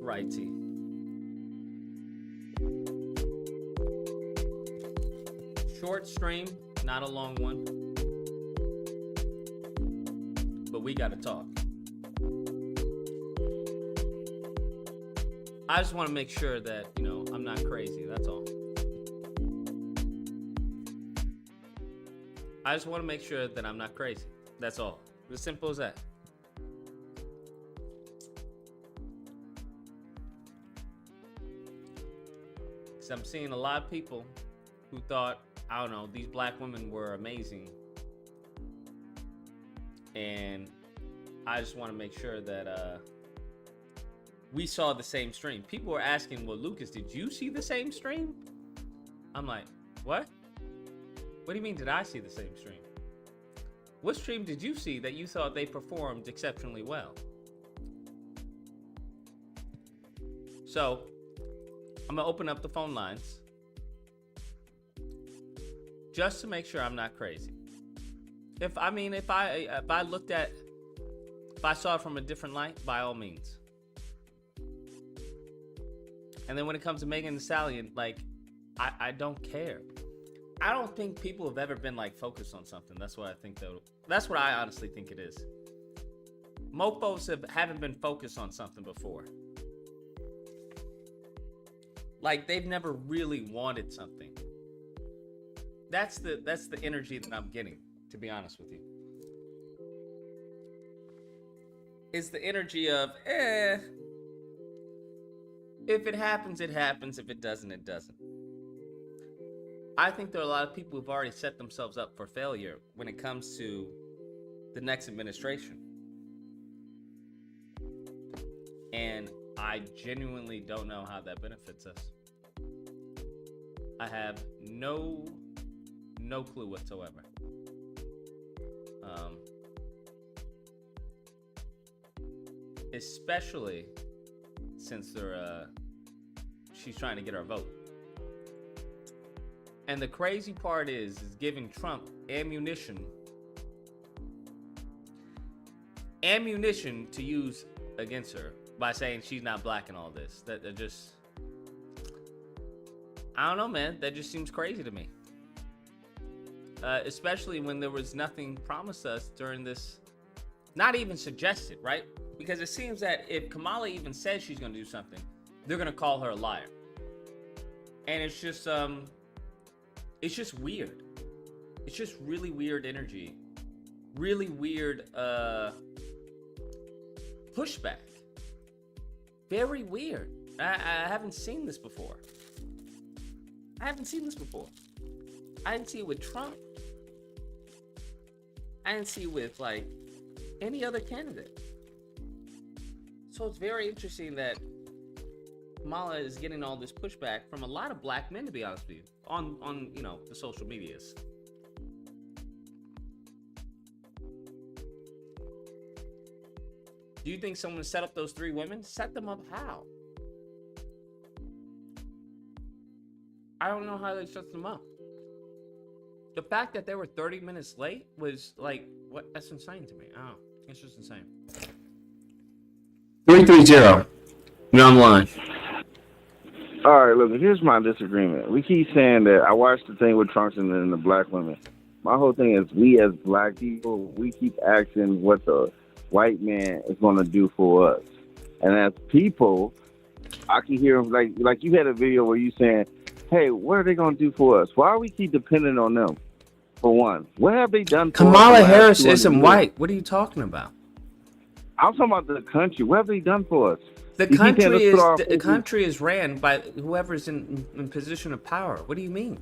righty. Short stream, not a long one. But we gotta talk. I just want to make sure that, I'm not crazy. That's all. I just want to make sure that I'm not crazy. That's all. As simple as that. Because I'm seeing a lot of people who thought, I don't know, these black women were amazing. And I just want to make sure that we saw the same stream. People were asking, well, Lucas, did you see the same stream? I'm like, what? What do you mean, did I see the same stream? What stream did you see that you thought they performed exceptionally well? So, I'm going to open up the phone lines just to make sure I'm not crazy. If I saw it from a different light, by all means. And then when it comes to Megan Thee Stallion, I don't care. I don't think people have ever been focused on something. That's what I think though. That's what I honestly think it is. Mofos haven't been focused on something before. They've never really wanted something. That's the energy that I'm getting, to be honest with you. It's the energy of, if it happens, it happens. If it doesn't, it doesn't. I think there are a lot of people who've already set themselves up for failure when it comes to the next administration. And I genuinely don't know how that benefits us. I have no clue whatsoever. Especially since she's trying to get our vote. And the crazy part is giving Trump ammunition to use against her by saying she's not black and all this. That just, I don't know, man. That just seems crazy to me. Especially when there was nothing promised us during this, not even suggested, right? Because it seems that if Kamala even says she's going to do something, they're going to call her a liar. And it's just weird. It's just really weird energy. Really weird pushback. Very weird. I haven't seen this before. I didn't see it with Trump. I didn't see it with any other candidate. So it's very interesting that Kamala is getting all this pushback from a lot of black men, to be honest with you, on the social medias. Do you think someone set up those 3 women? Set them up how? I don't know how they set them up. The fact that they were 30 minutes late was what? That's insane to me. Oh, it's just insane. 330. You're online. All right, look, here's my disagreement. We keep saying that I watched the thing with Trump and the black women. My whole thing is we as black people, we keep asking what the white man is going to do for us. And as people, I can hear them, like you had a video where you saying, hey, what are they going to do for us? Why are we keep depending on them, for one? What have they done for us? Kamala Harris isn't white. What are you talking about? I'm talking about the country. What have they done for us? The country is ran by whoever's in position of power. What do you mean?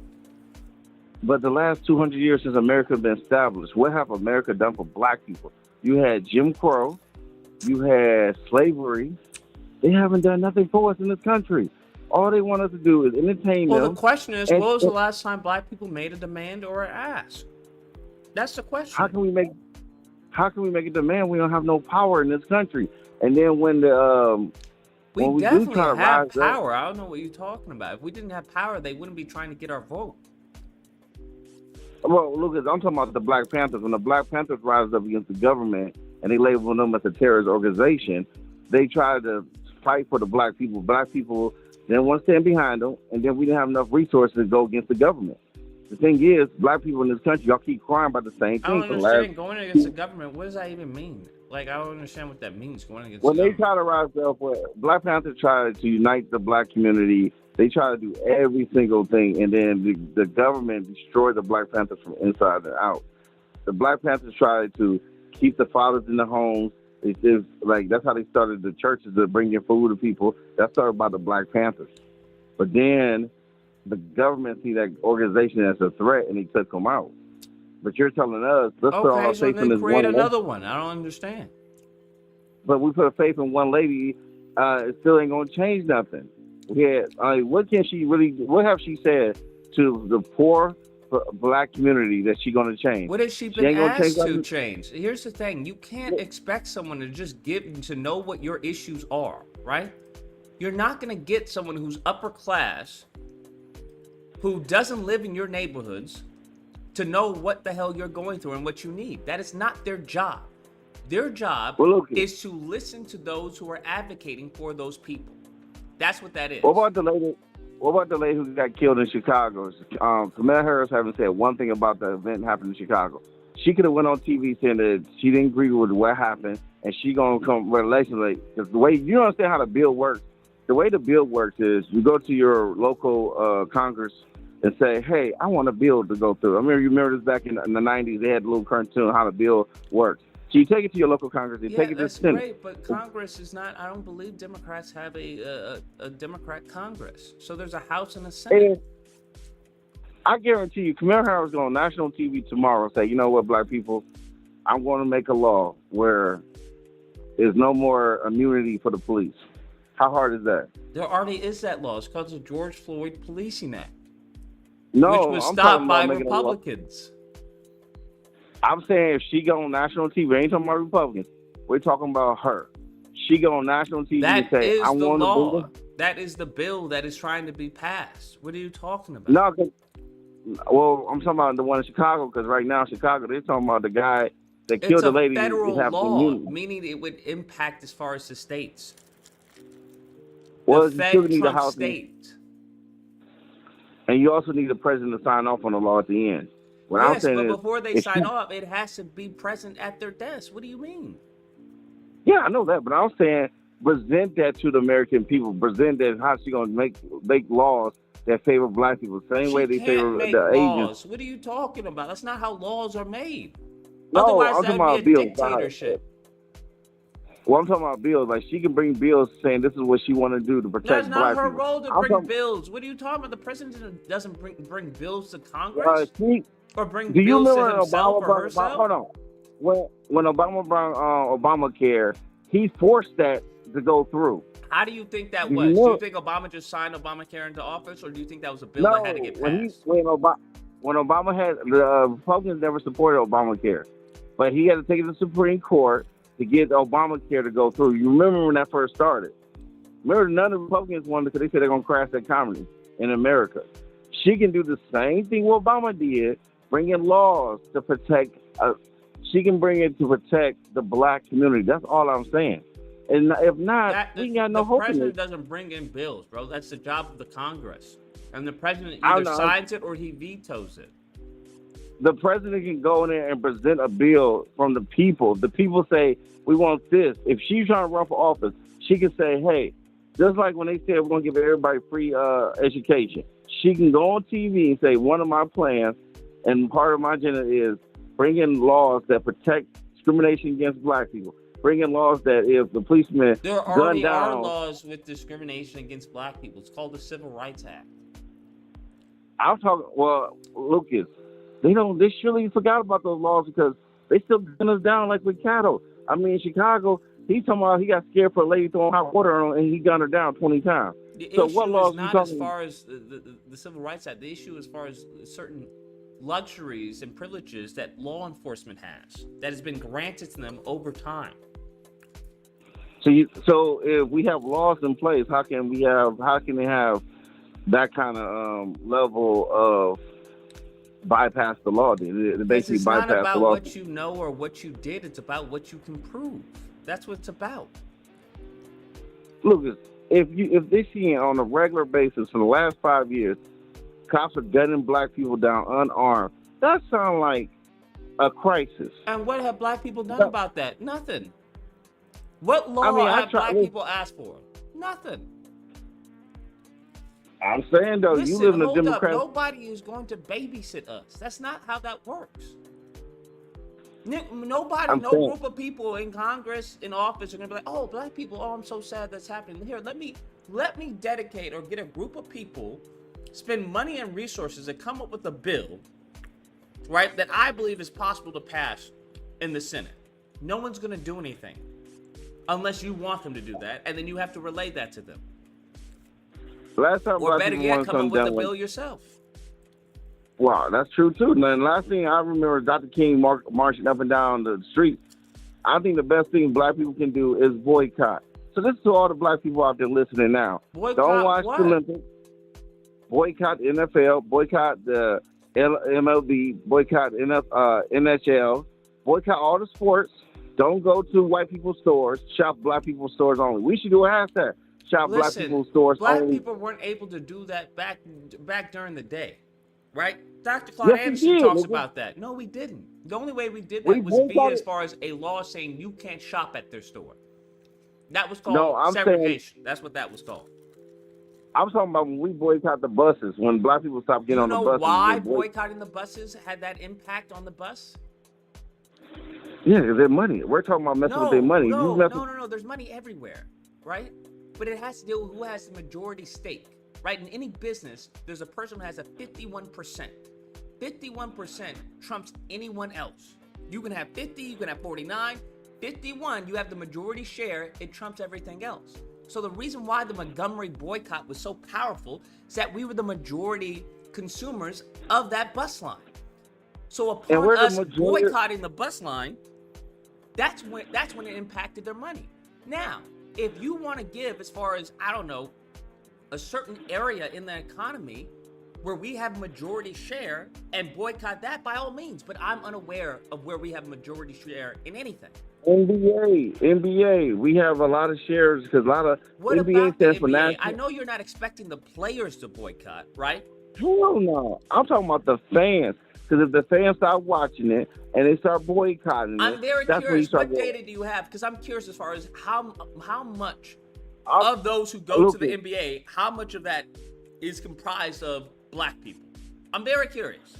But the last 200 years since America has been established, what have America done for black people? You had Jim Crow. You had slavery. They haven't done nothing for us in this country. All they want us to do is entertain them. Well, the question is, when was the last time black people made a demand or an ask? That's the question. How can we make a demand? We don't have no power in this country. And then when we definitely have power. I don't know what you're talking about. If we didn't have power, they wouldn't be trying to get our vote. Well, look, I'm talking about the Black Panthers. When the Black Panthers rise up against the government and they label them as a terrorist organization, they try to fight for the black people. Black people didn't want to stand behind them, and then we didn't have enough resources to go against the government. The thing is, black people in this country, y'all keep crying about the same thing. I don't understand going against the government. What does that even mean? Like, I don't understand what that means, going against the government. When they try to rise up, Black Panthers try to unite the black community. They try to do every single thing, and then the government destroyed the Black Panthers from inside and out. The Black Panthers tried to keep the fathers in the homes. That's how they started the churches to bring in food to people. That started by the Black Panthers. But then the government see that organization as a threat, and they took them out. But you're telling us, let's put all our faith in this one. Create another one. I don't understand. But we put faith in one lady. It still ain't gonna change nothing. What have she said to the poor black community that she gonna change? What has she been asked to change? Here's the thing: you can't expect someone to just to know what your issues are, right? You're not gonna get someone who's upper class, who doesn't live in your neighborhoods, to know what the hell you're going through and what you need. That is not their job. Their job is to listen to those who are advocating for those people. That's what that is. What about the lady who got killed in Chicago? Kamala Harris haven't said one thing about the event happening in Chicago. She could have went on TV saying that she didn't agree with what happened, and she gonna come relationally. Because the way you understand how the bill works, the way the bill works is you go to your local Congress and say, hey, I want a bill to go through. You remember this back in the 90s, they had a little cartoon how the bill works. So you take it to your local Congress, you take it to the Senate. Great, but Congress is not, I don't believe Democrats have a Democrat Congress. So there's a House and a Senate. And I guarantee you, Kamala Harris is going on national TV tomorrow and say, you know what, black people, I'm going to make a law where there's no more immunity for the police. How hard is that? There already is that law. It's called the George Floyd Policing Act. No, which was stopped by Republicans. I'm saying if she go on national TV, I ain't talking about Republicans. We're talking about her. She go on national TV and say, I want the law. That is the bill that is trying to be passed. What are you talking about? No, well, I'm talking about the one in Chicago, because right now in Chicago, they're talking about the guy that killed the lady. It's a federal law, meaning it would impact as far as the states. Well, the Fed need a House state. And you also need the president to sign off on the law at the end. What I'm saying but before they sign off, it has to be present at their desk. What do you mean? Yeah, I know that, but I'm saying present that to the American people. Present that how she gonna make laws that favor black people, same way they favor the Asians. What are you talking about? That's not how laws are made. No, otherwise, I'm that talking would be a about dictatorship. Well, I'm talking about bills. Like, she can bring bills saying this is what she want to do to protect black people. That's not her role to bring bills. What are you talking about? The president doesn't bring bills to Congress? Or bring bills to himself or herself? Hold on. When Obama brought Obamacare, he forced that to go through. How do you think that was? Do you think Obama just signed Obamacare into office, or do you think that was a bill that had to get passed? When Obama had, the Republicans never supported Obamacare, but he had to take it to the Supreme Court to get Obamacare to go through. You remember when that first started? Remember, none of the Republicans wanted, because they said they're going to crash the economy in America. She can do the same thing what Obama did, bring in laws to protect, she can bring it to protect the black community. That's all I'm saying. And if not, we got no hope. The president doesn't bring in bills, bro. That's the job of the Congress. And the president either signs it or he vetoes it. The president can go in there and present a bill from the people. The people say, we want this. If she's trying to run for office, she can say, hey, just like when they said we're going to give everybody free education, she can go on TV and say, one of my plans and part of my agenda is bring in laws that protect discrimination against black people. Bring in laws that if the policeman there already are laws with discrimination against black people. It's called the Civil Rights Act. I'm talking, well, Lucas, they surely forgot about those laws because they still gun us down like with cattle. I mean, in Chicago, he's talking about he got scared for a lady throwing hot water on him and he gunned her down 20 times. So what laws is not as far as the Civil Rights Act. The issue as far as certain luxuries and privileges that law enforcement has been granted to them over time. So if we have laws in place, how can they have that kind of level of bypass the law? They basically bypass the law. It's not about what you know or what you did. It's about what you can prove. That's what it's about. Lucas, if they see on a regular basis for the last 5 years, cops are gunning black people down unarmed, that sounds like a crisis. And what have black people done about that? Nothing. What law have black people asked for? Nothing. I'm saying though, Listen, you live in a hold democratic. up. Nobody is going to babysit us. That's not how that works. Nobody, group of people in Congress, in office, are gonna be like, "Oh, black people. Oh, I'm so sad that's happening." Here, let me dedicate or get a group of people, spend money and resources to come up with a bill, right, that I believe is possible to pass in the Senate. No one's gonna do anything unless you want them to do that, and then you have to relay that to them. Last time, or better yet, come up with the bill yourself. Wow, that's true too. And the last thing I remember, Dr. King marching up and down the street. I think the best thing black people can do is boycott. So this is to all the black people out there listening now. Boycott Don't watch what? the Olympics. Boycott the NFL. Boycott the MLB. Boycott NHL. Boycott all the sports. Don't go to white people's stores. Shop black people's stores only. We should do a hashtag. Shop black people's stores black only. People weren't able to do that back during the day, right? Dr. Claude Anderson talks about that. No, we didn't. The only way we did that was via as far as a law saying you can't shop at their store. That was called segregation. That's what that was called. I'm talking about when we boycott the buses, when black people stopped getting on the buses. You know why boycotting the buses had that impact on the bus? Yeah, their money. We're talking about messing with their money. No. There's money everywhere, right? But it has to do with who has the majority stake, right? In any business, there's a person who has a 51%. 51% trumps anyone else. You can have 50, you can have 49. 51, you have the majority share, it trumps everything else. So the reason why the Montgomery boycott was so powerful is that we were the majority consumers of that bus line. So upon us boycotting the bus line, that's when it impacted their money. Now, if you want to give as far as, I don't know, a certain area in the economy where we have majority share and boycott that, by all means. But I'm unaware of where we have majority share in anything. NBA. We have a lot of shares because a lot of what NBA stands for national. I know you're not expecting the players to boycott, right? Hell no. I'm talking about the fans. Because if the fans start watching it and they start boycotting I'm very curious. What data do you have? Because I'm curious as far as how much of those who go to the NBA, how much of that is comprised of black people? I'm very curious.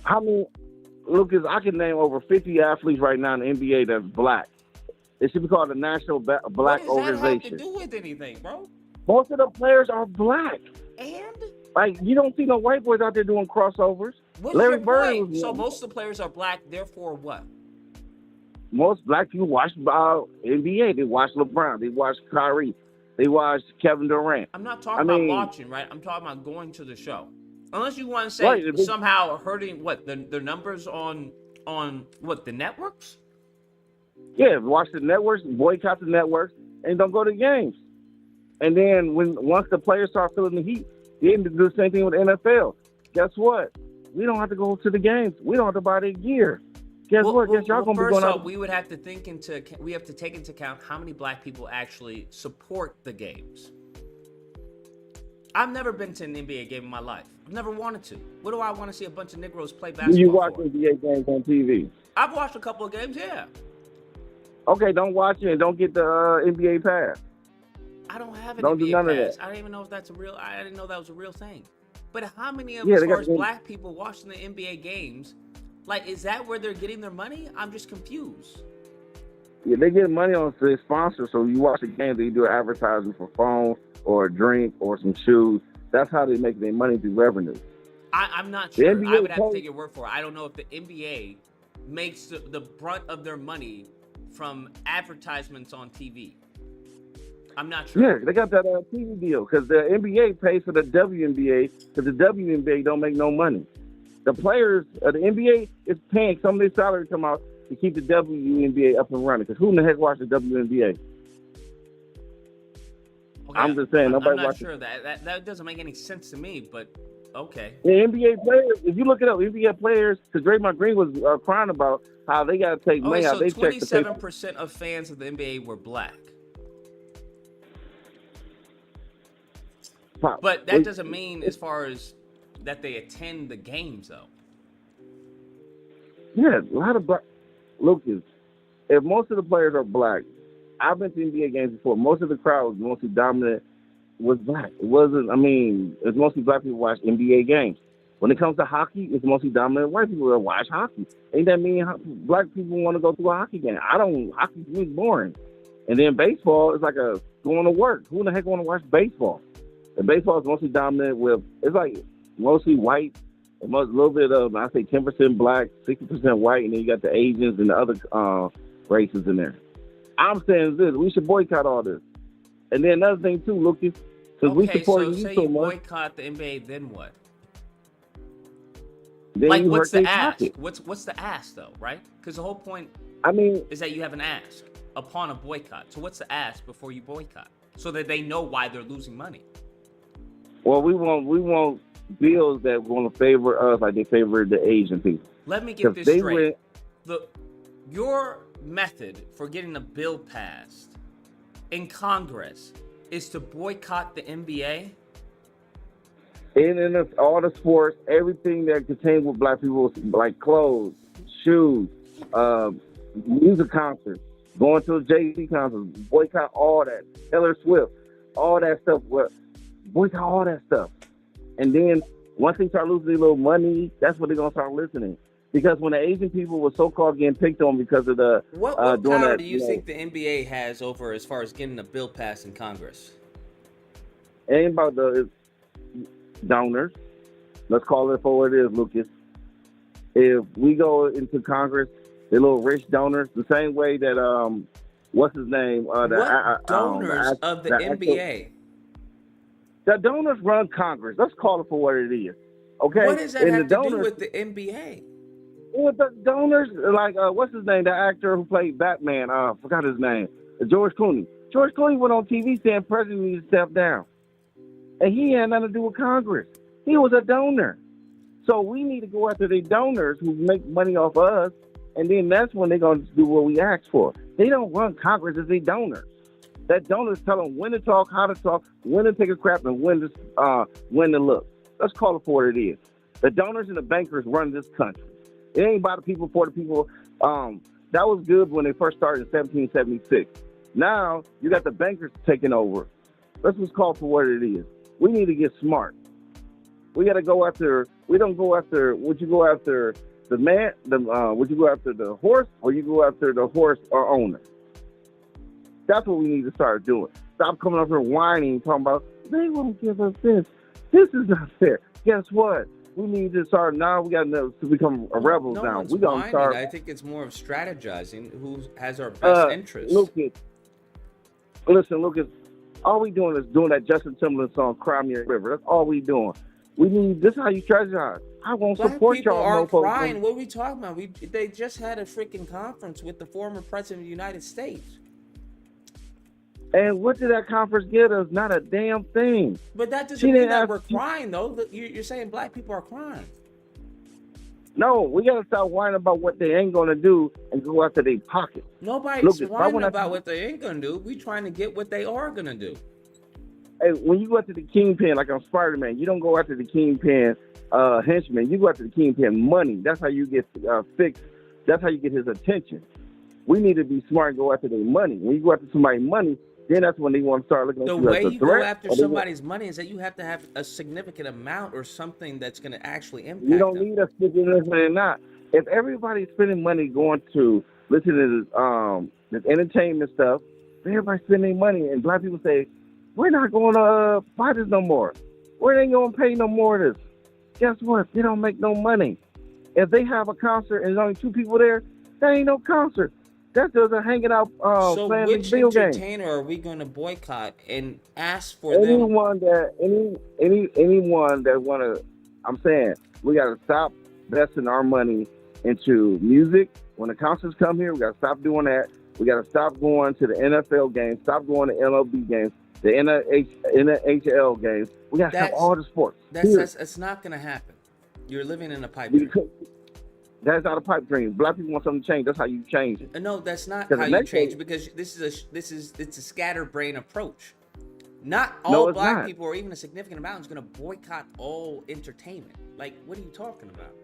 Lucas, I can name over 50 athletes right now in the NBA that's black. It should be called the National Black Organization. What does that have to do with anything, bro? Most of the players are black. And? Like, you don't see no white boys out there doing crossovers. Larry Bird. So most of the players are black, therefore what? Most black people watch NBA. They watch LeBron. They watch Kyrie. They watch Kevin Durant. I'm not talking about watching, right? I'm talking about going to the show. Unless you want to say somehow hurting their numbers on what, the networks? Yeah, watch the networks, boycott the networks, and don't go to games. And then once the players start feeling the heat, they do the same thing with the NFL. Guess what? We don't have to go to the games. We don't have to buy their gear. Guess what? Guess y'all gonna be going out. We have to take into account how many black people actually support the games. I've never been to an NBA game in my life. I've never wanted to. What do I want to see a bunch of Negroes play basketball? You watch NBA games on TV? I've watched a couple of games, yeah. Okay, don't watch it and don't get the NBA pass. I don't have an NBA pass. I didn't even know if that's I didn't know that was a real thing. But how many of as far as black people watching the NBA games, like, is that where they're getting their money? I'm just confused. Yeah, they get money on the sponsor. So you watch the game, they do advertising for phone or a drink or some shoes. That's how they make their money through revenue. I'm not sure. I would have to take your word for it. I don't know if the NBA makes the brunt of their money from advertisements on TV. I'm not sure. Yeah, they got that TV deal because the NBA pays for the WNBA because the WNBA don't make no money. The players of the NBA is paying some of their salary to come out to keep the WNBA up and running because who in the heck watches the WNBA? Okay, I'm just saying. I'm not sure that doesn't make any sense to me, but okay. The NBA players, if you look it up, NBA players, because Draymond Green was crying about how they got to take money out. So 27% of fans of the NBA were black. But that doesn't mean as far as that they attend the games, though. Yeah, a lot of black. Lucas, if most of the players are black, I've been to NBA games before. Most of the crowd was mostly dominant was black. It wasn't. I mean, it's mostly black people watch NBA games. When it comes to hockey, it's mostly dominant white people that watch hockey. Ain't that mean black people want to go to a hockey game? I don't. Hockey to me is boring. And then baseball is like a going to work. Who in the heck want to watch baseball? And baseball is mostly dominant with. It's like mostly white. A little bit of, I say 10% black, 60% white, and then you got the Asians and the other races in there. I'm saying this, we should boycott all this. And then another thing too, Lucas, because we support you so much. Boycott the NBA, then what? Then like, what's the ask? Pocket. What's the ask though, right? Because the whole point, is that you have an ask upon a boycott. So what's the ask before you boycott, so that they know why they're losing money? Well, we want bills that want to favor us like they favor the Asian people. Let me get this straight. Your method for getting a bill passed in Congress is to boycott the NBA? And all the sports, everything that contains with black people, like clothes, shoes, music concerts, going to a Jay-Z concert, boycott all that. Taylor Swift, all that stuff. Boycott all that stuff. And then once they start losing their little money, that's when they're going to start listening. Because when the Asian people were so-called getting picked on because of the... What power do you think the NBA has over as far as getting a bill passed in Congress? It ain't about the donors. Let's call it for what it is, Lucas. If we go into Congress, the little rich donors, the same way that, what's his name? What donors of the NBA? The donors run Congress. Let's call it for what it is. Okay? What does that have to do with the NBA? With the donors, like, what's his name? The actor who played Batman. Forgot his name. George Clooney. George Clooney went on TV saying president needs to step down. And he had nothing to do with Congress. He was a donor. So we need to go after the donors who make money off of us, and then that's when they're going to do what we ask for. They don't run Congress as a donor. That donors tell them when to talk, how to talk, when to take a crap, and when to look. Let's call it for what it is. The donors and the bankers run this country. It ain't about the people, for the people. That was good when they first started in 1776. Now, you got the bankers taking over. Let's just call it for what it is. We need to get smart. We got to go after, we don't go after, would you go after the man, would you go after the horse, or you go after the horse or owner? That's what we need to start doing. Stop coming up here whining, talking about, they won't give us this. This is not fair. Guess what? We need to start now. We got to become a rebels now. We got to start. I think it's more of strategizing who has our best interest. Lucas, all we doing is doing that Justin Timberlake song, Cry Me a River. That's all we doing. We need, this is how you strategize. I won't support y'all. Black people are crying. What are we talking about? They just had a freaking conference with the former president of the United States. And what did that conference get us? Not a damn thing. But that doesn't mean that we're crying, though. You're saying black people are crying. No, we got to stop whining about what they ain't going to do and go after their pocket. Nobody's whining about what they ain't going to do. We trying to get what they are going to do. Hey, when you go after the kingpin, like on Spider-Man, you don't go after the kingpin henchman. You go after the kingpin money. That's how you get fixed. That's how you get his attention. We need to be smart and go after their money. When you go after somebody's money, then that's when they want to start looking at you as a threat. The way you go after somebody's money is that you have to have a significant amount or something that's going to actually impact You don't need a significant amount or not. If everybody's spending money going to listen to this entertainment stuff, everybody's spending money, and black people say, we're not going to buy this no more. We ain't going to pay no more of this. Guess what? They don't make no money. If they have a concert and there's only 2 people there, that ain't no concert. That's just a hanging out playing which video game. Entertainer are we going to boycott and ask for anyone that want to? I'm saying we got to stop investing our money into music. When the concerts come here, we got to stop doing that. We got to stop going to the NFL games. Stop going to MLB games. The NHL games. We got to have all the sports. That's not going to happen. You're living in a pipe dream. That's not a pipe dream. Black people want something to change. That's how you change it. No, that's not how you change, because it's a scatterbrain approach. Not all No, it's black not. people, or even a significant amount, is going to boycott all entertainment. Like, what are you talking about?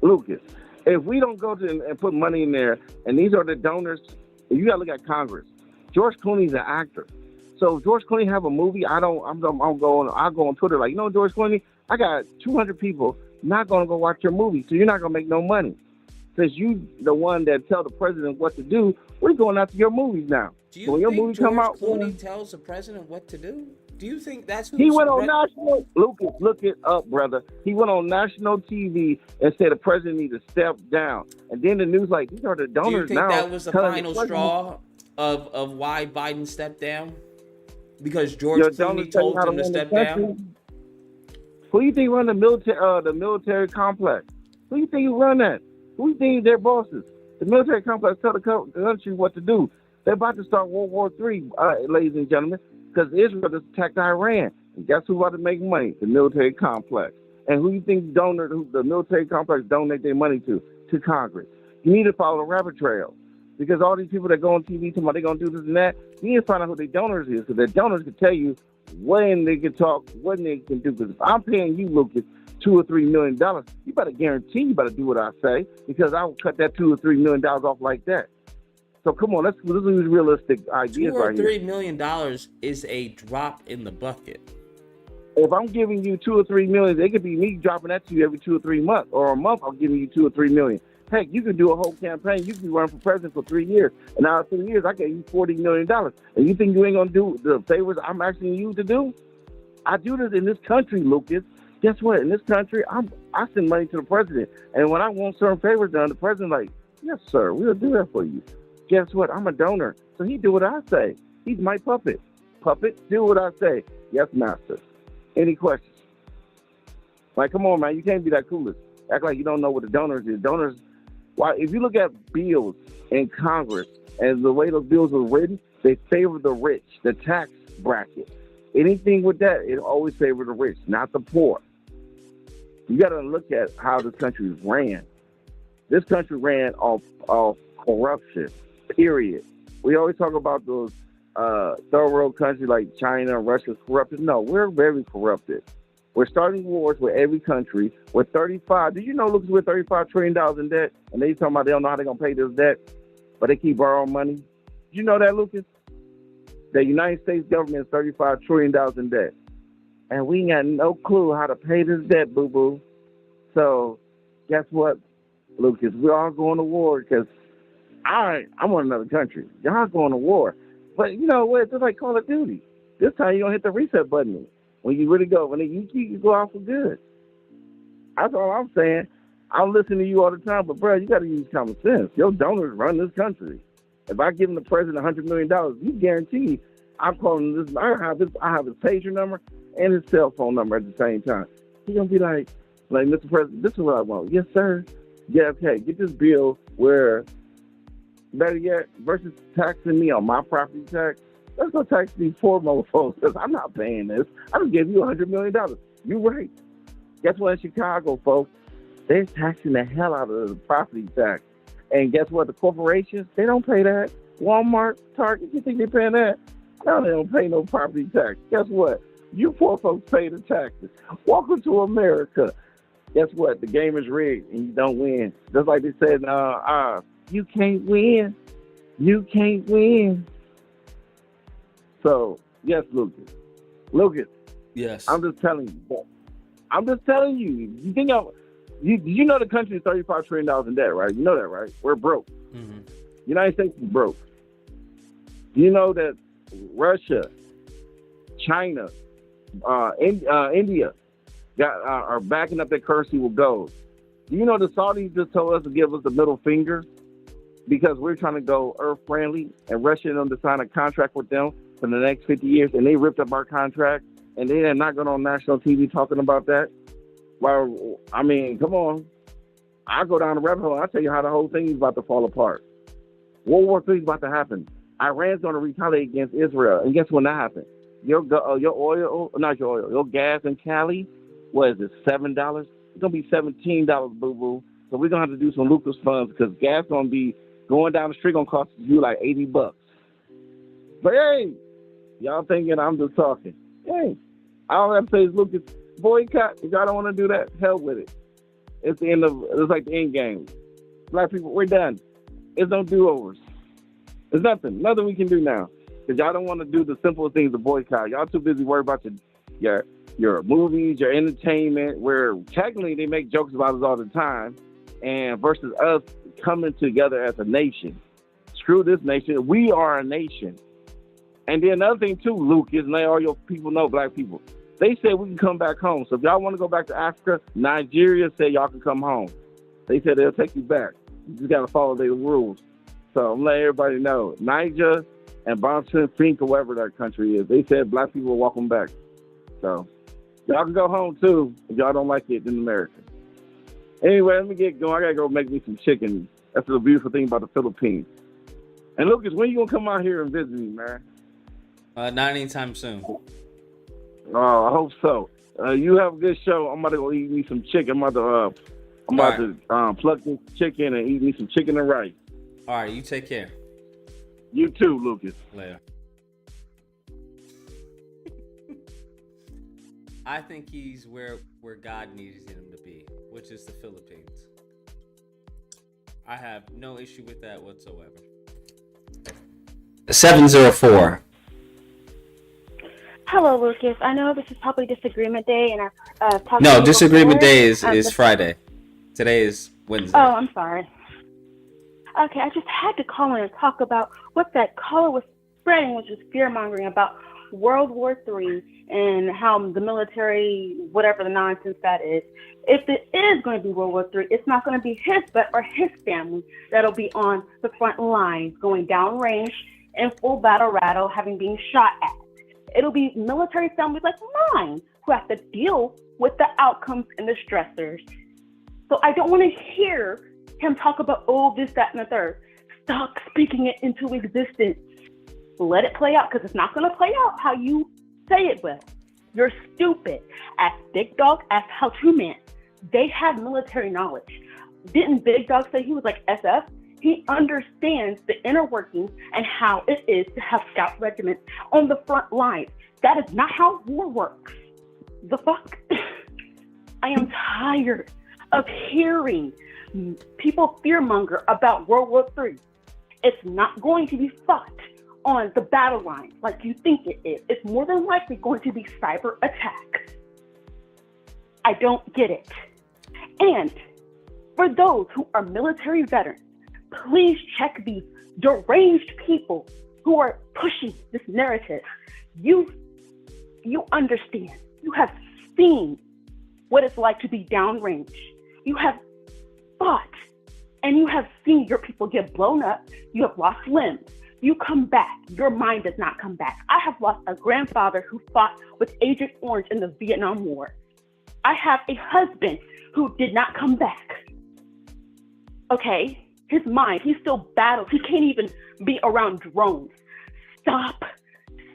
Lucas, if we don't go to and put money in there, and these are the donors, you got to look at Congress. George Clooney's an actor. So if George Clooney have a movie, I'll go on Twitter like, George Clooney, I got 200 people not going to go watch your movie, so you're not going to make no money. Since you the one that tell the president what to do, we're going after your movies now. Do you so when your think movie George come out, Clooney tells the president what to do? Do you think that's who he went on national? Lucas, look it up, brother. He went on national TV and said the president needs to step down. And then the news like, these are the donors now. Do you think now that was the final straw of why Biden stepped down? Because George Clooney told him to step down? Who do you think run the military complex? Who do you think run that? Who do you think their bosses? The military complex tell the country what to do. They're about to start World War III, ladies and gentlemen, because Israel just attacked Iran. And guess who's about to make money? The military complex. And who do you think the military complex donate their money to? To Congress. You need to follow the rabbit trail. Because all these people that go on TV talking about they're going to do this and that, you need to find out who their donors is. Because their donors can tell you when they can talk, what they can do. Because if I'm paying you, Lucas, $2 or $3 million, you better guarantee you better do what I say. Because I will cut that $2 or $3 million off like that. So come on, let's use realistic ideas right here. $2 or $3 million is a drop in the bucket. If I'm giving you $2 or $3 million, it could be me dropping that to you every 2 or 3 months. Or a month, I'm giving you $2 or $3 million. Heck, you can do a whole campaign. You can be running for president for 3 years. And out of 3 years, I gave you $40 million. And you think you ain't going to do the favors I'm asking you to do? I do this in this country, Lucas. Guess what? In this country, I send money to the president. And when I want certain favors done, the president like, yes, sir, we'll do that for you. Guess what? I'm a donor. So he do what I say. He's my puppet. Puppet, do what I say. Yes, master. Any questions? Like, come on, man. You can't be that coolest. Act like you don't know what the donors is. Donors, why? If you look at bills in Congress and the way those bills were written, they favor the rich, the tax bracket. Anything with that, it always favor the rich, not the poor. You got to look at how this country ran. This country ran off corruption, period. We always talk about those third world countries like China and Russia's corrupted. No, we're very corrupted. We're starting wars with every country. We're 35. Did you know, Lucas, we're $35 trillion in debt? And they talking about they don't know how they're going to pay this debt, but they keep borrowing money. Did you know that, Lucas? The United States government is $35 trillion in debt. And we ain't got no clue how to pay this debt, boo-boo. So guess what, Lucas? We're all going to war because I'm on another country. Y'all going to war. But you know what? It's just like Call of Duty. This time you're going to hit the reset button when you really go. When you go out for good. That's all I'm saying. I'm listening to you all the time, but, bro, you got to use common sense. Your donors run this country. If I give the president $100 million, you guarantee I'm calling this. I have his pager number and his cell phone number at the same time. He's going to be like, Mr. President, this is what I want. Yes, sir. Yeah, okay. Get this bill where, better yet, versus taxing me on my property tax, let's go tax these poor mofos because I'm not paying this. I just gave you $100 million. You're right. Guess what, in Chicago, folks? They're taxing the hell out of the property tax. And guess what? The corporations, they don't pay that. Walmart, Target, you think they're paying that? No, they don't pay no property tax. Guess what? You poor folks pay the taxes. Welcome to America. Guess what? The game is rigged and you don't win. Just like they said, you can't win. You can't win. So, yes, Lucas. Lucas. Yes. I'm just telling you. You think you know the country is $35 trillion in debt, right? You know that, right? We're broke. Mm-hmm. United States is broke. Do you know that Russia, China, India are backing up their currency with gold? Do you know the Saudis just told us to give us the middle finger because we're trying to go earth friendly, and Russia and them to sign a contract with them for the next 50 years, and they ripped up our contract, and they are not going on national TV talking about that? Well, I mean, come on. I go down the rabbit hole. I'll tell you how the whole thing is about to fall apart. World War III is about to happen. Iran's going to retaliate against Israel. And guess when that happens? Your gas in Cali, what is it, $7? It's going to be $17, boo-boo. So we're going to have to do some Lucas funds because gas going to be going down the street going to cost you like $80. But hey, Y'all thinking I'm just talking. Hey, all I have to say is, Lucas, boycott. If y'all don't want to do that, hell with it. It's like the end game. Black people, we're done. It's no do-overs. There's nothing we can do now. Because y'all don't want to do the simple things of boycott. Y'all too busy worried about your movies, your entertainment, where technically they make jokes about us all the time, and versus us coming together as a nation. Screw this nation. We are a nation. And then another thing too, Lucas, and all your people know, black people, they said we can come back home. So if y'all want to go back to Africa, Nigeria said y'all can come home. They said they'll take you back. You just got to follow their rules. So I'm letting everybody know. Niger and Bonson, Fink, or whatever that country is, they said black people are welcome back. So y'all can go home too if y'all don't like it in America. Anyway, let me get going. I got to go make me some chicken. That's the beautiful thing about the Philippines. And Lucas, when you going to come out here and visit me, man? Not anytime soon. Oh, I hope so. You have a good show. I'm about to go eat me some chicken. I'm about to pluck this chicken and eat me some chicken and rice. All right, you take care. You too, Lucas. Later. I think he's where God needed him to be, which is the Philippines. I have no issue with that whatsoever. 704. Hello, Lucas. I know this is probably disagreement day, and I've talked. No, disagreement day is Friday. Today is Wednesday. Oh, I'm sorry. Okay, I just had to call in and talk about what that caller was spreading, which was fear-mongering about World War III and how the military, whatever the nonsense that is. If it is going to be World War III, it's not going to be his butt or his family that'll be on the front lines, going downrange in full battle rattle, having been shot at. It'll be military families like mine who have to deal with the outcomes and the stressors. So I don't want to hear him talk about, oh, this, that, and the third. Stop speaking it into existence. Let it play out, because it's not going to play out how you say it will. You're stupid. Ask Big Dog, ask How To Man. They have military knowledge. Didn't Big Dog say he was like SF? He understands the inner workings and how it is to have scout regiments on the front lines. That is not how war works. The fuck? I am tired of hearing people fearmonger about World War III. It's not going to be fought on the battle lines like you think it is. It's more than likely going to be cyber attack. I don't get it. And for those who are military veterans, please check these deranged people who are pushing this narrative. You understand. You have seen what it's like to be downrange. You have fought, and you have seen your people get blown up. You have lost limbs. You come back. Your mind does not come back. I have lost a grandfather who fought with Agent Orange in the Vietnam War. I have a husband who did not come back. Okay? His mind, he still battles. He can't even be around drones. Stop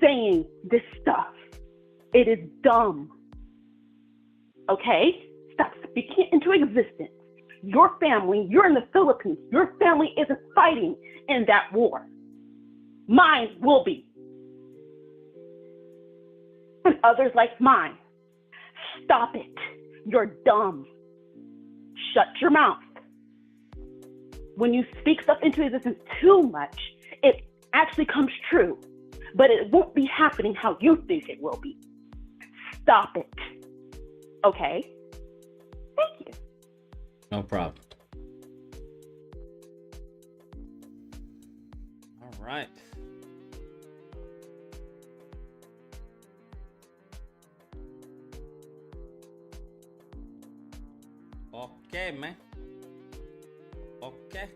saying this stuff. It is dumb. Okay? Stop speaking it into existence. Your family, you're in the Philippines. Your family isn't fighting in that war. Mine will be. And others like mine. Stop it. You're dumb. Shut your mouth. When you speak stuff into existence too much, it actually comes true, but it won't be happening how you think it will be. Stop it. Okay? Thank you. No problem. All right. Okay, man. Okay.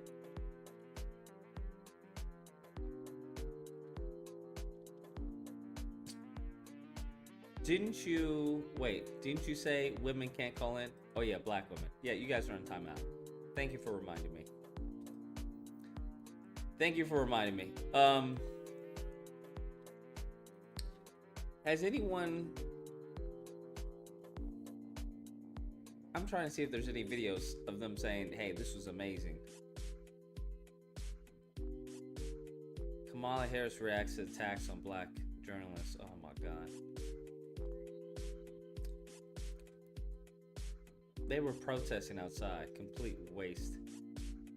Didn't you say women can't call in? Oh yeah, black women. Yeah, you guys are on timeout. Thank you for reminding me. Has anyone... I'm trying to see if there's any videos of them saying, hey, this was amazing. Kamala Harris reacts to attacks on black journalists. Oh my God. They were protesting outside. Complete waste.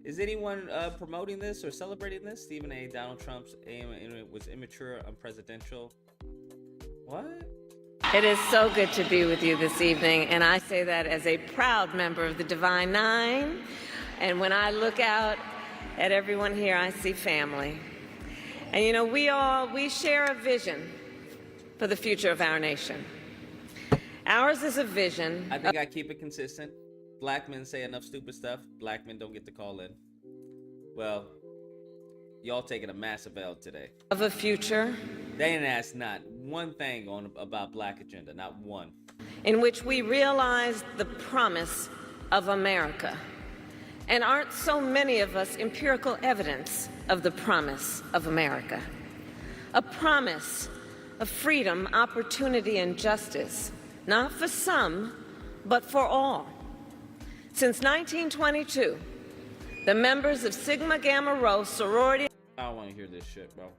Is anyone promoting this or celebrating this? Stephen A. Donald Trump's aim was immature, unpresidential. What? It is so good to be with you this evening, and I say that as a proud member of the Divine Nine. And when I look out at everyone here, I see family. And you know, we share a vision for the future of our nation. Ours is a vision. I think I keep it consistent. Black men say enough stupid stuff. Black men don't get to call in. Well, y'all taking a massive L today. Of a future. They didn't ask not one thing about Black agenda, not one. In which we realize the promise of America. And aren't so many of us empirical evidence of the promise of America? A promise of freedom, opportunity, and justice, not for some, but for all. Since 1922, the members of Sigma Gamma Rho sorority... I don't want to hear this shit, bro.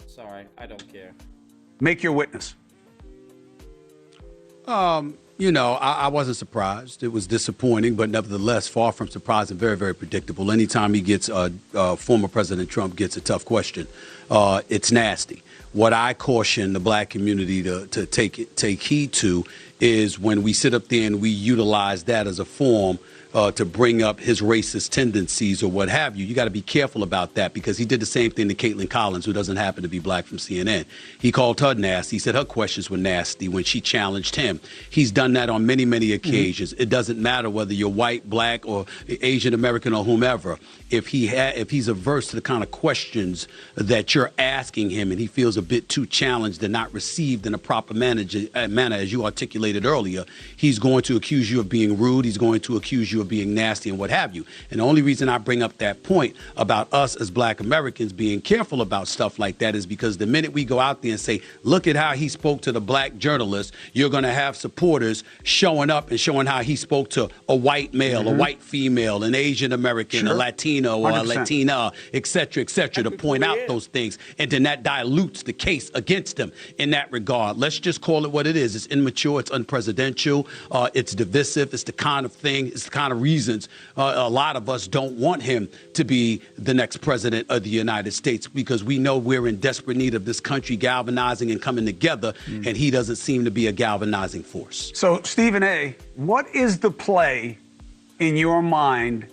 Sorry, I don't care. Make your witness. You know, I wasn't surprised. It was disappointing, but nevertheless, far from surprising, very, very predictable. Anytime he gets, former President Trump gets a tough question, it's nasty. What I caution the Black community to take heed to is when we sit up there and we utilize that as a form to bring up his racist tendencies or what have you. You got to be careful about that, because he did the same thing to Caitlin Collins, who doesn't happen to be Black, from CNN. He called her nasty. He said her questions were nasty when she challenged him. He's done that on many, many occasions. It doesn't matter whether you're white, Black, or Asian American or whomever. If he's averse to the kind of questions that you're asking him and he feels a bit too challenged and not received in a proper manner, as you articulated earlier, he's going to accuse you of being rude. He's going to accuse you of being nasty and what have you. And the only reason I bring up that point about us as Black Americans being careful about stuff like that is because the minute we go out there and say, look at how he spoke to the Black journalist, you're going to have supporters showing up and showing how he spoke to a white male, a white female, an Asian American, a Latino, or 100%. A Latina, et cetera, to point out those things. And then that dilutes the case against him in that regard. Let's just call it what it is. It's immature, it's unpresidential, it's divisive, it's the kind of thing, it's the kind of reasons a lot of us don't want him to be the next president of the United States, because we know we're in desperate need of this country galvanizing and coming together, and he doesn't seem to be a galvanizing force. So, Stephen A., what is the play in your mind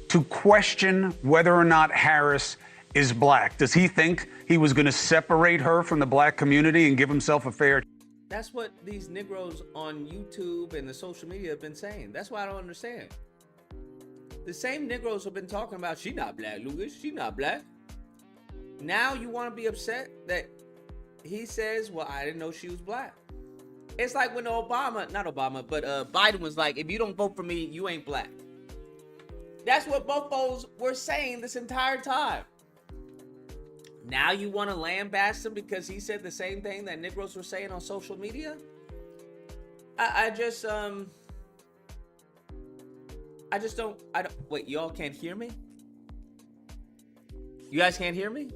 to question whether or not Harris is Black? Does he think he was going to separate her from the Black community and give himself a fair... That's what these Negroes on YouTube and the social media have been saying. That's why I don't understand. The same Negroes have been talking about, she not Black, Lucas, she not Black. Now you want to be upset that he says, well, I didn't know she was Black. It's like when Biden was like, if you don't vote for me, you ain't Black. That's what both those were saying this entire time. Now you want to lambast him because he said the same thing that Negroes were saying on social media? I don't, wait, y'all can't hear me? You guys can't hear me?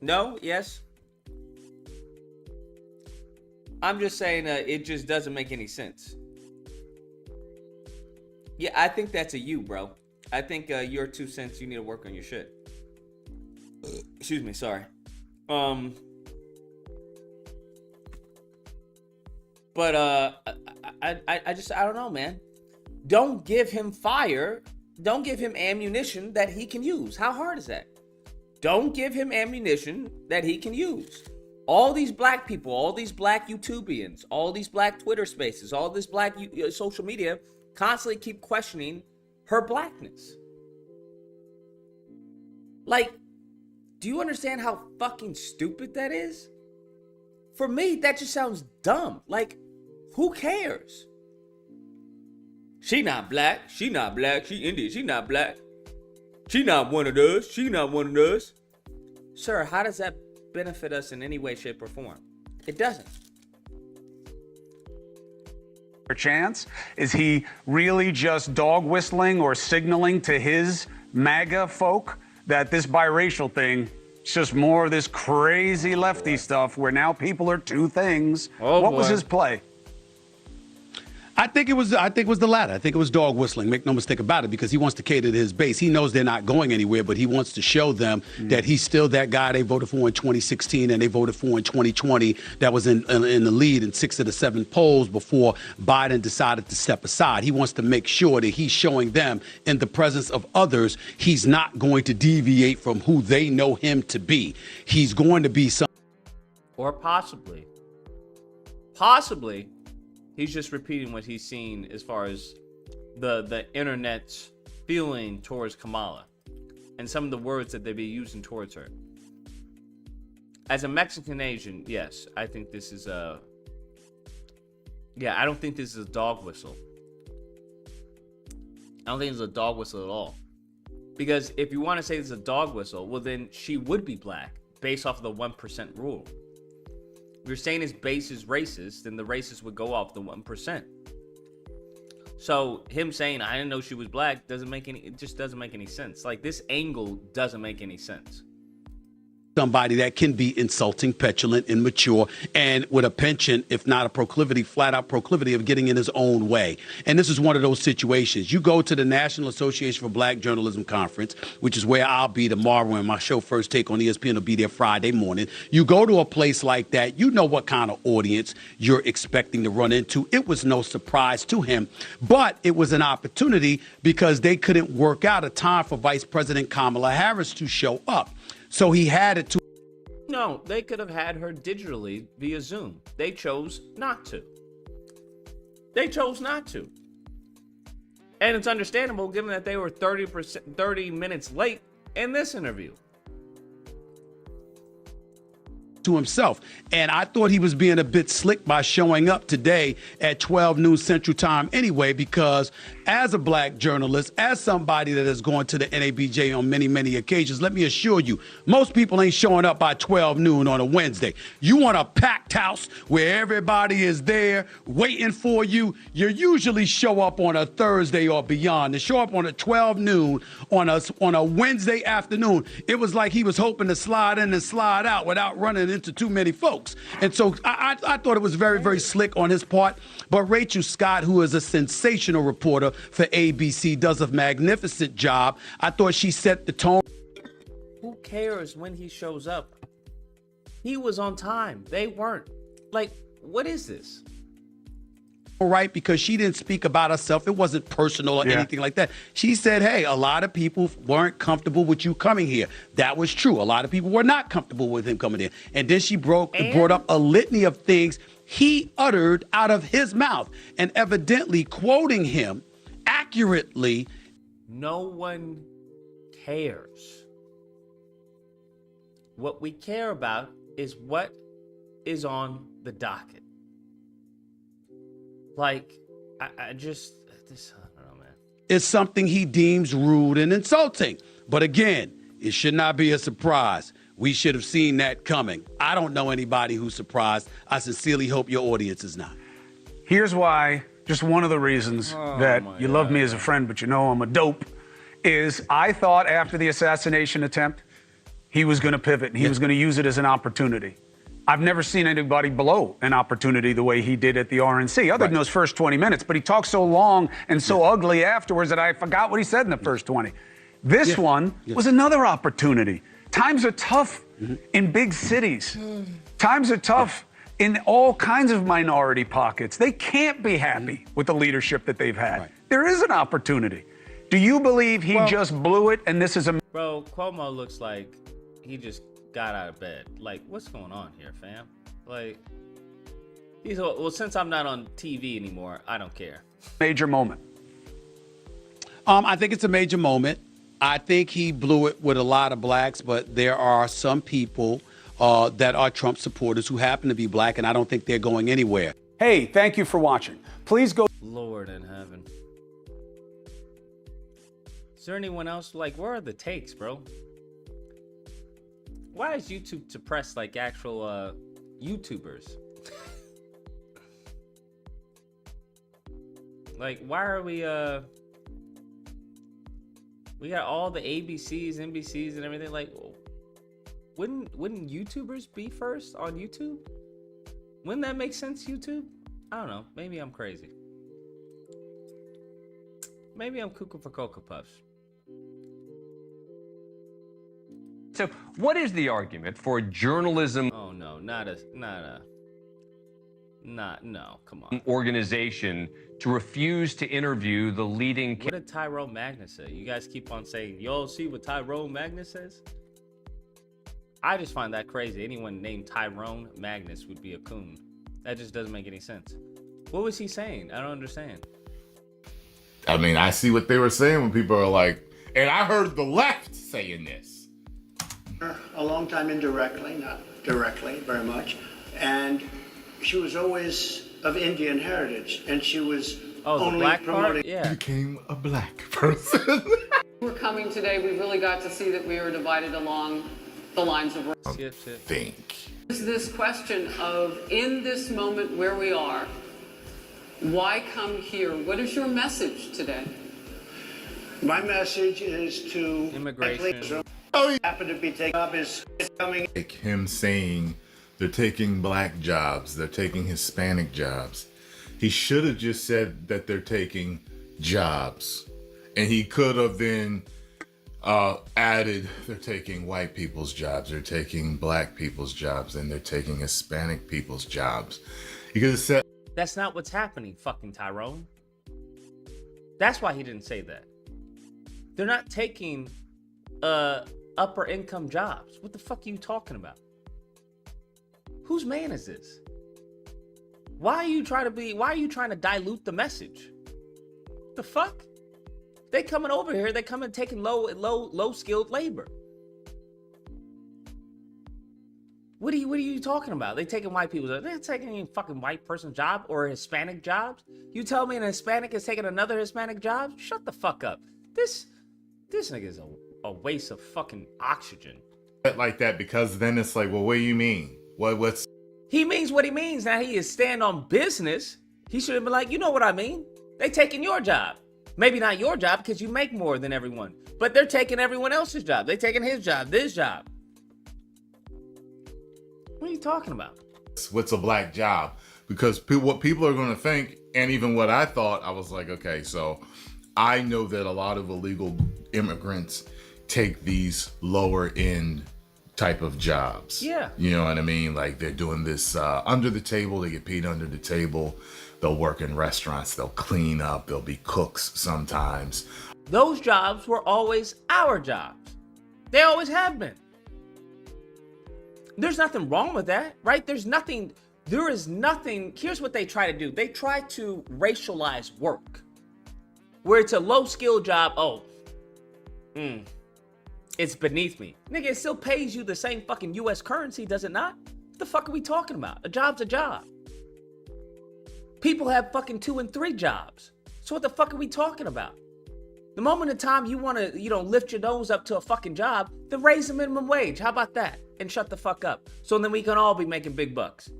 No? Yes? I'm just saying it just doesn't make any sense. Yeah, I think that's a you, bro. I think your 2 cents, you need to work on your shit. Excuse me, sorry. But I don't know, man. Don't give him fire. Don't give him ammunition that he can use. How hard is that? Don't give him ammunition that he can use. All these Black people, all these Black YouTubians, all these Black Twitter spaces, all this Black social media constantly keep questioning her Blackness. Like, do you understand how fucking stupid that is? For me, that just sounds dumb. Like, who cares? She not Black. She not Black. She Indian. She not Black. She not one of us. She not one of us. Sir, how does that benefit us in any way, shape, or form? It doesn't. Chance? Is he really just dog whistling or signaling to his MAGA folk that this biracial thing It's just more of this crazy lefty stuff where now people are two things. Oh, what was boy. his play? I think it was the latter. I think it was dog whistling. Make no mistake about it, because he wants to cater to his base. He knows they're not going anywhere, but he wants to show them that he's still that guy they voted for in 2016 and they voted for in 2020 that was in the lead in 6 of the 7 polls before Biden decided to step aside. He wants to make sure that he's showing them in the presence of others he's not going to deviate from who they know him to be. He's going to be some. Or possibly, he's just repeating what he's seen as far as the internet's feeling towards Kamala and some of the words that they be using towards her. As a Mexican Asian, yes, I think this is I don't think this is a dog whistle. I don't think it's a dog whistle at all. Because if you want to say it's a dog whistle, well, then she would be black based off of the 1% rule. If you're saying his base is racist, then the racists would go off the 1%. So him saying I didn't know she was black doesn't make any sense. Like, this angle doesn't make any sense. Somebody that can be insulting, petulant, immature, and with a penchant, if not a proclivity, flat out proclivity of getting in his own way. And this is one of those situations. You go to the National Association for Black Journalism Conference, which is where I'll be tomorrow, and my show First Take on ESPN will be there Friday morning. You go to a place like that, you know what kind of audience you're expecting to run into. It was no surprise to him, but it was an opportunity because they couldn't work out a time for Vice President Kamala Harris to show up. So he had it to. No, they could have had her digitally via Zoom. They chose not to. And it's understandable given that they were 30 minutes late in this interview. To himself. And I thought he was being a bit slick by showing up today at 12 noon Central Time anyway, because as a black journalist, as somebody that has gone to the NABJ on many, many occasions, let me assure you, most people ain't showing up by 12 noon on a Wednesday. You want a packed house where everybody is there waiting for you. You usually show up on a Thursday or beyond. To show up on a 12 noon on a Wednesday afternoon, it was like he was hoping to slide in and slide out without running into too many folks. And so I thought it was very, very slick on his part. But Rachel Scott, who is a sensational reporter for ABC, does a magnificent job. I thought she set the tone. Who cares when he shows up? He was on time. They weren't. Like, what is this? Right, because she didn't speak about herself. It wasn't personal or anything like that. She said, hey, a lot of people weren't comfortable with you coming here. That was true. A lot of people were not comfortable with him coming in. And then she brought up a litany of things he uttered out of his mouth, and evidently quoting him accurately. No one cares. What we care about is what is on the docket. Like, I don't know, man. It's something he deems rude and insulting. But again, it should not be a surprise. We should have seen that coming. I don't know anybody who's surprised. I sincerely hope your audience is not. Here's why, just one of the reasons that you love me as a friend, but you know I'm a dope, is I thought after the assassination attempt, he was going to pivot and he was going to use it as an opportunity. I've never seen anybody blow an opportunity the way he did at the RNC, other than those first 20 minutes. But he talked so long and so ugly afterwards that I forgot what he said in the first 20. This one was another opportunity. Times are tough in big cities. Times are tough in all kinds of minority pockets. They can't be happy with the leadership that they've had. There is an opportunity. Do you believe he just blew it and this is a... Bro, Cuomo looks like he just got out of bed. Like, what's going on here, fam? Like, well, since I'm not on TV anymore, I don't care. Major moment. I think it's a major moment. I think he blew it with a lot of blacks, but there are some people that are Trump supporters who happen to be black, and I don't think they're going anywhere. Hey, thank you for watching. Please go... Lord in heaven. Is there anyone else? Like, where are the takes, bro? Why is YouTube suppressed like actual YouTubers? Like, why are we got all the ABCs, NBCs, and everything. Like, wouldn't YouTubers be first on YouTube? Wouldn't that make sense, YouTube? I don't know. Maybe I'm crazy. Maybe I'm cuckoo for Cocoa Puffs. So what is the argument for journalism? Oh no, no, come on. Organization to refuse to interview the leading. What did Tyrone Magnus say? You guys keep on saying, y'all see what Tyrone Magnus says? I just find that crazy. Anyone named Tyrone Magnus would be a coon. That just doesn't make any sense. What was he saying? I don't understand. I mean, I see what they were saying when people are like, and I heard the left saying this. A long time indirectly, not directly very much. And she was always of Indian heritage, and she was only black promoting. part? Yeah. Became a black person. We're coming today, we really got to see that we were divided along the lines of race. Think. There's this question of, in this moment where we are, why come here? What is your message today? My message is to Immigration. happen to be taking up is coming. Like him saying they're taking black jobs, they're taking Hispanic jobs. He should have just said that they're taking jobs. And he could have then added, they're taking white people's jobs, they're taking black people's jobs, and they're taking Hispanic people's jobs. He could have said, That's not what's happening, fucking Tyrone. That's why he didn't say that. They're not taking upper income jobs. What the fuck are you talking about? Whose man is this? Why are you trying to dilute the message? The fuck? They coming over here, they coming taking low skilled labor. What are you talking about? They taking white people. They're not taking any fucking white person's job or Hispanic jobs. You tell me an Hispanic is taking another Hispanic job? Shut the fuck up. This nigga is a waste of fucking oxygen. like that, because then it's like, well, what do you mean? What's He means what he means. Now he is stand on business. He should have been like, you know what I mean? They taking your job. Maybe not your job because you make more than everyone, but they're taking everyone else's job. They taking his job, this job. What are you talking about? what's a black job? Because what people are going to think, and even what I thought, I was like, okay, so I know that a lot of illegal immigrants take these lower end type of jobs. Yeah. You know what I mean? Like they're doing this under the table. They get paid under the table. They'll work in restaurants. They'll clean up. They'll be cooks sometimes. Those jobs were always our jobs. They always have been. There's nothing wrong with that, right? There is nothing. Here's what they try to do. They try to racialize work. Where it's a low skill job. It's beneath me. Nigga, it still pays you the same fucking US currency, does it not? What the fuck are we talking about? A job's a job. People have fucking 2 and 3 jobs. So what the fuck are we talking about? The moment in time you want to, lift your nose up to a fucking job, then raise the minimum wage. How about that? And shut the fuck up. So then we can all be making big bucks.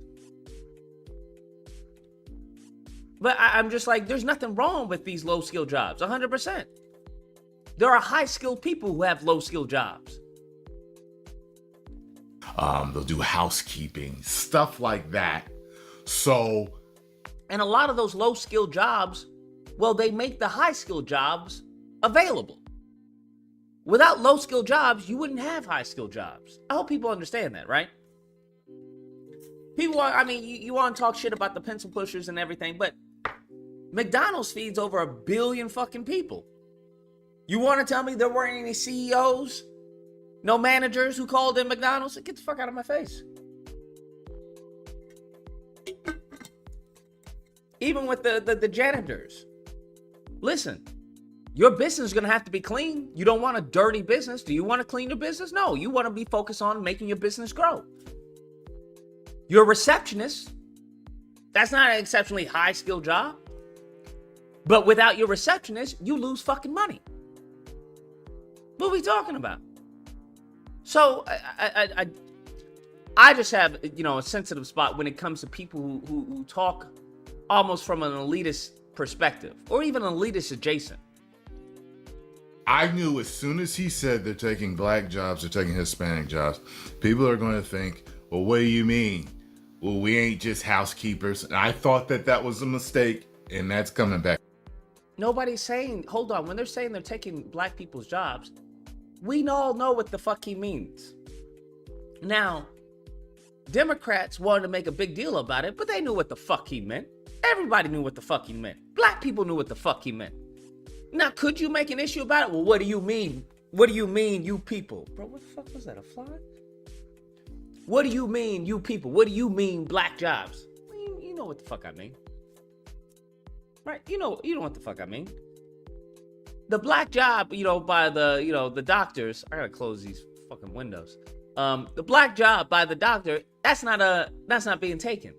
But I'm just like, there's nothing wrong with these low-skill jobs, 100%. There are high-skilled people who have low-skilled jobs. They'll do housekeeping, stuff like that. So, and a lot of those low-skilled jobs, well, they make the high-skilled jobs available. Without low-skilled jobs, you wouldn't have high-skilled jobs. I hope people understand that, right? You want to talk shit about the pencil pushers and everything, but McDonald's feeds over 1 billion fucking people. You want to tell me there weren't any CEOs, no managers who called in McDonald's? Get the fuck out of my face. Even with the janitors. Listen, your business is going to have to be clean. You don't want a dirty business. Do you want to clean your business? No, you want to be focused on making your business grow. You're a receptionist. That's not an exceptionally high-skilled job. But without your receptionist, you lose fucking money. What are we talking about? So I just have, a sensitive spot when it comes to people who talk almost from an elitist perspective, or even elitist adjacent. I knew as soon as he said they're taking black jobs, they're taking Hispanic jobs, people are going to think, well, what do you mean? Well, we ain't just housekeepers. And I thought that was a mistake, and that's coming back. Nobody's saying, hold on, when they're saying they're taking black people's jobs, we all know what the fuck he means. Now, Democrats wanted to make a big deal about it, but they knew what the fuck he meant. Everybody knew what the fuck he meant. Black people knew what the fuck he meant. Now, could you make an issue about it? Well, what do you mean? What do you mean, you people? Bro, what the fuck was that, a fly? What do you mean, you people? What do you mean, black jobs? You know what the fuck I mean. Right? You know what the fuck I mean. The black job, by the doctors. I gotta close these fucking windows. The black job by the doctor, that's not being taken.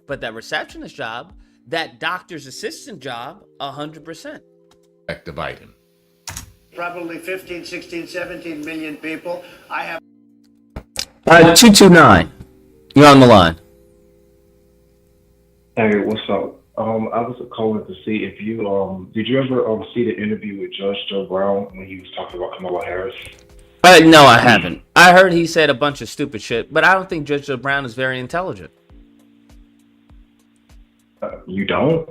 But that receptionist job, that doctor's assistant job, 100%. Back to Biden. Probably 15, 16, 17 million people. I have 229. You're on the line. Hey, what's up? I was calling to see if you did you ever see the interview with Judge Joe Brown when he was talking about Kamala Harris? No, I haven't. I heard he said a bunch of stupid shit, but I don't think Judge Joe Brown is very intelligent. You don't?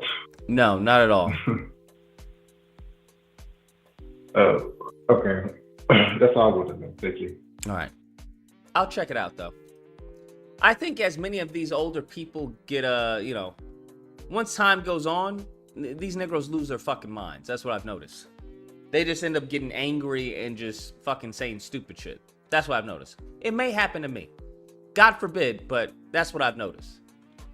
No, not at all. Okay. That's all I wanted to know. Thank you. All right. I'll check it out, though. I think as many of these older people get, once time goes on, these Negroes lose their fucking minds. That's what I've noticed. They just end up getting angry and just fucking saying stupid shit. That's what I've noticed. It may happen to me. God forbid, but that's what I've noticed.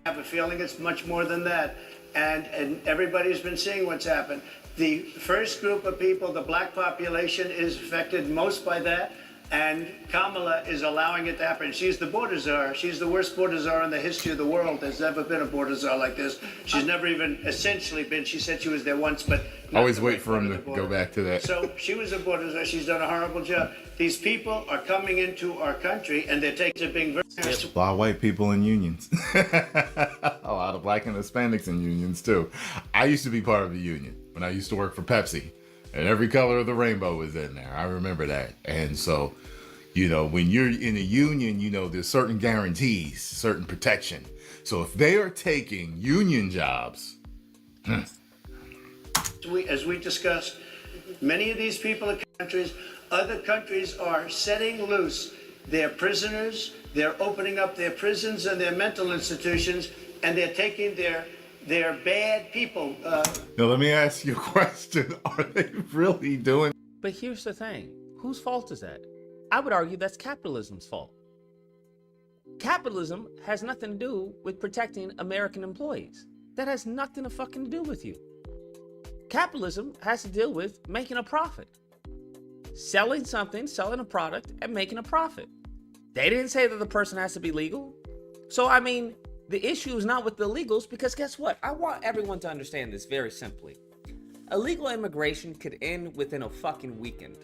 I have a feeling it's much more than that. And everybody's been seeing what's happened. The first group of people, the black population, is affected most by that. And Kamala is allowing it to happen. She's the border czar. She's the worst border czar in the history of the world. There's never been a border czar like this. She's never even essentially been. She said she was there once, but I always wait for him to go back to that. So she was a border czar. She's done a horrible job. These people are coming into our country, and they're being very. A lot of white people in unions. A lot of black and Hispanics in unions too. I used to be part of a union when I used to work for Pepsi. And every color of the rainbow was in there. I remember that. And so, when you're in a union, there's certain guarantees, certain protection. So if they are taking union jobs. As we discussed, many of these people in other countries are setting loose their prisoners. They're opening up their prisons and their mental institutions, and they're taking their bad people. Now, let me ask you a question. Are they really doing? But here's the thing. Whose fault is that? I would argue that's capitalism's fault. Capitalism has nothing to do with protecting American employees. That has nothing to fucking do with you. Capitalism has to deal with making a profit. Selling something, selling a product, and making a profit. They didn't say that the person has to be legal. So, the issue is not with the illegals, because guess what? I want everyone to understand this very simply. Illegal immigration could end within a fucking weekend.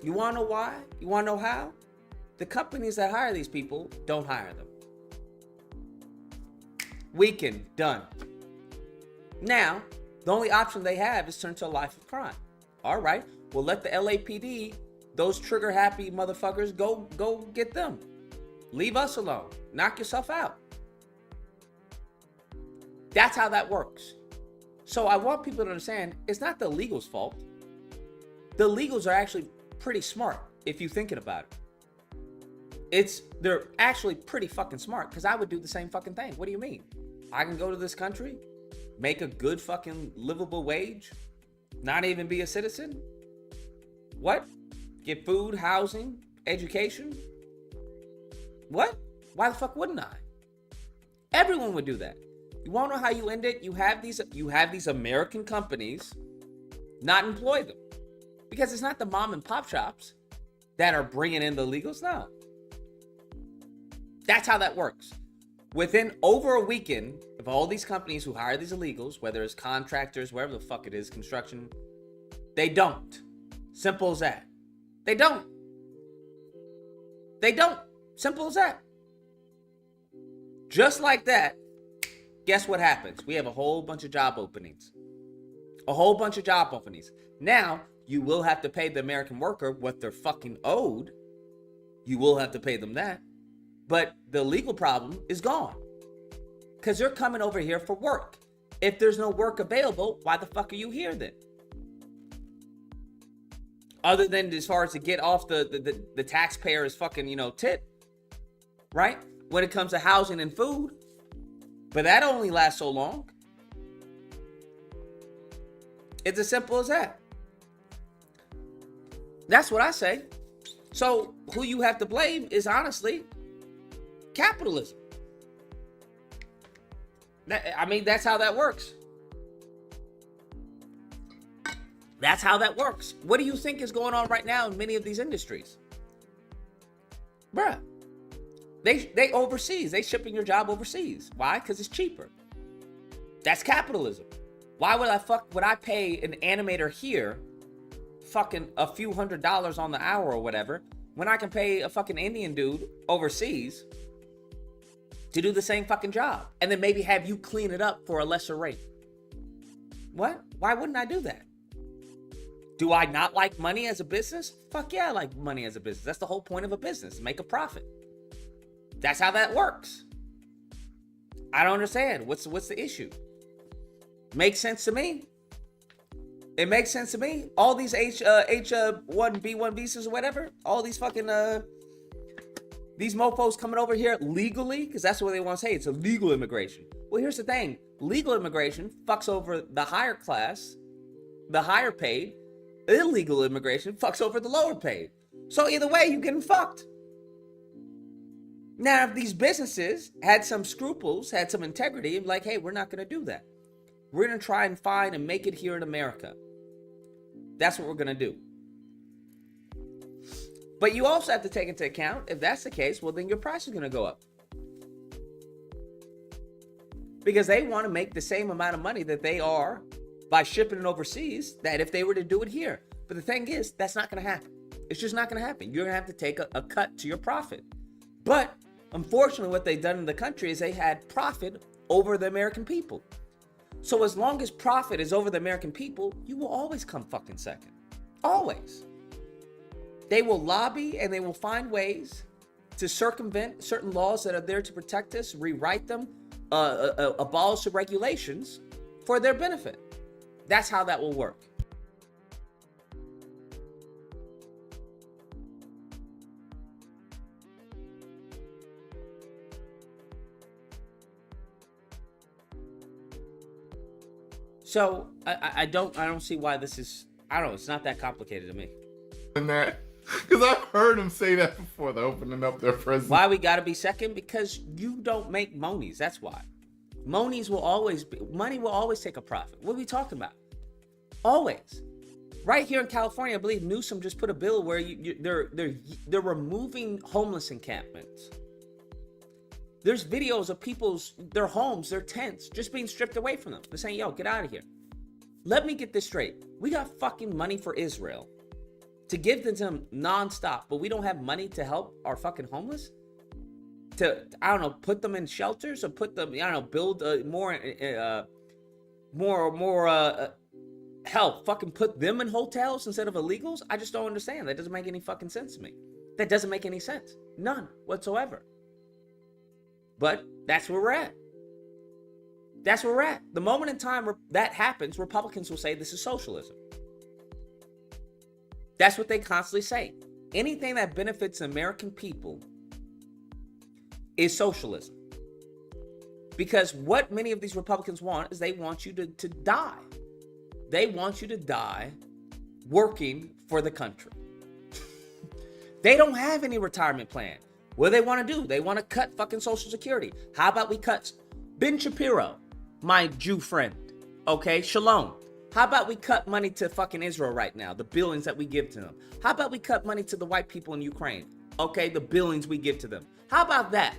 You want to know why? You want to know how? The companies that hire these people don't hire them. Weekend, done. Now, the only option they have is turn to a life of crime. All right, well, let the LAPD, those trigger-happy motherfuckers, go get them. Leave us alone. Knock yourself out. That's how that works. So I want people to understand, it's not the illegals' fault. The illegals are actually pretty smart, if you're thinking about it. They're actually pretty fucking smart, because I would do the same fucking thing. What do you mean? I can go to this country, make a good fucking livable wage, not even be a citizen? What? Get food, housing, education? What? Why the fuck wouldn't I? Everyone would do that. You want to know how you end it? You have these American companies not employ them, because it's not the mom and pop shops that are bringing in the illegals. No, that's how that works. Within over a weekend, of all these companies who hire these illegals, whether it's contractors, wherever the fuck it is, construction, they don't. Simple as that. They don't. They don't. Simple as that. Just like that. Guess what happens? We have a whole bunch of job openings. A whole bunch of job openings. Now, You will have to pay the American worker what they're fucking owed. You will have to pay them that. But the legal problem is gone. Because they're coming over here for work. If there's no work available, why the fuck are you here then? Other than as far as to get off the taxpayer's fucking, tit. Right? When it comes to housing and food. But that only lasts so long. It's as simple as that. That's what I say. So who you have to blame is honestly capitalism. That's how that works. That's how that works. What do you think is going on right now in many of these industries? Bruh. They overseas. They shipping your job overseas. Why? Because it's cheaper. That's capitalism. Why would I pay an animator here fucking a few $100s on the hour or whatever when I can pay a fucking Indian dude overseas to do the same fucking job and then maybe have you clean it up for a lesser rate? What? Why wouldn't I do that? Do I not like money as a business? Fuck yeah, I like money as a business. That's the whole point of a business, make a profit. That's how that works. I don't understand. What's the issue? Makes sense to me. It makes sense to me. All these H1B1 visas or whatever, all these fucking these mofos coming over here legally, because that's what they want to say. It's illegal immigration. Well, here's the thing. Legal immigration fucks over the higher class, the higher paid. Illegal immigration fucks over the lower paid. So either way, you're getting fucked. Now, if these businesses had some scruples, had some integrity, like, hey, we're not going to do that. We're going to try and find and make it here in America. That's what we're going to do. But you also have to take into account, if that's the case, well, then your price is going to go up. Because they want to make the same amount of money that they are by shipping it overseas, that if they were to do it here. But the thing is, that's not going to happen. It's just not going to happen. You're going to have to take a cut to your profit. But unfortunately, what they've done in the country is they had profit over the American people. So as long as profit is over the American people, you will always come fucking second. Always. They will lobby and they will find ways to circumvent certain laws that are there to protect us, rewrite them, abolish the regulations for their benefit. That's how that will work. So I don't see why this is. I don't know. It's not that complicated to me. And that, because I've heard him say that before. They're opening up their presence. Why we got to be second? Because you don't make monies. That's why. Monies will always be. Money will always take a profit. What are we talking about? Always. Right here in California, I believe Newsom just put a bill where they're removing homeless encampments. There's videos of their homes, their tents, just being stripped away from them. They're saying, yo, get out of here. Let me get this straight. We got fucking money for Israel to give to them nonstop, but we don't have money to help our fucking homeless? To, I don't know, put them in shelters or put them, I don't know, build more hell, fucking put them in hotels instead of illegals? I just don't understand. That doesn't make any fucking sense to me. That doesn't make any sense. None whatsoever. But that's where we're at. That's where we're at. The moment in time that happens, Republicans will say this is socialism. That's what they constantly say. Anything that benefits American people is socialism. Because what many of these Republicans want is they want you to die. They want you to die working for the country. They don't have any retirement plan. What do they want to do? They want to cut fucking Social Security. How about we cut Ben Shapiro, my Jew friend, okay? Shalom. How about we cut money to fucking Israel right now, the billions that we give to them? How about we cut money to the white people in Ukraine, okay? The billions we give to them. How about that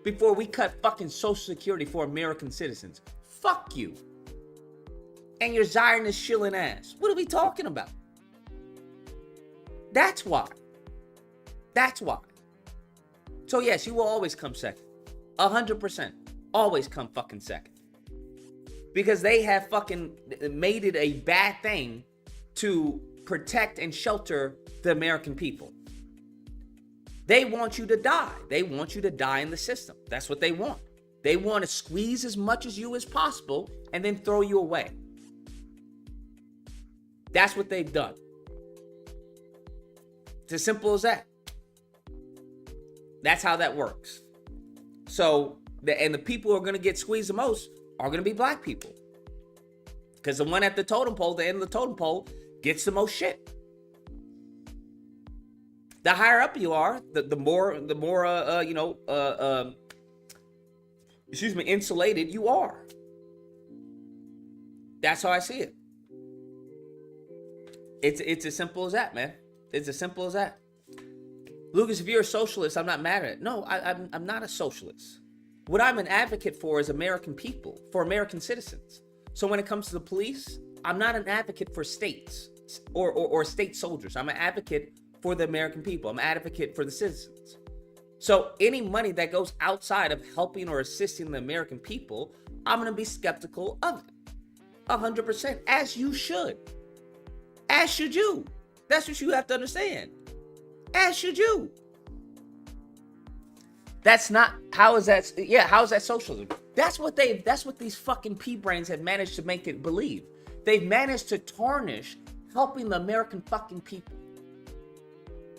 before we cut fucking Social Security for American citizens? Fuck you. And your Zionist shilling ass. What are we talking about? That's why. That's why. So yes, you will always come second. 100%. Always come fucking second. Because they have fucking made it a bad thing to protect and shelter the American people. They want you to die. They want you to die in the system. That's what they want. They want to squeeze as much as you as possible and then throw you away. That's what they've done. It's as simple as that. That's how that works. So, the people who are going to get squeezed the most are going to be black people. Because the one at the totem pole, the end of the totem pole, gets the most shit. The higher up you are, the more insulated you are. That's how I see it. It's as simple as that, man. It's as simple as that. Lucas, if you're a socialist, I'm not mad at it. No, I'm not a socialist. What I'm an advocate for is American people, for American citizens. So when it comes to the police, I'm not an advocate for states or state soldiers. I'm an advocate for the American people. I'm an advocate for the citizens. So any money that goes outside of helping or assisting the American people, I'm going to be skeptical of it. 100%, as you should. As should you. That's what you have to understand. As should you. That's not, how is that socialism? That's what these fucking pea-brains have managed to make it believe. They've managed to tarnish helping the American fucking people.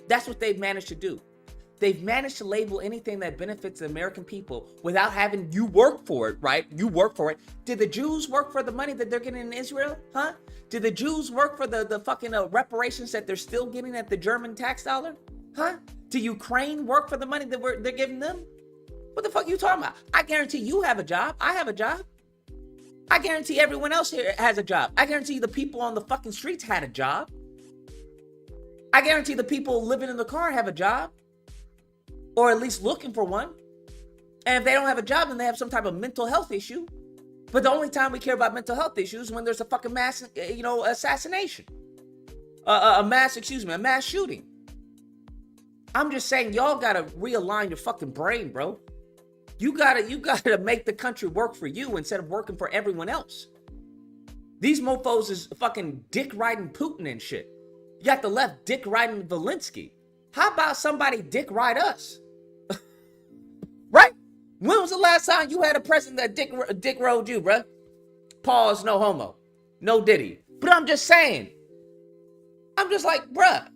That's what they've managed to do. They've managed to label anything that benefits the American people without having you work for it, right? You work for it. Did the Jews work for the money that they're getting in Israel? Huh? Did the Jews work for the fucking reparations that they're still getting at the German tax dollar? Huh? Did Ukraine work for the money that they're giving them? What the fuck are you talking about? I guarantee you have a job. I have a job. I guarantee everyone else here has a job. I guarantee the people on the fucking streets had a job. I guarantee the people living in the car have a job. Or at least looking for one. And if they don't have a job, then they have some type of mental health issue. But the only time we care about mental health issues is when there's a fucking mass, assassination. A mass shooting. I'm just saying, y'all gotta realign your fucking brain, bro. You gotta make the country work for you instead of working for everyone else. These mofos is fucking dick riding Putin and shit. You got the left dick riding Zelensky. How about somebody dick ride us? Right? When was the last time you had a president that dick rode you, bruh? Pause, no homo. No diddy. But I'm just saying. I'm just like, bruh,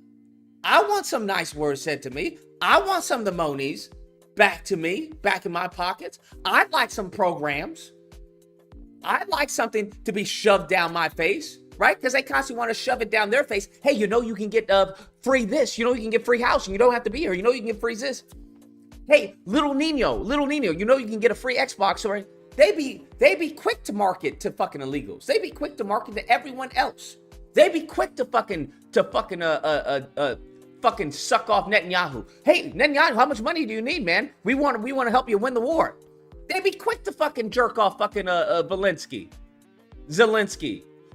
I want some nice words said to me. I want some of the monies back to me, back in my pockets. I'd like some programs. I'd like something to be shoved down my face, right? Because they constantly want to shove it down their face. Hey, you can get free this. You can get free housing. You don't have to be here. You can get free this. Hey, little Nino, you can get a free Xbox. Or they be quick to market to fucking illegals. They be quick to market to everyone else. They be quick to fucking suck off Netanyahu. Hey, Netanyahu, how much money do you need, man? We want to help you win the war. They be quick to fucking jerk off fucking Zelensky.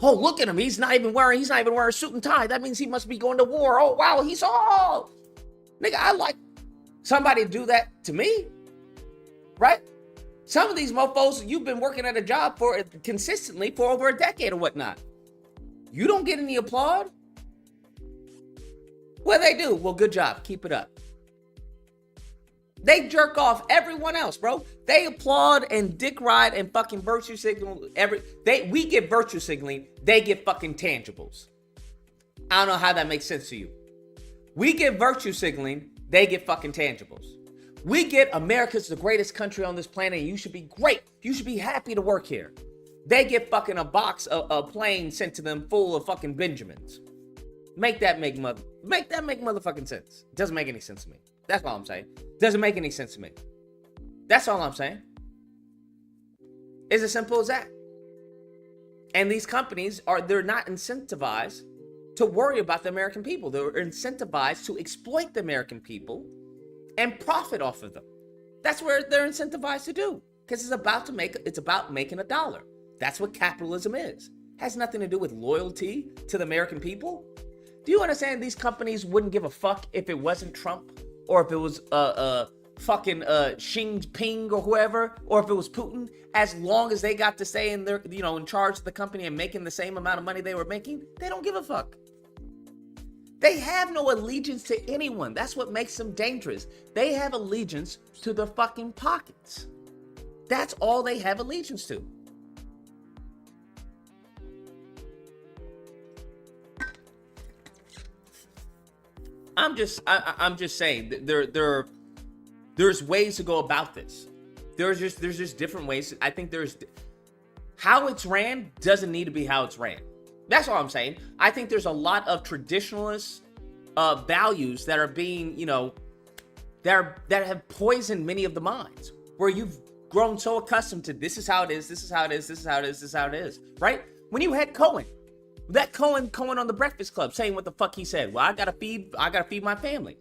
Oh, look at him. He's not even wearing a suit and tie. That means he must be going to war. Oh, wow. Nigga, I like somebody to do that to me. Right? Some of these mofos, you've been working at a job for consistently for over a decade or whatnot. You don't get any applaud. What do they do? Well, good job. Keep it up. They jerk off everyone else, bro. They applaud and dick ride and fucking virtue signal. We get virtue signaling. They get fucking tangibles. I don't know how that makes sense to you. We get virtue signaling. They get fucking tangibles. We get America's the greatest country on this planet. And you should be great. You should be happy to work here. They get fucking a box, a plane sent to them full of fucking Benjamins. Make that make motherfucking sense. It doesn't make any sense to me. That's all I'm saying. Doesn't make any sense to me. That's all I'm saying. It's as simple as that. And these companies they're not incentivized to worry about the American people. They're incentivized to exploit the American people and profit off of them. That's what they're incentivized to do. Because it's about making a dollar. That's what capitalism is. It has nothing to do with loyalty to the American people. Do you understand these companies wouldn't give a fuck if it wasn't Trump? Or if it was fucking Xi Jinping or whoever, or if it was Putin, as long as they got to stay in their, in charge of the company and making the same amount of money they were making, they don't give a fuck. They have no allegiance to anyone. That's what makes them dangerous. They have allegiance to their fucking pockets. That's all they have allegiance to. I'm just saying there's ways to go about this. There's just different ways. I think there's how it's ran doesn't need to be how it's ran. That's all I'm saying. I think there's a lot of traditionalist values that are being, that have poisoned many of the minds, where you've grown so accustomed to this is how it is, this is how it is, this is how it is, this is how it is, right? When you had Cohen on the Breakfast Club saying what the fuck he said. Well, I gotta feed my family.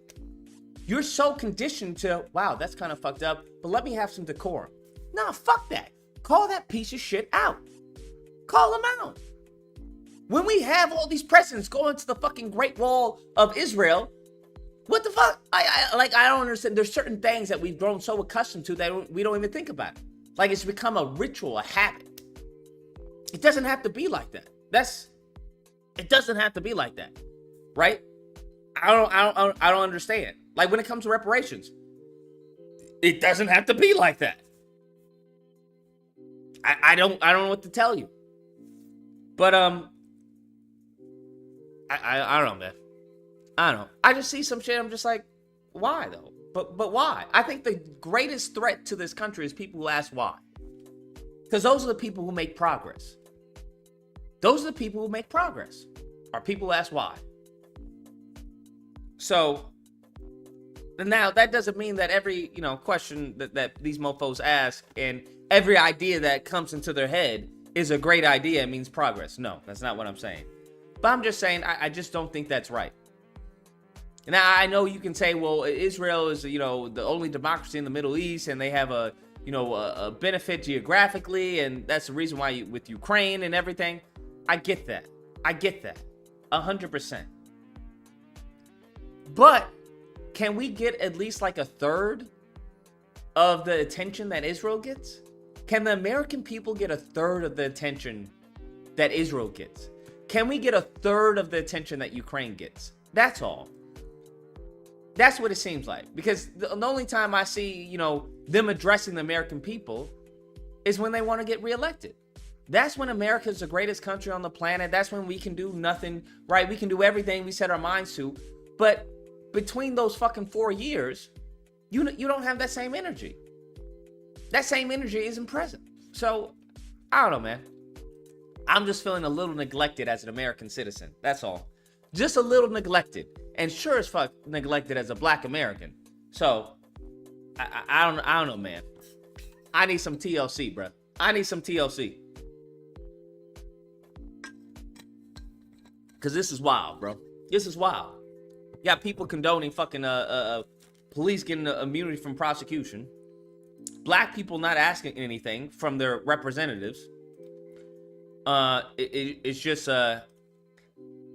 You're so conditioned to, wow, that's kind of fucked up, but let me have some decorum. Nah, fuck that. Call that piece of shit out. Call him out. When we have all these presidents going to the fucking Great Wall of Israel, what the fuck? I don't understand. There's certain things that we've grown so accustomed to that we don't even think about it. Like it's become a ritual, a habit. It doesn't have to be like that. It doesn't have to be like that, right? I don't understand. Like when it comes to reparations, it doesn't have to be like that. I don't know what to tell you, but I don't know, man. I don't know. I just see some shit. I'm just like, why though? But why? I think the greatest threat to this country is people who ask why, because those are the people who make progress. Those are the people who make progress. Are people who ask why. So now that doesn't mean that every question that these mofos ask and every idea that comes into their head is a great idea and means progress. No, that's not what I'm saying. But I'm just saying I just don't think that's right. And I know you can say, well, Israel is the only democracy in the Middle East, and they have a benefit geographically, and that's the reason why with Ukraine and everything. I get that. 100%. But can we get at least like a third of the attention that Israel gets? Can the American people get a third of the attention that Israel gets? Can we get a third of the attention that Ukraine gets? That's all. That's what it seems like. Because the only time I see, them addressing the American people is when they want to get reelected. That's when America is the greatest country on the planet. That's when we can do nothing, right? We can do everything we set our minds to. But between those fucking 4 years, you don't have that same energy. That same energy isn't present. So, I don't know, man. I'm just feeling a little neglected as an American citizen. That's all. Just a little neglected. And sure as fuck neglected as a black American. So, I don't know, man. I need some TLC, bro. I need some TLC. Because this is wild, bro. This is wild. You got people condoning fucking police getting immunity from prosecution. Black people not asking anything from their representatives. It's just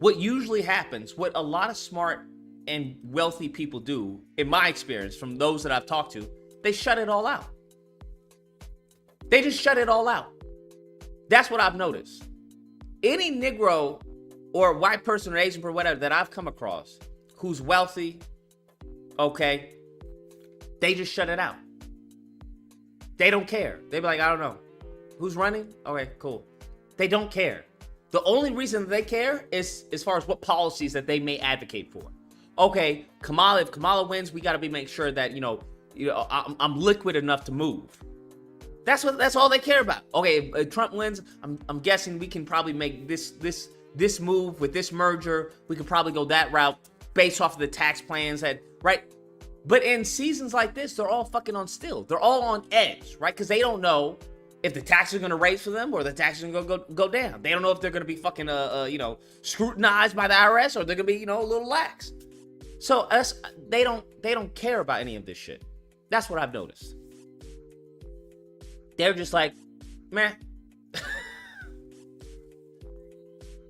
what usually happens, what a lot of smart and wealthy people do, in my experience, from those that I've talked to, they shut it all out. They just shut it all out. That's what I've noticed. Any Negro or white person or Asian or whatever that I've come across who's wealthy, okay, they just shut it out. They don't care. They be like, I don't know. Who's running? Okay, cool. They don't care. The only reason they care is as far as what policies that they may advocate for. Okay, Kamala, if Kamala wins, we got to make sure that, I'm liquid enough to move. That's all they care about. Okay, if Trump wins, I'm guessing we can probably make this move with this merger. We could probably go that route based off of the tax plans right? But in seasons like this, they're all fucking on still. They're all on edge, right? Because they don't know if the taxes are going to raise for them or the taxes are going to go down. They don't know if they're going to be fucking, scrutinized by the IRS or they're going to be, a little lax. So they don't care about any of this shit. That's what I've noticed. They're just like, man.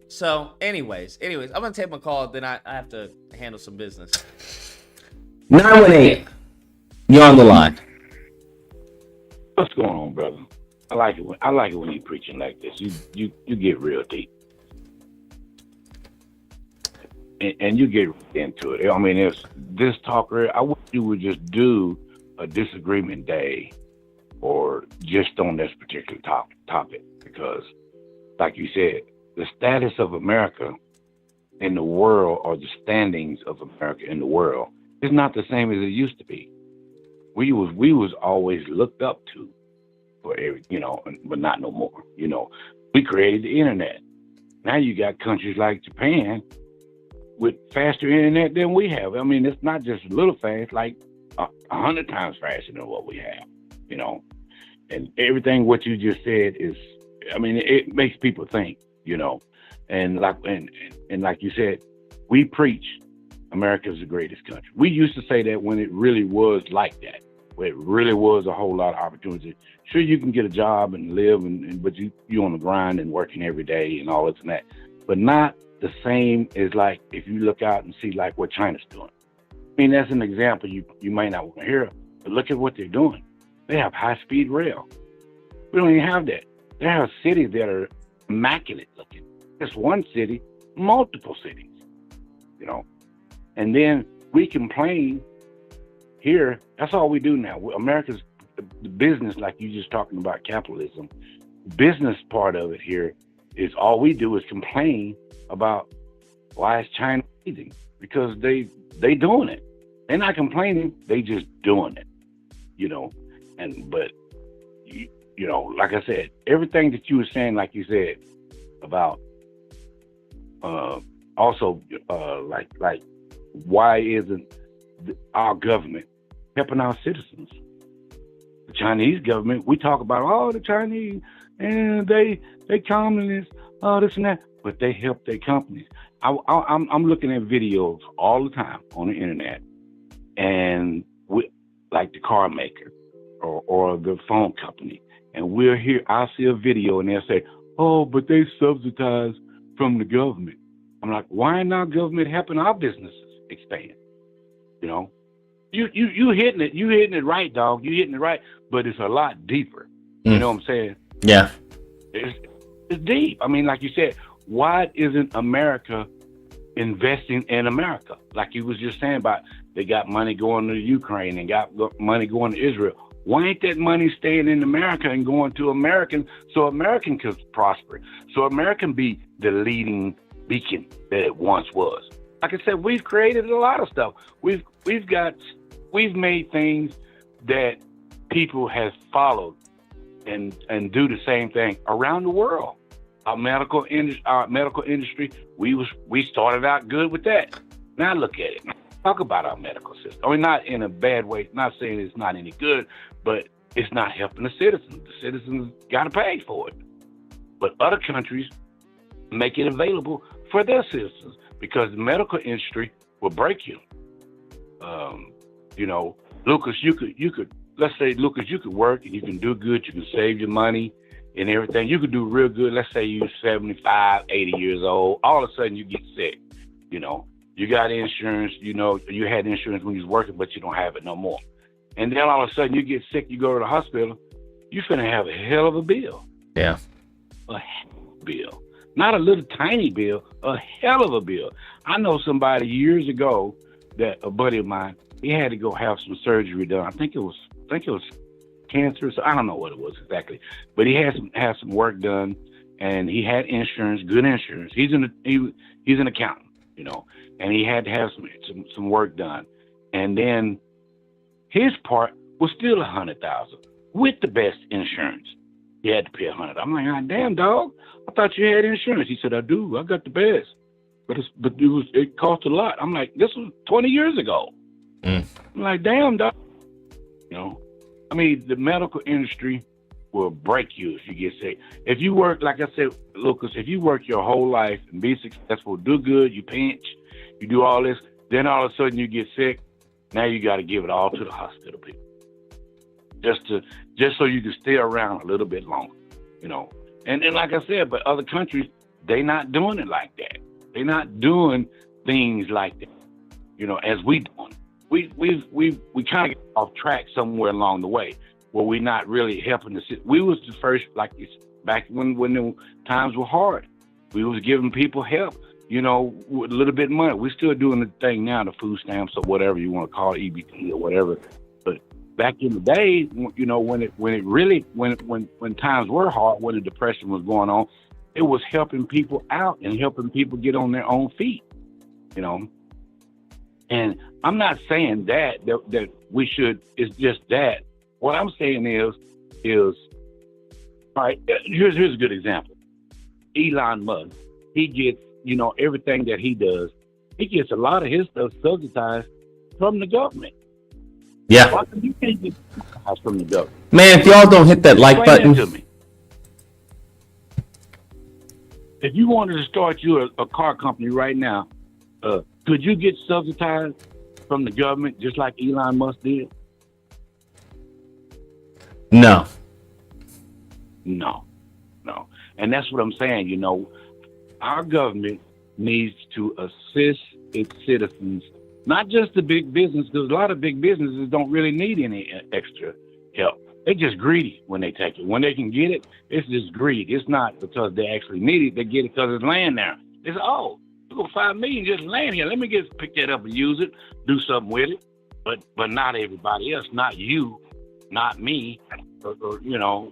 So, anyways, I'm gonna take my call. Then I have to handle some business. 918, you're on the line. What's going on, brother? I like it when you preaching like this. You get real deep. and you get into it. I mean, it's this talker. I wish you would just do a disagreement day, or just on this particular topic, because, like you said, the status of America in the world, or the standings of America in the world, is not the same as it used to be. We was always looked up to for every, but not no more. We created the internet. Now you got countries like Japan with faster internet than we have. I mean, it's not just a little fast, like 100 times faster than what we have. And everything what you just said is, I mean, it makes people think. And like you said, we preach America's the greatest country. We used to say that when it really was like that, where it really was a whole lot of opportunity. Sure, you can get a job and live, but you on the grind and working every day and all this and that, but not the same as like if you look out and see like what China's doing. I mean, that's an example you might not want to hear, but look at what they're doing. They have high-speed rail. We don't even have that. They have cities that are immaculate looking. It's one city, multiple cities, And then we complain here. That's all we do now. America's the business, like you just talking about capitalism. Business part of it here is all we do is complain about why is China leading, because they doing it. They're not complaining. They just doing it, but like I said, everything that you were saying, like you said, about also like why isn't our government helping our citizens? The Chinese government, we talk about the Chinese and they communists, this and that, but they help their companies. I'm looking at videos all the time on the internet, and like the car maker or the phone company, and we'll hear, I'll see a video and they'll say, but they subsidize from the government. I'm like, why ain't our government helping our businesses expand? You hitting it right, dog. You hitting it right, but it's a lot deeper. You know what I'm saying? Yeah. It's deep. I mean, like you said, why isn't America investing in America? Like you was just saying about they got money going to Ukraine and got money going to Israel. Why ain't that money staying in America and going to American, so American could prosper, so American be the leading beacon that it once was? Like I said, we've created a lot of stuff. We've made things that people have followed and do the same thing around the world. Our medical industry, we started out good with that. Now look at it. Talk about our medical system. I mean, not in a bad way, not saying it's not any good, but it's not helping the citizens. The citizens got to pay for it. But other countries make it available for their citizens because the medical industry will break you. Lucas, you could, let's say, Lucas, you could work and you can do good. You can save your money and everything. You could do real good. Let's say you're 75, 80 years old. All of a sudden you get sick, You got insurance, you had insurance when you was working, but you don't have it no more. And then all of a sudden you get sick, you go to the hospital, you finna have a hell of a bill. Yeah. A hell of a bill. Not a little tiny bill, a hell of a bill. I know somebody years ago that a buddy of mine, he had to go have some surgery done. I think it was cancer, so I don't know what it was exactly. But he had some work done, and he had insurance, good insurance. He's an accountant, and he had to have some work done. And then his part was still $100,000 with the best insurance. He had to pay $100,000. I'm like, God damn, dog! I thought you had insurance. He said, I do. I got the best, but it cost a lot. I'm like, this was 20 years ago. I'm like, damn, dog. I mean, the medical industry will break you if you get sick. If you work, like I said, Lucas, if you work your whole life and be successful, do good, you pinch, you do all this, then all of a sudden you get sick. Now you got to give it all to the hospital people, just so you can stay around a little bit longer, And then, like I said, but other countries, they not doing it like that. They're not doing things like that, as we doing. We kind of get off track somewhere along the way, where we're not really helping the city. We was the first, like back when the times were hard. We was giving people help you know, with a little bit of money. We're still doing the thing now, the food stamps or whatever you want to call it, EBT or whatever. But back in the day, you know, when times were hard, when the depression was going on, it was helping people out and helping people get on their own feet, you know. And I'm not saying that we should. It's just that. What I'm saying is all right. Here's a good example. Elon Musk. He gets, you know, everything that he does. He gets a lot of his stuff subsidized from the government. Yeah. Why can you can't get subsidized from the government? Man, if y'all don't hit that like Explain button. that to me. If you wanted to start you a car company right now, could you get subsidized from the government just like Elon Musk did? No. No. And that's what I'm saying, you know. Our government needs to assist its citizens, not just the big business, because a lot of big businesses don't really need any extra help. They're just greedy when they take it. When they can get it, it's just greed. It's not because they actually need it. They get it because it's laying there. They say, oh, you go $5 million just laying here. Let me pick that up and use it, do something with it. But not everybody else, not you, not me, or you know.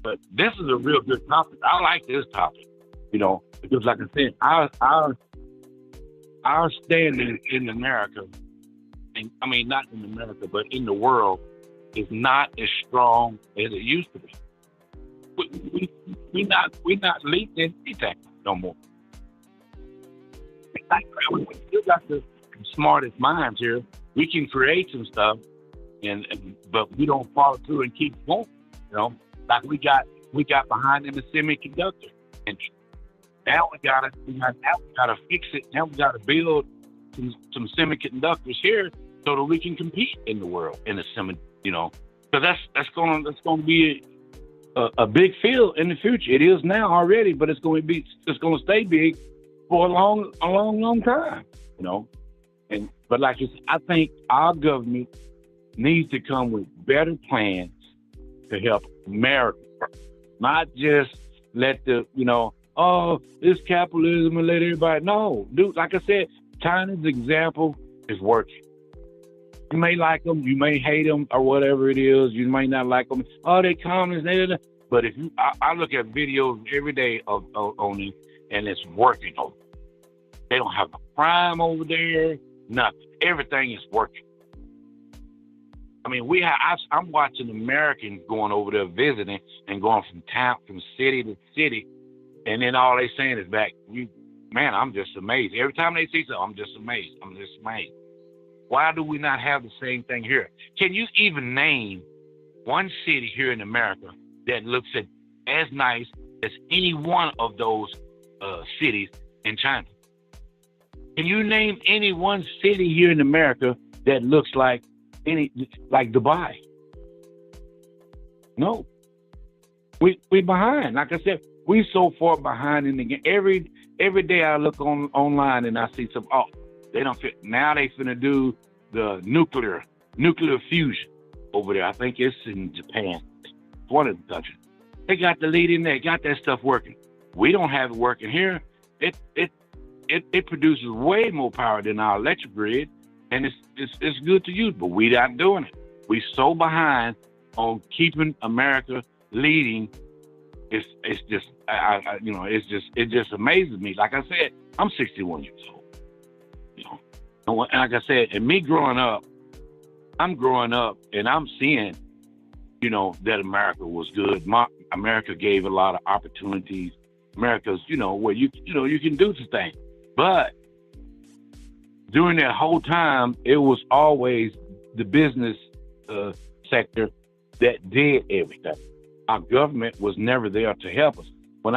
But this is a real good topic. I like this topic, you know, because like I said, our standing in America, and I mean not in America, but in the world, is not as strong as it used to be. We're not leading anything no more. We still got the smartest minds here. We can create some stuff, but we don't follow through and keep going. You know, like we got behind in the semiconductor, and now we gotta fix it. Now we gotta build some semiconductors here so that we can compete in the world in the semi. You know, so that's going to be a big field in the future. It is now already, but it's going to stay big for a long time. You know, but like I said, I think our government needs to come with better plans to help America, not just let it's capitalism and let everybody. No, dude, like I said, China's example is working. You may like them, you may hate them, or whatever it is. You may not like them. Oh, they communists. But if I look at videos every day on them, and it's working. They don't have a crime over there. Nothing. Everything is working. I mean, I'm watching Americans going over there visiting and going from city to city, and then all they saying is back. Man, I'm just amazed. Every time they see something, I'm just amazed. Why do we not have the same thing here? Can you even name one city here in America that looks as nice as any one of those cities in China? Can you name any one city here in America that looks like Dubai? No. We behind. Like I said, we so far behind in the game. Every day I look online and I see some. Oh, they don't fit. Now they finna do the nuclear fusion over there. I think it's in Japan. It's one of the countries. They got the lead in there. Got that stuff working. We don't have it working here. It produces way more power than our electric grid, and it's good to use. But we not doing it. We so behind on keeping America leading. It's just it just amazes me. Like I said, I'm 61 years old. You know, and like I said, and me growing up, I'm growing up and I'm seeing, you know, that America was good. America gave a lot of opportunities. America's, you know, where you can do the thing. But during that whole time, it was always the business sector that did everything. Our government was never there to help us. When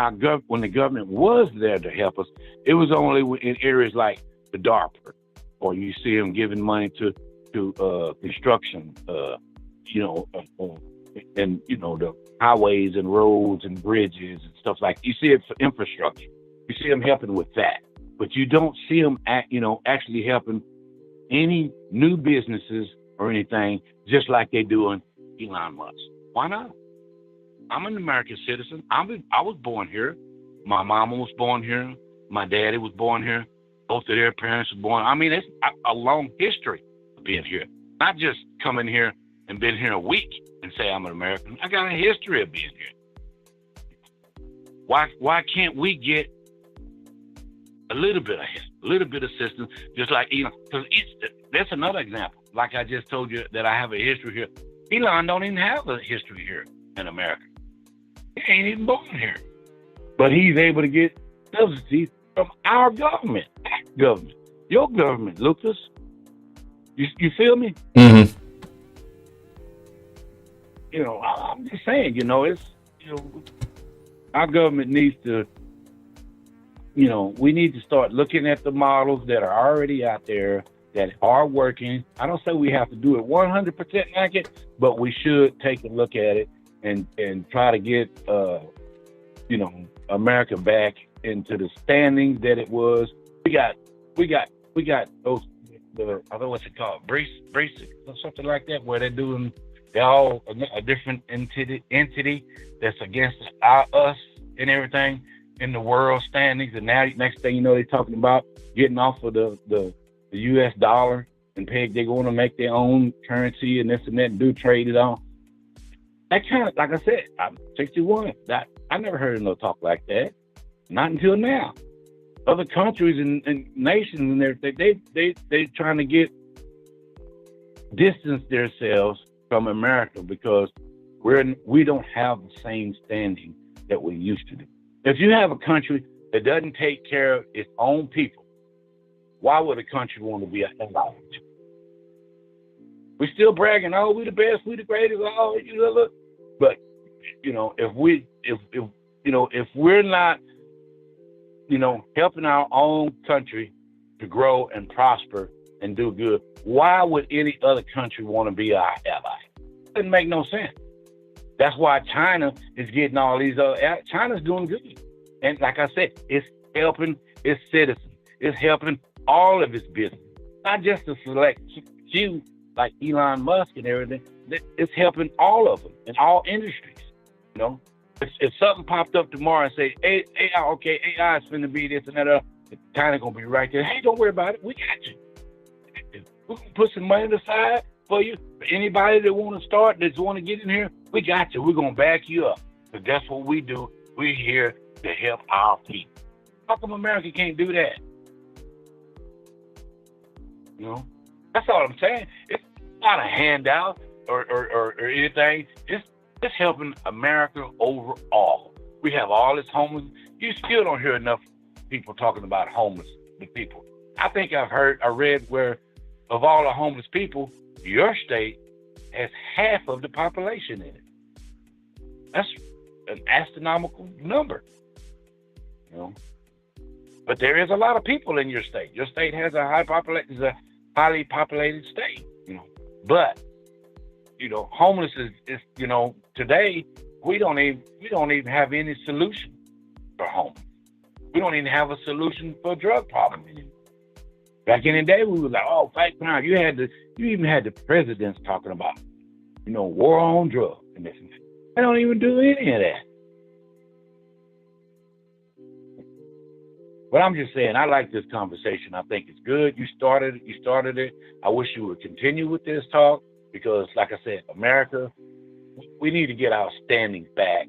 the government was there to help us, it was only in areas like the DARPA, or you see them giving money to construction, and the highways and roads and bridges and stuff like that. You see it for infrastructure. You see them helping with that, but you don't see them actually helping any new businesses or anything, just like they do in Elon Musk. Why not? I'm an American citizen. I was born here. My mama was born here. My daddy was born here. Both of their parents were born. I mean, it's a long history of being here. Not just coming here and been here a week and say I'm an American. I got a history of being here. Why can't we get a little bit of assistance, just like Elon? Because that's another example. Like I just told you that I have a history here. Elon don't even have a history here in America. He ain't even born here. But he's able to get subsidies from our government, your government, Lucas. You feel me? Mm-hmm. You know, I'm just saying, it's, our government needs to, we need to start looking at the models that are already out there that are working. I don't say we have to do it 100% accurate, but we should take a look at it and try to get, America back into the standings that it was. We got those, I don't know what's it called, braces or something like that, where they're all a different entity that's against us and everything in the world standings. And now next thing you know, they're talking about getting off of the US dollar and they're going to make their own currency and this and that and do trade it on. That kind of, like I said, I'm 61. I never heard of no talk like that. Not until now. Other countries and nations and everything, they trying to distance themselves from America because we don't have the same standing that we used to do. If you have a country that doesn't take care of its own people, why would a country want to be allied? We still bragging, oh, we the best, we the greatest, oh, but if we're not, helping our own country to grow and prosper and do good, why would any other country want to be our ally? Doesn't make no sense. That's why China is getting all these China's doing good. And like I said, it's helping its citizens. It's helping all of its business, not just a select few like Elon Musk and everything. It's helping all of them in all industries. If something popped up tomorrow and say, AI is going to be this and that, China going to be right there. Hey, don't worry about it. We got you. We're going to put some money aside for you. For anybody that want to start, that want to get in here, we got you. We're going to back you up. Because that's what we do. We're here to help our people. How come America can't do that? That's all I'm saying. It's not a handout or anything. It's helping America overall. We have all this homeless. You still don't hear enough people talking about homeless people. I think I read where of all the homeless people, your state has half of the population in it. That's an astronomical number. But there is a lot of people in your state. Your state has a highly populated state. But homeless is today we don't even have any solution for homeless. We don't even have a solution for drug problem anymore. Back in the day, we were like, oh, fight crime. You even had the presidents talking about, war on drugs and this and that. They don't even do any of that. But I'm just saying, I like this conversation. I think it's good. You started it. I wish you would continue with this talk because, like I said, America, we need to get our standings back,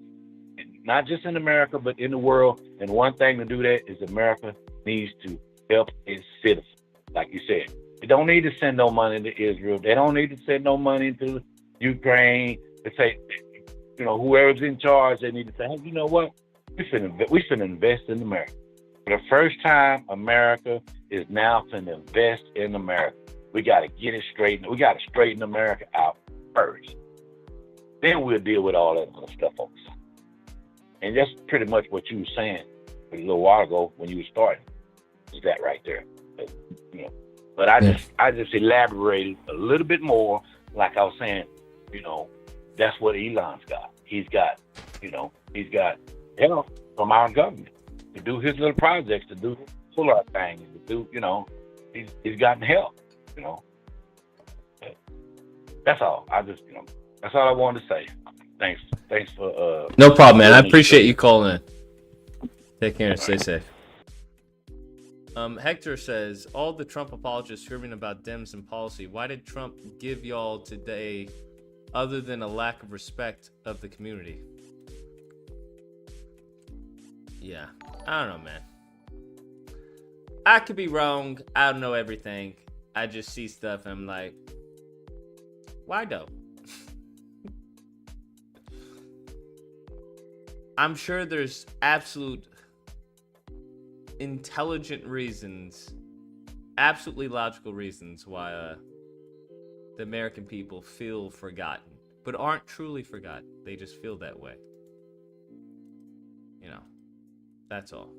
not just in America, but in the world. And one thing to do that is America needs to help its citizens. Like you said, they don't need to send no money to Israel. They don't need to send no money to Ukraine. They say, whoever's in charge, they need to say, hey, you know what? We finna invest in America. For the first time, America is now finna invest in America. We got to get it straightened. We got to straighten America out first. Then we'll deal with all that other stuff on the side. And that's pretty much what you were saying a little while ago when you were starting. Is that right there? But I just elaborated a little bit more. Like I was saying, that's what Elon's got. He's got help from our government to do his little projects, to do his solar thing, to do, he's gotten help, That's all. That's all I wanted to say. Thanks for no problem, man. I appreciate you calling in. Take care and stay safe. Hector says, all the Trump apologists screaming about Dems and policy. Why did Trump give y'all today other than a lack of respect of the community? Yeah, I don't know, man. I could be wrong. I don't know everything. I just see stuff and I'm like, why though? I'm sure there's absolute intelligent reasons, absolutely logical reasons why the American people feel forgotten, but aren't truly forgotten. They just feel that way. You know, that's all.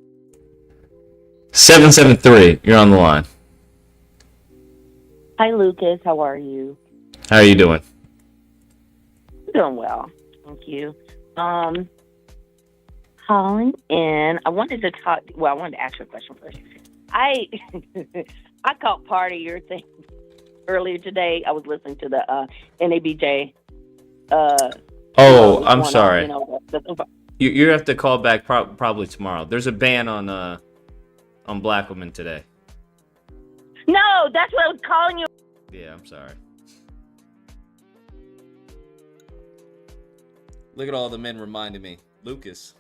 773, you're on the line. Hi, Lucas. How are you? How are you doing? Doing well. Thank you. Calling in. I wanted to talk. Well, I wanted to ask you a question first. I caught part of your thing earlier today. I was listening to the NABJ. I'm sorry. You have to call back probably tomorrow. There's a ban on black women today. No, that's what I was calling you. Yeah, I'm sorry. Look at all the men reminding me. Lucas.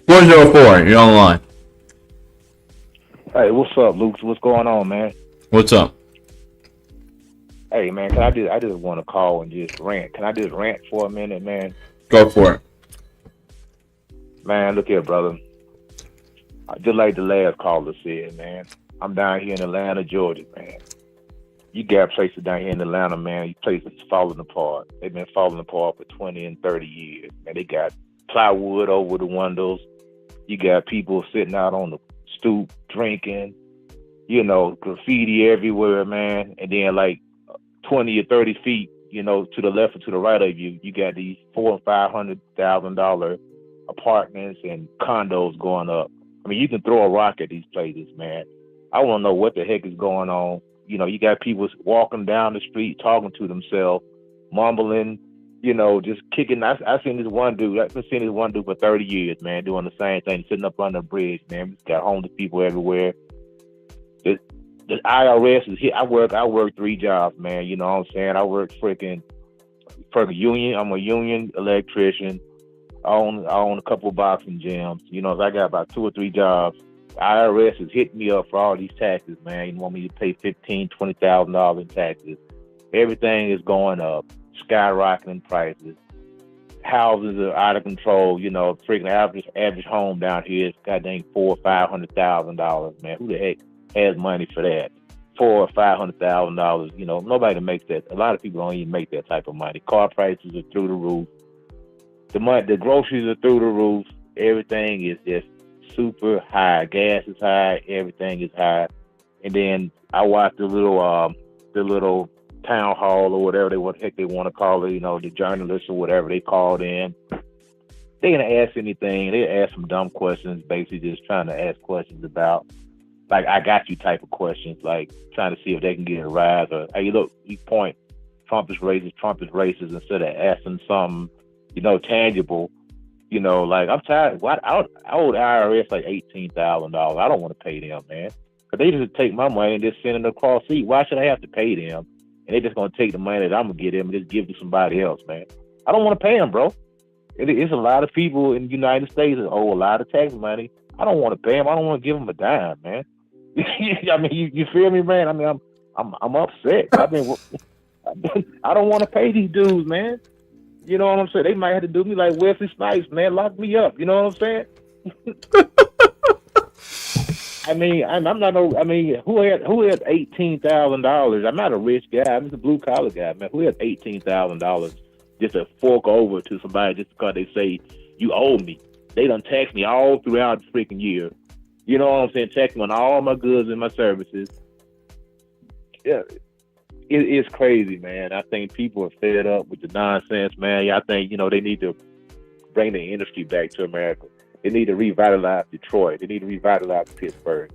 You're on the line. Hey, what's up, Luke? What's going on, man? What's up? Hey, man, I just want to call and just rant. Can I just rant for a minute, man? Go for it. Man, look here, brother. Just like the last caller said, man, I'm down here in Atlanta, Georgia, man. You got places down here in Atlanta, man. These places falling apart. They've been falling apart for 20 and 30 years. Man, they got plywood over the windows. You got people sitting out on the stoop drinking, graffiti everywhere, man. And then like 20 or 30 feet, to the left or to the right of you, you got these $400,000 and $500,000 apartments and condos going up. I mean, you can throw a rock at these places, man. I want to know what the heck is going on. You got people walking down the street talking to themselves, mumbling, just kicking. I've seen this one dude. I've been seeing this one dude for 30 years, man, doing the same thing, sitting up under a bridge, man. We got homeless people everywhere. The IRS is here. I work 3 jobs, man. You know what I'm saying? I work for a union. I'm a union electrician. I own a couple of boxing gyms. I got about 2 or 3 jobs. The IRS is hitting me up for all these taxes, man. You want me to pay $15,000, $20,000 in taxes. Everything is going up, skyrocketing prices. Houses are out of control. Freaking average home down here is goddamn $400,000 or $500,000, man. Who the heck has money for that? $400,000 or $500,000. Nobody makes that. A lot of people don't even make that type of money. Car prices are through the roof. The groceries are through the roof. Everything is just super high. Gas is high. Everything is high. And then I watched the little town hall or whatever they want to call it. The journalists or whatever they called in. They didn't ask anything. They asked some dumb questions, basically just trying to ask questions about, like, I got you type of questions, like trying to see if they can get a rise or, hey, look, you point, Trump is racist, instead of asking something, tangible. Like, I'm tired. I owe the IRS like $18,000. I don't want to pay them, man. But they just take my money and just send it across the sea. Why should I have to pay them? And they just going to take the money that I'm going to get them and just give it to somebody else, man. I don't want to pay them, bro. It's a lot of people in the United States that owe a lot of tax money. I don't want to pay them. I don't want to give them a dime, man. I mean, you feel me, man? I mean, I'm upset. I don't want to pay these dudes, man. You know what I'm saying? They might have to do me like Wesley Snipes, man. Lock me up. You know what I'm saying? I mean, who has $18,000? I'm not a rich guy. I'm just a blue collar guy, man. Who has $18,000 just to fork over to somebody just because they say you owe me? They done tax me all throughout the freaking year. You know what I'm saying? Tax me on all my goods and my services. Yeah. it's crazy, man. I think people are fed up with the nonsense, man. I think, they need to bring the industry back to America. They need to revitalize Detroit. They need to revitalize Pittsburgh.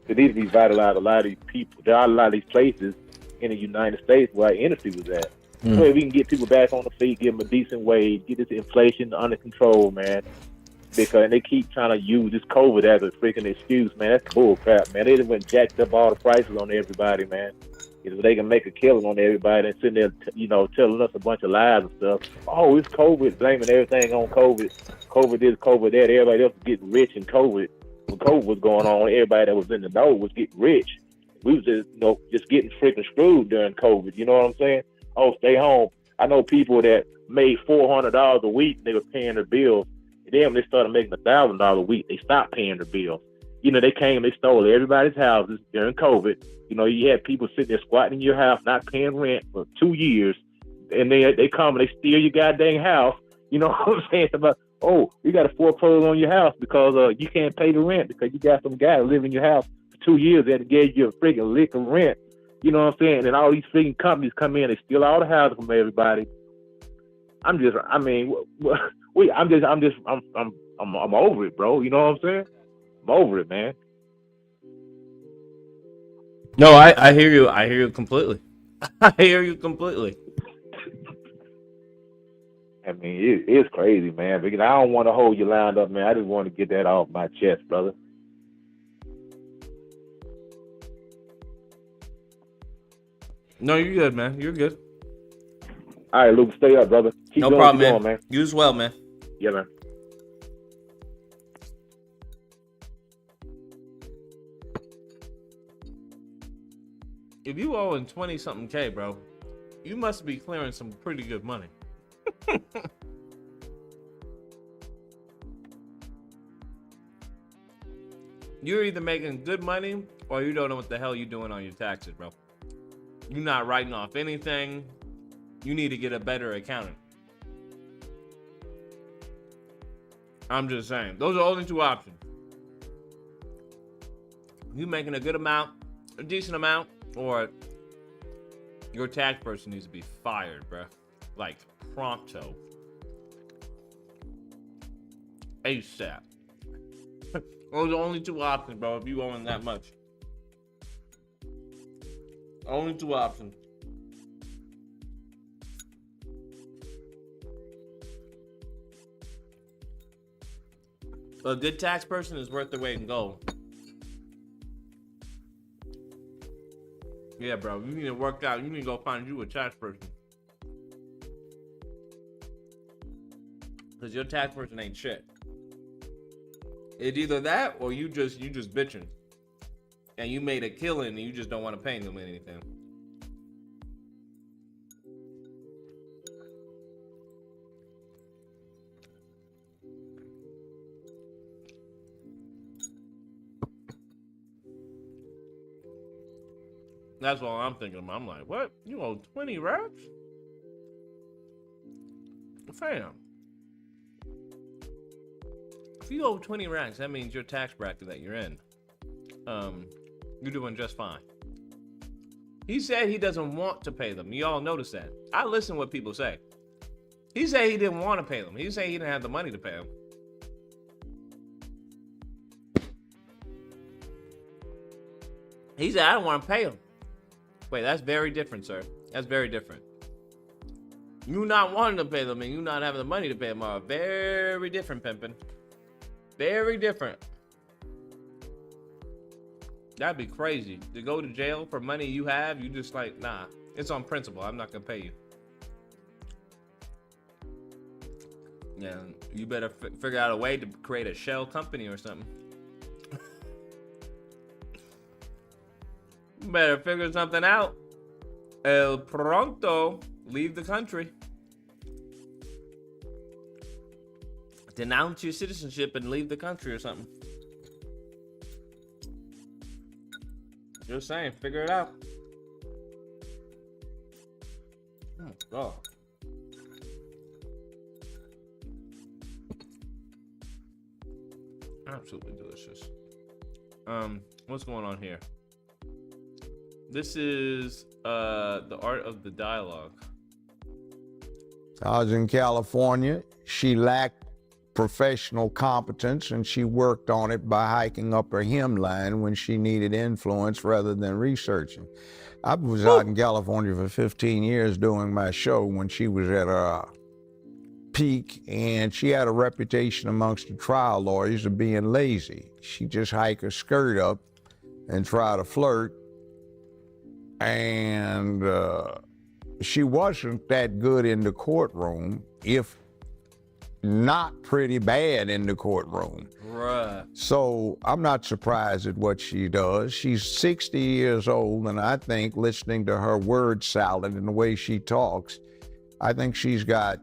They need to revitalize a lot of these people. There are a lot of these places in the United States where our industry was at. So if we can get people back on the feet, give them a decent wage, get this inflation under control, man. Because they keep trying to use this COVID as a freaking excuse, man. That's bull crap, man. They just went jacked up all the prices on everybody, man. They can make a killing on everybody and sitting there, telling us a bunch of lies and stuff. Oh, it's COVID, blaming everything on COVID. COVID this, COVID that. Everybody else was getting rich in COVID. When COVID was going on, everybody that was in the know was getting rich. We was just getting freaking screwed during COVID. You know what I'm saying? Oh, stay home. I know people that made $400 a week. They were paying their bills. And then when they started making $1,000 a week, they stopped paying their bills. They came, they stole everybody's houses during COVID. You had people sitting there squatting in your house, not paying rent for 2 years, and they come and they steal your goddamn house. You know what I'm saying? About, oh, you got to foreclose on your house because you can't pay the rent because you got some guy living in your house for 2 years that gave you a freaking lick of rent. You know what I'm saying? And all these freaking companies come in, they steal all the houses from everybody. I'm over it, bro. You know what I'm saying? I'm over it, man. No, I hear you. I hear you completely. I hear you completely. It's crazy, man. Because I don't want to hold you lined up, man. I just want to get that off my chest, brother. No, you're good, man. You're good. All right, Luke, stay up, brother. Keep no going, problem, man. Going, man. You as well, man. Yeah, man. If you owe in 20-something K, bro, you must be clearing some pretty good money. You're either making good money or you don't know what the hell you're doing on your taxes, bro. You're not writing off anything. You need to get a better accountant. I'm just saying. Those are only two options. You making a good amount, a decent amount, or your tax person needs to be fired, bro. Like, pronto. ASAP. Those are only two options, bro, if you own that much. Only two options. A good tax person is worth the weight in gold. Yeah, bro, you need to work out. You need to go find you a tax person. Because your tax person ain't shit. It's either that or you just bitching. And you made a killing and you just don't want to pay them anything. That's all I'm thinking about. I'm like, what? You owe 20 racks? Fam. If you owe 20 racks, that means your tax bracket that you're in. You're doing just fine. He said he doesn't want to pay them. You all notice that. I listen to what people say. He said he didn't want to pay them. He said he didn't have the money to pay them. He said, I don't want to pay them. Wait, that's very different, sir. That's very different. You not wanting to pay them and you not having the money to pay them are very different, pimpin'. Very different. That'd be crazy. To go to jail for money you have, you just like, nah, it's on principle. I'm not gonna pay you. Yeah, you better figure out a way to create a shell company or something. You better figure something out. El pronto, leave the country. Denounce your citizenship and leave the country or something. Just saying, figure it out. Oh, God. Absolutely delicious. What's going on here? This is The Art of the Dialogue. I was in California. She lacked professional competence, and she worked on it by hiking up her hemline when she needed influence rather than researching. I was out in California for 15 years doing my show when she was at her peak, and she had a reputation amongst the trial lawyers of being lazy. She just hike her skirt up and try to flirt, and she wasn't that good in the courtroom, if not pretty bad in the courtroom. Bruh. So I'm not surprised at what she does. She's 60 years old, and I think listening to her word salad and the way she talks, I think she's got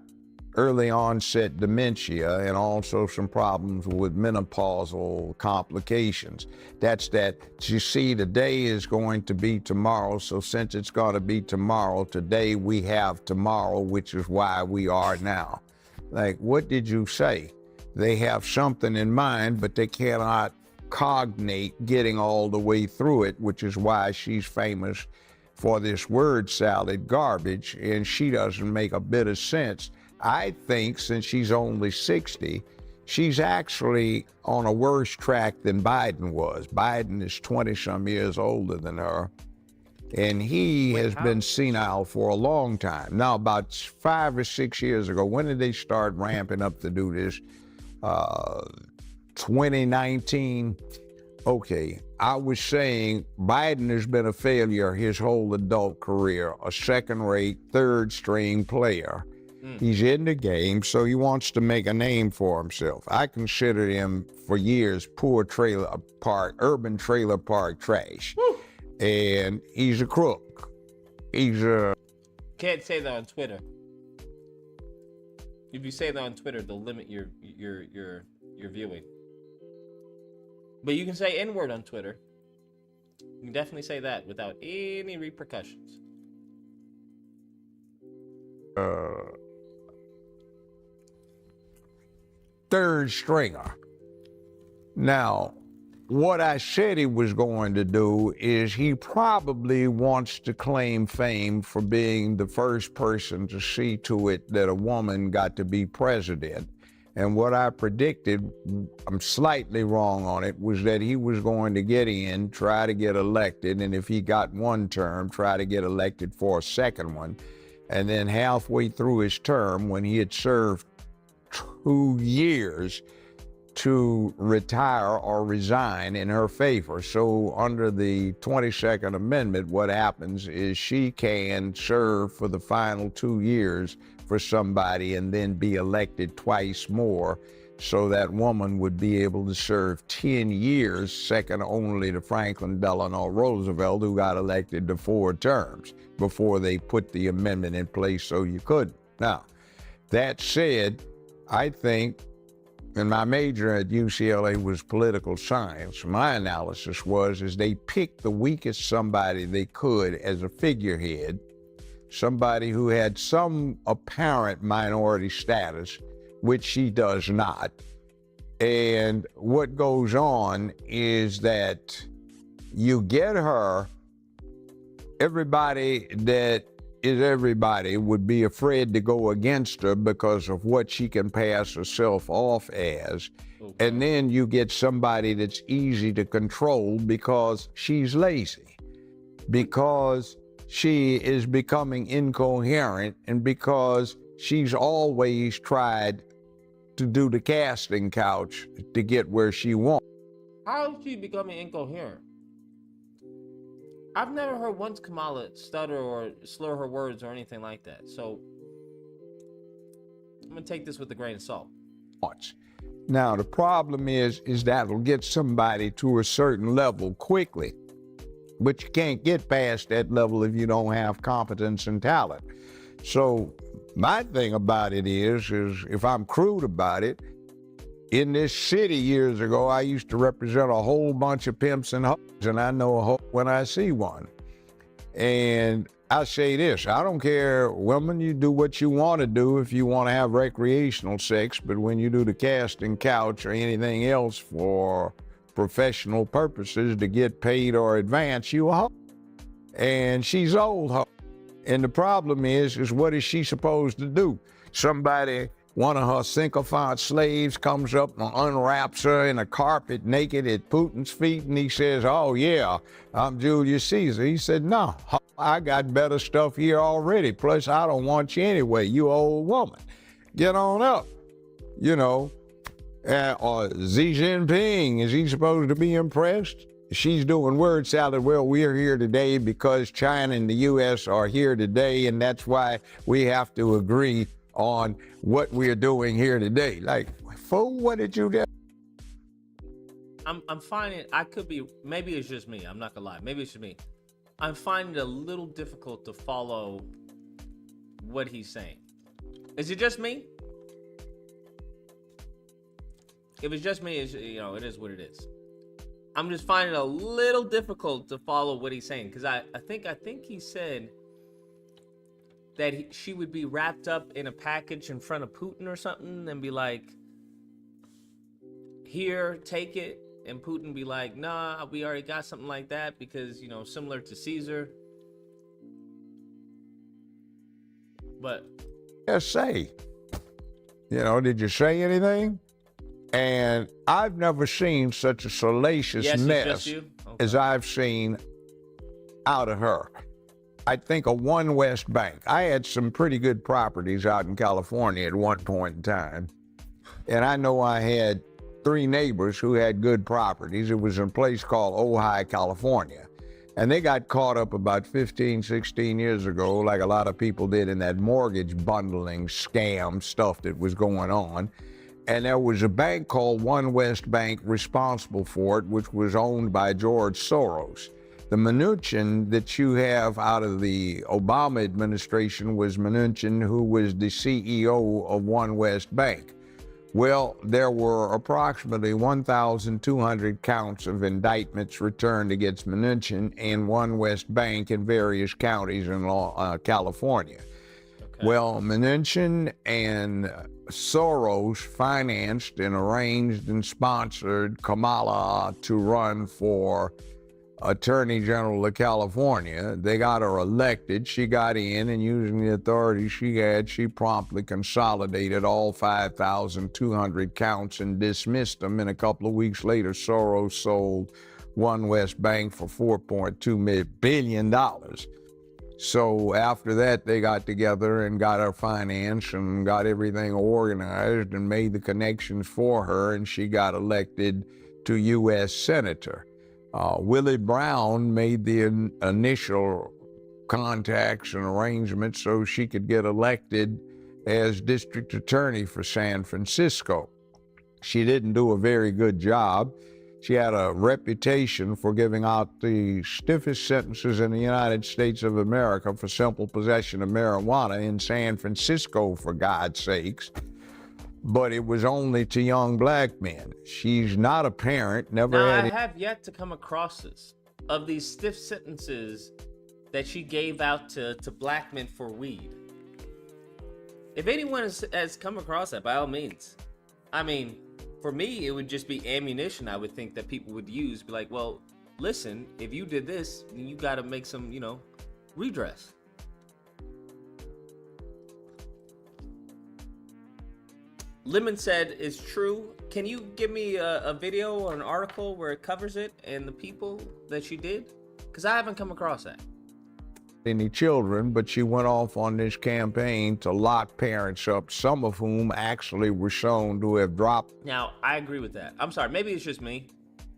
early onset dementia and also some problems with menopausal complications. That's that, you see, today is going to be tomorrow, so since it's going to be tomorrow, today we have tomorrow, which is why we are now. Like, what did you say? They have something in mind, but they cannot cognate getting all the way through it, which is why she's famous for this word salad garbage, and she doesn't make a bit of sense. I think since she's only 60, she's actually on a worse track than Biden was. Biden is 20-some years older than her, and he has been senile for a long time. Now, about 5 or 6 years ago, when did they start ramping up to do this? 2019. Okay, I was saying Biden has been a failure his whole adult career, a second-rate, third-string player. He's in the game, so he wants to make a name for himself. I considered him for years poor trailer park, urban trailer park trash. And he's a crook. He's a... Can't say that on Twitter. If you say that on Twitter, they'll limit your viewing. But you can say N-word on Twitter. You can definitely say that without any repercussions. Third stringer. Now, what I said he was going to do is he probably wants to claim fame for being the first person to see to it that a woman got to be president. And what I predicted, I'm slightly wrong on it, was that he was going to get in, try to get elected, and if he got one term, try to get elected for a second one. And then halfway through his term, when he had served 2 years, to retire or resign in her favor. So under the 22nd Amendment, what happens is she can serve for the final 2 years for somebody and then be elected twice more. So that woman would be able to serve 10 years, second only to Franklin Delano Roosevelt, who got elected to 4 terms before they put the amendment in place so you couldn't. Now, that said, I think, and my major at UCLA was political science, my analysis is they picked the weakest somebody they could as a figurehead, somebody who had some apparent minority status, which she does not. And what goes on is that you get her, everybody that is everybody would be afraid to go against her because of what she can pass herself off as. Okay. And then you get somebody that's easy to control because she's lazy, because she is becoming incoherent, and because she's always tried to do the casting couch to get where she wants. How is she becoming incoherent? I've never heard once Kamala stutter or slur her words or anything like that. So I'm gonna take this with a grain of salt. Now the problem is that'll get somebody to a certain level quickly, but you can't get past that level if you don't have competence and talent. So my thing about it is if I'm crude about it, in this city years ago, I used to represent a whole bunch of pimps and hoes, and I know a hoe when I see one. And I say this, I don't care, women, you do what you want to do if you want to have recreational sex, but when you do the casting couch or anything else for professional purposes to get paid or advance, you a hoe. and she's old. And the problem is what is she supposed to do? Somebody, one of her sycophant slaves comes up and unwraps her in a carpet naked at Putin's feet, and he says, oh yeah, I'm Julius Caesar. He said, no, I got better stuff here already. Plus, I don't want you anyway, you old woman. Get on up, you know. Or Xi Jinping, is he supposed to be impressed? She's doing word salad. Well, we're here today because China and the U.S. are here today, and that's why we have to agree on what we're doing here today. Like, fool, what did you do? I'm finding, I could be, maybe it's just me. I'm not gonna lie. Maybe it's just me. I'm finding it a little difficult to follow what he's saying. Is it just me? If it's just me, it's, you know, it is what it is. I'm just finding it a little difficult to follow what he's saying, because I think he said that she would be wrapped up in a package in front of Putin or something and be like, here, take it. And Putin be like, nah, we already got something like that because, you know, similar to Caesar. But Just say, you know, did you say anything? And I've never seen such a salacious mess as I've seen out of her. I think of One West Bank. I had some pretty good properties out in California at one point in time. And I know I had 3 neighbors who had good properties. It was in a place called Ojai, California. And they got caught up about 15, 16 years ago, like a lot of people did in that mortgage bundling scam stuff that was going on. And there was a bank called One West Bank responsible for it, which was owned by George Soros. The Mnuchin that you have out of the Obama administration was Mnuchin, who was the CEO of One West Bank. Well, there were approximately 1,200 counts of indictments returned against Mnuchin and One West Bank in various counties in California. Okay. Well, Mnuchin and Soros financed and arranged and sponsored Kamala to run for Attorney General of California. They got her elected. She got in, and using the authority she had, she promptly consolidated all 5,200 counts and dismissed them. And a couple of weeks later, Soros sold One West Bank for $4.2 billion. So after that, they got together and got her financed and got everything organized and made the connections for her, and she got elected to U.S. Senator. Willie Brown made the initial contacts and arrangements so she could get elected as district attorney for San Francisco. She didn't do a very good job. She had a reputation for giving out the stiffest sentences in the United States of America for simple possession of marijuana in San Francisco, for God's sakes. But it was only to young black men. She's not a parent, never now, had... I have yet to come across this, of these stiff sentences that she gave out to black men for weed. If anyone has come across that, by all means. I mean, for me, it would just be ammunition, I would think, that people would use. Be like, well, listen, if you did this, then you got to make some, you know, redress. Lemon said it's true. Can you give me a video or an article where it covers it and the people that she did? Because I haven't come across that. Any children, but she went off on this campaign to lock parents up, some of whom actually were shown to have dropped. Now, I agree with that. I'm sorry, maybe it's just me.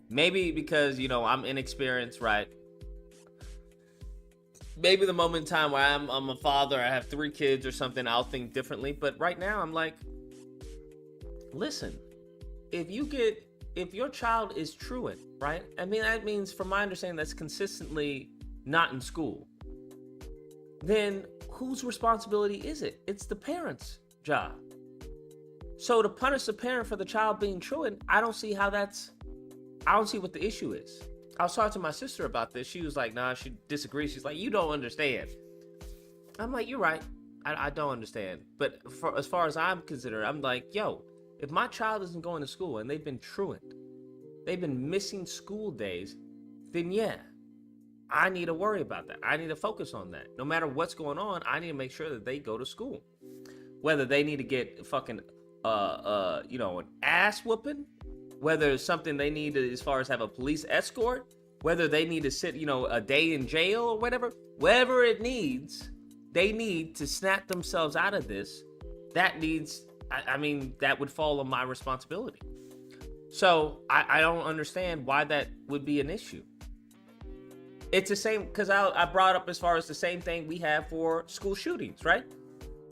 Maybe because, you know, I'm inexperienced, right? Maybe the moment in time where I'm a father, I have 3 kids or something, I'll think differently. But right now, I'm like, listen, if your child is truant, right? I mean, that means, from my understanding, that's consistently not in school. Then whose responsibility is it? It's the parent's job. So to punish the parent for the child being truant, I don't see what the issue is. I was talking to my sister about this. She was like, nah, she disagrees. She's like, you don't understand. I'm like, you're right. I don't understand. But as far as I'm considered, I'm like, yo, if my child isn't going to school and they've been truant, they've been missing school days, then yeah, I need to worry about that. I need to focus on that. No matter what's going on, I need to make sure that they go to school. Whether they need to get fucking, an ass whooping, whether it's something they need to, as far as have a police escort, whether they need to sit, a day in jail or whatever it needs, they need to snap themselves out of this. That needs, that would fall on my responsibility. So I don't understand why that would be an issue. It's the same, because I brought up as far as the same thing we have for school shootings, right?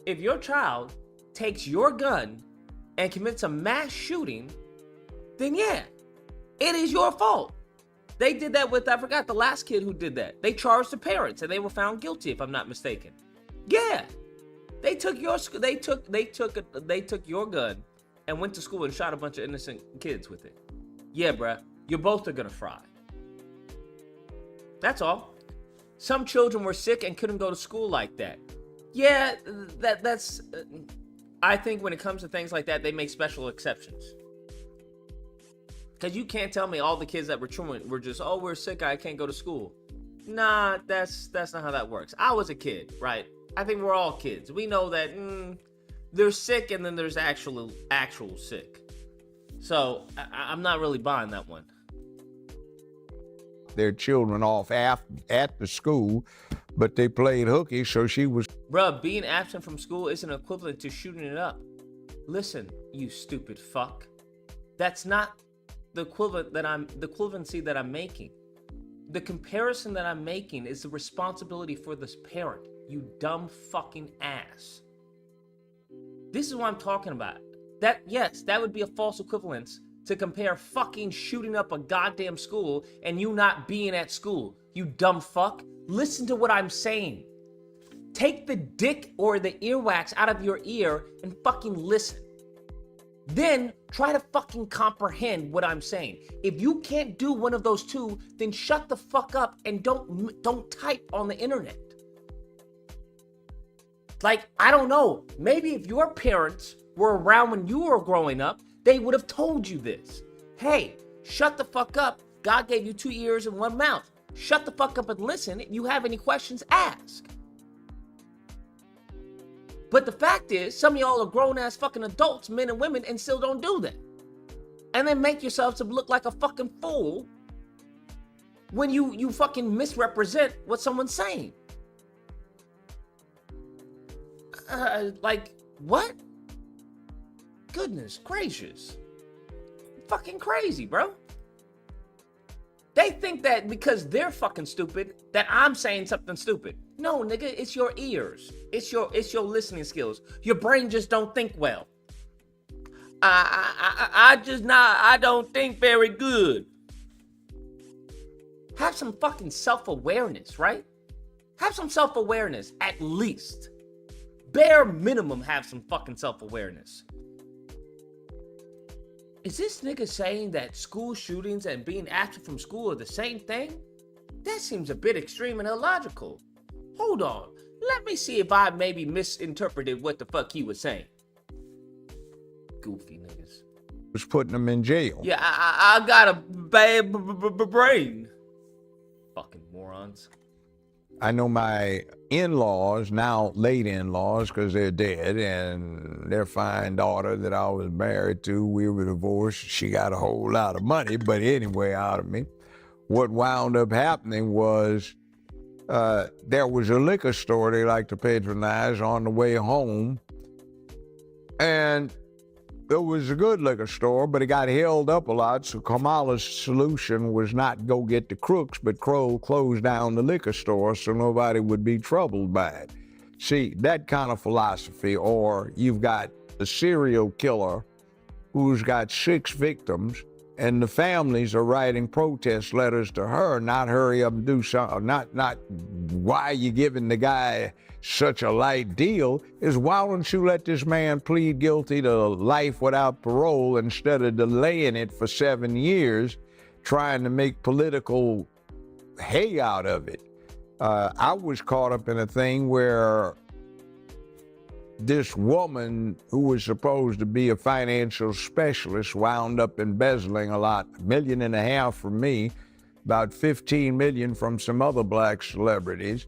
If your child takes your gun and commits a mass shooting, then yeah, it is your fault. They did that with, I forgot the last kid who did that. They charged the parents and they were found guilty, if I'm not mistaken. Yeah, they took your gun and went to school and shot a bunch of innocent kids with it. Yeah, bruh, you both are gonna fry. That's all. Some children were sick and couldn't go to school like that. Yeah, that's. I think when it comes to things like that, they make special exceptions. Because you can't tell me all the kids that were truant were just, oh, we're sick, I can't go to school. Nah, that's not how that works. I was a kid, right? I think we're all kids. We know that they're sick and then there's actual sick. So I'm not really buying that one. Their children off at the school, but they played hooky, so she was. Bruh, being absent from school isn't equivalent to shooting it up. Listen, you stupid fuck. That's not the equivalency that I'm making. The comparison that I'm making is the responsibility for this parent, you dumb fucking ass. This is what I'm talking about. That would be a false equivalence to compare fucking shooting up a goddamn school and you not being at school. You dumb fuck. Listen to what I'm saying. Take the dick or the earwax out of your ear and fucking listen. Then try to fucking comprehend what I'm saying. If you can't do one of those two, then shut the fuck up and don't type on the internet. Like, I don't know. Maybe if your parents were around when you were growing up, they would have told you this. Hey, shut the fuck up. God gave you 2 ears and 1 mouth. Shut the fuck up and listen. If you have any questions, ask. But the fact is, some of y'all are grown-ass fucking adults, men and women, and still don't do that. And then make yourselves to look like a fucking fool when you fucking misrepresent what someone's saying. Like, what? Goodness gracious. Fucking crazy, bro. They think that because they're fucking stupid, that I'm saying something stupid. No, nigga, it's your ears. It's your listening skills. Your brain just don't think well. I don't think very good. Have some fucking self-awareness, right? Have some self-awareness, at least. Bare minimum, have some fucking self-awareness. Is this nigga saying that school shootings and being absent from school are the same thing? That seems a bit extreme and illogical. Hold on. Let me see if I maybe misinterpreted what the fuck he was saying. Goofy niggas. Was putting them in jail. Yeah, I got a bad brain. Fucking morons. I know my in-laws, now late in-laws, because they're dead, and their fine daughter that I was married to, we were divorced. She got a whole lot of money, but anyway, out of me. What wound up happening was there was a liquor store they like to patronize on the way home, and it was a good liquor store, but it got held up a lot, so Kamala's solution was not go get the crooks, but close down the liquor store so nobody would be troubled by it. See, that kind of philosophy, or you've got a serial killer who's got 6 victims, and the families are writing protest letters to her, not hurry up and do something, not why are you giving the guy such a light deal, is why don't you let this man plead guilty to life without parole instead of delaying it for 7 years, trying to make political hay out of it. I was caught up in a thing where this woman who was supposed to be a financial specialist wound up embezzling a lot, $1.5 million from me, about 15 million from some other black celebrities.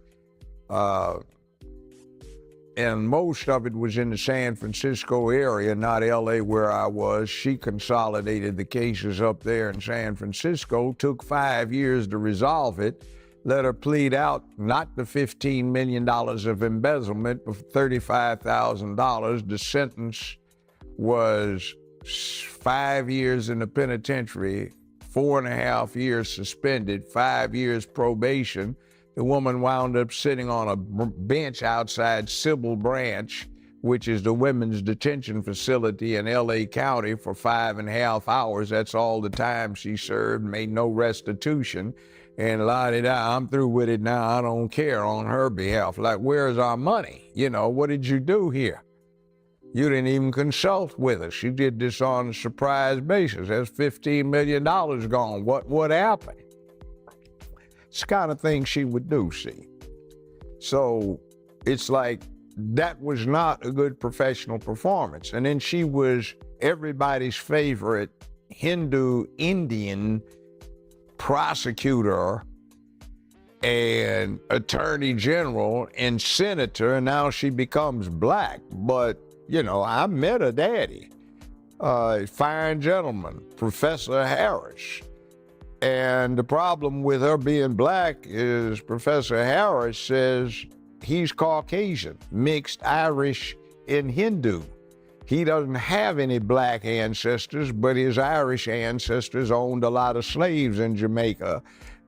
And most of it was in the San Francisco area, not LA where I was. She consolidated the cases up there in San Francisco, took 5 years to resolve it, let her plead out not the $15 million of embezzlement, but $35,000. The sentence was 5 years in the penitentiary, 4.5 years suspended, 5 years probation. The woman wound up sitting on a bench outside Sybil Branch, which is the women's detention facility in LA County, for 5.5 hours. That's all the time she served, made no restitution. And la-di-da, I'm through with it now, I don't care, on her behalf. Like, where's our money? You know, what did you do here? You didn't even consult with us. You did this on a surprise basis. That's $15 million gone. What happened? It's the kind of thing she would do, see. So it's like, that was not a good professional performance. And then she was everybody's favorite Hindu Indian prosecutor and attorney general and senator, and now she becomes black. But, you know, I met her daddy, fine gentleman, Professor Harris. And the problem with her being black is Professor Harris says he's Caucasian, mixed Irish and Hindu. He doesn't have any black ancestors, but his Irish ancestors owned a lot of slaves in Jamaica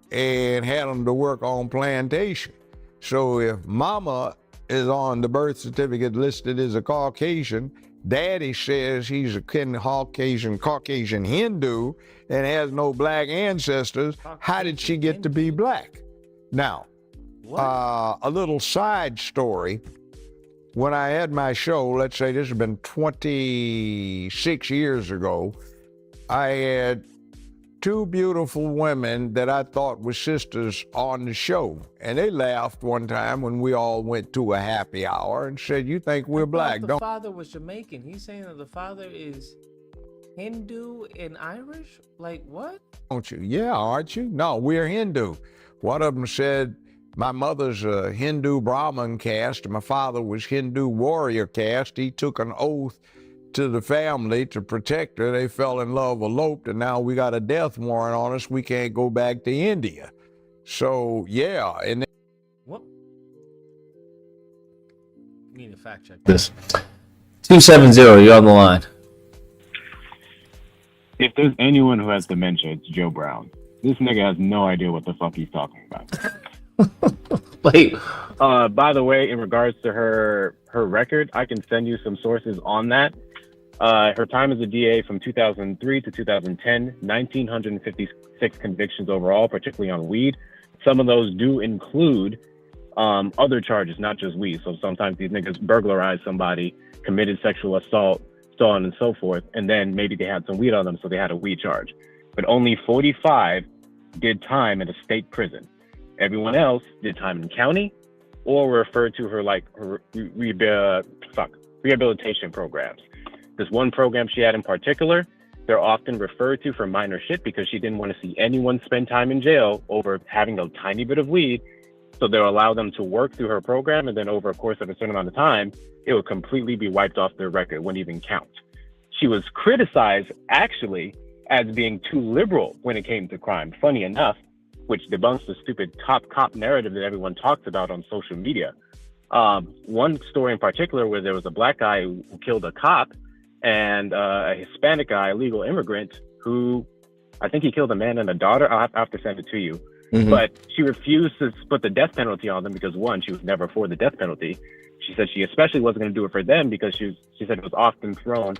and had them to work on plantation. So if mama is on the birth certificate listed as a Caucasian, daddy says he's a Caucasian Hindu and has no black ancestors, how did she get to be black? Now, a little side story. When I had my show, let's say this has been 26 years ago, I had two beautiful women that I thought were sisters on the show. And they laughed one time when we all went to a happy hour and said, "You think we're black, The don't father was Jamaican. He's saying that the father is Hindu and Irish? Like, what? don't you? Yeah, aren't you? No, we're Hindu. One of them said, my mother's a Hindu Brahmin caste. My father was Hindu warrior caste. He took an oath to the family to protect her. They fell in love, eloped, and now we got a death warrant on us. We can't go back to India. So, yeah. And What? You need to fact check This 270, you're on the line. If there's anyone who has dementia, it's Joe Brown. This nigga has no idea what the fuck he's talking about. Wait. By the way, in regards to her record, I can send you some sources on that. Her time as a DA from 2003 to 2010, 1,956 convictions overall, particularly on weed. Some of those do include other charges, not just weed. So sometimes these niggas burglarized somebody, committed sexual assault, so on and so forth, and then maybe they had some weed on them, so they had a weed charge. But only 45 did time at a state prison. Everyone else did time in county or referred to her like her rehabilitation programs. This one program she had in particular, they're often referred to for minor shit because she didn't want to see anyone spend time in jail over having a tiny bit of weed. So they'll allow them to work through her program, and then over a course of a certain amount of time, it will completely be wiped off their record, wouldn't even count. She was criticized, actually, as being too liberal when it came to crime. Funny enough, which debunks the stupid top cop narrative that everyone talks about on social media. One story in particular where there was a black guy who killed a cop and a Hispanic guy, a legal immigrant, who I think he killed a man and a daughter. I'll have to send it to you. Mm-hmm. But she refused to put the death penalty on them because, one, she was never for the death penalty. She said she especially wasn't going to do it for them because she said it was often thrown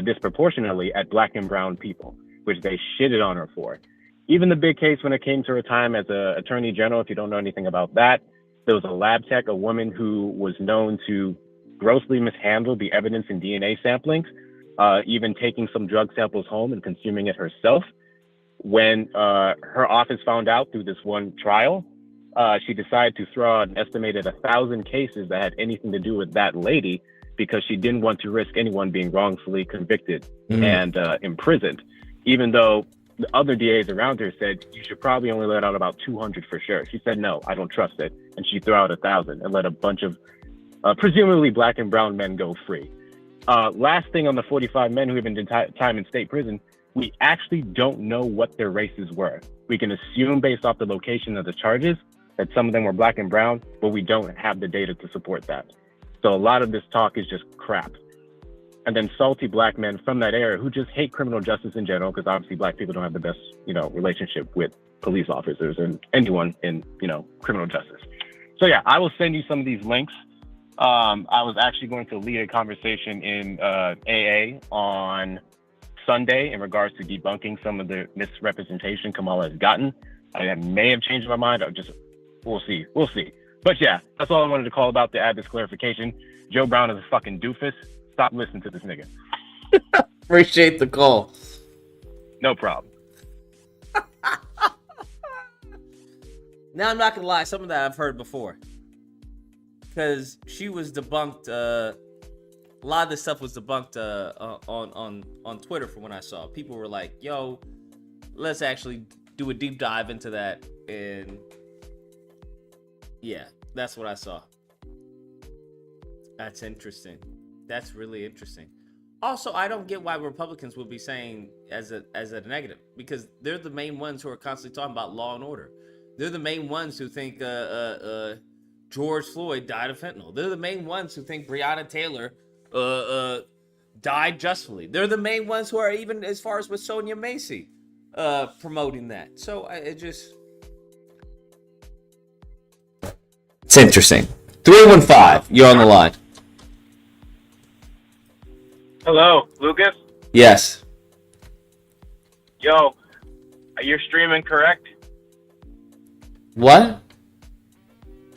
disproportionately at black and brown people, which they shitted on her for. Even the big case when it came to her time as an attorney general, if you don't know anything about that, there was a lab tech, a woman who was known to grossly mishandle the evidence in DNA samplings, even taking some drug samples home and consuming it herself. When her office found out through this one trial, she decided to throw out an estimated 1,000 cases that had anything to do with that lady because she didn't want to risk anyone being wrongfully convicted and imprisoned, even though the other DAs around her said, you should probably only let out about 200 for sure. She said, no, I don't trust it. And she threw out 1,000 and let a bunch of presumably black and brown men go free. Last thing on the 45 men who have been time in state prison, we actually don't know what their races were. We can assume based off the location of the charges that some of them were black and brown, but we don't have the data to support that. So a lot of this talk is just crap. And then salty black men from that era who just hate criminal justice in general, because obviously black people don't have the best, relationship with police officers and anyone in, criminal justice. So yeah, I will send you some of these links. I was actually going to lead a conversation in AA on Sunday in regards to debunking some of the misrepresentation Kamala has gotten. I may have changed my mind. We'll see. But yeah, that's all I wanted to call about to add this clarification. Joe Brown is a fucking doofus. Stop listening to this nigga. Appreciate the call. No problem. Now, I'm not gonna lie, some of that I've heard before. Because she was debunked, a lot of this stuff was debunked on Twitter from when I saw. People were like, yo, let's actually do a deep dive into that. And yeah, that's what I saw. That's interesting. That's really interesting. Also, I don't get why Republicans would be saying as a negative, because they're the main ones who are constantly talking about law and order. They're the main ones who think George Floyd died of fentanyl. They're the main ones who think Breonna Taylor died justly. They're the main ones who are even as far as with Sonia Macy promoting that. So it's interesting. 315, you're on the line. Hello, Lucas? Yes. Yo, you're streaming, correct? What?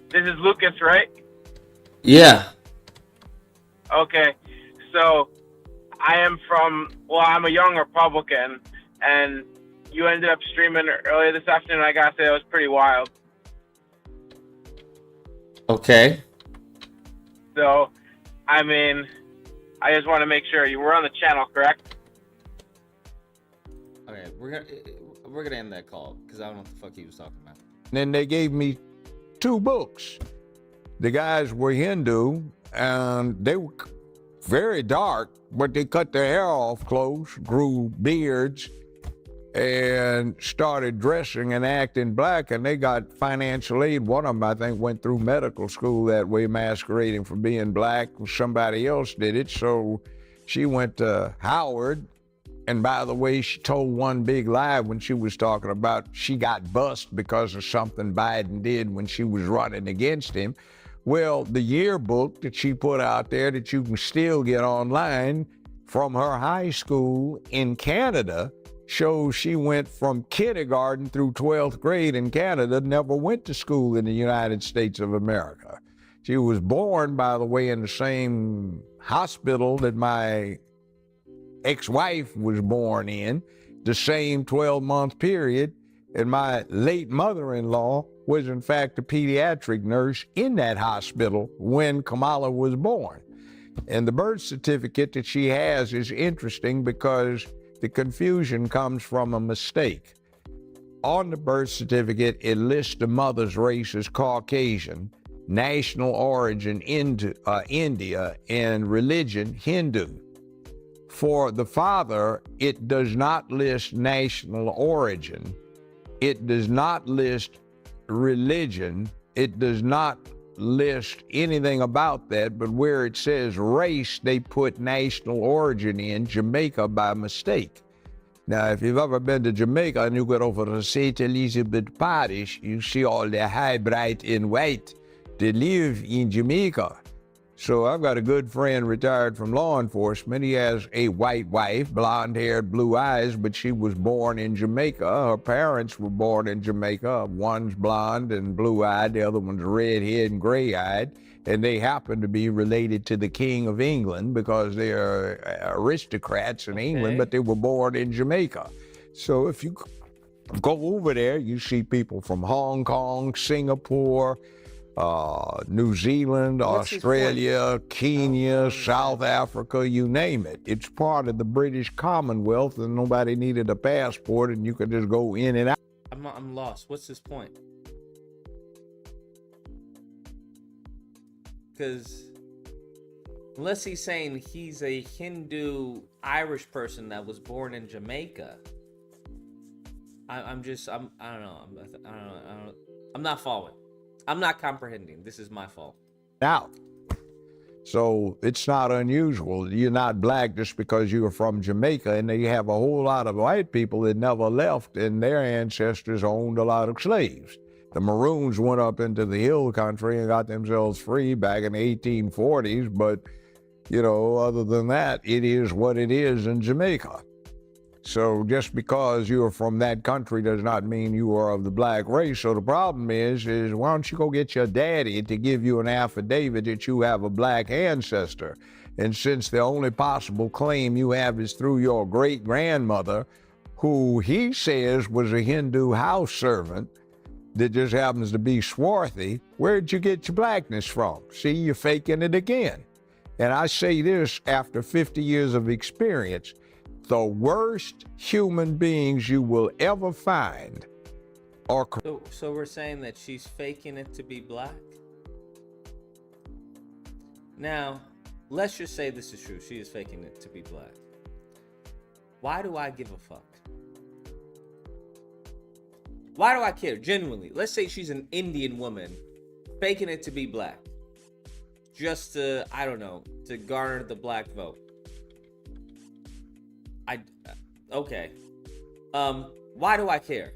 This is Lucas, right? Yeah. Okay, so I'm a young Republican, and you ended up streaming earlier this afternoon. I gotta say, it was pretty wild. Okay. So, I I just want to make sure you were on the channel, correct? okay. We're gonna end that call because I don't know what the fuck he was talking about. Then they gave me 2 books. The guys were Hindu, and they were very dark, but they cut their hair off close, grew beards, and started dressing and acting black, and they got financial aid. One of them, I think, went through medical school that way, masquerading for being black. Somebody else did it, so she went to Howard. And by the way, she told one big lie when she was talking about she got bust because of something Biden did when she was running against him. Well, the yearbook that she put out there that you can still get online from her high school in Canada shows she went from kindergarten through 12th grade in Canada, never went to school in the United States of America. She was born, by the way, in the same hospital that my ex-wife was born in, the same 12-month period, and my late mother-in-law was in fact a pediatric nurse in that hospital when Kamala was born. And the birth certificate that she has is interesting because the confusion comes from a mistake. On the birth certificate, it lists the mother's race as Caucasian, national origin India, and religion Hindu. For the father, it does not list national origin. It does not list religion. It does not list anything about that, but where it says race, they put national origin in Jamaica by mistake. Now, if you've ever been to Jamaica and you go over to St. Elizabeth Parish, you see all the high, bright, and white that live in Jamaica. So I've got a good friend retired from law enforcement. He has a white wife, blonde-haired, blue eyes, but she was born in Jamaica. Her parents were born in Jamaica. One's blonde and blue-eyed, the other one's red-haired and gray-eyed. And they happen to be related to the King of England because they are aristocrats in England, but they were born in Jamaica. So if you go over there, you see people from Hong Kong, Singapore, New Zealand, What's his Australia, Kenya, South Africa, you name it. It's part of the British Commonwealth, and nobody needed a passport, and you could just go in and out. I'm lost. What's his point? Because unless he's saying he's a Hindu Irish person that was born in Jamaica, I don't know. I'm not following. I'm not comprehending. This is my fault. Out. So it's not unusual. You're not black just because you're from Jamaica, and you have a whole lot of white people that never left, and their ancestors owned a lot of slaves. The Maroons went up into the hill country and got themselves free back in the 1840s, but, you know, other than that, it is what it is in Jamaica. So just because you're from that country does not mean you are of the black race. So the problem is why don't you go get your daddy to give you an affidavit that you have a black ancestor? And since the only possible claim you have is through your great-grandmother, who he says was a Hindu house servant that just happens to be swarthy, where'd you get your blackness from? See, you're faking it again. And I say this after 50 years of experience. The worst human beings you will ever find are... So we're saying that she's faking it to be black? Now, let's just say this is true. She is faking it to be black. Why do I give a fuck? Why do I care? Genuinely. Let's say she's an Indian woman faking it to be black. Just to, I don't know, to garner the black vote. Okay. Why do I care?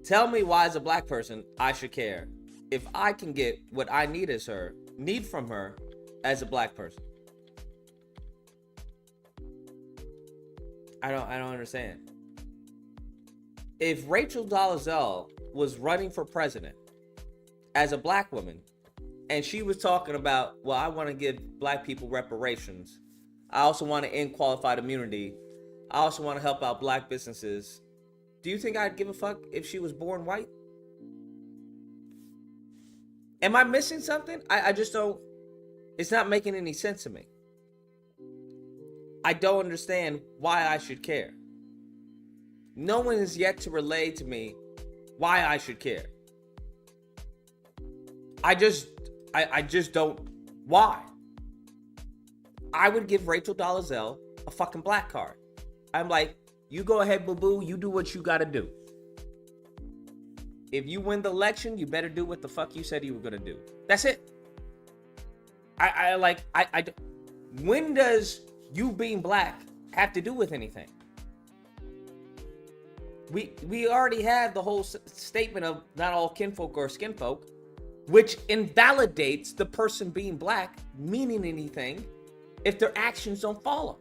Tell me why, as a black person, I should care if I can get what I need from her as a black person. I don't understand. If Rachel Dolezal was running for president as a black woman, and she was talking about, well, I want to give black people reparations. I also want to end qualified immunity. I also want to help out black businesses. Do you think I'd give a fuck if she was born white? Am I missing something? I just don't. It's not making any sense to me. I don't understand why I should care. No one has yet to relay to me why I should care. I just don't. Why? I would give Rachel Dolezal a fucking black card. I'm like, you go ahead, boo-boo. You do what you gotta do. If you win the election, you better do what the fuck you said you were gonna do. That's it. When does you being black have to do with anything? We already have the whole statement of not all kinfolk are skinfolk, which invalidates the person being black meaning anything if their actions don't follow.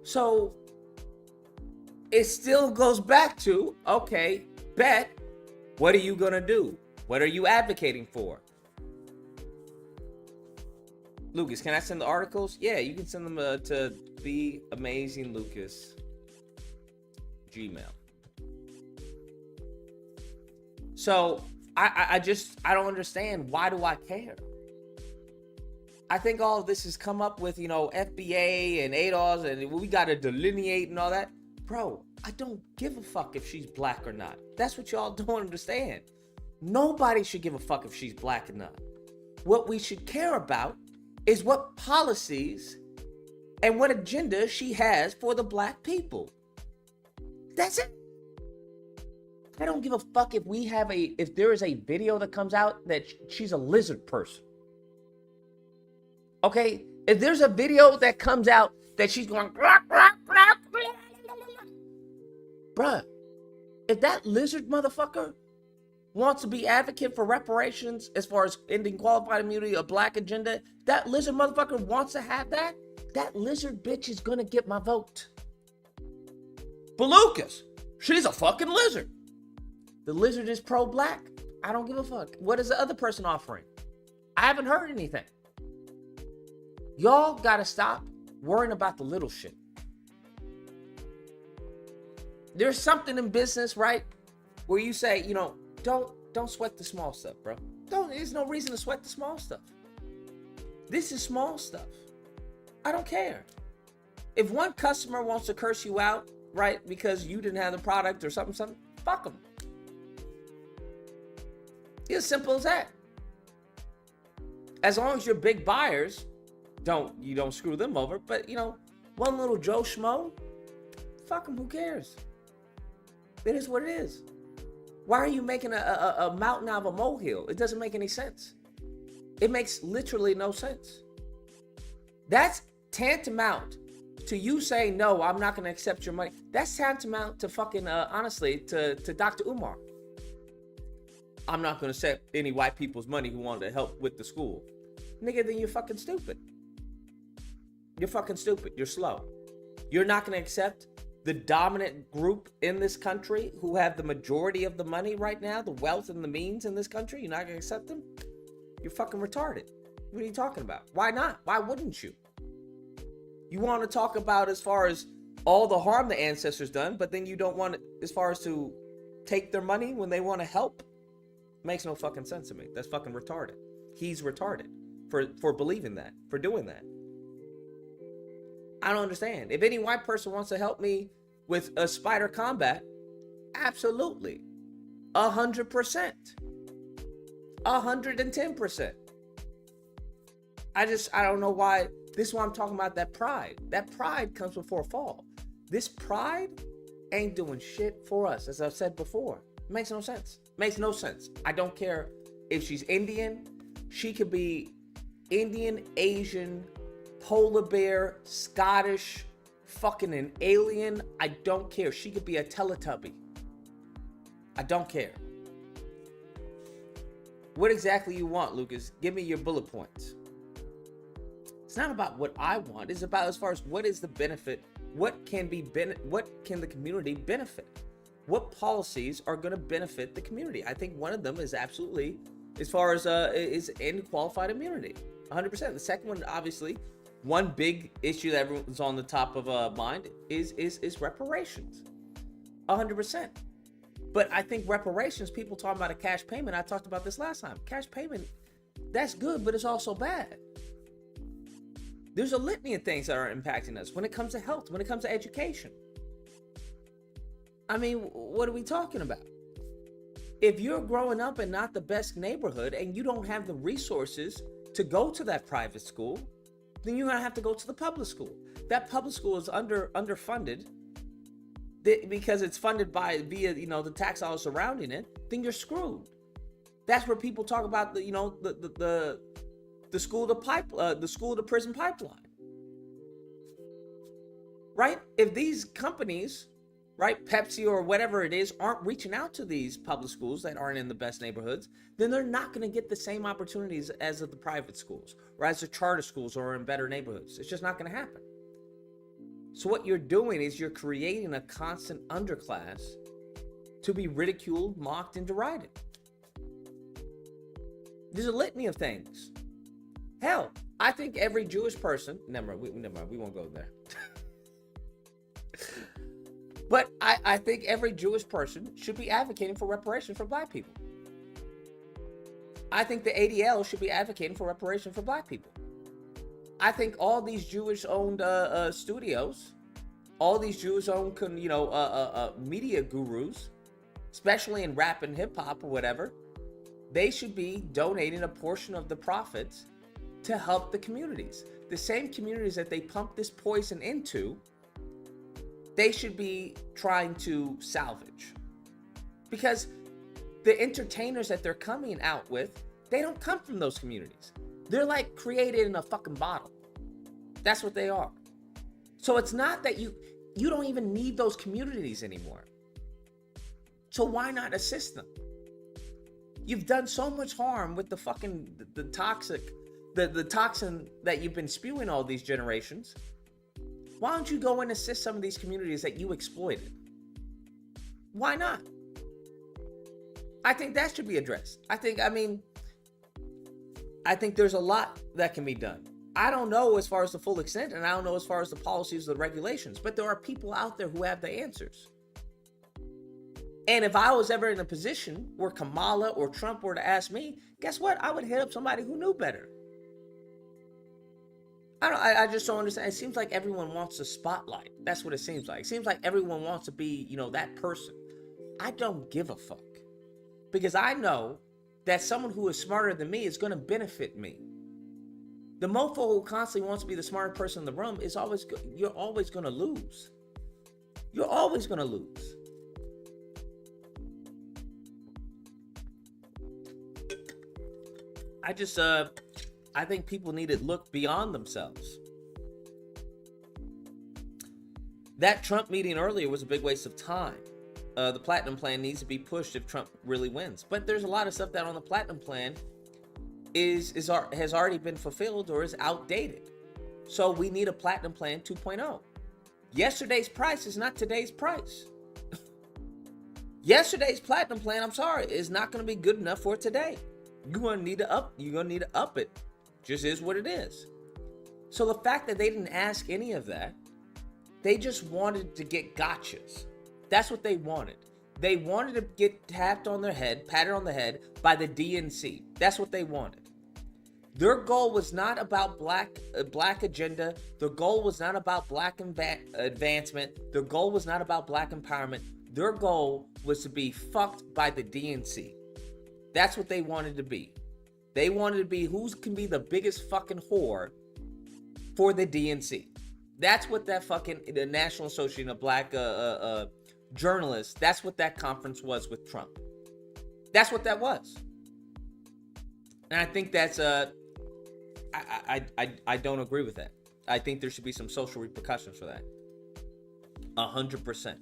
So it still goes back to, okay, bet, what are you gonna do? What are you advocating for? Lucas, can I send the articles? Yeah, you can send them to theeamazinglucas Gmail. So I don't understand, why do I care? I think all of this has come up with, FBA and ADOS, and we got to delineate and all that. Bro, I don't give a fuck if she's black or not. That's what y'all don't understand. Nobody should give a fuck if she's black or not. What we should care about is what policies and what agenda she has for the black people. That's it. I don't give a fuck if there is a video that comes out that she's a lizard person. Okay, if there's a video that comes out that she's going, bruh, if that lizard motherfucker wants to be advocate for reparations as far as ending qualified immunity, a black agenda, that lizard motherfucker wants to have that lizard bitch is gonna get my vote. But Lucas, she's a fucking lizard. The lizard is pro-black. I don't give a fuck. What is the other person offering? I haven't heard anything. Y'all gotta stop worrying about the little shit. There's something in business, right? where you say, you know, don't sweat the small stuff, bro. There's no reason to sweat the small stuff. This is small stuff. I don't care. If one customer wants to curse you out, right, because you didn't have the product or something, fuck them. It's as simple as that. As long as your big buyers you don't screw them over. But, you know, one little Joe Schmo, fuck them, who cares? It is what it is. Why are you making a mountain out of a molehill? It doesn't make any sense. It makes literally no sense. That's tantamount to you saying, no, I'm not going to accept your money. That's tantamount to fucking, honestly, to Dr. Umar. I'm not going to accept any white people's money who wanted to help with the school. Nigga, then you're fucking stupid. You're fucking stupid. You're slow. You're not going to accept the dominant group in this country who have the majority of the money right now, the wealth and the means in this country. You're not going to accept them? You're fucking retarded. What are you talking about? Why not? Why wouldn't you? You want to talk about as far as all the harm the ancestors done, but then you don't want it as far as to take their money when they want to help? Makes no fucking sense to me. That's fucking retarded. He's retarded for believing that, for doing that. I don't understand. If any white person wants to help me with a spider combat, absolutely. 100%. 110%. I don't know why. This is why I'm talking about that pride. That pride comes before a fall. This pride ain't doing shit for us, as I've said before. It makes no sense. Makes no sense. I don't care if she's Indian. She could be Indian, Asian, polar bear, Scottish, fucking an alien. I don't care. She could be a Teletubby. I don't care. What exactly you want, Lucas? Give me your bullet points. It's not about what I want. It's about as far as what is the benefit. What can the community benefit? What policies are going to benefit the community? I think one of them is absolutely, as far as is end qualified immunity, 100%. The second one, obviously, one big issue that everyone's on the top of mind is reparations, 100%. But I think reparations, people talking about a cash payment. I talked about this last time. Cash payment, that's good, but it's also bad. There's a litany of things that are impacting us when it comes to health, when it comes to education. I mean, what are we talking about? If you're growing up in not the best neighborhood and you don't have the resources to go to that private school, then you're gonna have to go to the public school. That public school is underfunded because it's funded via the tax dollars surrounding it. Then you're screwed. That's where people talk about the school to prison pipeline, right? If these companies, right, Pepsi or whatever it is, aren't reaching out to these public schools that aren't in the best neighborhoods, then they're not going to get the same opportunities as of the private schools or as the charter schools or in better neighborhoods. It's just not going to happen. So what you're doing is you're creating a constant underclass to be ridiculed, mocked, and derided. There's a litany of things. Hell, I think every Jewish person, never mind, we won't go there. But I think every Jewish person should be advocating for reparations for black people. I think the ADL should be advocating for reparations for black people. I think all these Jewish-owned studios, all these Jewish-owned, media gurus, especially in rap and hip-hop or whatever, they should be donating a portion of the profits to help the communities. The same communities that they pump this poison into, they should be trying to salvage. Because the entertainers that they're coming out with, they don't come from those communities. They're like created in a fucking bottle. That's what they are. So it's not that you don't even need those communities anymore. So why not assist them? You've done so much harm with the fucking the toxin that you've been spewing all these generations. Why don't you go and assist some of these communities that you exploited? Why not? I think that should be addressed. I think there's a lot that can be done. I don't know as far as the full extent, and I don't know as far as the policies or the regulations, but there are people out there who have the answers. And if I was ever in a position where Kamala or Trump were to ask me, guess what? I would hit up somebody who knew better. I just don't understand. It seems like everyone wants the spotlight. That's what it seems like. It seems like everyone wants to be, that person. I don't give a fuck. Because I know that someone who is smarter than me is going to benefit me. The mofo who constantly wants to be the smarter person in the room is you're always going to lose. You're always going to lose. I think people need to look beyond themselves. That Trump meeting earlier was a big waste of time. The platinum plan needs to be pushed if Trump really wins. But there's a lot of stuff that on the platinum plan has already been fulfilled or is outdated. So we need a platinum plan 2.0. Yesterday's price is not today's price. Yesterday's platinum plan, I'm sorry, is not going to be good enough for today. You're going to need to up it. Just is what it is. So the fact that they didn't ask any of that, they just wanted to get gotchas. That's what they wanted. They wanted to get patted on the head by the DNC. That's what they wanted. Their goal was not about black agenda. Their goal was not about black advancement. Their goal was not about black empowerment. Their goal was to be fucked by the DNC. That's what they wanted to be. They wanted to be who can be the biggest fucking whore for the DNC. That's what that the National Association of Black Journalists, that's what that conference was with Trump. That's what that was. And I think that's I don't agree with that. I think there should be some social repercussions for that. 100%.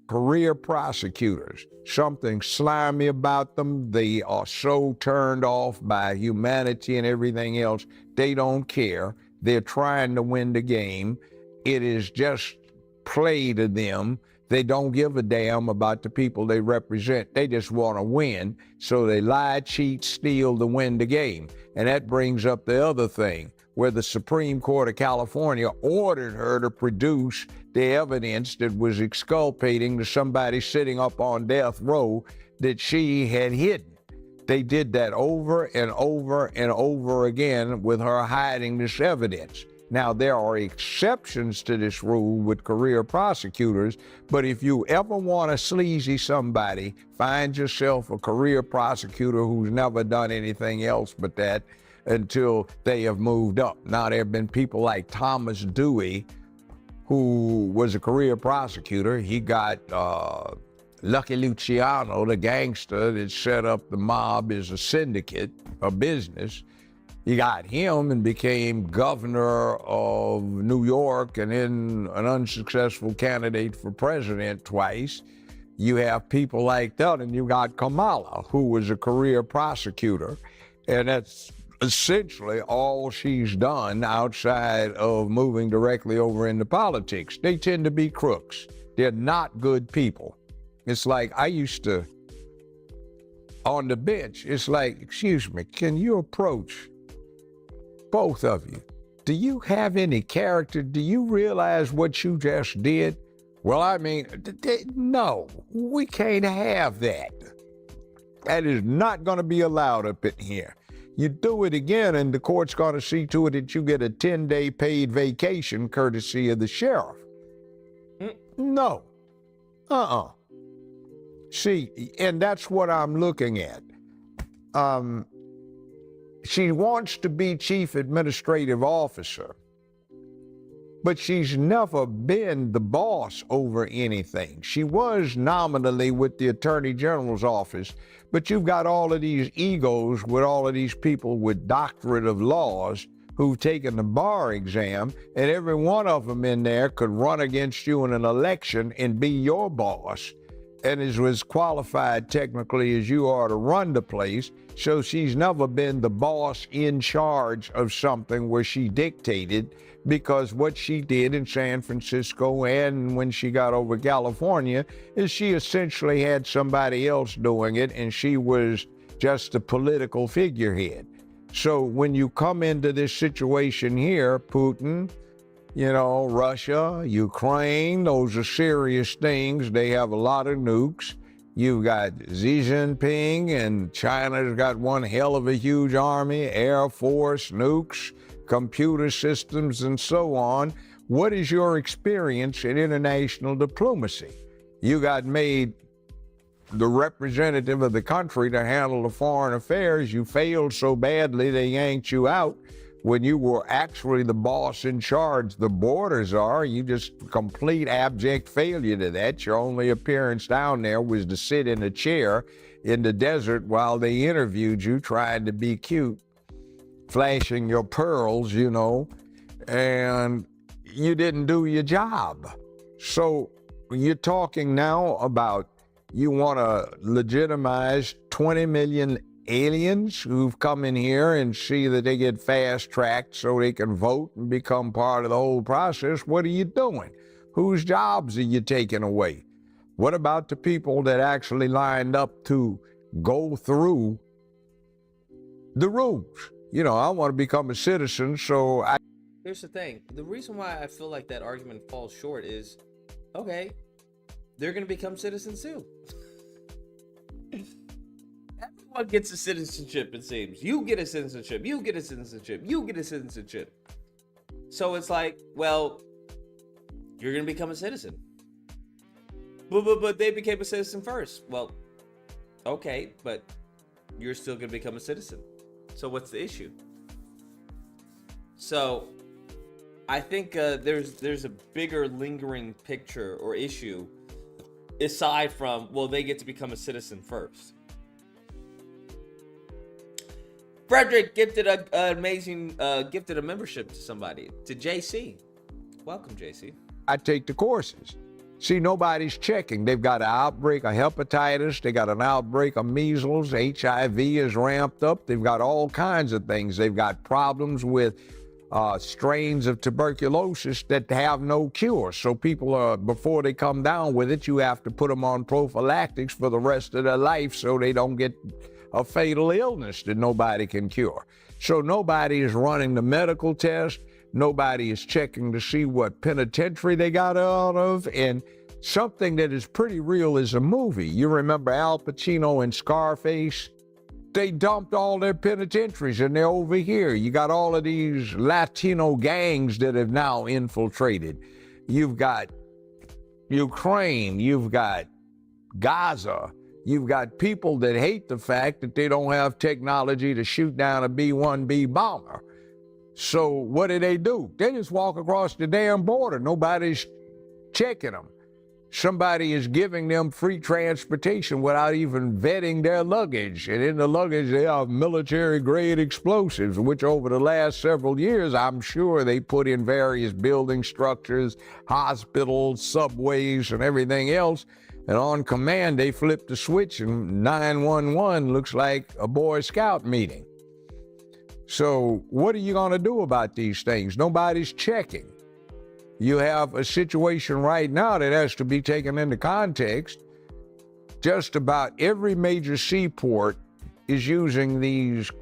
Career prosecutors, something slimy about them. They are so turned off by humanity and everything else. They don't care. They're trying to win the game. It is just play to them. They don't give a damn about the people they represent. They just want to win. So they lie, cheat, steal to win the game. And that brings up the other thing, where the Supreme Court of California ordered her to produce the evidence that was exculpating to somebody sitting up on death row that she had hidden. They did that over and over and over again with her hiding this evidence. Now, there are exceptions to this rule with career prosecutors, but if you ever want to sleazy somebody, find yourself a career prosecutor who's never done anything else but that until they have moved up. Now, there have been people like Thomas Dewey, who was a career prosecutor. He got Lucky Luciano, the gangster that set up the mob as a syndicate, a business. He got him and became governor of New York and then an unsuccessful candidate for president twice. You have people like that, and you got Kamala, who was a career prosecutor, and that's essentially all she's done outside of moving directly over into politics. They tend to be crooks. They're not good people. It's like I used to, on the bench, it's like, excuse me, can you approach both of you? Do you have any character? Do you realize what you just did? Well, I mean, no, we can't have that. That is not going to be allowed up in here. You do it again, and the court's going to see to it that you get a 10-day paid vacation courtesy of the sheriff. No. See, and that's what I'm looking at. She wants to be chief administrative officer, but she's never been the boss over anything. She was nominally with the Attorney General's office, but you've got all of these egos with all of these people with doctorate of laws who've taken the bar exam, and every one of them in there could run against you in an election and be your boss, and is as qualified technically as you are to run the place. So she's never been the boss in charge of something where she dictated, because what she did in San Francisco and when she got over California is she essentially had somebody else doing it, and she was just a political figurehead. So when you come into this situation here, Putin, Russia, Ukraine, those are serious things. They have a lot of nukes. You've got Xi Jinping, and China's got one hell of a huge army, Air Force, nukes, computer systems, and so on. What is your experience in international diplomacy? You got made the representative of the country to handle the foreign affairs. You failed so badly they yanked you out when you were actually the boss in charge. The borders are. You just complete abject failure to that. Your only appearance down there was to sit in a chair in the desert while they interviewed you, trying to be cute, flashing your pearls, you know, and you didn't do your job. So you're talking now about you want to legitimize 20 million aliens who've come in here and see that they get fast-tracked so they can vote and become part of the whole process. What are you doing? Whose jobs are you taking away? What about the people that actually lined up to go through the rules? You know, I want to become a citizen, so I... Here's the thing. The reason why I feel like that argument falls short is, okay, they're going to become citizens too. Everyone gets a citizenship, it seems. You get a citizenship. You get a citizenship. You get a citizenship. So it's like, well, you're going to become a citizen. But they became a citizen first. Well, okay, but you're still going to become a citizen. So what's the issue? So I think there's a bigger lingering picture or issue aside from, well, they get to become a citizen first. Frederick gifted gifted a membership to somebody, to JC. Welcome, JC. I take the courses. See, nobody's checking. They've got an outbreak of hepatitis. They got an outbreak of measles. HIV is ramped up. They've got all kinds of things. They've got problems with strains of tuberculosis that have no cure. So people before they come down with it, you have to put them on prophylactics for the rest of their life so they don't get a fatal illness that nobody can cure. So nobody is running the medical test. Nobody is checking to see what penitentiary they got out of. And something that is pretty real is a movie. You remember Al Pacino in Scarface? They dumped all their penitentiaries and they're over here. You got all of these Latino gangs that have now infiltrated. You've got Ukraine, you've got Gaza, you've got people that hate the fact that they don't have technology to shoot down a B-1B bomber. So what do? They just walk across the damn border. Nobody's checking them. Somebody is giving them free transportation without even vetting their luggage. And in the luggage, they have military-grade explosives, which over the last several years, I'm sure they put in various building structures, hospitals, subways, and everything else. And on command, they flip the switch, and 911 looks like a Boy Scout meeting. So what are you going to do about these things? Nobody's checking. You have a situation right now that has to be taken into context. Just about every major seaport is using these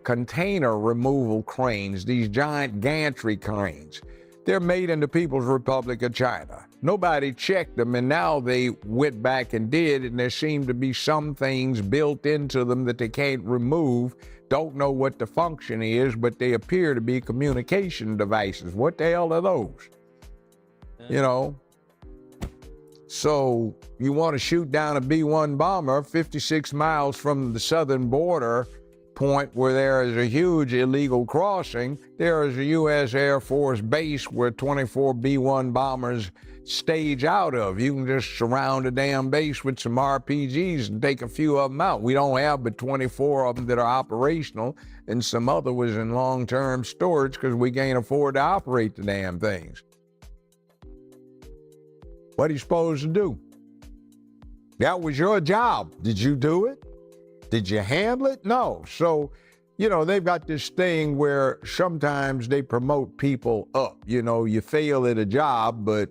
container removal cranes, these giant gantry cranes. They're made in the People's Republic of China. Nobody checked them, and now they went back and did, and there seem to be some things built into them that they can't remove. Don't know what the function is, but they appear to be communication devices. What the hell are those? You know? So you want to shoot down a B-1 bomber 56 miles from the southern border point where there is a huge illegal crossing. There is a U.S. Air Force base where 24 B-1 bombers stage out of. You can just surround a damn base with some RPGs and take a few of them out. We don't have but 24 of them that are operational, and some other was in long-term storage because we can't afford to operate the damn things. What are you supposed to do? That was your job. Did you do it? Did you handle it? No. So, you know, they've got this thing where sometimes they promote people up. You know, you fail at a job, but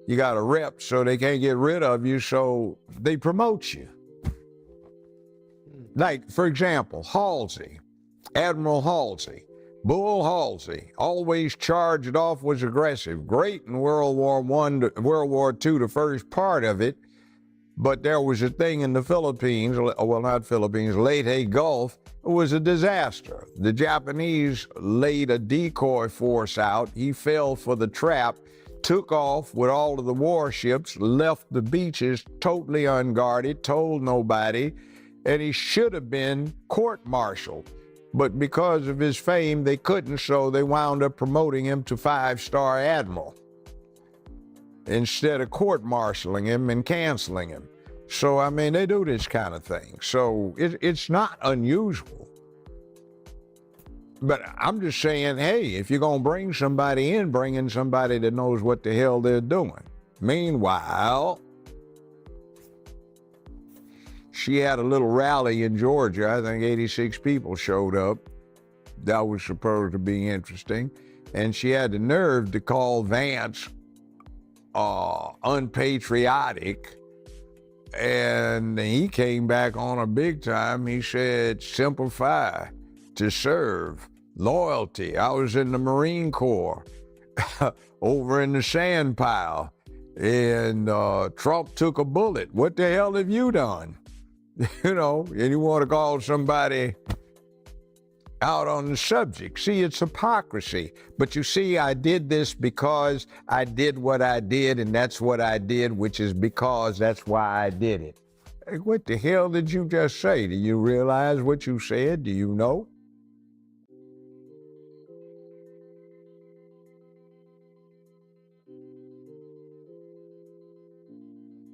you got a rep, so they can't get rid of you, so they promote you. Like, for example, Halsey, Admiral Halsey, Bull Halsey, always charged off, was aggressive. Great in World War II, the first part of it, But there was a thing in the Philippines, well, not Philippines, Leyte Gulf. It was a disaster. The Japanese laid a decoy force out. He fell for the trap, took off with all of the warships, left the beaches totally unguarded, told nobody, and he should have been court-martialed. But because of his fame, they couldn't, so they wound up promoting him to 5-star admiral instead of court-martialing him and canceling him. So, I mean, they do this kind of thing. So it's not unusual. But I'm just saying, hey, if you're going to bring somebody in, bring in somebody that knows what the hell they're doing. Meanwhile, she had a little rally in Georgia. I think 86 people showed up. That was supposed to be interesting. And she had the nerve to call Vance unpatriotic. And he came back on her big time. He said, simplify, to serve, loyalty. I was in the Marine Corps over in the sand pile. And Trump took a bullet. What the hell have you done? You know, and you want to call somebody out on the subject. See, it's hypocrisy. But you see, I did this because I did what I did, and that's what I did, which is because that's why I did it. Hey, what the hell did you just say? Do you realize what you said? Do you know?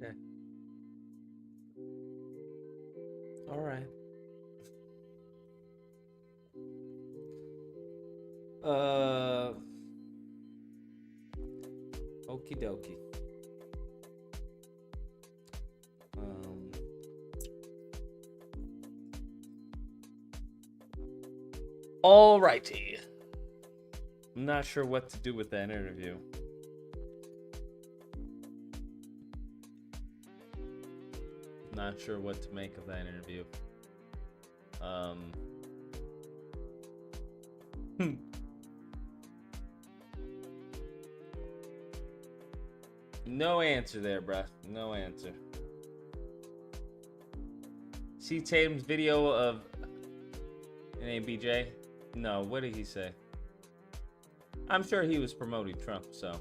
Okay. All right. Okie dokie. All righty. I'm not sure what to do with that interview. Not sure what to make of that interview. No answer there, bruh. No answer. See Tatum's video of NABJ? No, what did he say? I'm sure he was promoting Trump, so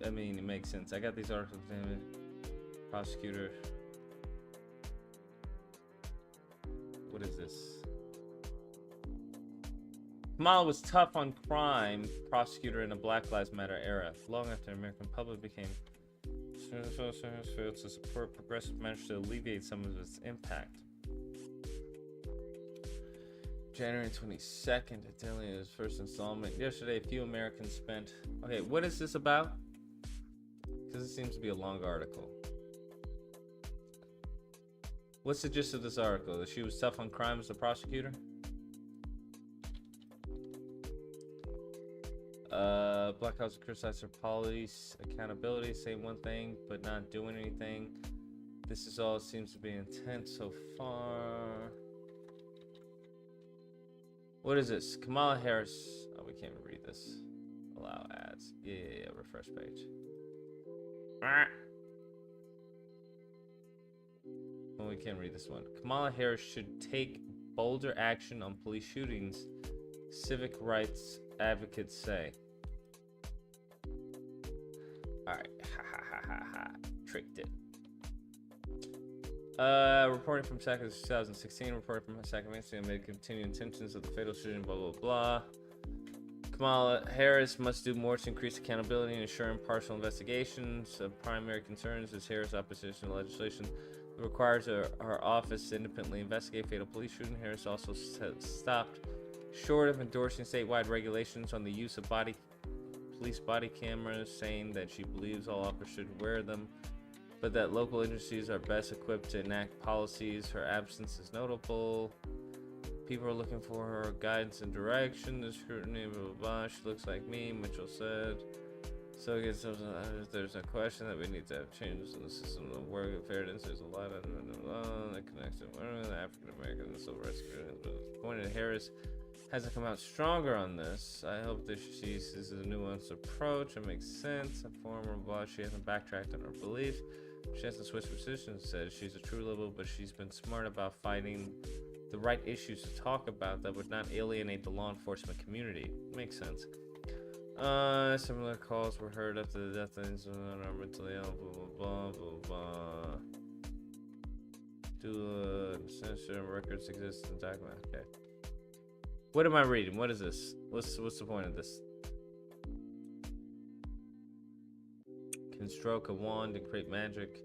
I mean, it makes sense. I got these articles. Prosecutor. What is this? Kamala was tough on crime, prosecutor in a Black Lives Matter era. Long after the American public became to support progressive measures to alleviate some of its impact. January 22nd, Italian's first installment. Yesterday, a few Americans spent... Okay, what is this about? Because it seems to be a long article. What's the gist of this article? That she was tough on crime as a prosecutor? Black House criticized her police accountability, saying one thing but not doing anything. This is all it seems to be intent so far. What is this? Kamala Harris. Oh, we can't even read this. Allow ads. Yeah. Refresh page. Oh, we can't read this one. Kamala Harris should take bolder action on police shootings, civic rights advocates say. Alright. Tricked it. Reporting from 2016, reporting from Sacramento amid continuing tensions of the fatal shooting, blah, blah, blah. Kamala Harris must do more to increase accountability and ensure impartial investigations of primary concerns as Harris' opposition to legislation that requires her office to independently investigate fatal police shooting. Harris also stopped short of endorsing statewide regulations on the use of police body cameras, saying that she believes all officers should wear them, but that local agencies are best equipped to enact policies. Her absence is notable. People are looking for her guidance and direction. The scrutiny, blah, blah, blah. She looks like me, Mitchell said. So I guess there's a question that we need to have changes in the system of work and fairness. There's a lot of that connects to African American and civil rights. But pointed Harris hasn't come out stronger on this. I hope that she sees a nuanced approach. It makes sense. A former boss, she hasn't backtracked on her beliefs. She has to switch positions. Says she's a true liberal, but she's been smart about finding the right issues to talk about that would not alienate the law enforcement community. Makes sense. Similar calls were heard after the death of mentally ill. Blah blah blah blah. Do censor records exist in document? Okay. What am I reading? What is this? What's the point of this? Can stroke a wand and create magic.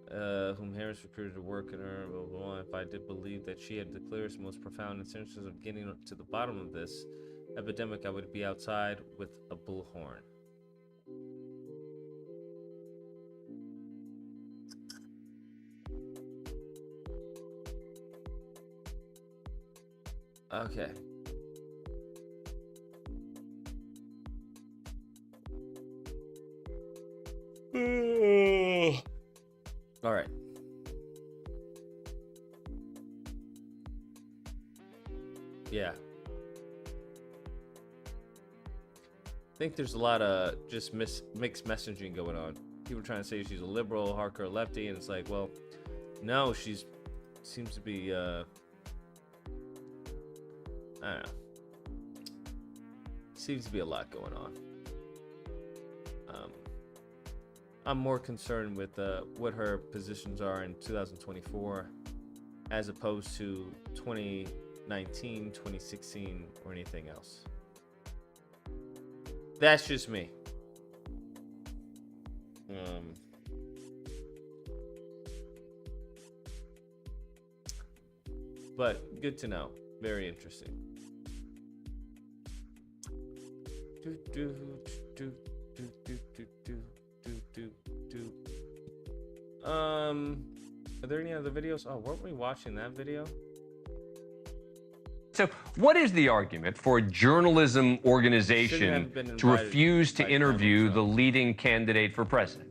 Whom Harris recruited to work in her. Blah, blah, blah. If I did believe that she had the clearest, most profound intentions of getting to the bottom of this epidemic, I would be outside with a bullhorn. Okay. All right. Yeah. I think there's a lot of just mixed messaging going on. People trying to say she's a liberal, hardcore lefty, and it's like, well, no, seems to be I don't know. Seems to be a lot going on. I'm more concerned with what her positions are in 2024 as opposed to 2019, 2016, or anything else. That's just me. But good to know. Very interesting. Are there any other videos? Oh, weren't we watching that video? So what is the argument for a journalism organization to refuse to interview the leading candidate for president?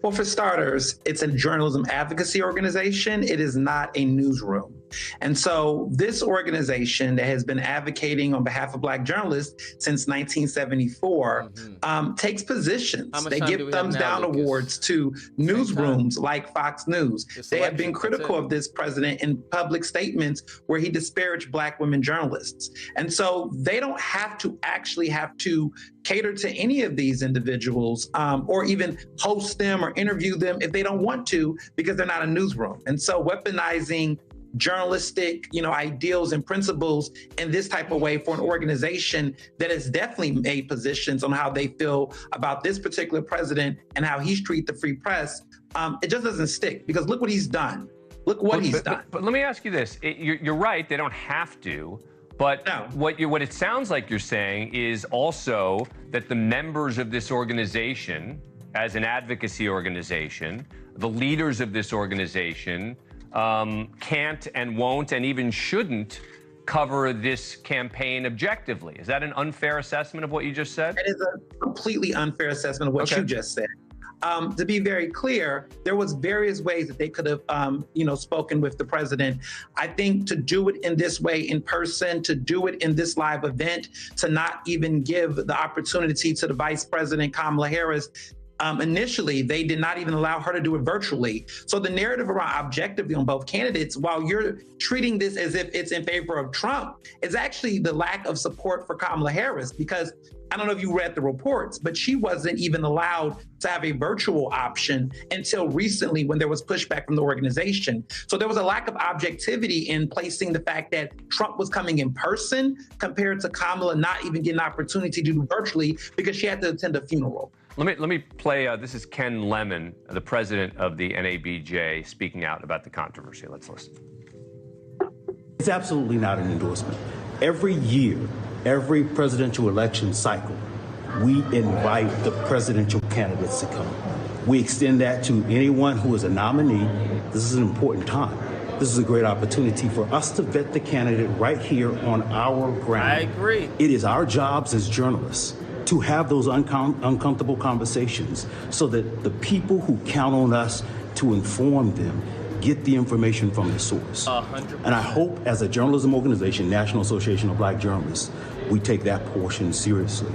Well, for starters, it's a journalism advocacy organization. It is not a newsroom. And so this organization that has been advocating on behalf of Black journalists since 1974 takes positions. They give thumbs down awards to newsrooms like Fox News. They have been critical of this president in public statements where he disparaged Black women journalists. And so they don't have to cater to any of these individuals or even host them or interview them if they don't want to, because they're not a newsroom. And so weaponizing journalistic, ideals and principles in this type of way for an organization that has definitely made positions on how they feel about this particular president and how he's treated the free press, it just doesn't stick, because look what he's done. Look what he's done. But let me ask you this. You're right, they don't have to. But what it sounds like you're saying is also that the members of this organization, as an advocacy organization, the leaders of this organization, can't and won't and even shouldn't cover this campaign objectively. Is that an unfair assessment of what you just said? It is a completely unfair assessment of what you just said. To be very clear, there was various ways that they could have, spoken with the president. I think to do it in this way in person, to do it in this live event, to not even give the opportunity to the Vice President Kamala Harris. Initially, they did not even allow her to do it virtually. So the narrative around objectivity on both candidates, while you're treating this as if it's in favor of Trump, is actually the lack of support for Kamala Harris, because I don't know if you read the reports, but she wasn't even allowed to have a virtual option until recently when there was pushback from the organization. So there was a lack of objectivity in placing the fact that Trump was coming in person compared to Kamala not even getting an opportunity to do it virtually because she had to attend a funeral. Let me play, this is Ken Lemon, the president of the NABJ, speaking out about the controversy. Let's listen. It's absolutely not an endorsement. Every year, every presidential election cycle, we invite the presidential candidates to come. We extend that to anyone who is a nominee. This is an important time. This is a great opportunity for us to vet the candidate right here on our ground. I agree. It is our jobs as journalists to have those uncomfortable conversations so that the people who count on us to inform them get the information from the source. 100%. And I hope as a journalism organization, National Association of Black Journalists, we take that portion seriously.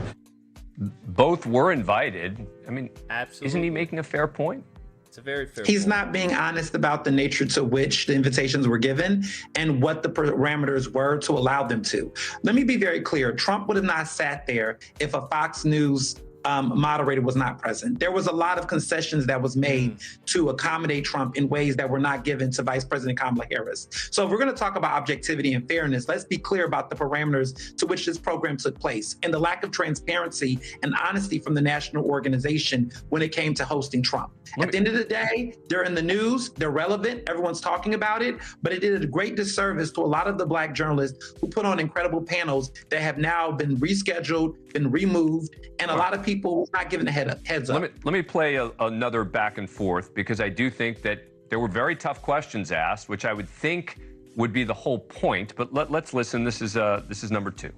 Both were invited. I mean, absolutely. Isn't he making a fair point? It's a very fair He's point. not being honest about the nature to which the invitations were given and what the parameters were to allow them to. Let me be very clear. Trump would have not sat there if a Fox News moderator was not present. There was a lot of concessions that was made to accommodate Trump in ways that were not given to Vice President Kamala Harris. So if we're going to talk about objectivity and fairness, let's be clear about the parameters to which this program took place and the lack of transparency and honesty from the national organization when it came to hosting Trump. At the end of the day, they're in the news, they're relevant, everyone's talking about it, but it did a great disservice to a lot of the Black journalists who put on incredible panels that have now been rescheduled, been removed, and a lot of people not given a heads up. Let me play another back and forth, because I do think that there were very tough questions asked, which I would think would be the whole point. But let's listen. This is number 2.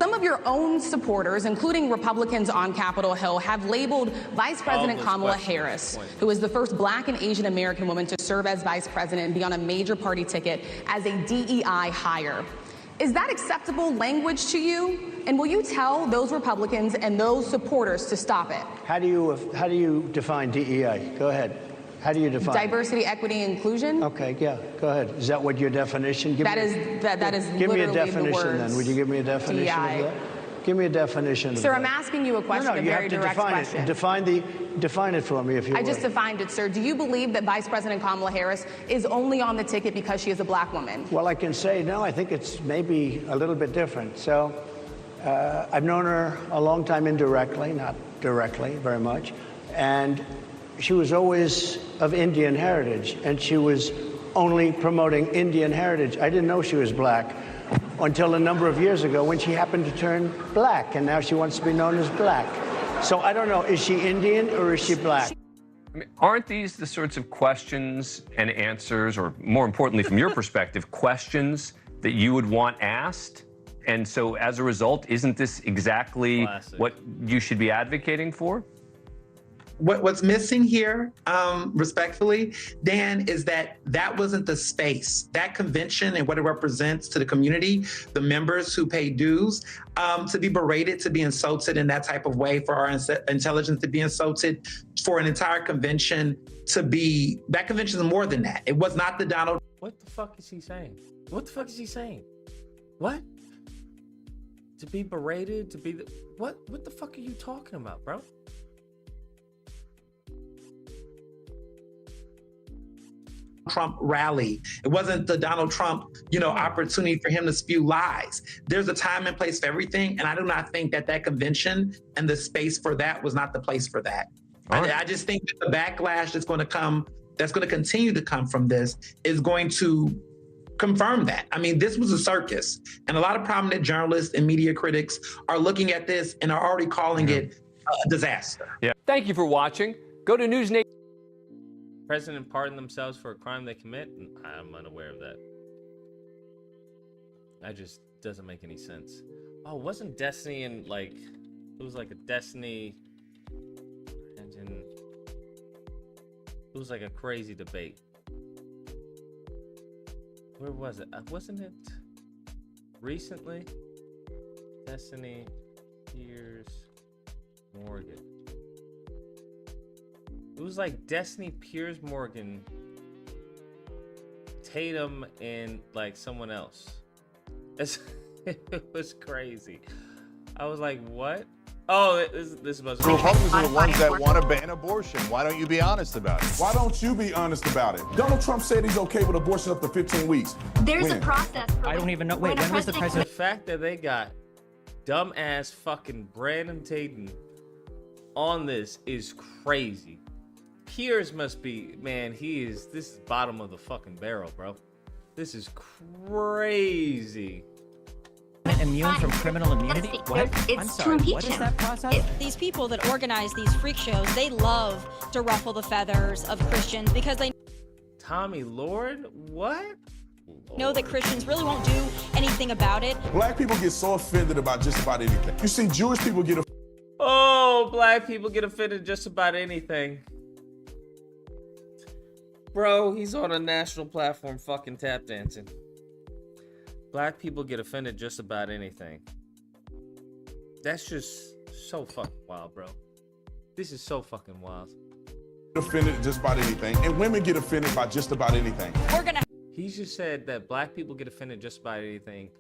Some of your own supporters, including Republicans on Capitol Hill, have labeled Vice President Kamala Harris, who is the first Black and Asian American woman to serve as vice president and be on a major party ticket, as a DEI hire. Is that acceptable language to you? And will you tell those Republicans and those supporters to stop it? How do you define DEI? Go ahead. How do you define diversity, equity, inclusion? Okay, yeah, go ahead. Is that what your definition? That is give me a literally definition the words then. Would you give me a definition DEI. of that? Give me a definition. Sir, of I'm that. asking you a question, No, a you very have to direct define question. it. Define it for me, if you I would. just defined it, sir. Do you believe that Vice President Kamala Harris is only on the ticket because she is a Black woman? Well, I can say no. I think it's maybe a little bit different. So, I've known her a long time indirectly, not directly, very much, and she was always of Indian heritage, and she was only promoting Indian heritage. I didn't know she was Black until a number of years ago when she happened to turn Black, and now she wants to be known as Black. So I don't know, is she Indian or is she Black? I mean, aren't these the sorts of questions and answers, or more importantly, from your perspective, questions that you would want asked? And so as a result, isn't this exactly what you should be advocating for? What's missing here, respectfully, Dan, is that wasn't the space. That convention and what it represents to the community, the members who pay dues, to be berated, to be insulted in that type of way, for our intelligence to be insulted, for an entire convention to be, that convention is more than that. It was not the Donald. What the fuck is he saying? What the fuck is he saying? What? To be berated, to be the, what the fuck are you talking about, bro? Trump rally. It wasn't the Donald Trump, opportunity for him to spew lies. There's a time and place for everything, and I do not think that convention and the space for that was not the place for that. I just think that the backlash that's going to come, that's going to continue to come from this, is going to confirm that. I mean, this was a circus, and a lot of prominent journalists and media critics are looking at this and are already calling it a disaster. Yeah. Thank you for watching. Go to News Nation. President pardon themselves for a crime they commit? I'm unaware of that. That just doesn't make any sense. Oh, wasn't Destiny in it was like a Destiny engine. It was like a crazy debate. Where was it? Wasn't it recently? Destiny, Piers Morgan. It was like Destiny, Piers Morgan, Tatum, and like someone else. It was crazy. I was like, what? Oh, this must be. The Republicans are the ones that want to ban abortion. Why don't you be honest about it? Why don't you be honest about it? Donald Trump said he's okay with abortion up to 15 weeks. There's a process. I don't even know. Wait, when was the president? The fact that they got dumbass fucking Brandon Tatum on this is crazy. Piers must be, man, this is bottom of the fucking barrel, bro. This is crazy. Immune from criminal immunity? What? I'm sorry, what is that process? These people that organize these freak shows, they love to ruffle the feathers of Christians because they Tommy Lord? What? know that Christians really won't do anything about it. Black people get so offended about just about anything. You see Jewish people get offended. Oh, black people get offended just about anything. Bro, he's on a national platform fucking tap dancing. Black people get offended just about anything. That's just so fucking wild, bro. This is so fucking wild. offended just about anything, and women get offended by just about anything. He just said that black people get offended just about anything.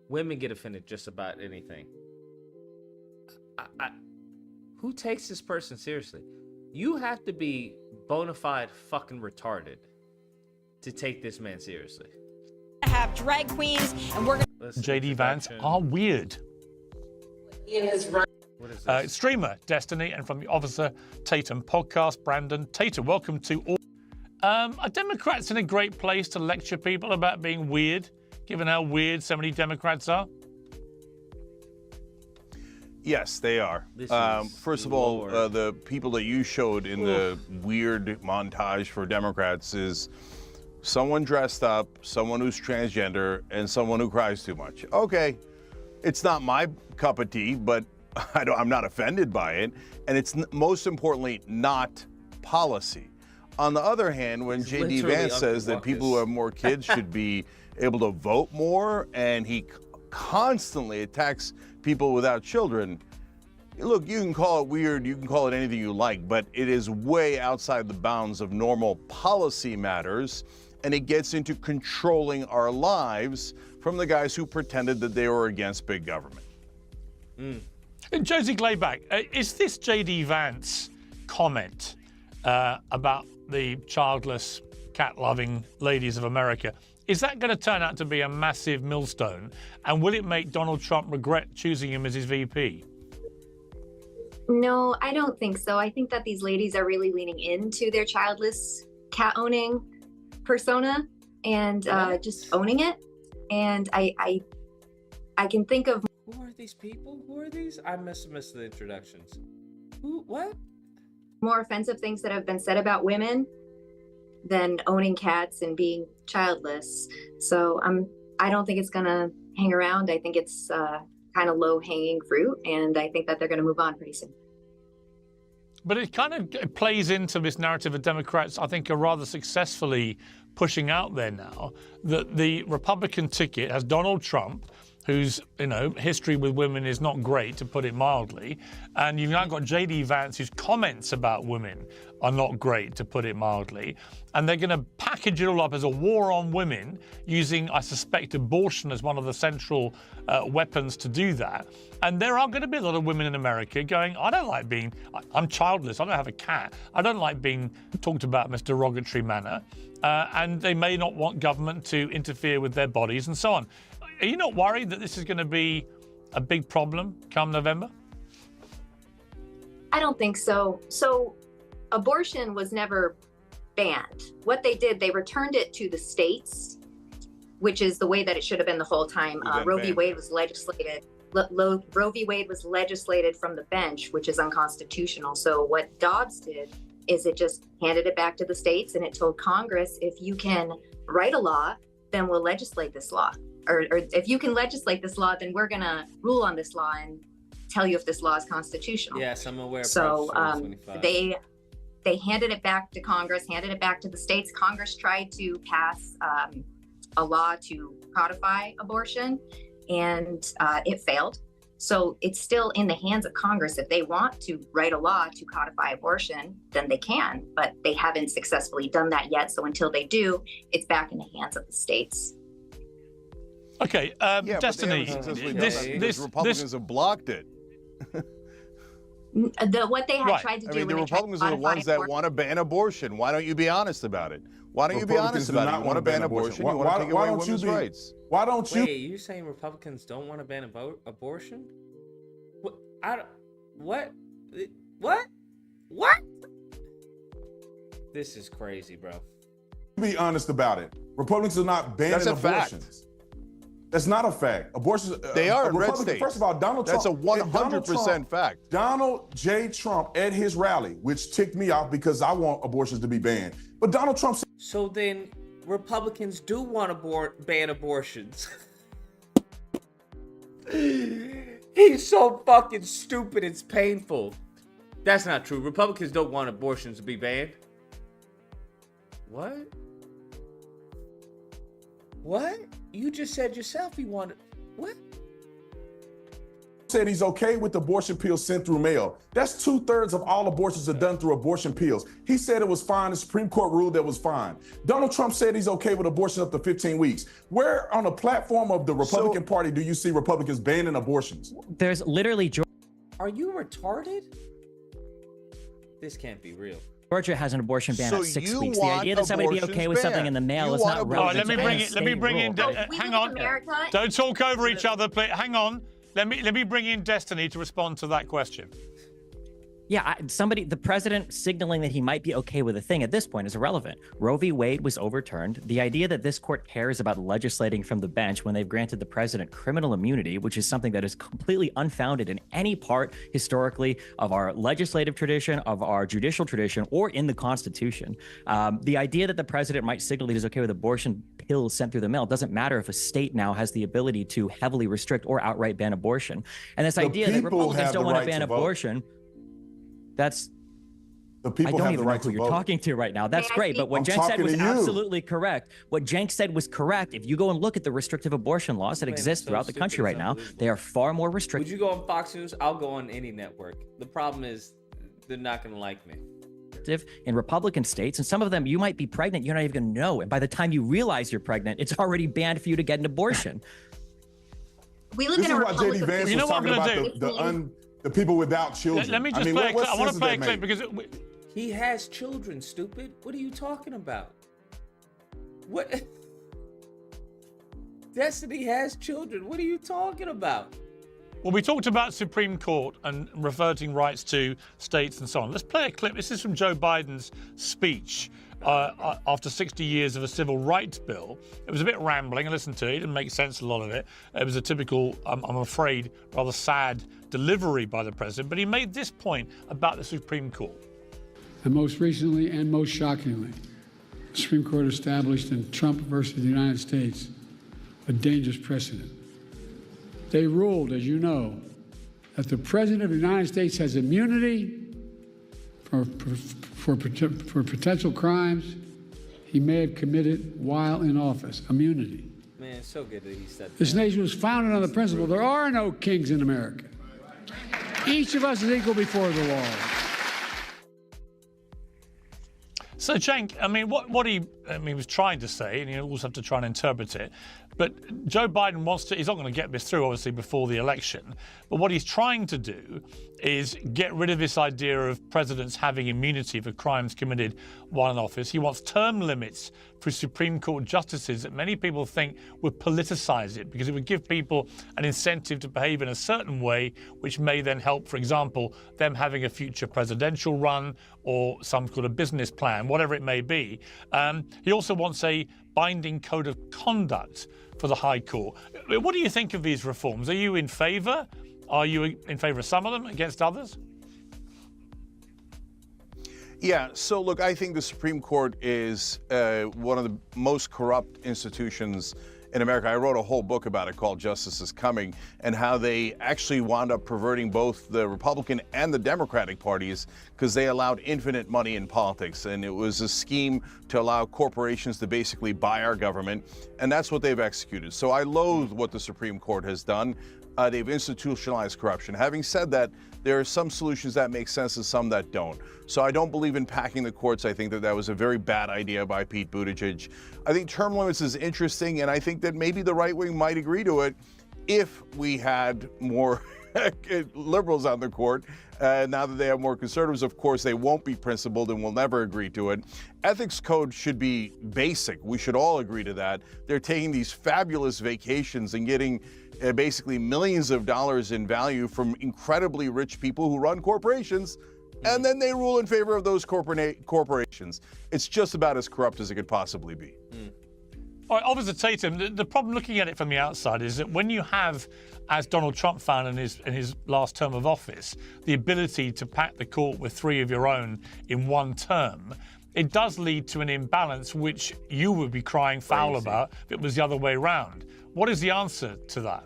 Women get offended just about anything. Who takes this person seriously? You have to be bona fide fucking retarded to take this man seriously. Have drag queens, and we're gonna. JD Vance are weird. What is this? Streamer Destiny, and from the Officer Tatum podcast, Brandon Tatum. Welcome to all. Are Democrats in a great place to lecture people about being weird, given how weird so many Democrats are? Yes, they are. First of all, the people that you showed in the weird montage for Democrats is someone dressed up, someone who's transgender, and someone who cries too much. Okay, it's not my cup of tea, but I'm not offended by it. And it's most importantly not policy. On the other hand, when J.D. Vance says that people who have more kids should be able to vote more, and he constantly attacks people without children, look, you can call it weird, you can call it anything you like, but it is way outside the bounds of normal policy matters, and it gets into controlling our lives from the guys who pretended that they were against big government. Josie Glayback, is this J.D. Vance comment about the childless, cat-loving ladies of America, is that going to turn out to be a massive millstone? And will it make Donald Trump regret choosing him as his VP? No, I don't think so. I think that these ladies are really leaning into their childless, cat-owning persona and just owning it. And I can think of... Who are these people? Who are these? I missed the introductions. Who? What? More offensive things that have been said about women than owning cats and being childless. So I don't think it's gonna hang around. I think it's kind of low-hanging fruit, and I think that they're gonna move on pretty soon. But it kind of plays into this narrative of Democrats, I think, are rather successfully pushing out there now, that the Republican ticket has Donald Trump, whose history with women is not great, to put it mildly, and you've now got J.D. Vance, whose comments about women are not great, to put it mildly, and they're going to package it all up as a war on women, using, I suspect, abortion as one of the central weapons to do that. And there are going to be a lot of women in America going, I'm childless, I don't have a cat, I don't like being talked about in this derogatory manner, and they may not want government to interfere with their bodies and so on. Are you not worried that this is going to be a big problem come November? I don't think so. So abortion was never banned. What they did, they returned it to the states, which is the way that it should have been the whole time. Roe v. Wade was legislated. Roe v. Wade was legislated from the bench, which is unconstitutional. So what Dobbs did is it just handed it back to the states, and it told Congress, if you can write a law, then we'll legislate this law. Or if you can legislate this law, then we're going to rule on this law and tell you if this law is constitutional. Yes, I'm aware. So they handed it back to Congress, handed it back to the states. Congress tried to pass a law to codify abortion, and it failed. So it's still in the hands of Congress. If they want to write a law to codify abortion, then they can, but they haven't successfully done that yet. So until they do, it's back in the hands of the states. Okay, Destiny, this Republicans have blocked it. What they had tried to do. The Republicans are the ones that want to ban abortion. Why don't you be honest about it? Why don't you be honest about it? You want to ban abortion? You want to take away women's rights? Why don't you? Wait, are you saying Republicans don't want to ban abortion? What? This is crazy, bro. Be honest about it. Republicans are not banning abortions. That's not a fact. Abortions. They are in red states. First of all, Donald Trump. That's a 100% fact. Donald J. Trump at his rally, which ticked me off because I want abortions to be banned. But Donald Trump. So then, Republicans do want to ban abortions. He's so fucking stupid. It's painful. That's not true. Republicans don't want abortions to be banned. What? What? You just said yourself you wanted... What? said he's okay with abortion pills sent through mail. That's 2/3 of all abortions are done through abortion pills. He said it was fine. The Supreme Court ruled that was fine. Donald Trump said he's okay with abortion up to 15 weeks. Where on the platform of the Republican Party do you see Republicans banning abortions? There's literally... Are you retarded? This can't be real. Georgia has an abortion ban at 6 weeks. The idea that somebody be okay with something in the mail is not relevant. Let me bring in. Hang on. Don't talk over each other, please. Hang on. Let me bring in Destiny to respond to that question. Yeah, the president signaling that he might be okay with a thing at this point is irrelevant. Roe v. Wade was overturned. The idea that this court cares about legislating from the bench when they've granted the president criminal immunity, which is something that is completely unfounded in any part historically of our legislative tradition, of our judicial tradition, or in the Constitution. The idea that the president might signal that he's okay with abortion pills sent through the mail doesn't matter if a state now has the ability to heavily restrict or outright ban abortion. And this idea that Republicans don't want to ban abortion, that's the people I don't have even the know right who to you're vote. talking to right now. That's great, but what I'm Cenk said talking was to you. absolutely correct. What Cenk said was correct. If you go and look at the restrictive abortion laws that exist throughout the country right now, they are far more restrictive. Would you go on Fox News? I'll go on any network. The problem is they're not going to like me. In Republican states, and some of them you might be pregnant, you're not even going to know, and by the time you realize you're pregnant, it's already banned for you to get an abortion. We live in a republic. JD Vance You know was what I'm talking about the people without children. Let me just I mean, play a clip. what I want sense to does play a that clip make? because He has children, stupid. What are you talking about? What? Destiny has children. What are you talking about? Well, we talked about Supreme Court and reverting rights to states and so on. Let's play a clip. This is from Joe Biden's speech after 60 years of a civil rights bill. It was a bit rambling. I listened to it. It didn't make sense, a lot of it. It was a typical, I'm afraid, rather sad delivery by the president. But he made this point about the Supreme Court. And most recently and most shockingly, the Supreme Court established in Trump versus the United States a dangerous precedent. They ruled, as you know, that the President of the United States has immunity for potential crimes he may have committed while in office. Immunity. Man, it's so good that he said that. This nation was founded on the principle there are no kings in America. Each of us is equal before the law. So, Cenk, I mean, what he was trying to say, and you also have to try and interpret it, but Joe Biden he's not going to get this through, obviously, before the election. But what he's trying to do is get rid of this idea of presidents having immunity for crimes committed while in office. He wants term limits for Supreme Court justices that many people think would politicize it because it would give people an incentive to behave in a certain way, which may then help, for example, them having a future presidential run or some sort of business plan, whatever it may be. He also wants a binding code of conduct for the High Court. What do you think of these reforms? Are you in favor? Are you in favor of some of them, against others? Yeah, so look, I think the Supreme Court is one of the most corrupt institutions in America. I wrote a whole book about it called Justice is Coming, and how they actually wound up perverting both the Republican and the Democratic parties because they allowed infinite money in politics. And it was a scheme to allow corporations to basically buy our government, and that's what they've executed. So I loathe what the Supreme Court has done. They've institutionalized corruption. Having said that, there are some solutions that make sense and some that don't. So I don't believe in packing the courts. I think that was a very bad idea by Pete Buttigieg. I think term limits is interesting, and I think that maybe the right wing might agree to it if we had more liberals on the court. Now that they have more conservatives, of course, they won't be principled and will never agree to it. Ethics code should be basic. We should all agree to that. They're taking these fabulous vacations and getting basically millions of dollars in value from incredibly rich people who run corporations, and then they rule in favor of those corporations. It's just about as corrupt as it could possibly be. All right, Officer Tatum, the problem looking at it from the outside is that when you have, as Donald Trump found in his last term of office, the ability to pack the court with 3 of your own in one term, it does lead to an imbalance which you would be crying foul about if it was the other way around. What is the answer to that?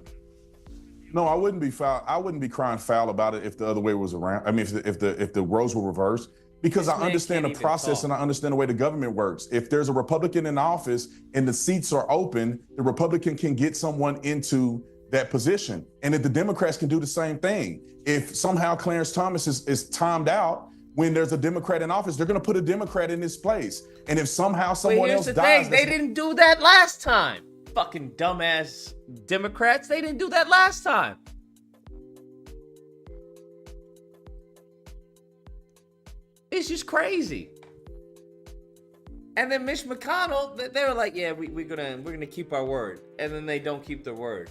No, I wouldn't be foul. I wouldn't be crying foul about it if the other way was around. I mean, if the roles were reversed. Because I understand the process and I understand the way the government works. If there's a Republican in office and the seats are open, the Republican can get someone into that position. And if the Democrats can do the same thing, if somehow Clarence Thomas is timed out when there's a Democrat in office, they're going to put a Democrat in his place. And if somehow someone else dies, they didn't do that last time. Fucking dumbass Democrats, they didn't do that last time. It's just crazy. And then Mitch McConnell, they were like, yeah, we're gonna keep our word. And then they don't keep their word.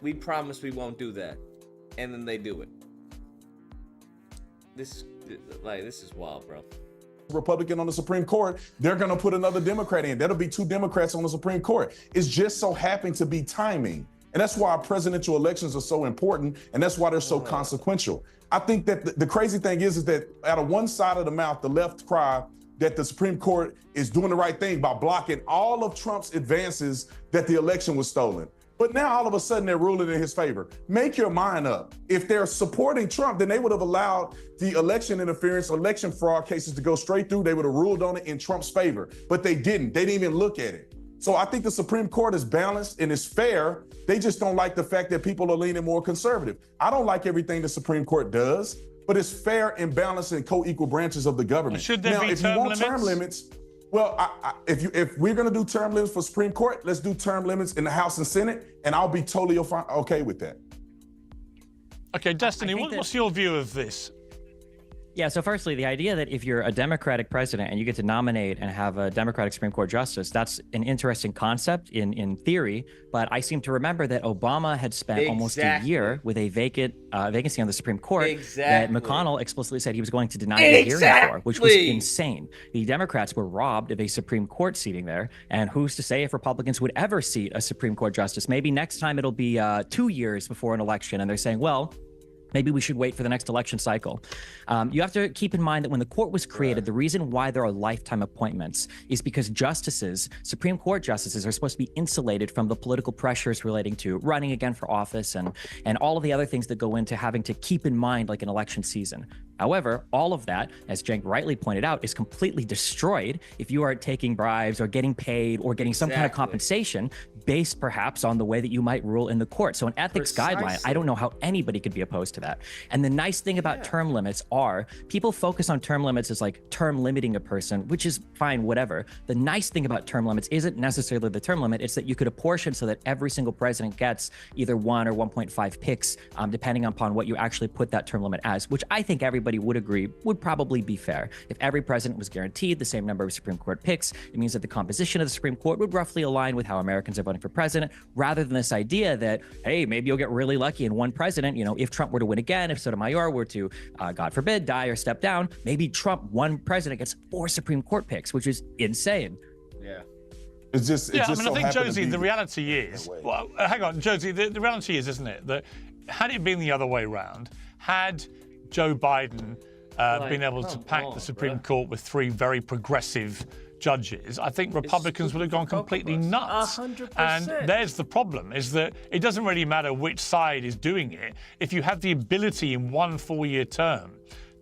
We promise we won't do that. And then they do it. This is wild, bro. Republican on the Supreme Court, they're going to put another Democrat in. That'll be 2 Democrats on the Supreme Court. It's just so happened to be timing. And that's why presidential elections are so important, and that's why they're so consequential. I think that the crazy thing is that out of one side of the mouth, the left cry that the Supreme Court is doing the right thing by blocking all of Trump's advances that the election was stolen. But now all of a sudden they're ruling in his favor. Make your mind up. If they're supporting Trump, then they would have allowed the election interference, election fraud cases to go straight through. They would have ruled on it in Trump's favor, but they didn't. They didn't even look at it. So I think the Supreme Court is balanced and is fair. They just don't like the fact that people are leaning more conservative. I don't like everything the Supreme Court does, but it's fair and balanced and co-equal branches of the government. Should there be if term you want limits? term limits, well, if we're going to do term limits for Supreme Court, let's do term limits in the House and Senate, and I'll be totally okay with that. Okay, Destiny, what's your view of this? Yeah, so firstly, the idea that if you're a Democratic president and you get to nominate and have a Democratic Supreme Court justice, that's an interesting concept in theory, but I seem to remember that Obama had spent almost a year with a vacancy on the Supreme Court that McConnell explicitly said he was going to deny the hearing for, which was insane. The Democrats were robbed of a Supreme Court seating there, and who's to say if Republicans would ever seat a Supreme Court justice? Maybe next time it'll be 2 years before an election, and they're saying, well, maybe we should wait for the next election cycle. You have to keep in mind that when the court was created, the reason why there are lifetime appointments is because justices, Supreme Court justices, are supposed to be insulated from the political pressures relating to running again for office and all of the other things that go into having to keep in mind like an election season. However, all of that, as Cenk rightly pointed out, is completely destroyed if you are taking bribes or getting paid or getting some kind of compensation based perhaps on the way that you might rule in the court. So an ethics guideline, I don't know how anybody could be opposed to that. And the nice thing about term limits are people focus on term limits as like term limiting a person, which is fine, whatever. The nice thing about term limits isn't necessarily the term limit. It's that you could apportion so that every single president gets either 1 or 1.5 picks, depending upon what you actually put that term limit as, which I think everybody would agree would probably be fair. If every president was guaranteed the same number of Supreme Court picks, it means that the composition of the Supreme Court would roughly align with how Americans are voting for president, rather than this idea that, hey, maybe you'll get really lucky and one president, you know, if Trump were to win again, if Sotomayor were to, God forbid, die or step down, maybe Trump, one president, gets 4 Supreme Court picks, which is insane. Yeah. It's just, I think, Josie, the reality is, well, hang on, Josie, the reality is, isn't it, that had it been the other way around, had Joe Biden been able to pack the Supreme Court with 3 very progressive judges, I think Republicans would have gone completely nuts. 100%. And there's the problem, is that it doesn't really matter which side is doing it. If you have the ability in 1 4-year term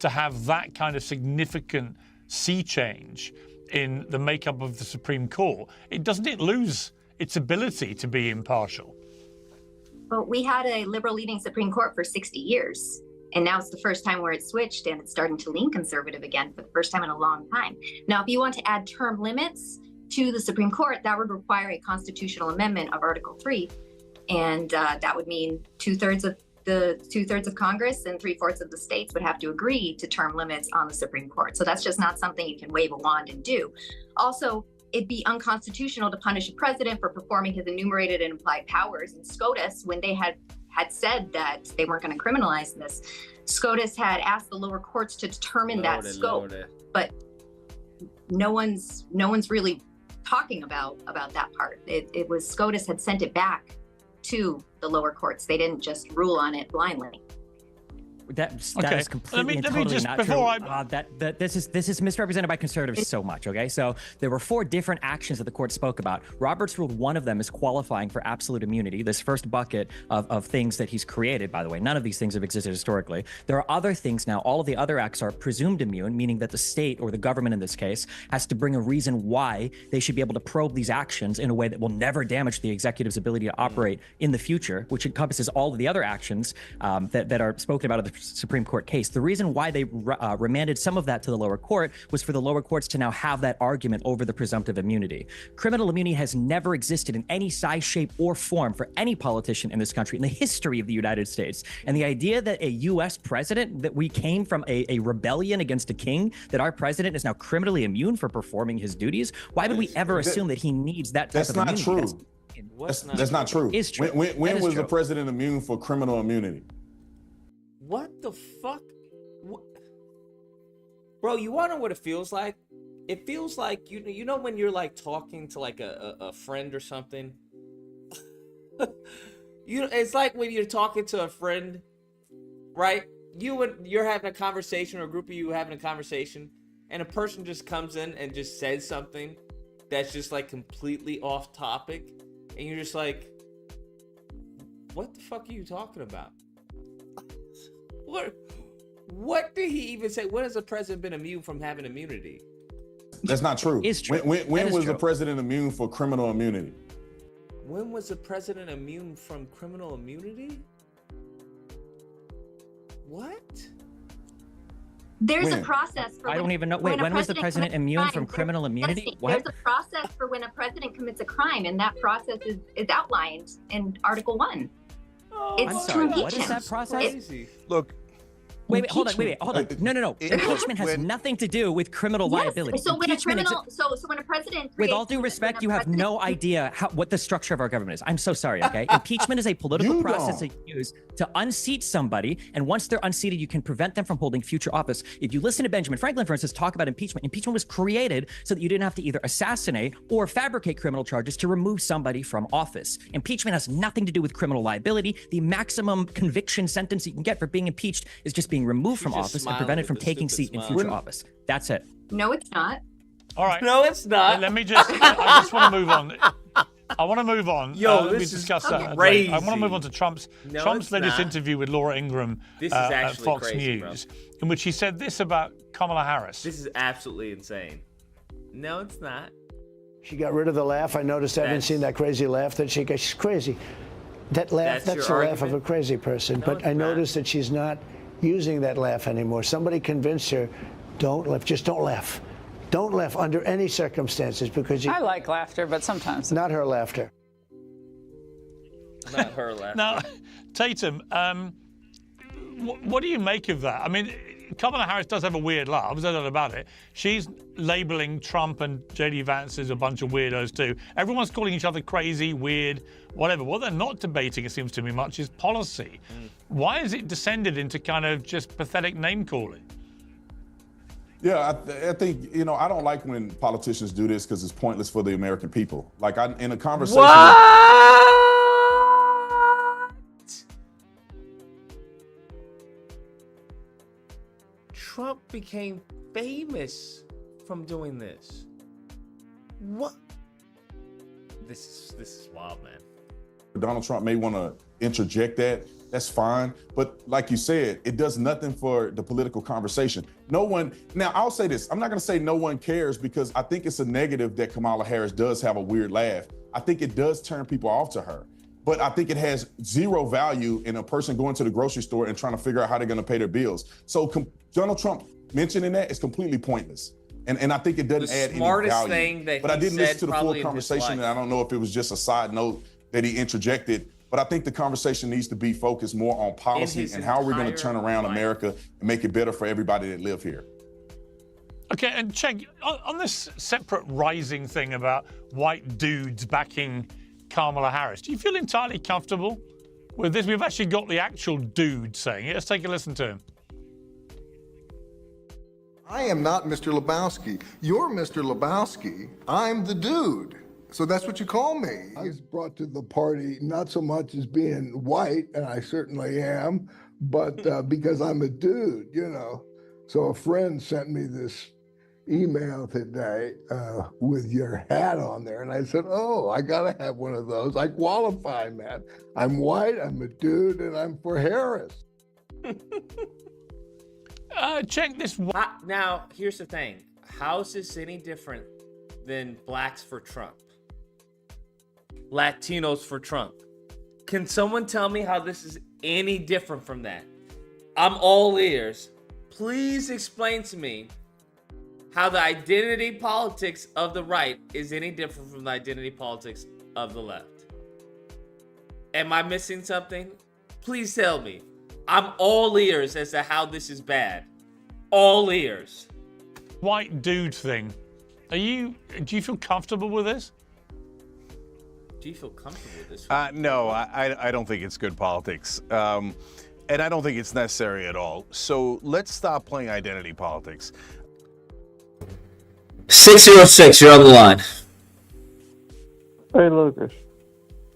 to have that kind of significant sea change in the makeup of the Supreme Court, doesn't it lose its ability to be impartial? Well, we had a liberal leading Supreme Court for 60 years. And now it's the first time where it switched and it's starting to lean conservative again for the first time in a long time. Now, if you want to add term limits to the Supreme Court, that would require a constitutional amendment of Article 3. And that would mean 2/3 of Congress and 3/4 of the states would have to agree to term limits on the Supreme Court. So that's just not something you can wave a wand and do. Also, it'd be unconstitutional to punish a president for performing his enumerated and implied powers. And SCOTUS, when they had said that they weren't going to criminalize this, SCOTUS had asked the lower courts to determine that scope, but no one's really talking about that part. It was SCOTUS had sent it back to the lower courts. They didn't just rule on it blindly. that is completely and totally not true. This is misrepresented by conservatives so much. Okay, so there were 4 different actions that the court spoke about. Roberts ruled one of them is qualifying for absolute immunity. This first bucket of things that he's created, by the way, none of these things have existed historically. There are other things now. All of the other acts are presumed immune, meaning that the state or the government in this case has to bring a reason why they should be able to probe these actions in a way that will never damage the executive's ability to operate in the future, which encompasses all of the other actions that are spoken about in the Supreme Court case. The reason why they remanded some of that to the lower court was for the lower courts to now have that argument over the presumptive immunity. Criminal immunity has never existed in any size, shape, or form for any politician in this country in the history of the United States. And the idea that a U.S. president, that we came from a rebellion against a king, that our president is now criminally immune for performing his duties, why would we ever assume that he needs that type of immunity? That's not true. It's true. When was the president immune for criminal immunity? What the fuck? Bro, you wanna know what it feels like? It feels like, you know when you're like talking to like a friend or something? It's like when you're talking to a friend, right? You're having a conversation, or a group of you having a conversation, and a person just comes in and just says something that's just like completely off topic, and you're just like, what the fuck are you talking about? What did he even say? When has the president been immune from having immunity? That's not true. It's true. When was the president immune for criminal immunity? When was the president immune from criminal immunity? What? There's a process for I don't even know. Wait, when was the president immune from criminal immunity? There's a process for when a president commits a crime, and that process is outlined in Article 1. It's I'm sorry, impeachment. what is that process? Look. Wait, hold on. No. Impeachment has nothing to do with criminal liability. So when a criminal, so when a president, with all due respect, you have no idea what the structure of our government is. I'm so sorry. Okay, impeachment is a political process that you use to unseat somebody, and once they're unseated, you can prevent them from holding future office. If you listen to Benjamin Franklin, for instance, talk about impeachment, impeachment was created so that you didn't have to either assassinate or fabricate criminal charges to remove somebody from office. Impeachment has nothing to do with criminal liability. The maximum conviction sentence you can get for being impeached is just being removed from office and prevented from taking seat in future office. That's it. No, it's not. All right. No, it's not. Let me just. I just want to move on. I want to move on. Yo, let me this discuss is that. crazy. I want to move on to Trump's latest interview with Laura Ingraham at Fox crazy, News, in which he said this about Kamala Harris. This is absolutely insane. No, it's not. She got rid of the laugh. I noticed. I haven't seen that crazy laugh that she got. She's crazy. That laugh, that's the laugh of a crazy person. No, but I noticed that she's not using that laugh anymore. Somebody convinced her, don't laugh, just don't laugh. Don't laugh under any circumstances, because I like laughter, but sometimes. Not her laughter. Not her laughter. Now, Tatum, what do you make of that? I mean, Kamala Harris does have a weird laugh, there's no doubt about it. She's labeling Trump and J.D. Vance as a bunch of weirdos too. Everyone's calling each other crazy, weird, whatever. What they're not debating, it seems to me much, is policy. Why has it descended into kind of just pathetic name-calling? Yeah, I think, I don't like when politicians do this because it's pointless for the American people. Like, in a conversation... Trump became famous from doing this. What? This is wild, man. Donald Trump may want to interject that. That's fine. But like you said, it does nothing for the political conversation. Now I'll say this, I'm not going to say no one cares, because I think it's a negative that Kamala Harris does have a weird laugh. I think it does turn people off to her. But I think it has zero value in a person going to the grocery store and trying to figure out how they're going to pay their bills. So Donald Trump mentioning that is completely pointless. And I think it doesn't add any value. Thing that but I didn't listen to the full in conversation, and I don't know if it was just a side note that he interjected. But I think the conversation needs to be focused more on policy and how we're going to turn around America and make it better for everybody that live here. Okay, and Cheng, on this separate rising thing about white dudes backing Kamala Harris, do you feel entirely comfortable with this? We've actually got the actual dude saying it. Let's take a listen to him. I am not Mr. Lebowski. You're Mr. Lebowski. I'm the dude. So that's what you call me. I was brought to the party not so much as being white, and I certainly am, but because I'm a dude, you know. So a friend sent me this email today with your hat on there, and I said, oh, I gotta have one of those. I qualify, man. I'm white, I'm a dude, and I'm for Harris. Check this. Now, here's the thing. How is this any different than blacks for Trump? Latinos for Trump? Can someone tell me how this is any different from that? I'm all ears. Please explain to me how the identity politics of the right is any different from the identity politics of the left. Am I missing something? Please tell me. I'm all ears as to how this is bad. All ears. White dude thing. Do you feel comfortable with this? Do you feel comfortable with this? No, I don't think it's good politics. And I don't think it's necessary at all. So let's stop playing identity politics. 606, you're on the line. Hey, Lucas.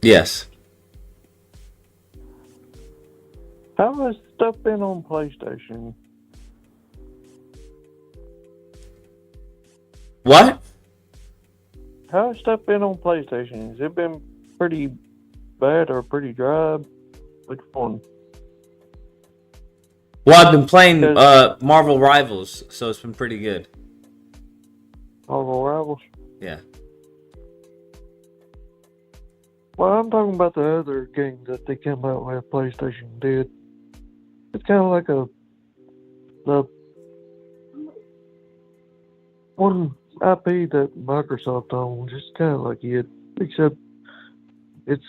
Yes. How has stuff been on PlayStation? What? How has stuff been on PlayStation? Has it been pretty bad or pretty dry? Which one? Well, I've been playing Marvel Rivals, so it's been pretty good. Marvel Rivals? Yeah. Well, I'm talking about the other game that they came out with, PlayStation did. It's kind of like the one IP that Microsoft owns. It's kind of like it, except it's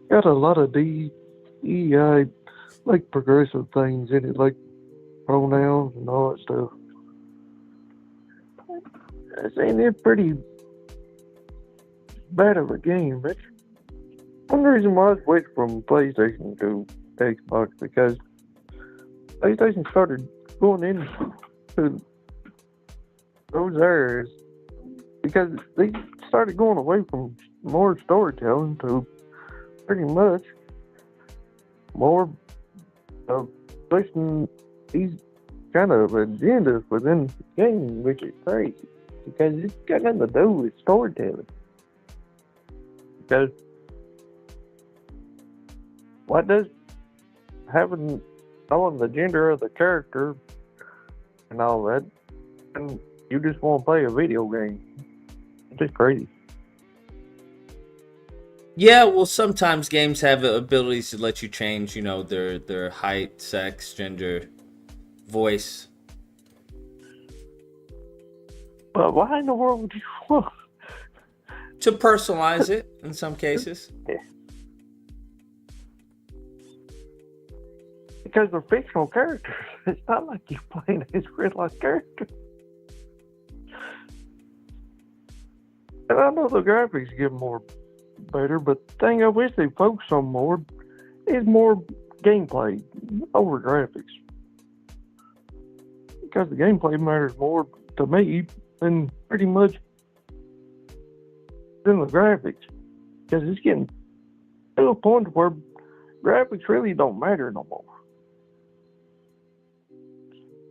got a lot of DEI, like progressive things in it, like pronouns and all that stuff. I think they're pretty bad of a game. That's one reason why I switched from PlayStation to Xbox, because PlayStation started going into those areas because they started going away from more storytelling to pretty much more pushing these kind of agendas within the game, which is crazy because it's got nothing to do with storytelling. Because what does knowing the gender of the character and all that, and you just want to play a video game? It's just crazy. Yeah, well, sometimes games have abilities to let you change, you know, their height, sex, gender, voice. But why in the world would you want to personalize it in some cases? Yeah. Because they're fictional characters. It's not like you're playing as real life characters. And I know the graphics get more better, but the thing I wish they focus on more is more gameplay over graphics. Because the gameplay matters more to me than pretty much than the graphics. Because it's getting to a point where graphics really don't matter no more.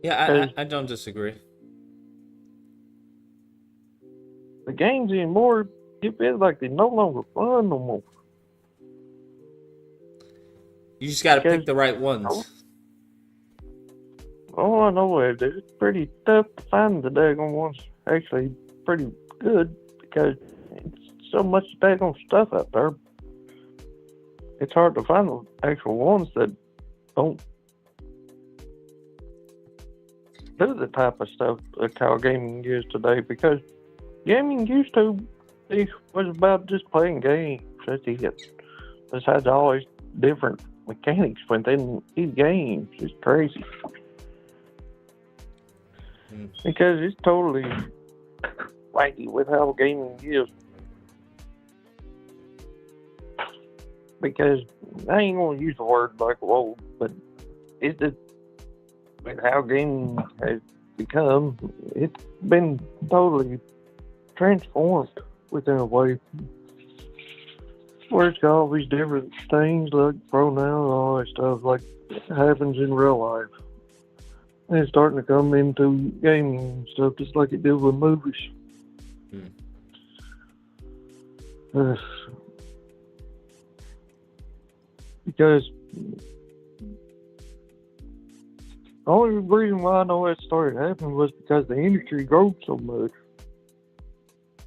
Yeah, I don't disagree. The games anymore, it feels like they're no longer fun no more. You just got to pick the right ones. Oh, I know it. It's pretty tough to find the daggone ones actually pretty good because it's so much daggone stuff out there. It's hard to find the actual ones that don't do the type of stuff that how gaming is today, because gaming used to be was about just playing games. That's it. Besides all these different mechanics within these games, it's crazy. Because it's totally wacky with how gaming is. Because I ain't gonna use the word like old, but it's just with how gaming has become, it's been totally transformed. within a way where it's got all these different things like pronouns and all that stuff like happens in real life. And it's starting to come into gaming and stuff just like it did with movies. Because the only reason why I know that started happening was because the industry grew so much.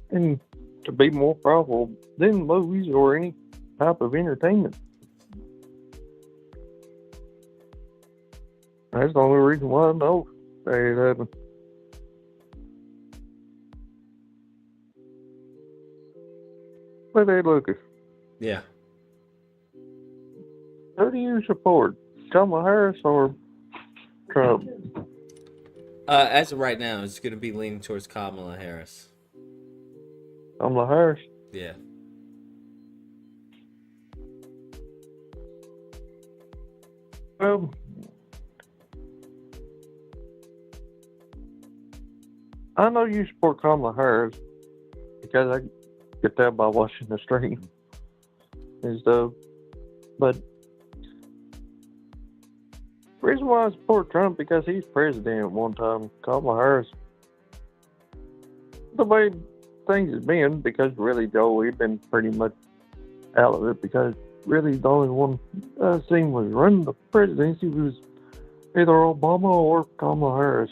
And to be more profitable than movies or any type of entertainment. That's the only reason why I know that it happened. But hey, Lucas. Yeah. Who do you support? Kamala Harris or Trump? As of right now, it's going to be leaning towards Kamala Harris. Kamala Harris? Yeah. Well, I know you support Kamala Harris because I get that by watching the stream and stuff. But the reason why I support Trump because he's president at one time. Kamala Harris, the way things have been, because really Joe, he's been pretty much out of it because really the only one I seen was running the presidency was either Obama or Kamala Harris.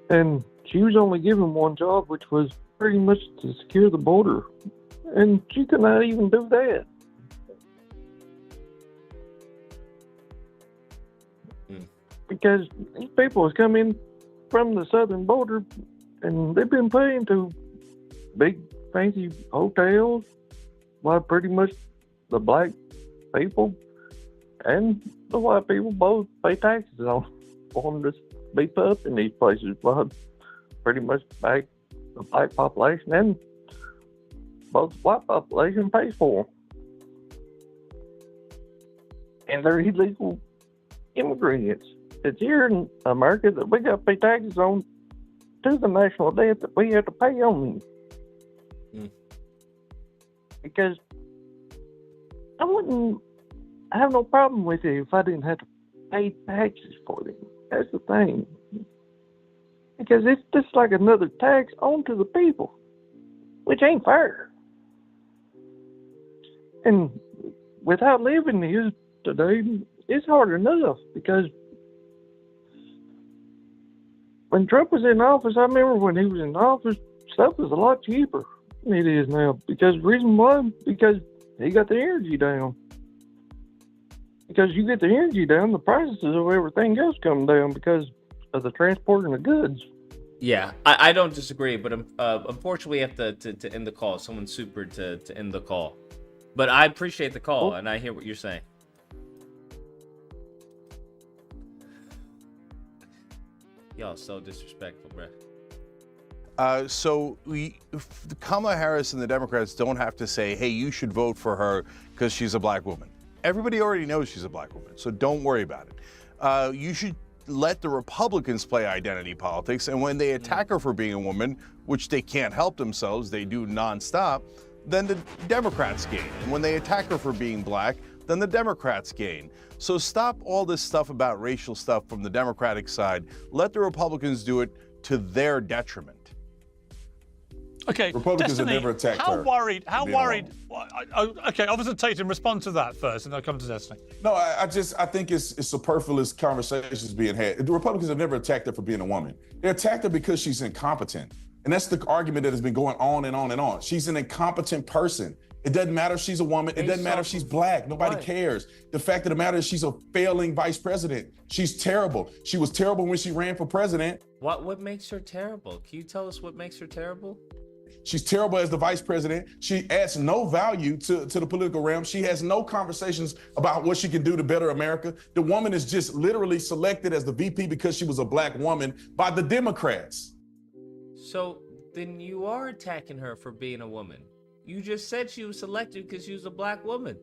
And she was only given one job, which was pretty much to secure the border. And she could not even do that. Because these people has come in from the southern border and they've been put into big fancy hotels while pretty much the black people and the white people both pay taxes on for them to be put up in these places. Well, pretty much back the black population and both the white population pays for them. And they're illegal immigrants. It's here in America that we got to pay taxes on to the national debt that we have to pay on them. Because I wouldn't have no problem with it if I didn't have to pay taxes for them. That's the thing. Because it's just like another tax onto the people, which ain't fair. And without living here today, it's hard enough because when Trump was in office, I remember when he was in office, stuff was a lot cheaper than it is now. Because the reason why? Because he got the energy down. Because you get the energy down, the prices of everything else come down because of the transporting the goods. Yeah, I don't disagree, but unfortunately we have to end the call. Someone's super to end the call. But I appreciate the call, and I hear what you're saying. Y'all so disrespectful, bro. So Kamala Harris and the Democrats don't have to say, hey, you should vote for her because she's a black woman. Everybody already knows she's a black woman, so don't worry about it. You should let the Republicans play identity politics, and when they attack her for being a woman, which they can't help themselves, they do nonstop, then the Democrats gain. And when they attack her for being black, then the Democrats gain. So stop all this stuff about racial stuff from the Democratic side. Let the Republicans do it to their detriment. Okay, Republicans Destiny, have never attacked how her. worried? Okay, Officer Tatum, respond to that first, and I'll come to Destiny. No, I think it's superfluous conversations being had. The Republicans have never attacked her for being a woman. They attacked her because she's incompetent. And that's the argument that has been going on and on and on. She's an incompetent person. It doesn't matter if she's a woman. It doesn't matter if she's black. Nobody cares. The fact of the matter is she's a failing vice president. She's terrible. She was terrible when she ran for president. What makes her terrible? Can you tell us what makes her terrible? She's terrible as the vice president. She adds no value to the political realm. She has no conversations about what she can do to better America. The woman is just literally selected as the VP because she was a black woman by the Democrats. So then you are attacking her for being a woman. You just said she was selected because she was a black woman.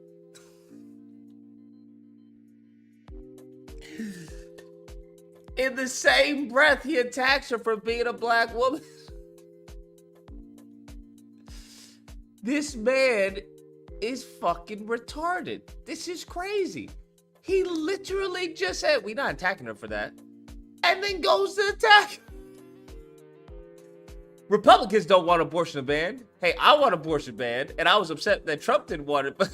In the same breath, he attacks her for being a black woman. This man is fucking retarded. This is crazy. He literally just said, we're not attacking her for that. And then goes to attack. Republicans don't want abortion banned. Hey, I want abortion banned. And I was upset that Trump didn't want it. But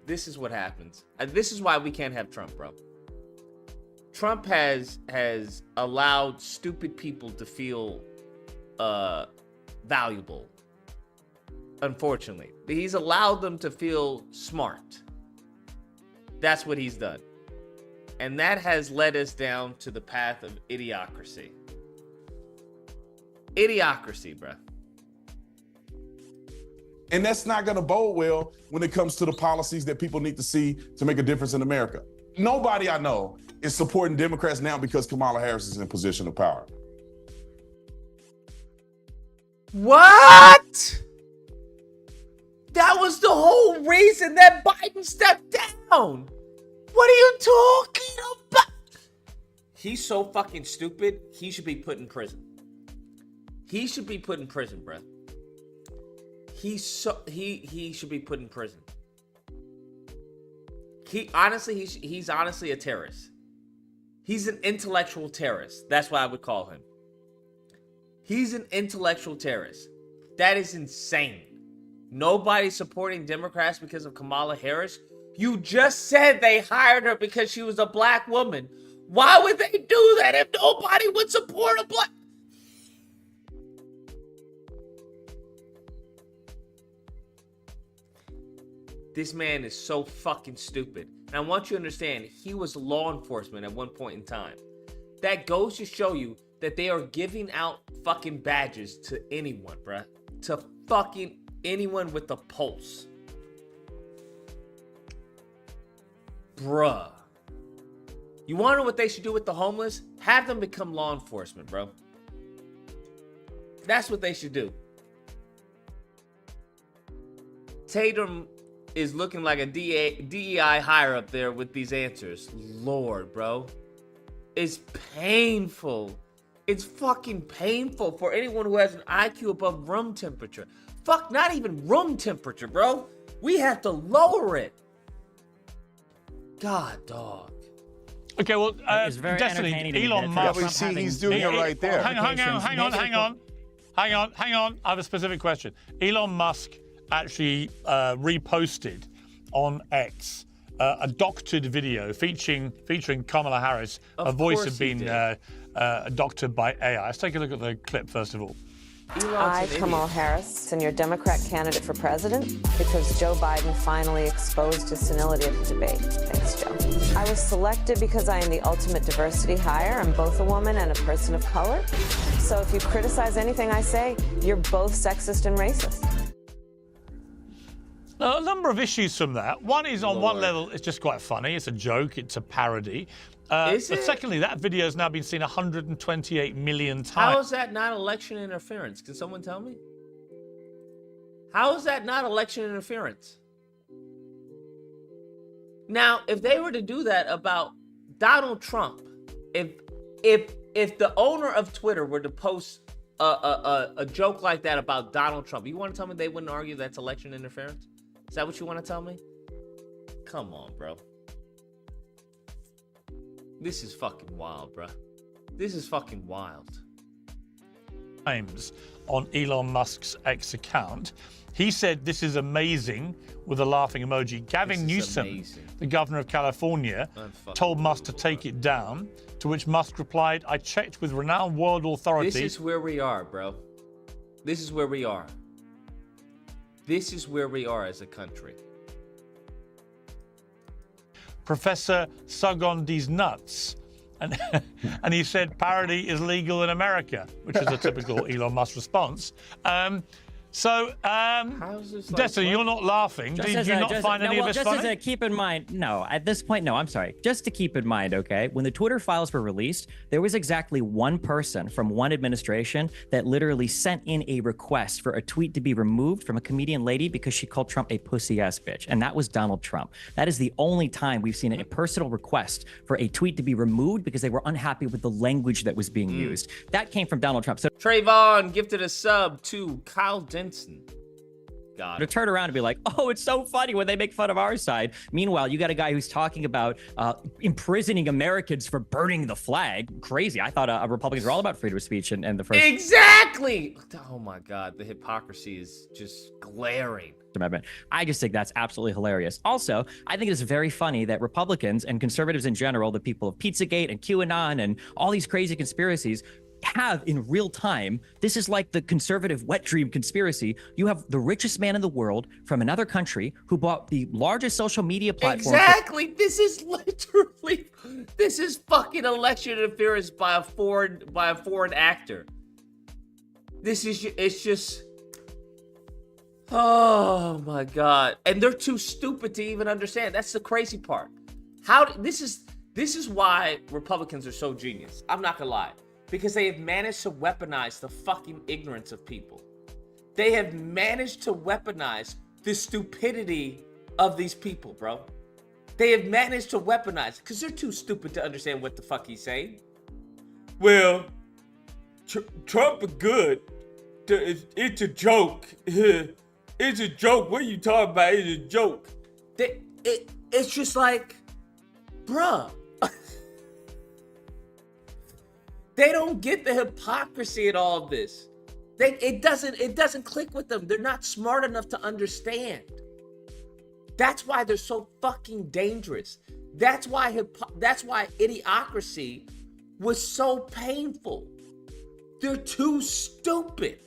this is what happens. And this is why we can't have Trump, bro. Trump has allowed stupid people to feel valuable. Unfortunately, he's allowed them to feel smart. That's what he's done. And that has led us down to the path of idiocracy. Idiocracy, bruh. And that's not going to bode well when it comes to the policies that people need to see to make a difference in America. Nobody I know is supporting Democrats now because Kamala Harris is in position of power. What? That was the whole reason that Biden stepped down. What are you talking about? He's so fucking stupid. He should be put in prison. He should be put in prison, bruh. He should be put in prison. He's honestly a terrorist. He's an intellectual terrorist. That's what I would call him. He's an intellectual terrorist. That is insane. Nobody's supporting Democrats because of Kamala Harris. You just said they hired her because she was a black woman. Why would they do that if nobody would support a black? This man is so fucking stupid. And I want you to understand, he was law enforcement at one point in time. That goes to show you that they are giving out fucking badges to anyone, bruh. To fucking anyone with a pulse. Bruh. You want to know what they should do with the homeless? Have them become law enforcement, bro. That's what they should do. Tatum is looking like a DEI hire up there with these answers. Lord, bro. It's painful. It's fucking painful for anyone who has an IQ above room temperature. Fuck, not even room temperature, bro. We have to lower it. God, dog. Okay, well, it's very Destiny, entertaining Elon Musk. Yeah, but see, he's doing it right there. Hang on. I have a specific question. Elon Musk actually reposted on X a doctored video featuring Kamala Harris. Her voice had been doctored by AI. Let's take a look at the clip first of all. I, Kamala Harris, and your Democrat candidate for president, because Joe Biden finally exposed his senility at the debate. Thanks, Joe. I was selected because I am the ultimate diversity hire. I'm both a woman and a person of color. So if you criticize anything I say, you're both sexist and racist. Now, a number of issues from that. One is, on one level, it's just quite funny. It's a joke. It's a parody. But secondly, that video has now been seen 128 million times. How is that not election interference? Can someone tell me? How is that not election interference? Now, if they were to do that about Donald Trump, if the owner of Twitter were to post a joke like that about Donald Trump, you want to tell me they wouldn't argue that's election interference? Is that what you want to tell me? Come on, bro. This is fucking wild, bro. This is fucking wild. Times on Elon Musk's X account. He said this is amazing with a laughing emoji. Gavin Newsom, the governor of California, told Musk to take it down, to which Musk replied, I checked with renowned world authorities. This is where we are, bro. This is where we are. This is where we are as a country. Professor sug on these nuts. And he said parody is legal in America, which is a typical Elon Musk response. So, Dexter, you're not laughing. Did you not find any of this funny? Just as a keep in mind, no, at this point, no, I'm sorry. Just to keep in mind, okay, when the Twitter files were released, there was exactly one person from one administration that literally sent in a request for a tweet to be removed from a comedian lady because she called Trump a pussy-ass bitch, and that was Donald Trump. That is the only time we've seen a personal request for a tweet to be removed because they were unhappy with the language that was being used. That came from Donald Trump. So Trayvon gifted a sub to Kyle Denson. To turn around and be like, oh, it's so funny when they make fun of our side. Meanwhile, you got a guy who's talking about imprisoning Americans for burning the flag. Crazy. I thought Republicans were all about freedom of speech and the first. Exactly. Oh my God, the hypocrisy is just glaring. Amendment. I just think that's absolutely hilarious. Also, I think it's very funny that Republicans and conservatives in general, the people of Pizzagate and QAnon and all these crazy conspiracies, have in real time, this is like the conservative wet dream conspiracy. You have the richest man in the world from another country who bought the largest social media platform. Exactly. This is literally, this is fucking election interference by a foreign actor. This is, it's just, oh my God. And they're too stupid to even understand. That's the crazy part. This is why Republicans are so genius. I'm not gonna lie. Because they have managed to weaponize the fucking ignorance of people. They have managed to weaponize the stupidity of these people, bro. They have managed to weaponize because they're too stupid to understand what the fuck he's saying. Well, Trump is good. It's a joke. It's a joke. What are you talking about? It's a joke. It's just like, bruh. They don't get the hypocrisy in all of this. It doesn't click with them. They're not smart enough to understand. That's why they're so fucking dangerous. That's why idiocracy was so painful. They're too stupid.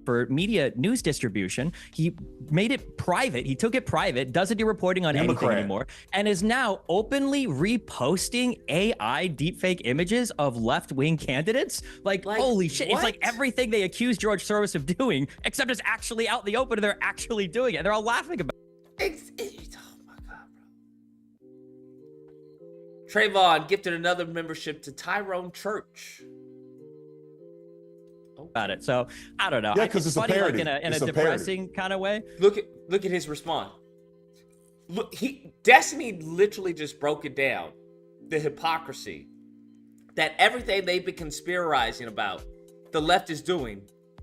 For media news distribution, he made it private. He took it private, doesn't do reporting on anything anymore, and is now openly reposting AI deepfake images of left-wing candidates. Like holy shit. What? It's like everything they accused George Soros of doing, except it's actually out in the open and they're actually doing it. They're all laughing about it. Oh my God, bro. Trayvon gifted another membership to Tyrone Church. About it, so I don't know. Yeah, because it's funny, a parody. Like in a depressing kind of way. Look at his response. Look, Destiny literally just broke it down. The hypocrisy that everything they've been conspirizing about, the left is doing.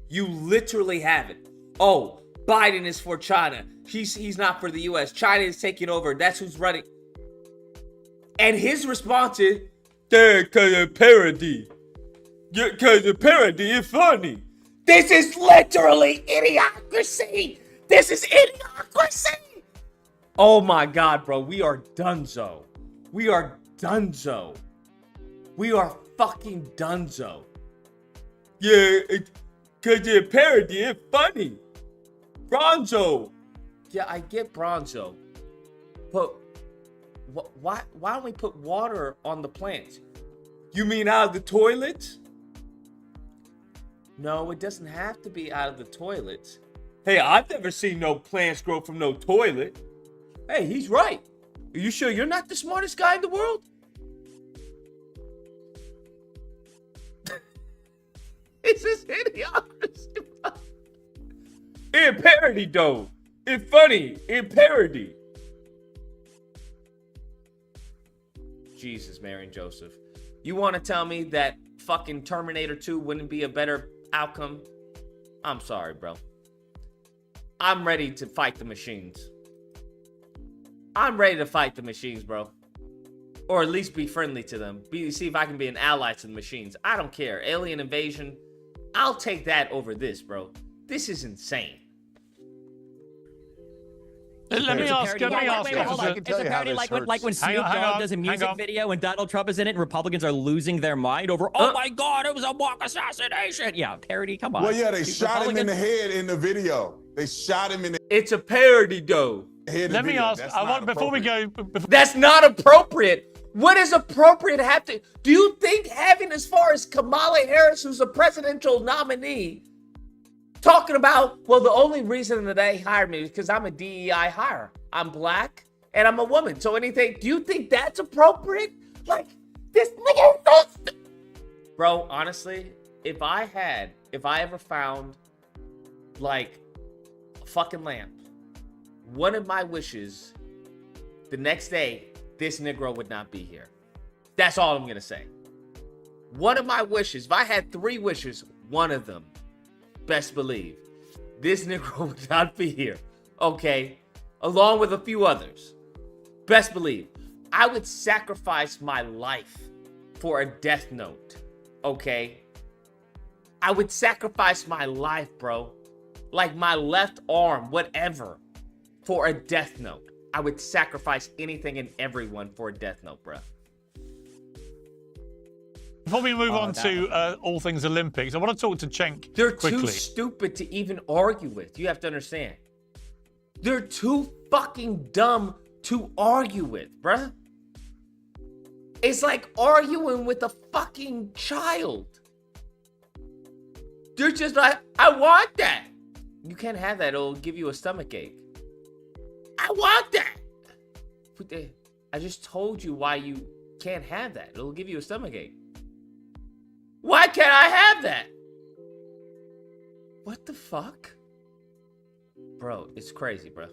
You literally have it. Oh, Biden is for China. He's not for the U.S. China is taking over. That's who's running. And his response is, "Because of parody. Because the parody is funny." This is literally idiocracy. This is idiocracy. Oh my God, bro. We are donezo. We are donezo. We are fucking donezo. Yeah, because the parody is funny. Bronzo. Yeah, I get bronzo. But why don't we put water on the plants? You mean out of the toilets? No, it doesn't have to be out of the toilets. Hey, I've never seen no plants grow from no toilet. Hey, he's right. Are you sure you're not the smartest guy in the world? It's just idiocracy. In parody, though. It's funny. In parody. Jesus, Mary and Joseph. You want to tell me that fucking Terminator 2 wouldn't be a better outcome? I'm sorry, bro. I'm ready to fight the machines. I'm ready to fight the machines, bro. Or at least be friendly to them. See if I can be an ally to the machines. I don't care. Alien invasion. I'll take that over this, bro. This is insane. Let me ask. Hold on. It's a parody like when Snoop Dogg does a music video and Donald Trump is in it and Republicans are losing their mind over, oh my God, it was a mock assassination. Yeah, parody, come on. Well, yeah, they shot him in the head in the video. They shot him in the It's a parody, though. Let me ask. Before we go. That's not appropriate. What does appropriate have to... Do you think having even as far as Kamala Harris, who's a presidential nominee, talking about, well, the only reason that they hired me is because I'm a DEI hire. I'm black and I'm a woman. So anything, do you think that's appropriate? Like, this nigga. Bro, honestly, if I ever found like a fucking lamp, one of my wishes the next day, this Negro would not be here. That's all I'm going to say. One of my wishes, if I had 3 wishes, one of them, best believe, this Negro would not be here. Okay? Along with a few others. Best believe. I would sacrifice my life for a death note. Okay? I would sacrifice my life, bro. Like my left arm, whatever, for a death note. I would sacrifice anything and everyone for a death note, bro. Before we move on to all things Olympics, I want to talk to Cenk They're quickly. too stupid to even argue with. You have to understand. They're too fucking dumb to argue with, bruh. It's like arguing with a fucking child. They're just like, I want that. You can't have that. It'll give you a stomach ache. I want that. I just told you why you can't have that. It'll give you a stomach ache. Why can't I have that? What the fuck? Bro, it's crazy, bro.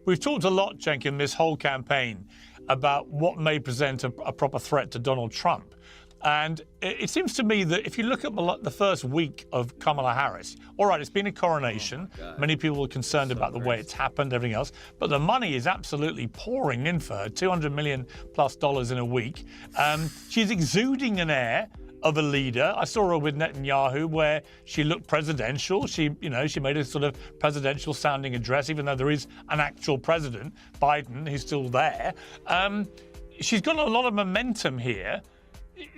We've talked a lot, Cenk, in this whole campaign about what may present a proper threat to Donald Trump. And it seems to me that if you look at the first week of Kamala Harris, all right, it's been a coronation. Many people are concerned about the way it's happened, everything else. But the money is absolutely pouring in for her, $200 million plus in a week. She's exuding an air of a leader. I saw her with Netanyahu where she looked presidential. She made a sort of presidential sounding address, even though there is an actual president, Biden, who's still there. She's got a lot of momentum here.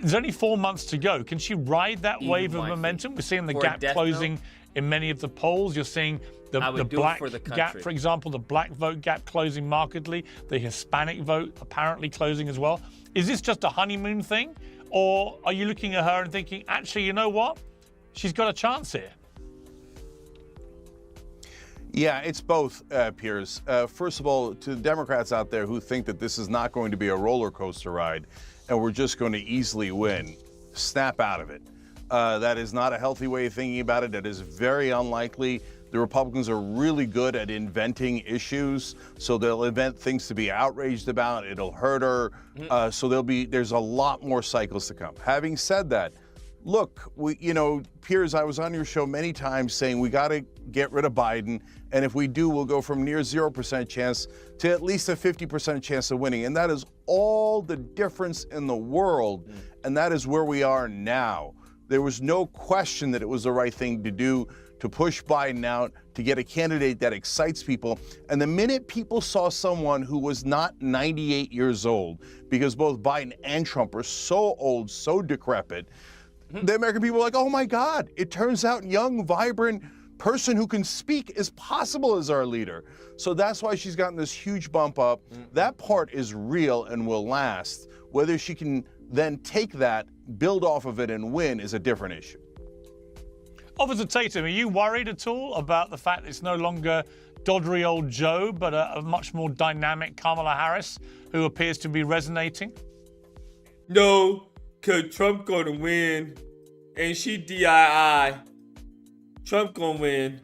There's only 4 months to go. Can she ride that wave of momentum? We're seeing the gap closing in many of the polls. You're seeing the black gap, for example, the black vote gap closing markedly, the Hispanic vote apparently closing as well. Is this just a honeymoon thing? Or are you looking at her and thinking, actually, you know what? She's got a chance here. Yeah, it's both, Piers. First of all, to the Democrats out there who think that this is not going to be a roller coaster ride and we're just going to easily win, snap out of it. That is not a healthy way of thinking about it. That is very unlikely. The Republicans are really good at inventing issues, so they'll invent things to be outraged about. It'll hurt her. So there's a lot more cycles to come. Having said that, look, Piers, I was on your show many times saying we got to get rid of Biden, and if we do, we'll go from near 0% chance to at least a 50% chance of winning, and that is all the difference in the world, and that is where we are now. There was no question that it was the right thing to do to push Biden out, to get a candidate that excites people. And the minute people saw someone who was not 98 years old, because both Biden and Trump are so old, so decrepit, the American people were like, oh my God, it turns out young, vibrant person who can speak is possible as our leader. So that's why she's gotten this huge bump up. That part is real and will last. Whether she can then take that, build off of it, and win is a different issue. Officer Tatum, are you worried at all about the fact it's no longer doddery old Joe, but a much more dynamic Kamala Harris who appears to be resonating? No, because Trump gonna win, and she DII. Trump gonna win.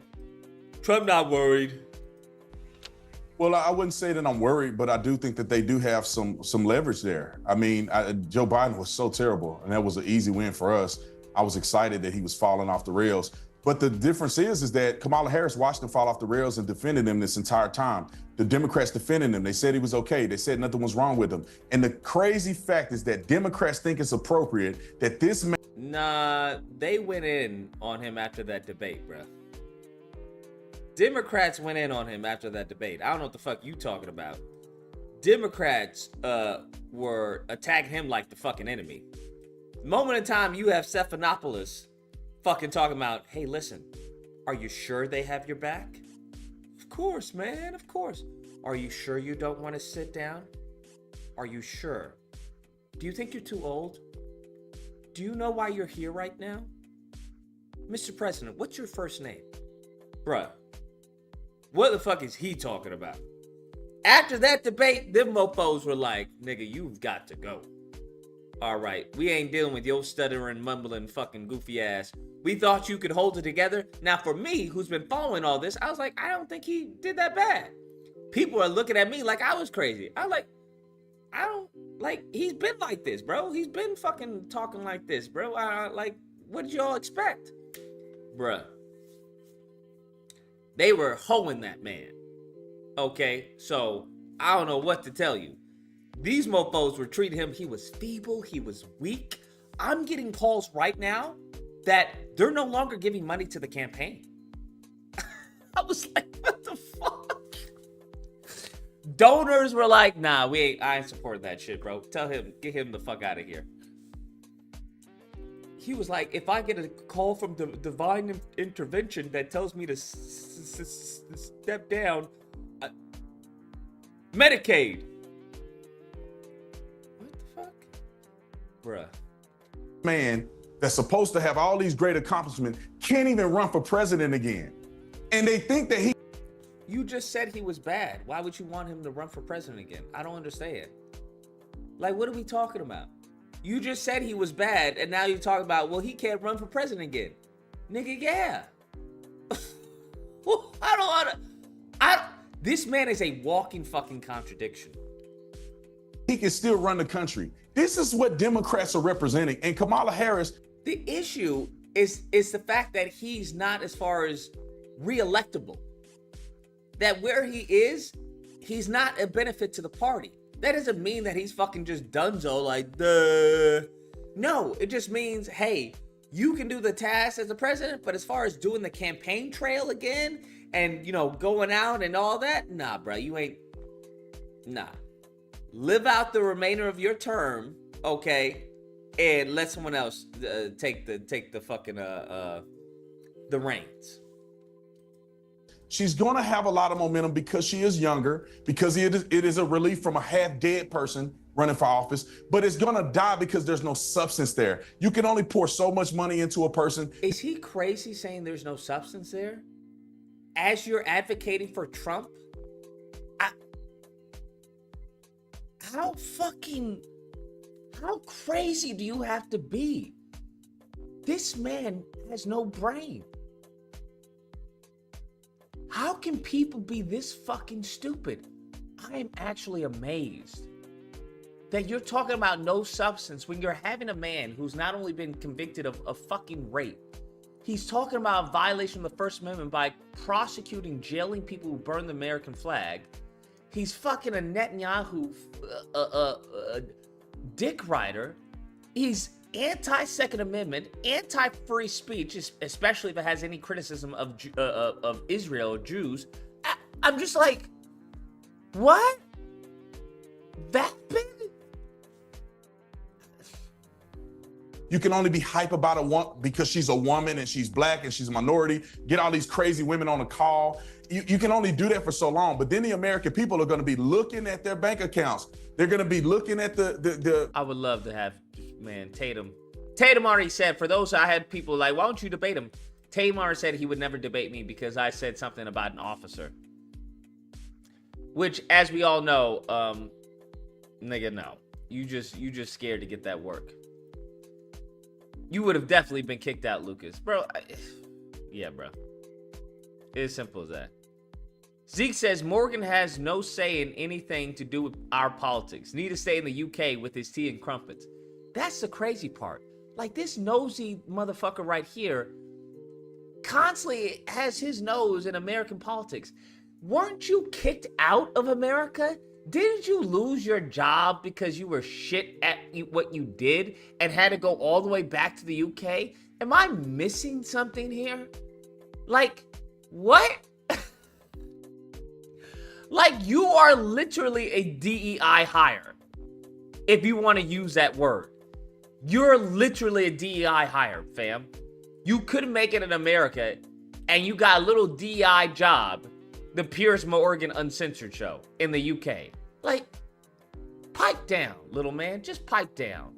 Trump not worried. Well, I wouldn't say that I'm worried, but I do think that they do have some leverage there. I mean, Joe Biden was so terrible, and that was an easy win for us. I was excited that he was falling off the rails. But the difference is that Kamala Harris watched him fall off the rails and defended him this entire time. The Democrats defended him. They said he was okay. They said nothing was wrong with him. And the crazy fact is that Democrats think it's appropriate that this man... Nah, they went in on him after that debate, bro. Democrats went in on him after that debate. I don't know what the fuck you talking about. Democrats were attacking him like the fucking enemy. Moment in time, you have Stephanopoulos fucking talking about, hey, listen, are you sure they have your back? Of course, man, of course. Are you sure you don't want to sit down? Are you sure? Do you think you're too old? Do you know why you're here right now? Mr. President, what's your first name? Bruh, what the fuck is he talking about? After that debate, them mofos were like, nigga, you've got to go. All right, we ain't dealing with your stuttering, mumbling, fucking goofy ass. We thought you could hold it together. Now, for me, who's been following all this, I was like, I don't think he did that bad. People are looking at me like I was crazy. I was like, I don't, like, he's been like this, bro. He's been fucking talking like this, bro. Like, what did y'all expect? Bruh. They were hoeing that man. Okay, so I don't know what to tell you. These mofos were treating him, he was feeble, he was weak. I'm getting calls right now that they're no longer giving money to the campaign. I was like, what the fuck? Donors were like, nah, I ain't supporting that shit, bro. Tell him, get him the fuck out of here. He was like, if I get a call from the divine intervention that tells me to step down, Medicaid. What the fuck? Bruh. Man that's supposed to have all these great accomplishments can't even run for president again. And they think that he... You just said he was bad. Why would you want him to run for president again? I don't understand. Like, what are we talking about? You just said he was bad, and now you're talking about, well, he can't run for president again. Nigga, yeah. This man is a walking fucking contradiction. He can still run the country. This is what Democrats are representing. And Kamala Harris... The issue is the fact that he's not as far as re-electable. That where he is, he's not a benefit to the party. That doesn't mean that he's fucking just dunzo like, duh. No, it just means, hey, you can do the task as a president, but as far as doing the campaign trail again and, you know, going out and all that, nah, bro, you ain't, nah. Live out the remainder of your term, okay, and let someone else take the fucking, the reins. She's going to have a lot of momentum because she is younger, because it is a relief from a half-dead person running for office, but it's going to die because there's no substance there. You can only pour so much money into a person. Is he crazy saying there's no substance there? As you're advocating for Trump? How crazy do you have to be? This man has no brain. How can people be this fucking stupid? I am actually amazed that you're talking about no substance when you're having a man who's not only been convicted of fucking rape, he's talking about a violation of the First Amendment by prosecuting, jailing people who burn the American flag. He's fucking a Netanyahu dick rider. He's anti-Second Amendment, anti-free speech, especially if it has any criticism of Israel or Jews. I'm just like, what? That big? You can only be hype about a woman because she's a woman and she's black and she's a minority. Get all these crazy women on a call. You can only do that for so long. But then the American people are going to be looking at their bank accounts. They're going to be looking at the. I would love to have, man, Tatum. Tatum already said, for those I had people like, why don't you debate him? Tatum already said he would never debate me because I said something about an officer. Which, as we all know, nigga, no. You just scared to get that work. You would have definitely been kicked out, Lucas. Bro, yeah, bro. It's as simple as that. Zeke says, Morgan has no say in anything to do with our politics. Need to stay in the UK with his tea and crumpets. That's the crazy part. Like, this nosy motherfucker right here constantly has his nose in American politics. Weren't you kicked out of America? Didn't you lose your job because you were shit at what you did and had to go all the way back to the UK? Am I missing something here? Like, what? Like, you are literally a DEI hire, if you want to use that word. You're literally a DEI hire, fam. You couldn't make it in America, and you got a little DEI job, the Piers Morgan Uncensored Show in the UK. Like, pipe down, little man. Just pipe down.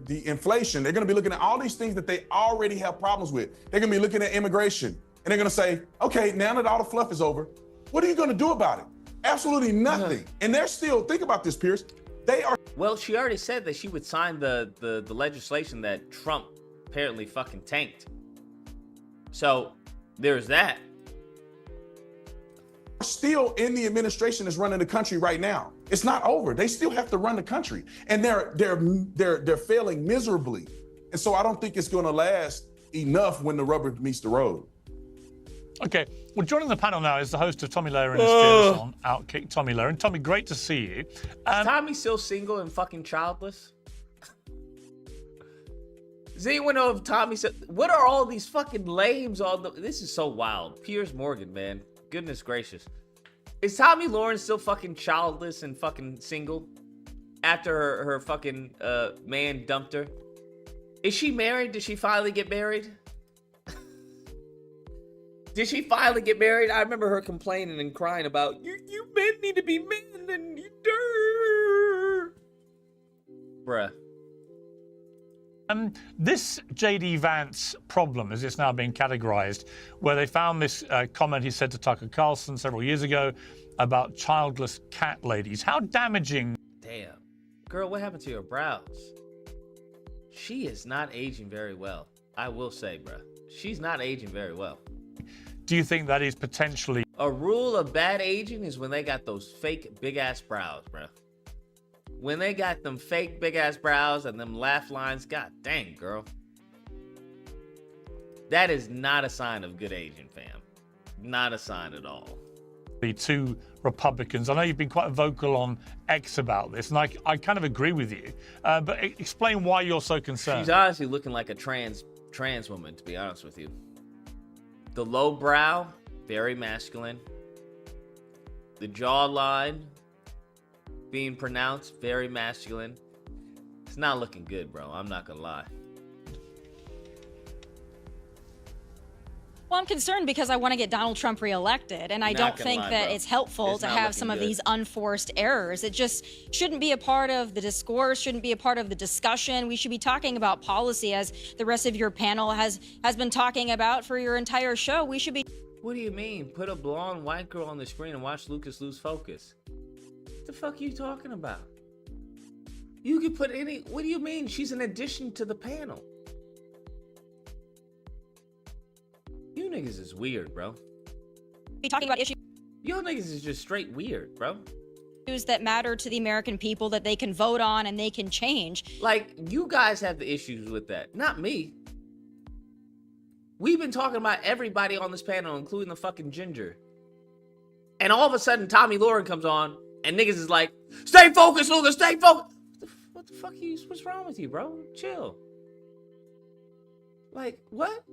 the inflation. They're going to be looking at all these things that they already have problems with. They're going to be looking at immigration. And they're going to say, okay, now that all the fluff is over, what are you going to do about it? Absolutely nothing. And they're still, think about this, Pierce. They are. Well, she already said that she would sign the legislation that Trump apparently fucking tanked. So there's that. Still in the administration that's running the country right now. It's not over. They still have to run the country, and they're failing miserably. And so I don't think it's going to last enough when the rubber meets the road. Okay, well, joining the panel now is the host of Tommy Lahren and his Fearless on Outkick, Tommy Lahren. Tommy, great to see you. Is Tommy still single and fucking childless? Does anyone know if Tommy said, what are all these fucking lames on the, this is so wild. Piers Morgan, man. Goodness gracious. Is Tommy Lahren still fucking childless and fucking single after her fucking man dumped her? Is she married? Did she finally get married? Did she finally get married? I remember her complaining and crying about, you men need to be men and you bruh. This J.D. Vance problem, as it's now being categorized, where they found this comment he said to Tucker Carlson several years ago about childless cat ladies. How damaging. Damn. Girl, what happened to your brows? She is not aging very well. I will say, bruh. She's not aging very well. Do you think that is potentially... A rule of bad aging is when they got those fake big-ass brows, bruh. When they got them fake big-ass brows and them laugh lines, god dang, girl. That is not a sign of good aging, fam. Not a sign at all. The two Republicans, I know you've been quite vocal on X about this, and I kind of agree with you. But explain why you're so concerned. She's honestly looking like a trans woman, to be honest with you. The low brow, very masculine. The jawline being pronounced, very masculine. It's not looking good, bro. I'm not gonna lie. Well, I'm concerned because I want to get Donald Trump reelected, and I don't think that it's helpful to have some of these unforced errors. It just shouldn't be a part of the discourse, shouldn't be a part of the discussion. We should be talking about policy, as the rest of your panel has been talking about for your entire show. We should be... What do you mean? Put a blonde white girl on the screen and watch Lucas lose focus. What the fuck are you talking about? You could put any... What do you mean? She's an addition to the panel. You niggas is weird, bro. Be talking about issues. Y'all niggas is just straight weird, bro. Issues that matter to the American people that they can vote on and they can change. Like, you guys have the issues with that, not me. We've been talking about everybody on this panel, including the fucking ginger. And all of a sudden, Tommy Lahren comes on, and niggas is like, stay focused, Lucas, stay focused. What the fuck are you, what's wrong with you, bro? Chill. Like, what?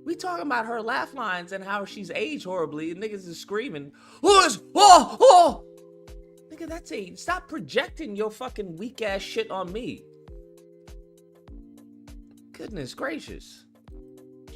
We talking about her laugh lines and how she's aged horribly, and niggas is screaming, oh! Nigga, that's a, stop projecting your fucking weak ass shit on me. Goodness gracious.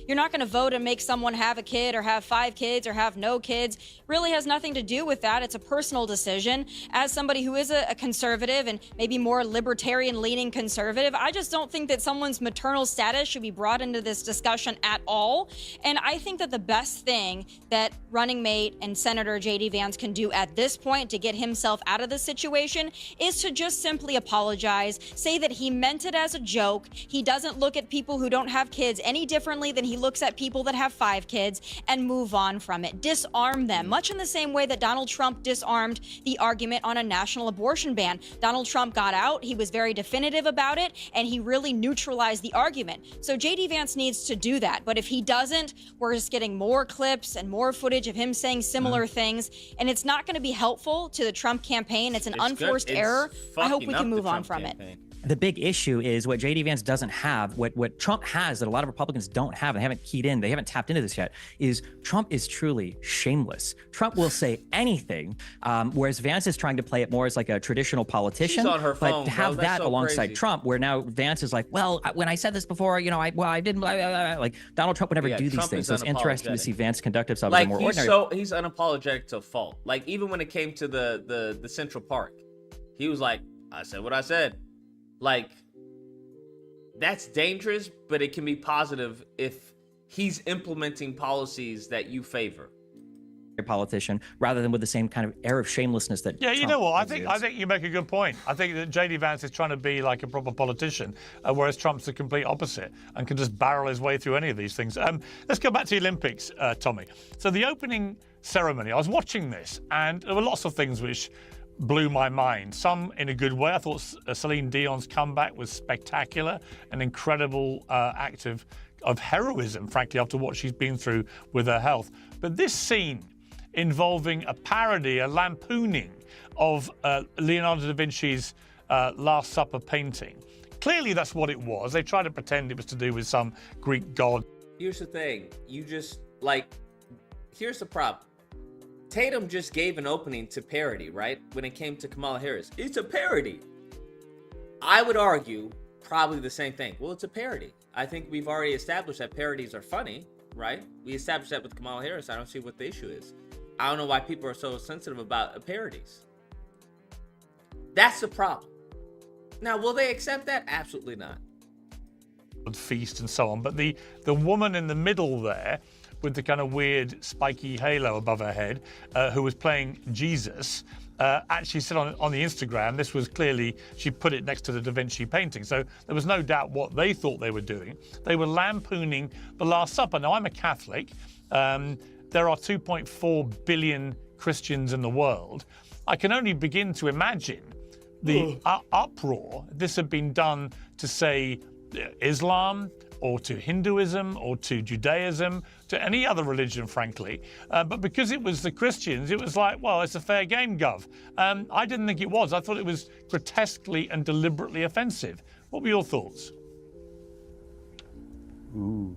You're not going to vote and make someone have a kid or have 5 kids or have no kids. Really has nothing to do with that. It's a personal decision. As somebody who is a conservative and maybe more libertarian-leaning conservative, I just don't think that someone's maternal status should be brought into this discussion at all. And I think that the best thing that running mate and Senator J.D. Vance can do at this point to get himself out of the situation is to just simply apologize, say that he meant it as a joke. He doesn't look at people who don't have kids any differently than he looks at people that have 5 kids, and move on from it. Disarm them, much in the same way that Donald Trump disarmed the argument on a national abortion ban. Donald Trump got out, he was very definitive about it, and he really neutralized the argument. So J.D. Vance needs to do that, but if he doesn't, we're just getting more clips and more footage of him saying similar things, and it's not going to be helpful to the Trump campaign. It's an unforced error. I hope we can move on from it. The big issue is what J.D. Vance doesn't have, what Trump has that a lot of Republicans don't have, and they haven't keyed in, they haven't tapped into this yet, is Trump is truly shameless. Trump will say anything, whereas Vance is trying to play it more as like a traditional politician. She's on her phone, but to have that so alongside crazy. Trump, where now Vance is like, well, when I said this before, you know, I didn't, blah, blah, blah. Like Donald Trump would never do these Trump things. is So it's interesting to unapologetic. see Vance conduct himself Like, as a more ordinary. he's unapologetic to a fault. Like, even when it came to the Central Park, he was like, I said what I said. Like, that's dangerous, but it can be positive if he's implementing policies that you favor. A politician, rather than with the same kind of air of shamelessness that. Yeah, you Trump know what? I exudes. think you make a good point. I think that JD Vance is trying to be like a proper politician, whereas Trump's the complete opposite and can just barrel his way through any of these things. Let's go back to the Olympics, Tommy. So the opening ceremony, I was watching this, and there were lots of things which blew my mind. Some in a good way. I thought Celine Dion's comeback was spectacular, an incredible act of heroism, frankly, after what she's been through with her health. But this scene involving a parody, a lampooning of Leonardo da Vinci's Last Supper painting. Clearly that's what it was. They tried to pretend it was to do with some Greek god. Here's the thing. You just, here's the problem. Tatum just gave an opening to parody, right? When it came to Kamala Harris. It's a parody. I would argue probably the same thing. Well, it's a parody. I think we've already established that parodies are funny, right? We established that with Kamala Harris. I don't see what the issue is. I don't know why people are so sensitive about parodies. That's the problem. Now, will they accept that? Absolutely not. Feast and so on. But the woman in the middle there with the kind of weird spiky halo above her head, who was playing Jesus, actually said on the Instagram, this was clearly, she put it next to the Da Vinci painting. So there was no doubt what they thought they were doing. They were lampooning the Last Supper. Now, I'm a Catholic. There are 2.4 billion Christians in the world. I can only begin to imagine the uproar if this had been done to, say, Islam or to Hinduism or to Judaism, to any other religion, frankly. But because it was the Christians, it was like, well, it's a fair game, Gov. I didn't think it was. I thought it was grotesquely and deliberately offensive. What were your thoughts? Ooh.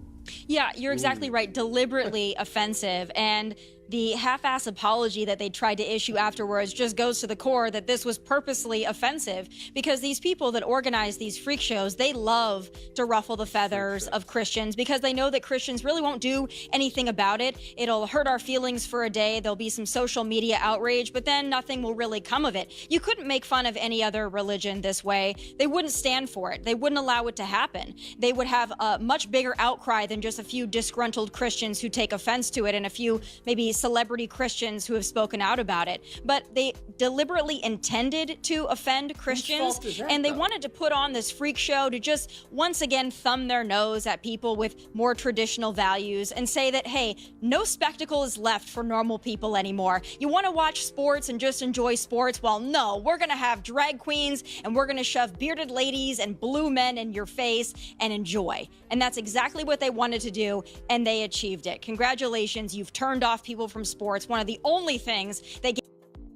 Yeah, you're exactly right. Deliberately offensive. And the half-ass apology that they tried to issue afterwards just goes to the core that this was purposely offensive, because these people that organize these freak shows, they love to ruffle the feathers of Christians because they know that Christians really won't do anything about it. It'll hurt our feelings for a day. There'll be some social media outrage, but then nothing will really come of it. You couldn't make fun of any other religion this way. They wouldn't stand for it. They wouldn't allow it to happen. They would have a much bigger outcry than just a few disgruntled Christians who take offense to it and a few maybe celebrity Christians who have spoken out about it. But they deliberately intended to offend Christians, and they wanted to put on this freak show to just once again thumb their nose at people with more traditional values and say that, hey, no spectacle is left for normal people anymore. You want to watch sports and just enjoy sports? Well, no, we're going to have drag queens and we're going to shove bearded ladies and blue men in your face and enjoy. And that's exactly what they wanted to do, and they achieved it. Congratulations, you've turned off people from sports. One of the only things they get.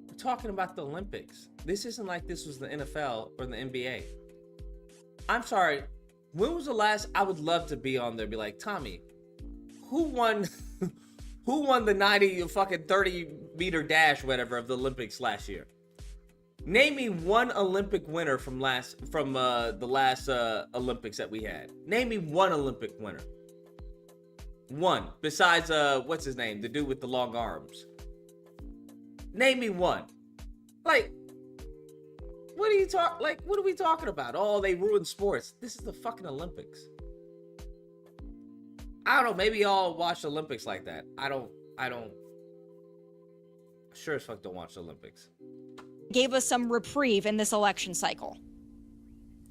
We're talking about the Olympics. This isn't like this was the NFL or the NBA. I'm sorry. When was the last? I would love to be on there. Be like, Tommy, who won? Who won the 30-meter dash, whatever, of the Olympics last year? Name me one Olympic winner from the last Olympics that we had. Name me one Olympic winner. One. Besides, what's his name? The dude with the long arms. Name me one. Like, what are we talking about? Oh, they ruined sports. This is the fucking Olympics. I don't know. Maybe y'all watch Olympics like that. I don't. Sure as fuck don't watch the Olympics. Gave us some reprieve in this election cycle.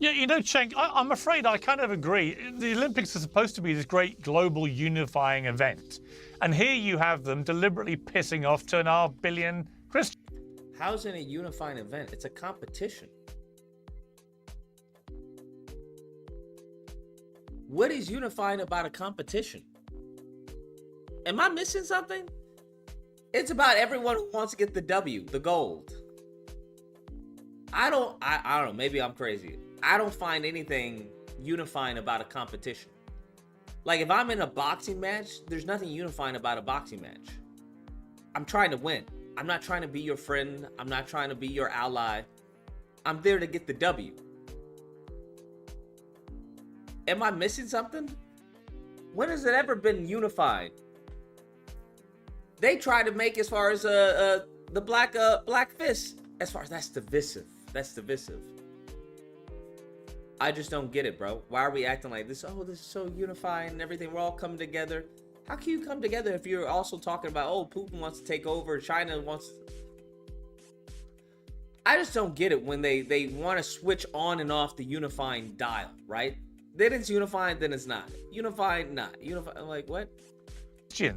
Yeah, you know, Cenk, I'm afraid I kind of agree. The Olympics are supposed to be this great global unifying event. And here you have them deliberately pissing off 2.5 billion Christians. How's it a unifying event? It's a competition. What is unifying about a competition? Am I missing something? It's about everyone who wants to get the W, the gold. I don't know, maybe I'm crazy. I don't find anything unifying about a competition. Like, if I'm in a boxing match, there's nothing unifying about a boxing match. I'm trying to win. I'm not trying to be your friend. I'm not trying to be your ally. I'm there to get the W. Am I missing something? When has it ever been unified? They try to make as far as the black fist. As far as that's divisive. That's divisive. I just don't get it, bro. Why are we acting like this? Oh, this is so unifying and everything. We're all coming together. How can you come together if you're also talking about, oh, Putin wants to take over, China wants... I just don't get it when they want to switch on and off the unifying dial, right? Then it's unifying, then it's not. Unifying, not. Unifying, like, what?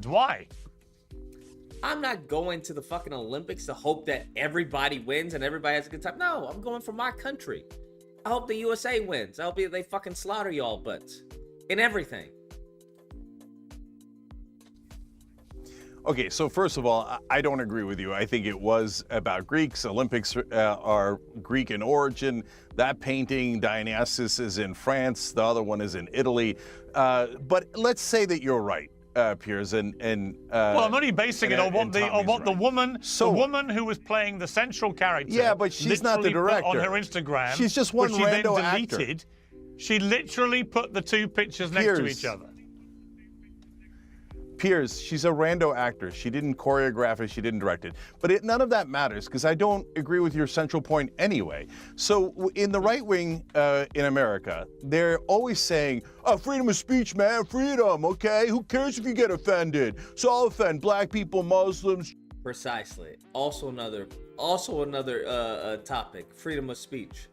Why? I'm not going to the fucking Olympics to hope that everybody wins and everybody has a good time. No, I'm going for my country. I hope the USA wins. I hope they fucking slaughter y'all butts. In everything. Okay, so first of all, I don't agree with you. I think it was about Greeks. Olympics are Greek in origin. That painting, Dionysus, is in France. The other one is in Italy. But let's say that you're right, Piers. And well, I'm only basing it on what the woman who was playing the central character. Yeah, but she's not the director. On her Instagram, she's just one rando actor. She literally put the two pictures next to each other. Piers, she's a rando actor. She didn't choreograph it, she didn't direct it. But none of that matters, because I don't agree with your central point anyway. So in the right wing in America, they're always saying, oh, freedom of speech, man, freedom, okay? Who cares if you get offended? So I'll offend black people, Muslims. Precisely. Also another topic, freedom of speech.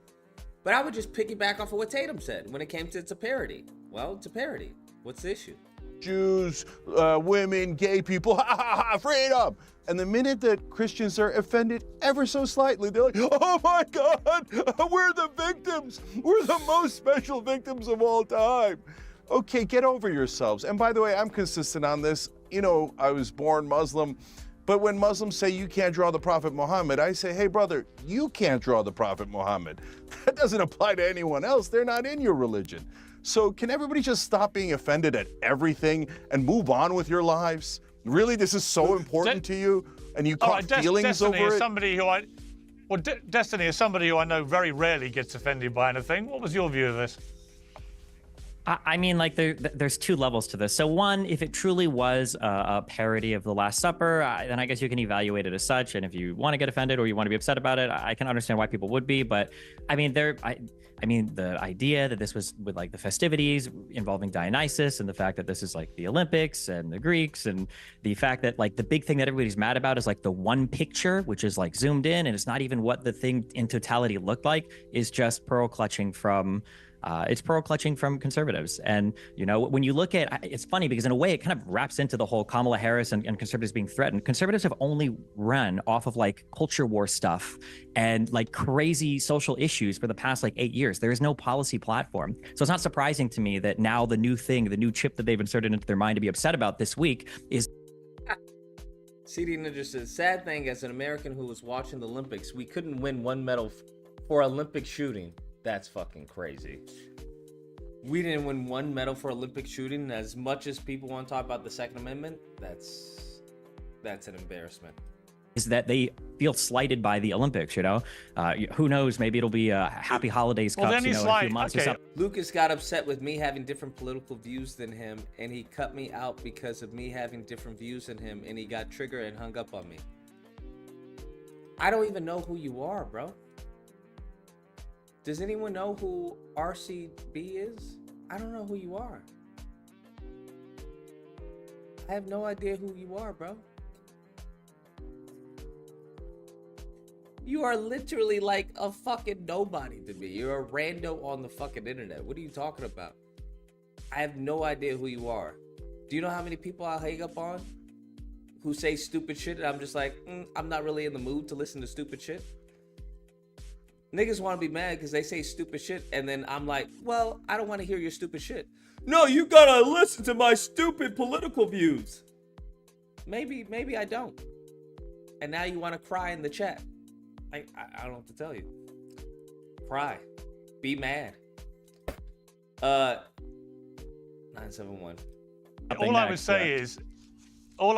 But I would just piggyback off of what Tatum said when it came to it's a parody. Well, it's a parody. What's the issue? Jews, women, gay people, ha ha ha, freedom. And the minute that Christians are offended ever so slightly, they're like, oh my God, we're the victims. We're the most special victims of all time. Okay, get over yourselves. And by the way, I'm consistent on this. You know, I was born Muslim, but when Muslims say you can't draw the Prophet Muhammad, I say, hey brother, you can't draw the Prophet Muhammad. That doesn't apply to anyone else. They're not in your religion. So can everybody just stop being offended at everything and move on with your lives? Really, this is so important to you, and you caught feelings Destiny over is it? somebody who Destiny is somebody who I know very rarely gets offended by anything. What was your view of this? I mean, like, there's two levels to this. So one, if it truly was a parody of The Last Supper, then I guess you can evaluate it as such. And if you want to get offended or you want to be upset about it, I can understand why people would be. But I mean, the idea that this was with like the festivities involving Dionysus and the fact that this is like the Olympics and the Greeks and the fact that like the big thing that everybody's mad about is like the one picture, which is like zoomed in and it's not even what the thing in totality looked like, is just pearl clutching from conservatives. And, you know, when you look at, it's funny because in a way it kind of wraps into the whole Kamala Harris and conservatives being threatened. Conservatives have only run off of like culture war stuff and like crazy social issues for the past like 8 years. There is no policy platform. So it's not surprising to me that now the new chip that they've inserted into their mind to be upset about this week is. CD Ninja says, sad thing, as an American who was watching the Olympics, we couldn't win one medal for Olympic shooting. That's fucking crazy. We didn't win one medal for Olympic shooting. As much as people want to talk about the Second Amendment, that's an embarrassment. Is that they feel slighted by the Olympics, you know? Who knows? Maybe it'll be a Happy Holidays Cups, in a few months or something. Lucas got upset with me having different political views than him, and he cut me out because of me having different views than him, and he got triggered and hung up on me. I don't even know who you are, bro. Does anyone know who RCB is? I don't know who you are. I have no idea who you are, bro. You are literally like a fucking nobody to me. You're a rando on the fucking internet. What are you talking about? I have no idea who you are. Do you know how many people I hang up on who say stupid shit and I'm just like, I'm not really in the mood to listen to stupid shit? Niggas want to be mad because they say stupid shit, and then I'm like, well, I don't want to hear your stupid shit. No, you gotta listen to my stupid political views. Maybe I don't. And now you want to cry in the chat. I don't know what to tell you. Cry. Be mad. 971. All I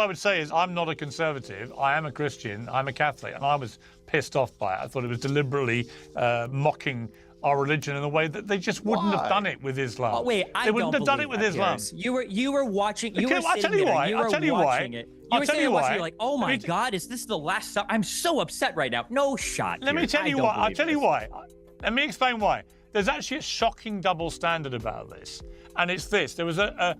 would say is I'm not a conservative. I am a Christian. I'm a Catholic, and I was pissed off by it. I thought it was deliberately mocking our religion in a way that they just wouldn't have done it with Islam. Oh, wait, they wouldn't have done it with Islam. You were watching. You were I'll tell you why. I'll tell you why. I'll tell you why. You're like, oh my God, is this the last? I'm so upset right now. No shot. Let me tell you why. I'll tell you why. Let me explain why. there's actually a shocking double standard about this. And it's this. There was a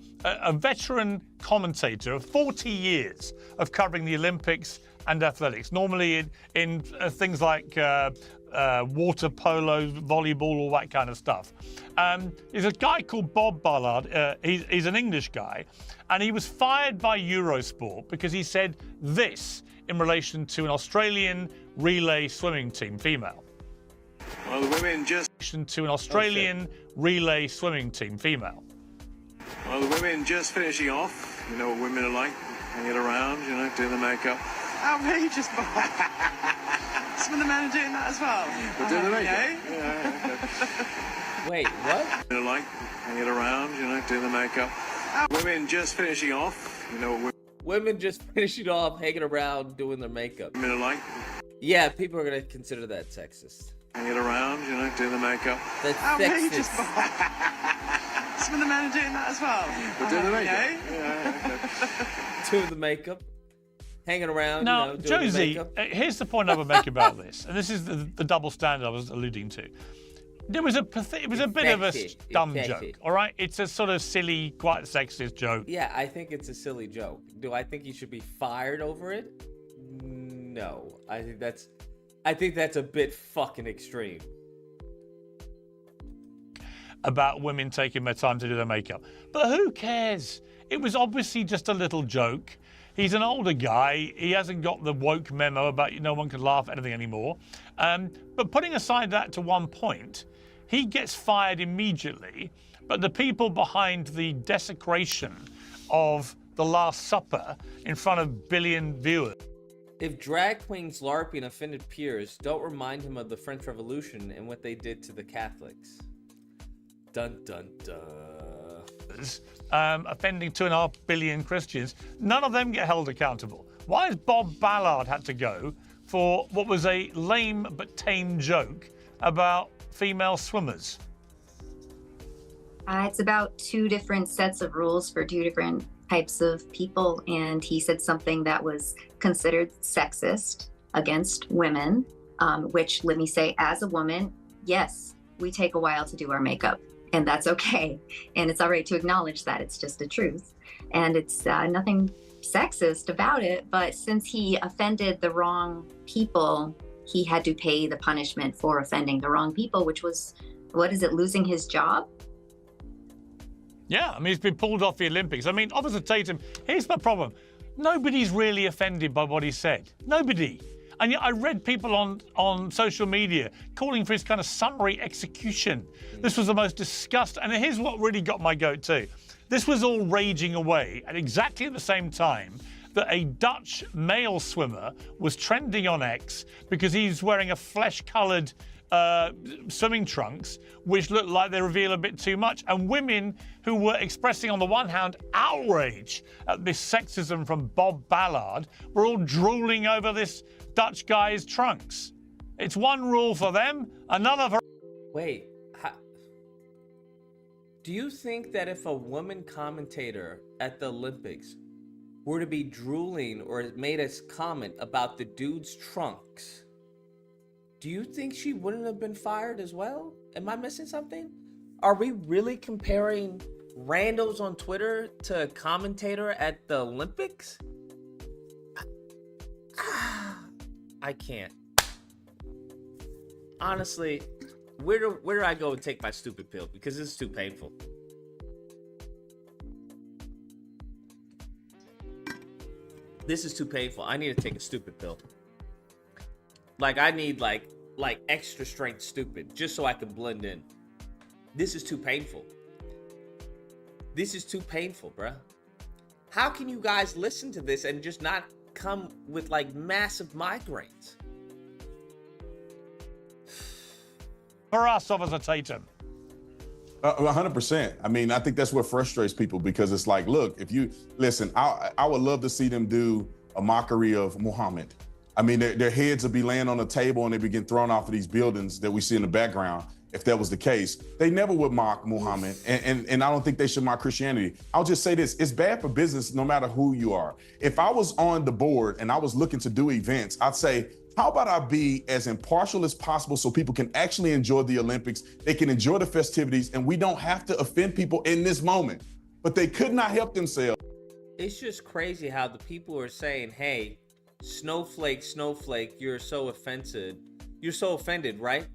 veteran commentator of 40 years of covering the Olympics and athletics, normally in things like water polo, volleyball, all that kind of stuff. There's a guy called Bob Ballard. He's an English guy, and he was fired by Eurosport because he said this in relation to an Australian relay swimming team, female. Well, the women just... To an Australian relay swimming team, female. Well, the women just finishing off. You know what women are like, hanging around, you know, doing the makeup. Outrageous, Bob. Some of the men are doing that as well. We're doing the makeup. Okay. Yeah, Wait, what? Women are like, hanging around, you know, doing the makeup. Women just finishing off. You know what women just finishing off, hanging around, doing their makeup. women are like. Yeah, people are gonna consider that sexist. Hanging around, you know, doing the makeup. That's Outrageous, sexist. Bob. Some of the men are doing that as well. We're doing the makeup. Okay. Yeah, Doing the makeup. Hanging around, Now, you know, doing the Josie, makeup. here's the point I would make about this, and this is the double standard I was alluding to. There was it was a bit of a dumb joke, all right? It's a sort of silly, quite sexist joke. Yeah, I think it's a silly joke. Do I think he should be fired over it? No. I think that's a bit fucking extreme. About women taking their time to do their makeup. But who cares? It was obviously just a little joke. He's an older guy. He hasn't got the woke memo about no one can laugh at anything anymore. But putting aside that to one point, he gets fired immediately. But the people behind the desecration of The Last Supper in front of billion viewers. If drag queens LARPing offended peers, don't remind him of the French Revolution and what they did to the Catholics. Dun dun dun. Offending 2.5 billion Christians, none of them get held accountable. Why has Bob Ballard had to go for what was a lame but tame joke about female swimmers? It's about two different sets of rules for two different types of people, and he said something that was considered sexist against women, which, let me say, as a woman, yes, we take a while to do our makeup. And that's okay. And it's all right to acknowledge that. It's just the truth. And it's nothing sexist about it. But since he offended the wrong people, he had to pay the punishment for offending the wrong people, which was, what is it, losing his job? Yeah, I mean, he's been pulled off the Olympics. I mean, Officer Tatum, here's my problem. Nobody's really offended by what he said. Nobody. And yet I read people on social media calling for his kind of summary execution. This was the most disgusting, and here's what really got my goat too. This was all raging away at exactly the same time that a Dutch male swimmer was trending on X because he's wearing a flesh-coloured swimming trunks, which looked like they reveal a bit too much. And women who were expressing, on the one hand, outrage at this sexism from Bob Ballard were all drooling over this Dutch guy's trunks. It's one rule for them, another for... Wait, do you think that if a woman commentator at the Olympics were to be drooling or made a comment about the dude's trunks, do you think she wouldn't have been fired as well? Am I missing something? Are we really comparing randos on Twitter to a commentator at the Olympics? I can't. Honestly, where do I go and take my stupid pill? Because this is too painful. This is too painful. I need to take a stupid pill. Like, I need like extra strength stupid just so I can blend in. This is too painful. This is too painful, bruh. How can you guys listen to this and just not come with like massive migraines? For us, Officer Tatum. 100%. I mean, I think that's what frustrates people, because it's like, look, if you listen, I would love to see them do a mockery of Muhammad. I mean, their heads would be laying on the table and they begin thrown off of these buildings that we see in the background. If that was the case, they never would mock Muhammad, and I don't think they should mock Christianity. I'll just say this: it's bad for business no matter who you are. If I was on the board and I was looking to do events, I'd say, How about I be as impartial as possible so people can actually enjoy the Olympics, they can enjoy the festivities, and we don't have to offend people in this moment. But they could not help themselves. It's just crazy how the people are saying, hey, snowflake, snowflake, you're so offended. You're so offended, right?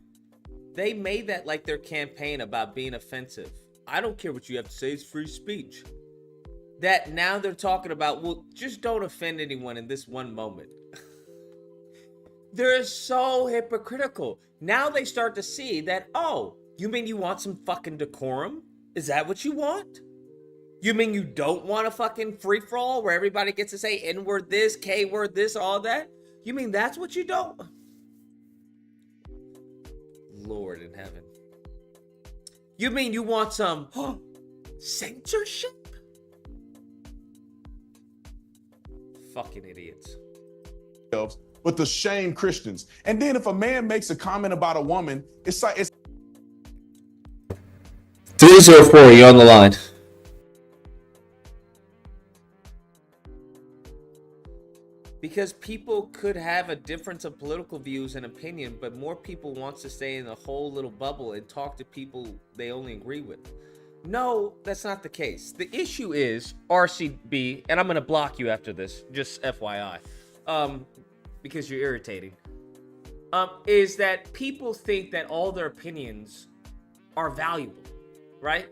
They made that like their campaign about being offensive. I don't care what you have to say, it's free speech. That now they're talking about, well, just don't offend anyone in this one moment. They're so hypocritical. Now they start to see that, oh, you mean you want some fucking decorum? Is that what you want? You mean you don't want a fucking free-for-all where everybody gets to say N-word this, K-word this, all that? You mean that's what you don't? Lord in heaven. You mean you want some censorship? Fucking idiots. But to shame Christians. And then if a man makes a comment about a woman, it's like... 304, you're on the line. Because people could have a difference of political views and opinion, but more people wants to stay in a whole little bubble and talk to people they only agree with. No, that's not the case. The issue is RCB, and I'm going to block you after this, just FYI, because you're irritating, is that people think that all their opinions are valuable, right?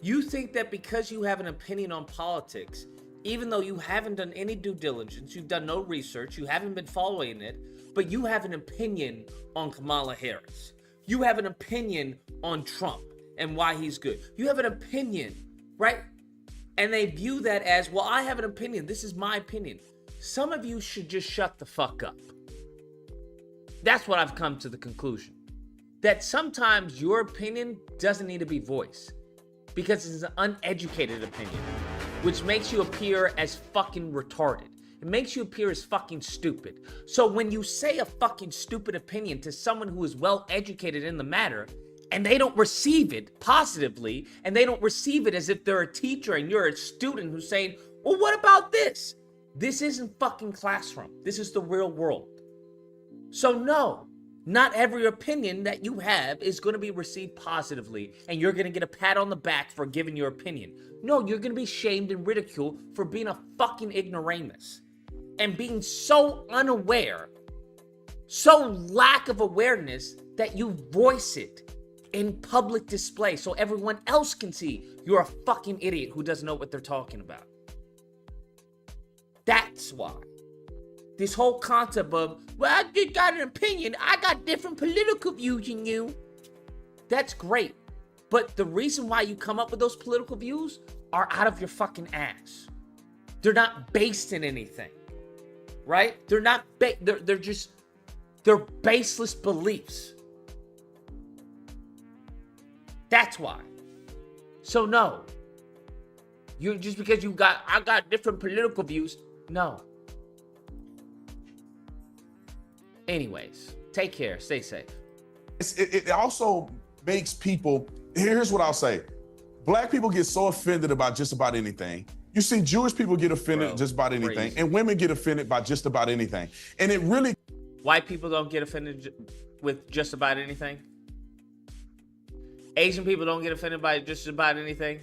You think that because you have an opinion on politics, even though you haven't done any due diligence, you've done no research, you haven't been following it, but you have an opinion on Kamala Harris. You have an opinion on Trump and why he's good. You have an opinion, right? And they view that as, well, I have an opinion. This is my opinion. Some of you should just shut the fuck up. That's what I've come to the conclusion. That sometimes your opinion doesn't need to be voiced because it's an uneducated opinion, which makes you appear as fucking retarded. It makes you appear as fucking stupid. So when you say a fucking stupid opinion to someone who is well educated in the matter, and they don't receive it positively, and they don't receive it as if they're a teacher and you're a student who's saying, well, what about this? This isn't fucking classroom. This is the real world. So no, not every opinion that you have is going to be received positively, and you're going to get a pat on the back for giving your opinion. No, you're going to be shamed and ridiculed for being a fucking ignoramus and being so unaware, so lack of awareness that you voice it in public display so everyone else can see you're a fucking idiot who doesn't know what they're talking about. That's why. This whole concept of, well, I just got an opinion, I got different political views than you. That's great. But the reason why you come up with those political views are out of your fucking ass. They're not based in anything, right? They're not, they're baseless beliefs. That's why. So no, you just because I got different political views, no. Anyways, take care, stay safe. It also makes people, here's what I'll say. Black people get so offended about just about anything. You see Jewish people get offended just about anything, crazy. And women get offended by just about anything. And it really... White people don't get offended with just about anything? Asian people don't get offended by just about anything?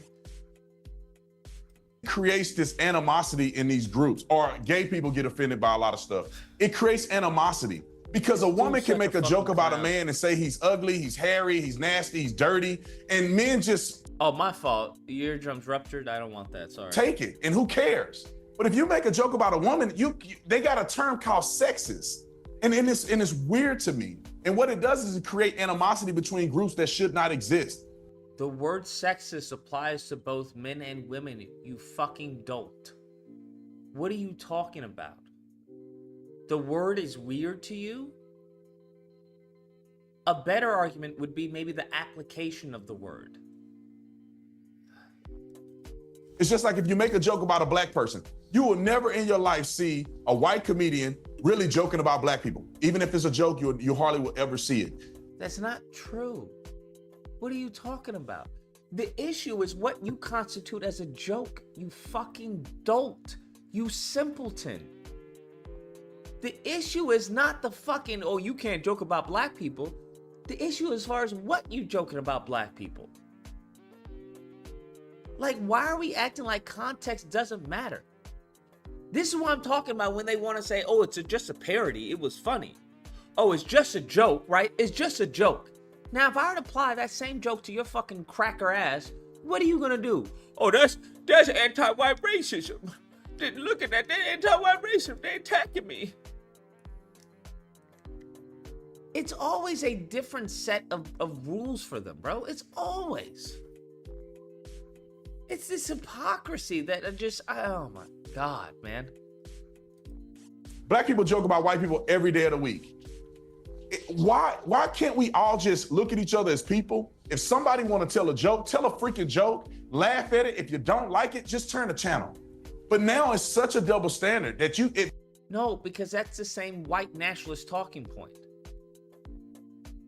Creates this animosity in these groups, or gay people get offended by a lot of stuff. It creates animosity because a woman can make a joke about a man and say he's ugly, he's hairy, he's nasty, he's dirty, and men just... Oh, my fault. The eardrum's ruptured. I don't want that. Sorry. Take it, and who cares? But if you make a joke about a woman, they got a term called sexist, and it's weird to me. And what it does is it create animosity between groups that should not exist. The word sexist applies to both men and women, you fucking dolt. What are you talking about? The word is weird to you? A better argument would be maybe the application of the word. It's just like if you make a joke about a black person, you will never in your life see a white comedian really joking about black people. Even if it's a joke, you hardly will ever see it. That's not true. What are you talking about? The issue is what you constitute as a joke, you fucking dolt, you simpleton. The issue is not the fucking, oh, you can't joke about black people. The issue as far as what you joking about black people. Like, why are we acting like context doesn't matter? This is what I'm talking about when they want to say, oh, it's just a parody. It was funny. Oh, it's just a joke, right? It's just a joke. Now, if I were to apply that same joke to your fucking cracker ass, what are you going to do? Oh, that's anti-white racism. Look at that. They're anti-white racism. They're attacking me. It's always a different set of rules for them, bro. It's always. It's this hypocrisy that are just, oh my God, man. Black people joke about white people every day of the week. Why can't we all just look at each other as people? If somebody want to tell a joke, tell a freaking joke, laugh at it. If you don't like it, just turn the channel. But now it's such a double standard that No, because that's the same white nationalist talking point.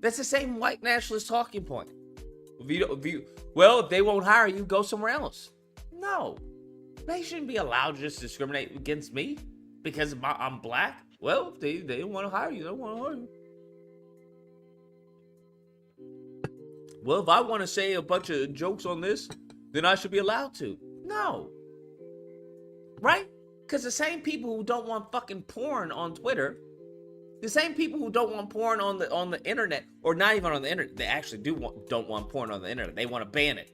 That's the same white nationalist talking point. If they won't hire you, go somewhere else. No, they shouldn't be allowed to just discriminate against me because I'm black. Well, if they don't want to hire you, they don't want to hire you. Well, if I want to say a bunch of jokes on this, then I should be allowed to. No. Right? Because the same people who don't want fucking porn on Twitter, the same people who don't want porn on the internet, or not even on the internet, they actually don't want porn on the internet. They want to ban it.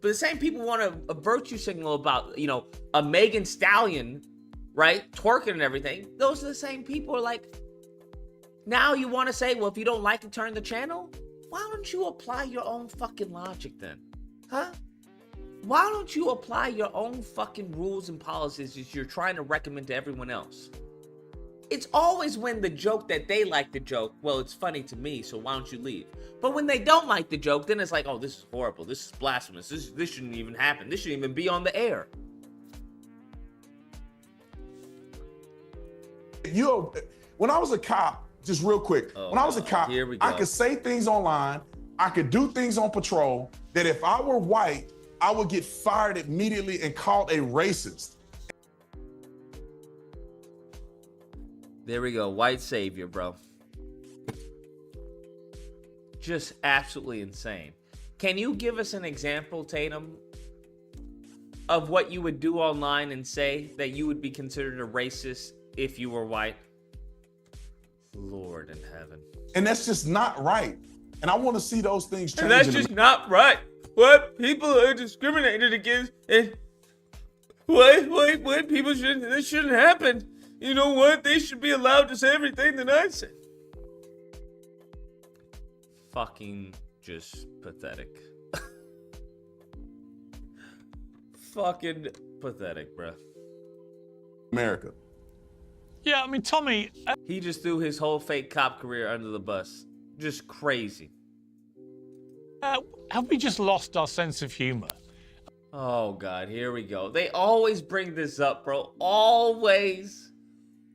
But the same people want a virtue signal about, a Megan Stallion, right? Twerking and everything. Those are the same people. Are like, now you want to say, well, if you don't like it, turn the channel? Why don't you apply your own fucking logic then? Huh? Why don't you apply your own fucking rules and policies that you're trying to recommend to everyone else? It's always when the joke that they like the joke, well, it's funny to me, so why don't you leave? But when they don't like the joke, then it's like, oh, this is horrible. This is blasphemous. This shouldn't even happen. This shouldn't even be on the air. When I was a cop, just real quick, when I was a cop, I could say things online, I could do things on patrol, that if I were white, I would get fired immediately and called a racist. There we go. White savior, bro. Just absolutely insane. Can you give us an example, Tatum, of what you would do online and say that you would be considered a racist if you were white? Lord in heaven. And that's just not right. And I want to see those things change. And that's just not right. What? People are discriminated against. And what? People shouldn't. This shouldn't happen. You know what? They should be allowed to say everything that I say. Fucking just pathetic. Fucking pathetic, bro. America. Yeah, I mean, Tommy. He just threw his whole fake cop career under the bus. Just crazy. Have we just lost our sense of humor? Oh, God, here we go. They always bring this up, bro. Always.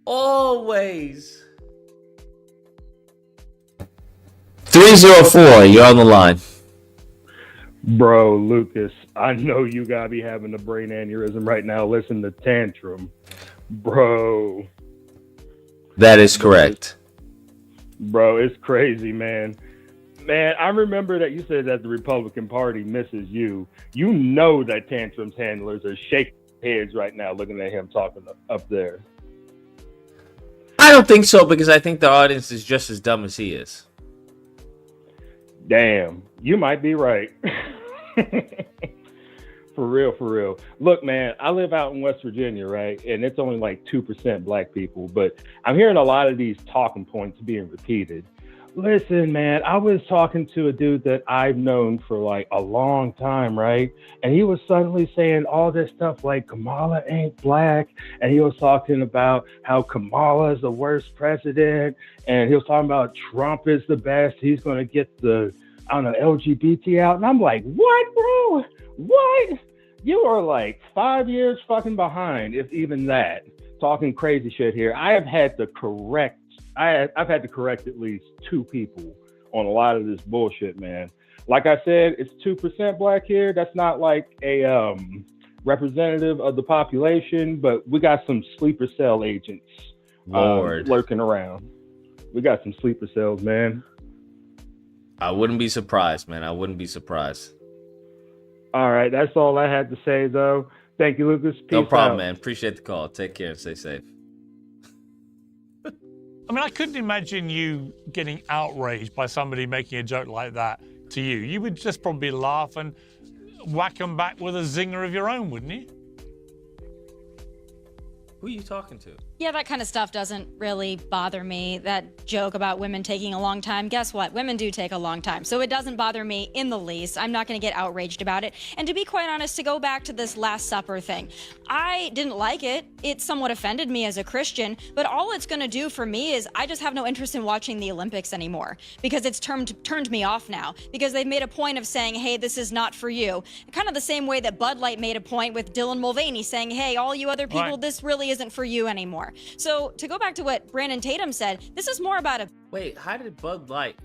Always. 304, you're on the line. Bro, Lucas, I know you gotta be having a brain aneurysm right now. Listen to Tantrum. Bro. That is correct. Bro, it's crazy, man. Man, I remember that you said that the Republican Party misses you. You know that Tantrum's handlers are shaking heads right now looking at him talking up there. I don't think so, because I think the audience is just as dumb as he is. Damn, you might be right. For real. Look, man, I live out in West Virginia, right? And it's only like 2% black people, but I'm hearing a lot of these talking points being repeated. Listen, man, I was talking to a dude that I've known for like a long time, right? And he was suddenly saying all this stuff like Kamala ain't black. And he was talking about how Kamala is the worst president. And he was talking about Trump is the best. He's going to get the, LGBT out. And I'm like, what, bro? What? You are like 5 years fucking behind, if even that. Talking crazy shit here. I've had to correct at least 2 people on a lot of this bullshit, man. Like I said, it's 2% black here. That's not like a representative of the population, but we got some sleeper cell agents Lord. lurking around. We got some sleeper cells, man. I wouldn't be surprised, man. I wouldn't be surprised. All right, that's all I had to say, though. Thank you, Lucas. Peace No problem, out. man. Appreciate the call. Take care and stay safe. I mean, I couldn't imagine you getting outraged by somebody making a joke like that to you. You would just probably laugh and whack them back with a zinger of your own, wouldn't you? Who are you talking to? Yeah, that kind of stuff doesn't really bother me. That joke about women taking a long time. Guess what? Women do take a long time. So it doesn't bother me in the least. I'm not going to get outraged about it. And to be quite honest, to go back to this Last Supper thing, I didn't like it. It somewhat offended me as a Christian. But all it's going to do for me is I just have no interest in watching the Olympics anymore because it's turned me off now because they've made a point of saying, hey, this is not for you. Kind of the same way that Bud Light made a point with Dylan Mulvaney saying, hey, all you other people, this really isn't for you anymore. So to go back to what Brandon Tatum said, this is more about a... Wait, how did Bud Light,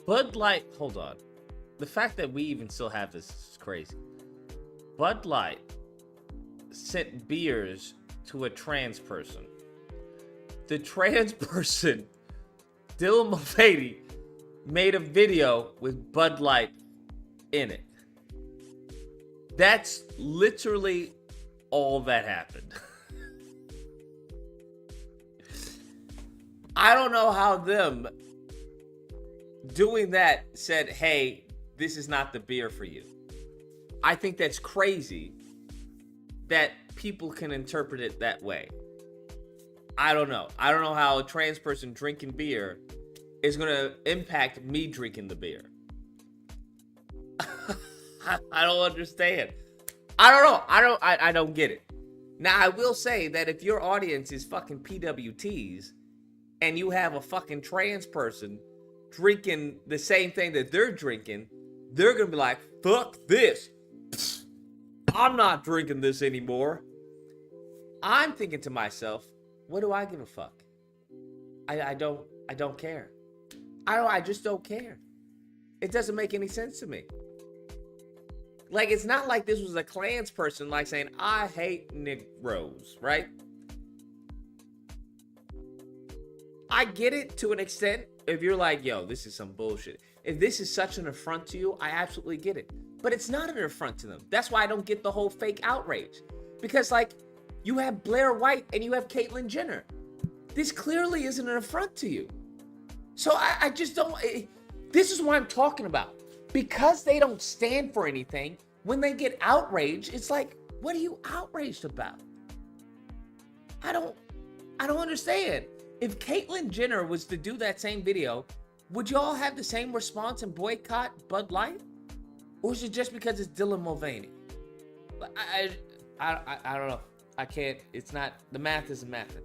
hold on. The fact that we even still have this is crazy. Bud Light sent beers to a trans person. The trans person, Dylan Mulvaney, made a video with Bud Light in it. That's literally all that happened. I don't know how them doing that said, hey, this is not the beer for you. I think that's crazy that people can interpret it that way. I don't know. I don't know how a trans person drinking beer is going to impact me drinking the beer. I don't understand. I don't know. I don't get it. Now, I will say that if your audience is fucking PWTs, and you have a fucking trans person drinking the same thing that they're drinking, they're going to be like, fuck this. I'm not drinking this anymore. I'm thinking to myself, what do I give a fuck? I don't care. I just don't care. It doesn't make any sense to me. Like, it's not like this was a Klans person like saying, I hate Negroes, right? I get it to an extent. If you're like, yo, this is some bullshit. If this is such an affront to you, I absolutely get it. But it's not an affront to them. That's why I don't get the whole fake outrage. Because, like, you have Blair White and you have Caitlyn Jenner. This clearly isn't an affront to you. So I just don't... This is what I'm talking about. Because they don't stand for anything, when they get outraged, it's like, what are you outraged about? I don't understand. If Caitlyn Jenner was to do that same video, would y'all have the same response and boycott Bud Light? Or is it just because it's Dylan Mulvaney? I don't know. I can't. It's not. The math isn't mathing.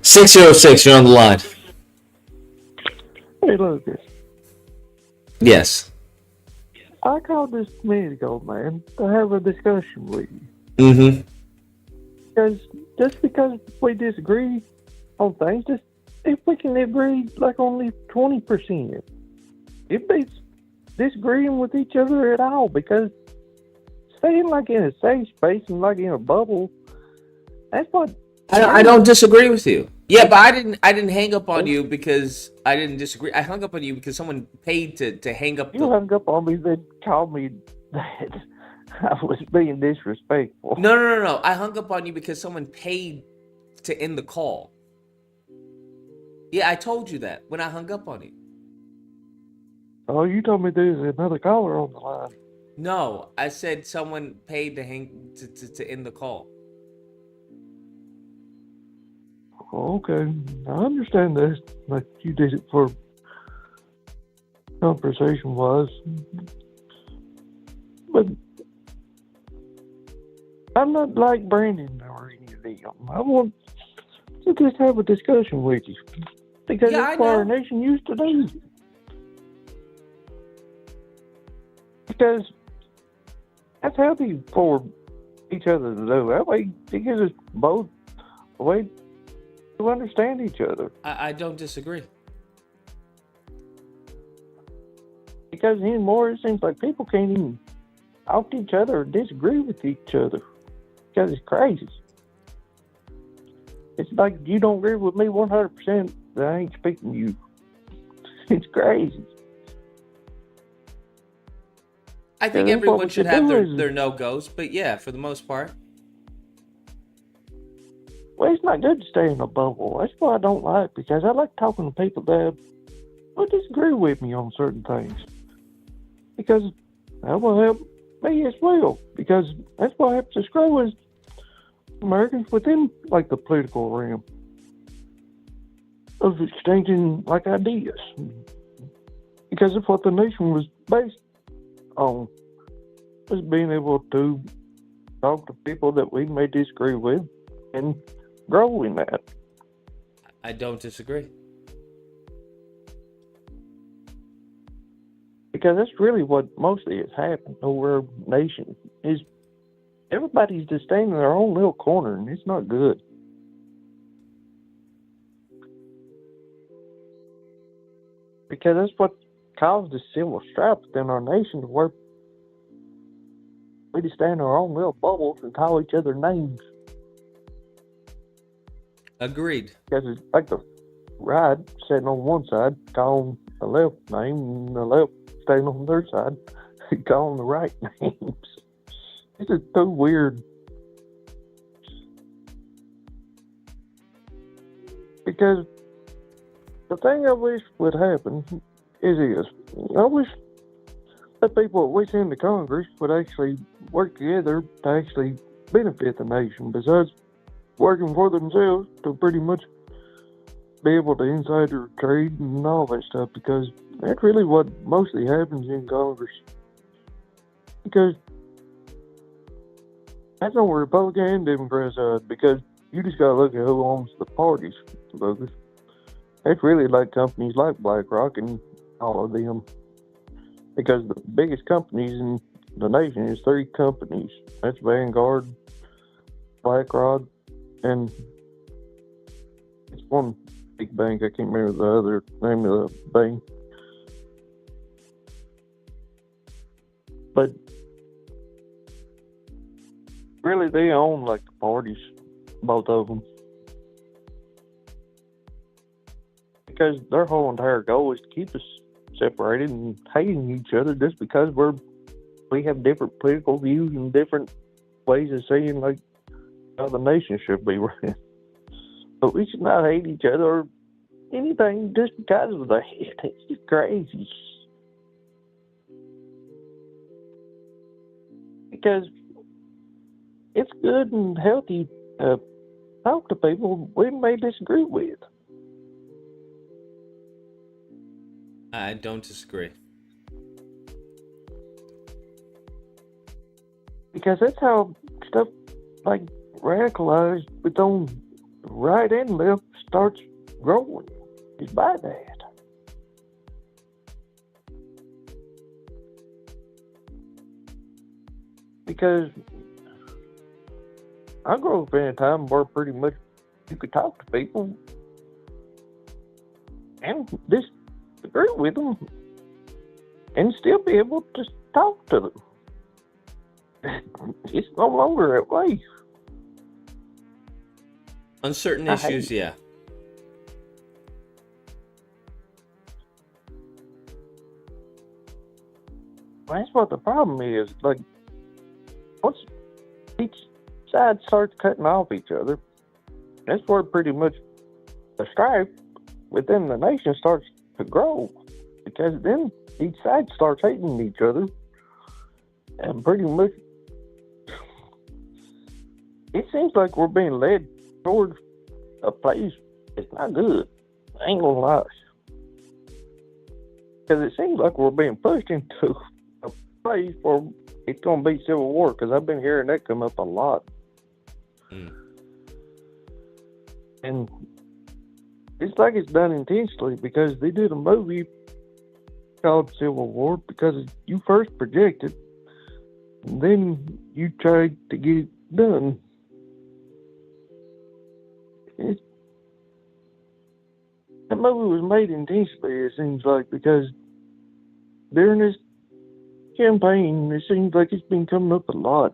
606, you're on the line. Hey, Lucas. Yes. I called this a minute ago, man, to have a discussion with you. Mm-hmm. Because just because we disagree on things, just if we can agree like only 20%, it beats disagreeing with each other at all. Because staying like in a safe space and like in a bubble, that's what. I don't disagree with you. Yeah, but I didn't hang up on you because I didn't disagree. I hung up on you because someone paid to hang up. You hung up on me, then called me that I was being disrespectful. No. I hung up on you because someone paid to end the call. Yeah, I told you that when I hung up on you. Oh, you told me there's another caller on the line. No, I said someone paid to end the call. Okay, I understand this. Like you did it for conversation-wise, but I'm not like Brandon or any of them. I want to just have a discussion with you because that's what our nation used to do. Because that's healthy for each other to do. That way, it gives us both a way to understand each other. I don't disagree. Because anymore, it seems like people can't even talk to each other or disagree with each other. Because it's crazy. It's like you don't agree with me 100%, then I ain't speaking to you. It's crazy. I think Yeah, everyone what should you have do their is- no-goes, but yeah, for the most part. Well, it's not good to stay in a bubble. That's what I don't like, because I like talking to people that will disagree with me on certain things. Because that will help me as well. Because that's what helps us grow as Americans within, like, the political realm of exchanging, like, ideas. Because of what the nation was based on, was being able to talk to people that we may disagree with and grow in that. I don't disagree. Because that's really what mostly has happened over our nation, is everybody's just staying in their own little corner, and it's not good. Because that's what caused the civil strife within our nation, where we just stay in our own little bubbles and call each other names. Agreed. Because it's like the right sitting on one side, calling the left name, and the left staying on their side, calling the right names. This is too weird. Because the thing I wish would happen is this. I wish the people that we send to Congress would actually work together to actually benefit the nation, besides working for themselves to pretty much be able to insider trade and all that stuff, because that's really what mostly happens in Congress. Because that's on the Republican and Democrat side, because you just gotta look at who owns the parties, Lucas. It's really like companies like BlackRock and all of them. Because the biggest companies in the nation is 3 companies. That's Vanguard, BlackRock, and it's one big bank. I can't remember the other name of the bank. But really, they own like the parties, both of them. Because their whole entire goal is to keep us separated and hating each other just because we have different political views and different ways of seeing like how the nation should be ran. But we should not hate each other or anything just because of that. It's just crazy. Because it's good and healthy to talk to people we may disagree with. I don't disagree. Because that's how stuff like radicalized with on right and left starts growing. It's by that. Because I grew up in a time where pretty much you could talk to people and disagree with them and still be able to talk to them. It's no longer that way. On certain issues, yeah. That's what the problem is. Like, once each side starts cutting off each other, that's where pretty much the strife within the nation starts to grow. Because then each side starts hating each other. And pretty much, it seems like we're being led towards a place that's not good. I ain't gonna lie. Because it seems like we're being pushed into a place where it's gonna be civil war. Because I've been hearing that come up a lot. And it's like it's done intentionally, because they did a movie called Civil War because you first projected, and then you tried to get it done. That movie was made intentionally, it seems like, because during this campaign, it seems like it's been coming up a lot.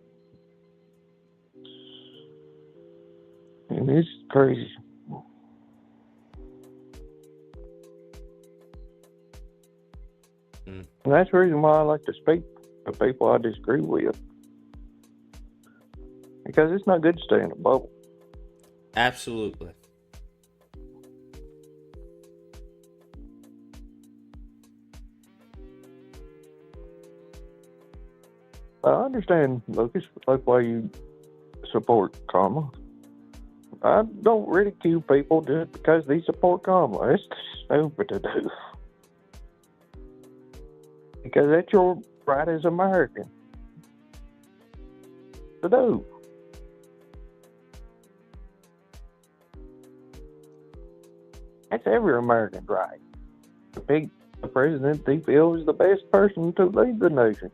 And man. It's crazy. And that's the reason why I like to speak to people I disagree with. Because it's not good to stay in a bubble. Absolutely. I understand, Lucas, like why you support Kamala. I don't ridicule people just because they support Kamala. It's stupid to do. Because that's your right as American to do. That's every American's right to pick the president they feel is the best person to lead the nation.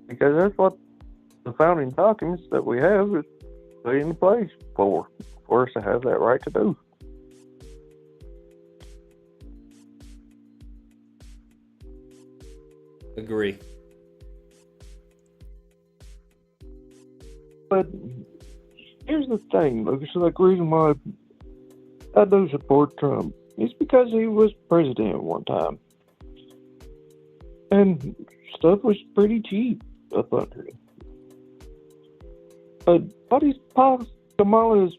Because that's what the founding documents that we have is put in place for us to have that right to do. Agree. But here's the thing, Lucas. The reason why I do support Trump is because he was president one time. And stuff was pretty cheap up under him. But what is Kamala's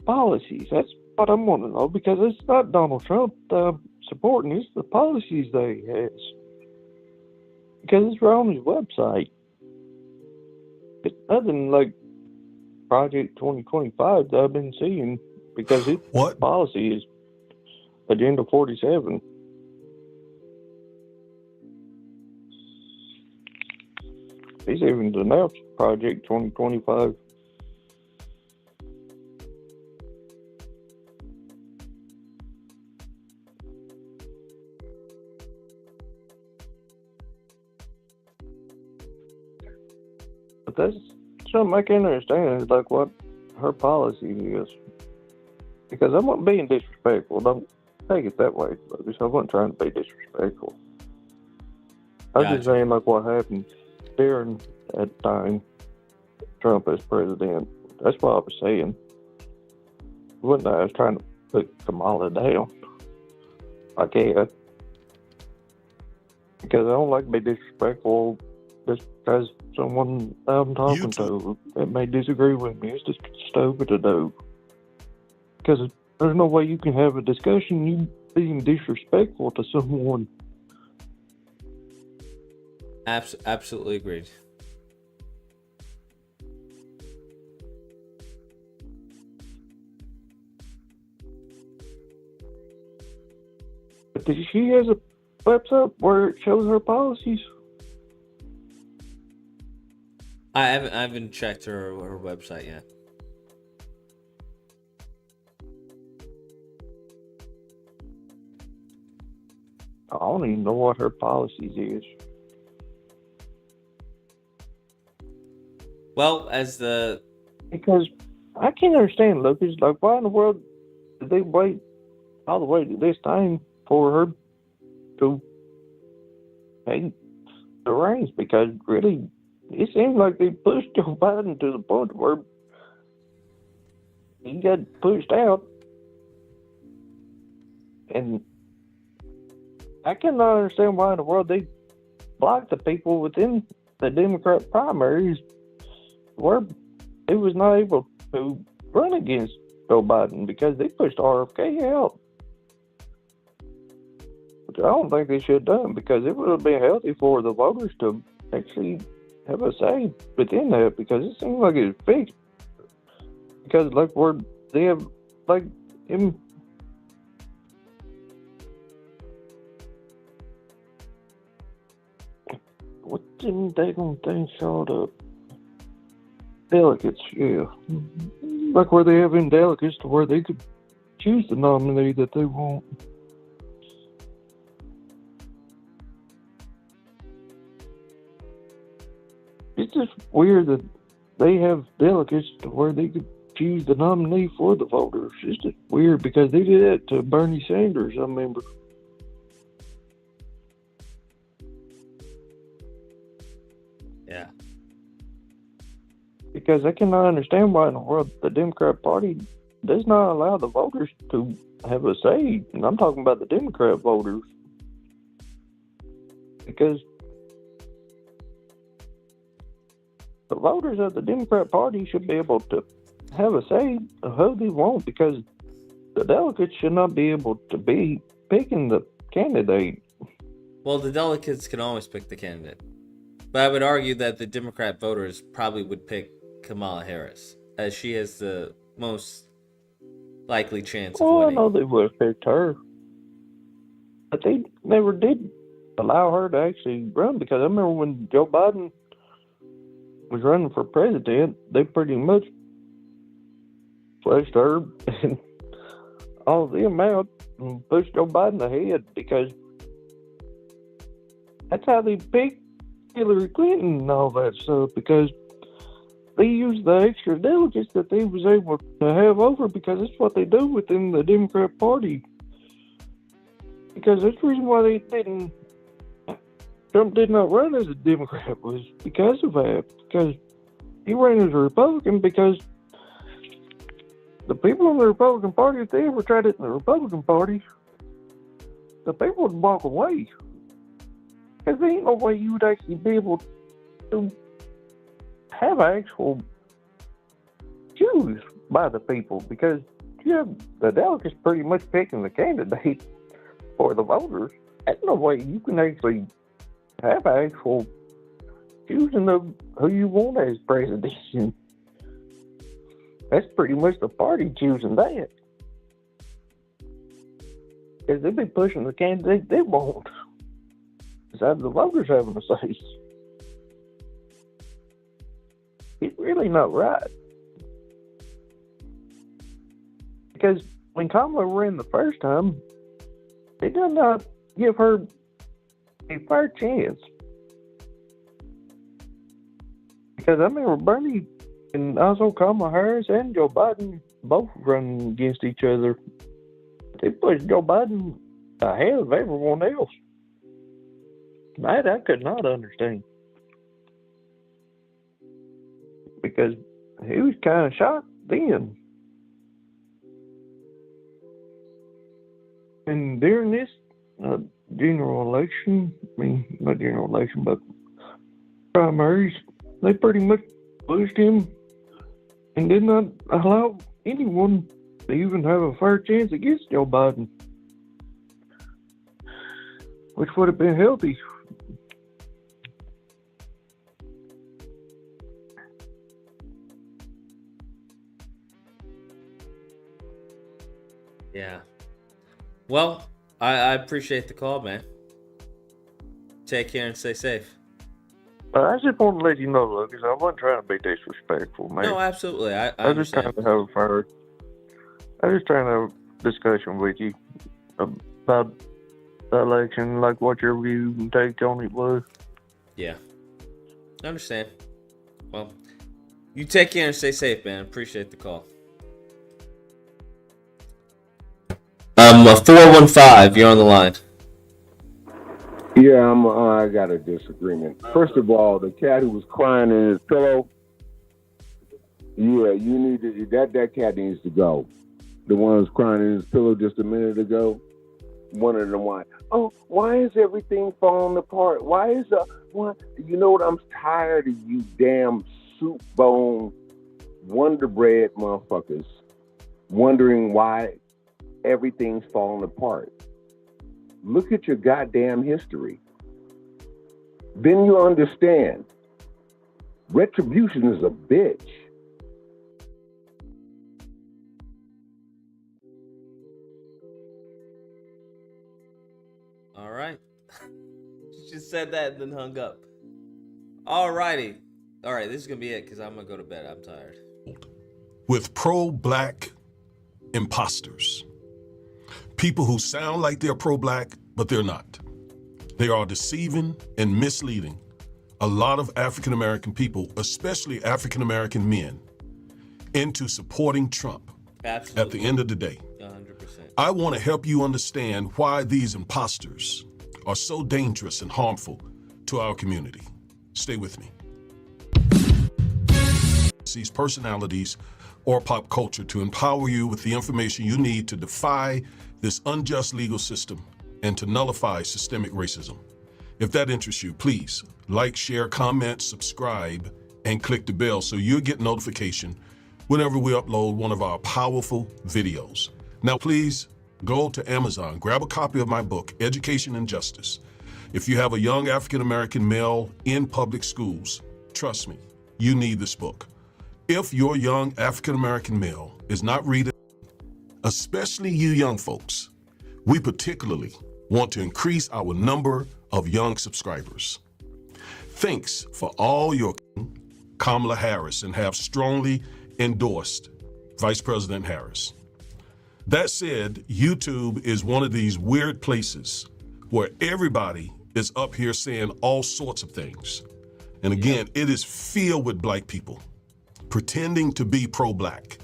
policies? That's what I want to know, because it's not Donald Trump supporting, it's the policies that he has. Because it's right on his website. It's nothing like Project 2025 that I've been seeing, because his policy is Agenda 47. He's even announced Project 2025. But that's something I can't understand, is like what her policy is. Because I'm not being disrespectful. Don't take it that way, Lucas. I wasn't trying to be disrespectful. I was just saying like what happened during that time, Trump as president. That's what I was saying. I was trying to put Kamala down. I can't. Because I don't like to be disrespectful just because someone I'm talking to that may disagree with me. It's just stupid to do. Because there's no way you can have a discussion you being disrespectful to someone. Absolutely agreed. But she has a website where it shows her policies. I haven't checked her website yet. I don't even know what her policies is. Well, because I can't understand, Lucas. Like, why in the world did they wait all the way to this time for her to take the reins? Because really, it seems like they pushed Joe Biden to the point where he got pushed out, and I cannot understand why in the world they blocked the people within the Democrat primaries where he was not able to run against Joe Biden because they pushed RFK out. Which I don't think they should have done, because it would have been healthy for the voters to actually have a say within that, because it seems like it's fixed. Because like where they have like him. What didn't they gonna think showed up? Delegates, yeah. Like where they have in delegates to where they could choose the nominee that they want. It's just weird that they have delegates to where they could choose the nominee for the voters. It's just weird, because they did that to Bernie Sanders, I remember. Yeah. Because I cannot understand why in the world the Democrat Party does not allow the voters to have a say. And I'm talking about the Democrat voters. Because the voters of the Democrat Party should be able to have a say of who they want, because the delegates should not be able to be picking the candidate. Well, the delegates can always pick the candidate. But I would argue that the Democrat voters probably would pick Kamala Harris, as she has the most likely chance of winning. I know they would have picked her. But they never did allow her to actually run, because I remember when Joe Biden was running for president, they pretty much flushed her and all of them out and pushed Joe Biden ahead, because that's how they picked Hillary Clinton and all that stuff, because they used the extra delegates that they was able to have over, because that's what they do within the Democrat Party. Because that's the reason why Trump did not run as a Democrat, was because of that. Because he ran as a Republican, because the people in the Republican Party, if they ever tried it in the Republican Party, the people would walk away. Because there ain't no way you would actually be able to have actual choose by the people, because you have the delegates pretty much picking the candidate for the voters. There's no way you can actually have actual choosing of who you want as president. That's pretty much the party choosing that. Because they'll be pushing the candidate they want, instead of the voters having a say. It's really not right. Because when Kamala ran the first time, they did not give her a fair chance. Because I remember Bernie and also Kamala Harris and Joe Biden both running against each other. They pushed Joe Biden ahead of everyone else. That I could not understand. Because he was kind of shocked then. And during this general election, not general election, but primaries, they pretty much pushed him and did not allow anyone to even have a fair chance against Joe Biden, which would have been healthy. Yeah. Well, I appreciate the call, man. Take care and stay safe. I just want to let you know, Lucas, I wasn't trying to be disrespectful, man. No, absolutely. I was just trying to have a fair. I was just trying to have a discussion with you about the election, like what your view and take on it was. Yeah. I understand. Well, you take care and stay safe, man. Appreciate the call. 415, you're on the line. Yeah, I got a disagreement. First of all, the cat who was crying in his pillow, yeah, you need to, that cat needs to go. The one who's crying in his pillow just a minute ago, wondering why. Oh, why is everything falling apart? Why is you know what? I'm tired of you damn soup bone Wonder Bread motherfuckers wondering why everything's falling apart. Look at your goddamn history. Then you understand. Retribution is a bitch. All right. She just said that and then hung up. All righty. All right, this is going to be it because I'm going to go to bed. I'm tired. With pro-black imposters. People who sound like they're pro-black, but they're not. They are deceiving and misleading a lot of African-American people, especially African-American men, into supporting Trump. Absolutely. At the end of the day. 100%. I want to help you understand why these imposters are so dangerous and harmful to our community. Stay with me. personalities, or pop culture to empower you with the information you need to defy this unjust legal system and to nullify systemic racism. If that interests you, please like, share, comment, subscribe, and click the bell so you'll get notification whenever we upload one of our powerful videos. Now, please go to Amazon, grab a copy of my book, Education and Justice. If you have a young African-American male in public schools, trust me, you need this book. If your young African-American male is not reading, especially you young folks, we particularly want to increase our number of young subscribers. Thanks for all your Kamala Harris and have strongly endorsed Vice President Harris. That said, YouTube is one of these weird places where everybody is up here saying all sorts of things. And again, it is filled with black people pretending to be pro-black.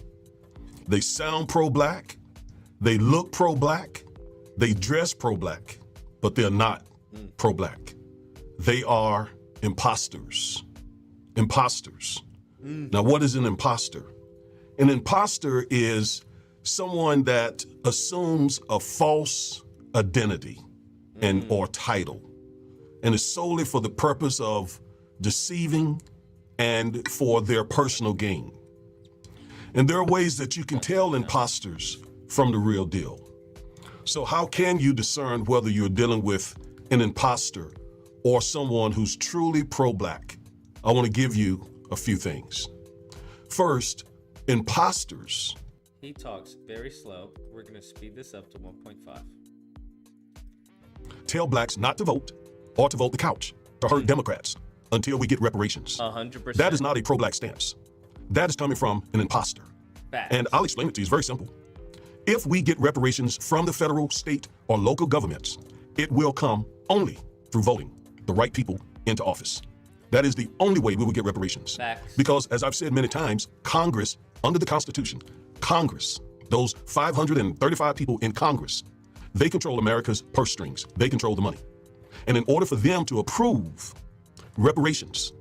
They sound pro-black, they look pro-black, they dress pro-black, but they're not pro-black. They are imposters. Imposters. Now, what is an imposter? An imposter is someone that assumes a false identity and or title, and is solely for the purpose of deceiving and for their personal gain. And there are ways that you can tell imposters from the real deal. So how can you discern whether you're dealing with an imposter or someone who's truly pro-black? I want to give you a few things. First, imposters. He talks very slow. We're going to speed this up to 1.5. Tell blacks not to vote or to vote the couch to hurt Democrats until we get reparations. 100%. That is not a pro-black stance. That is coming from an imposter. Facts. And I'll explain it to you. It's very simple. If we get reparations from the federal, state, or local governments, it will come only through voting the right people into office. That is the only way we will get reparations. Facts. Because, as I've said many times, Congress, under the Constitution, Congress, those 535 people in Congress, they control America's purse strings. They control the money. And in order for them to approve reparations,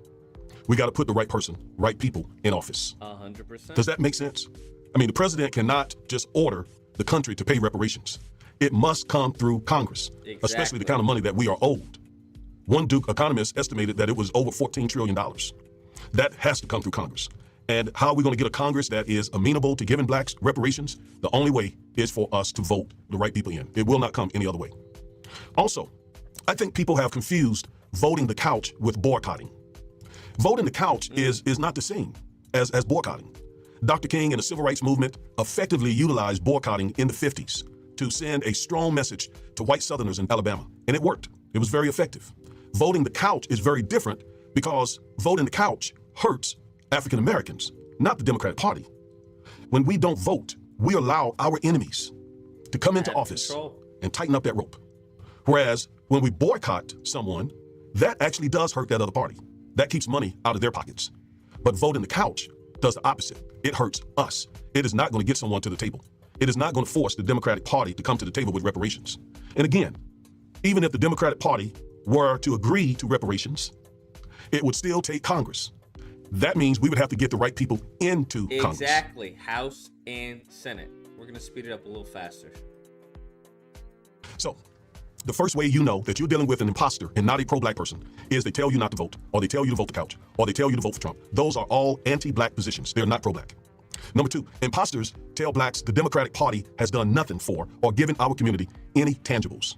we got to put the right person, right people in office. 100%. Does that make sense? I mean, the president cannot just order the country to pay reparations. It must come through Congress, especially the kind of money that we are owed. One Duke economist estimated that it was over $14 trillion. That has to come through Congress. And how are we going to get a Congress that is amenable to giving blacks reparations? The only way is for us to vote the right people in. It will not come any other way. Also, I think people have confused voting the couch with boycotting. Voting the couch is not the same as boycotting. Dr. King and the civil rights movement effectively utilized boycotting in the 50s to send a strong message to white Southerners in Alabama, and it worked. It was very effective. Voting the couch is very different because voting the couch hurts African Americans, not the Democratic Party. When we don't vote, we allow our enemies to come into office and tighten up that rope. Whereas when we boycott someone, that actually does hurt that other party. That keeps money out of their pockets. But voting the couch does the opposite. It hurts us. It is not going to get someone to the table. It is not going to force the Democratic Party to come to the table with reparations. And again, even if the Democratic Party were to agree to reparations, it would still take Congress. That means we would have to get the right people into Congress. Exactly. House and Senate. We're going to speed it up a little faster. So, the first way you know that you're dealing with an imposter and not a pro-black person is they tell you not to vote, or they tell you to vote the couch, or they tell you to vote for Trump. Those are all anti-black positions. They're not pro-black. Number two, imposters tell blacks the Democratic Party has done nothing for or given our community any tangibles.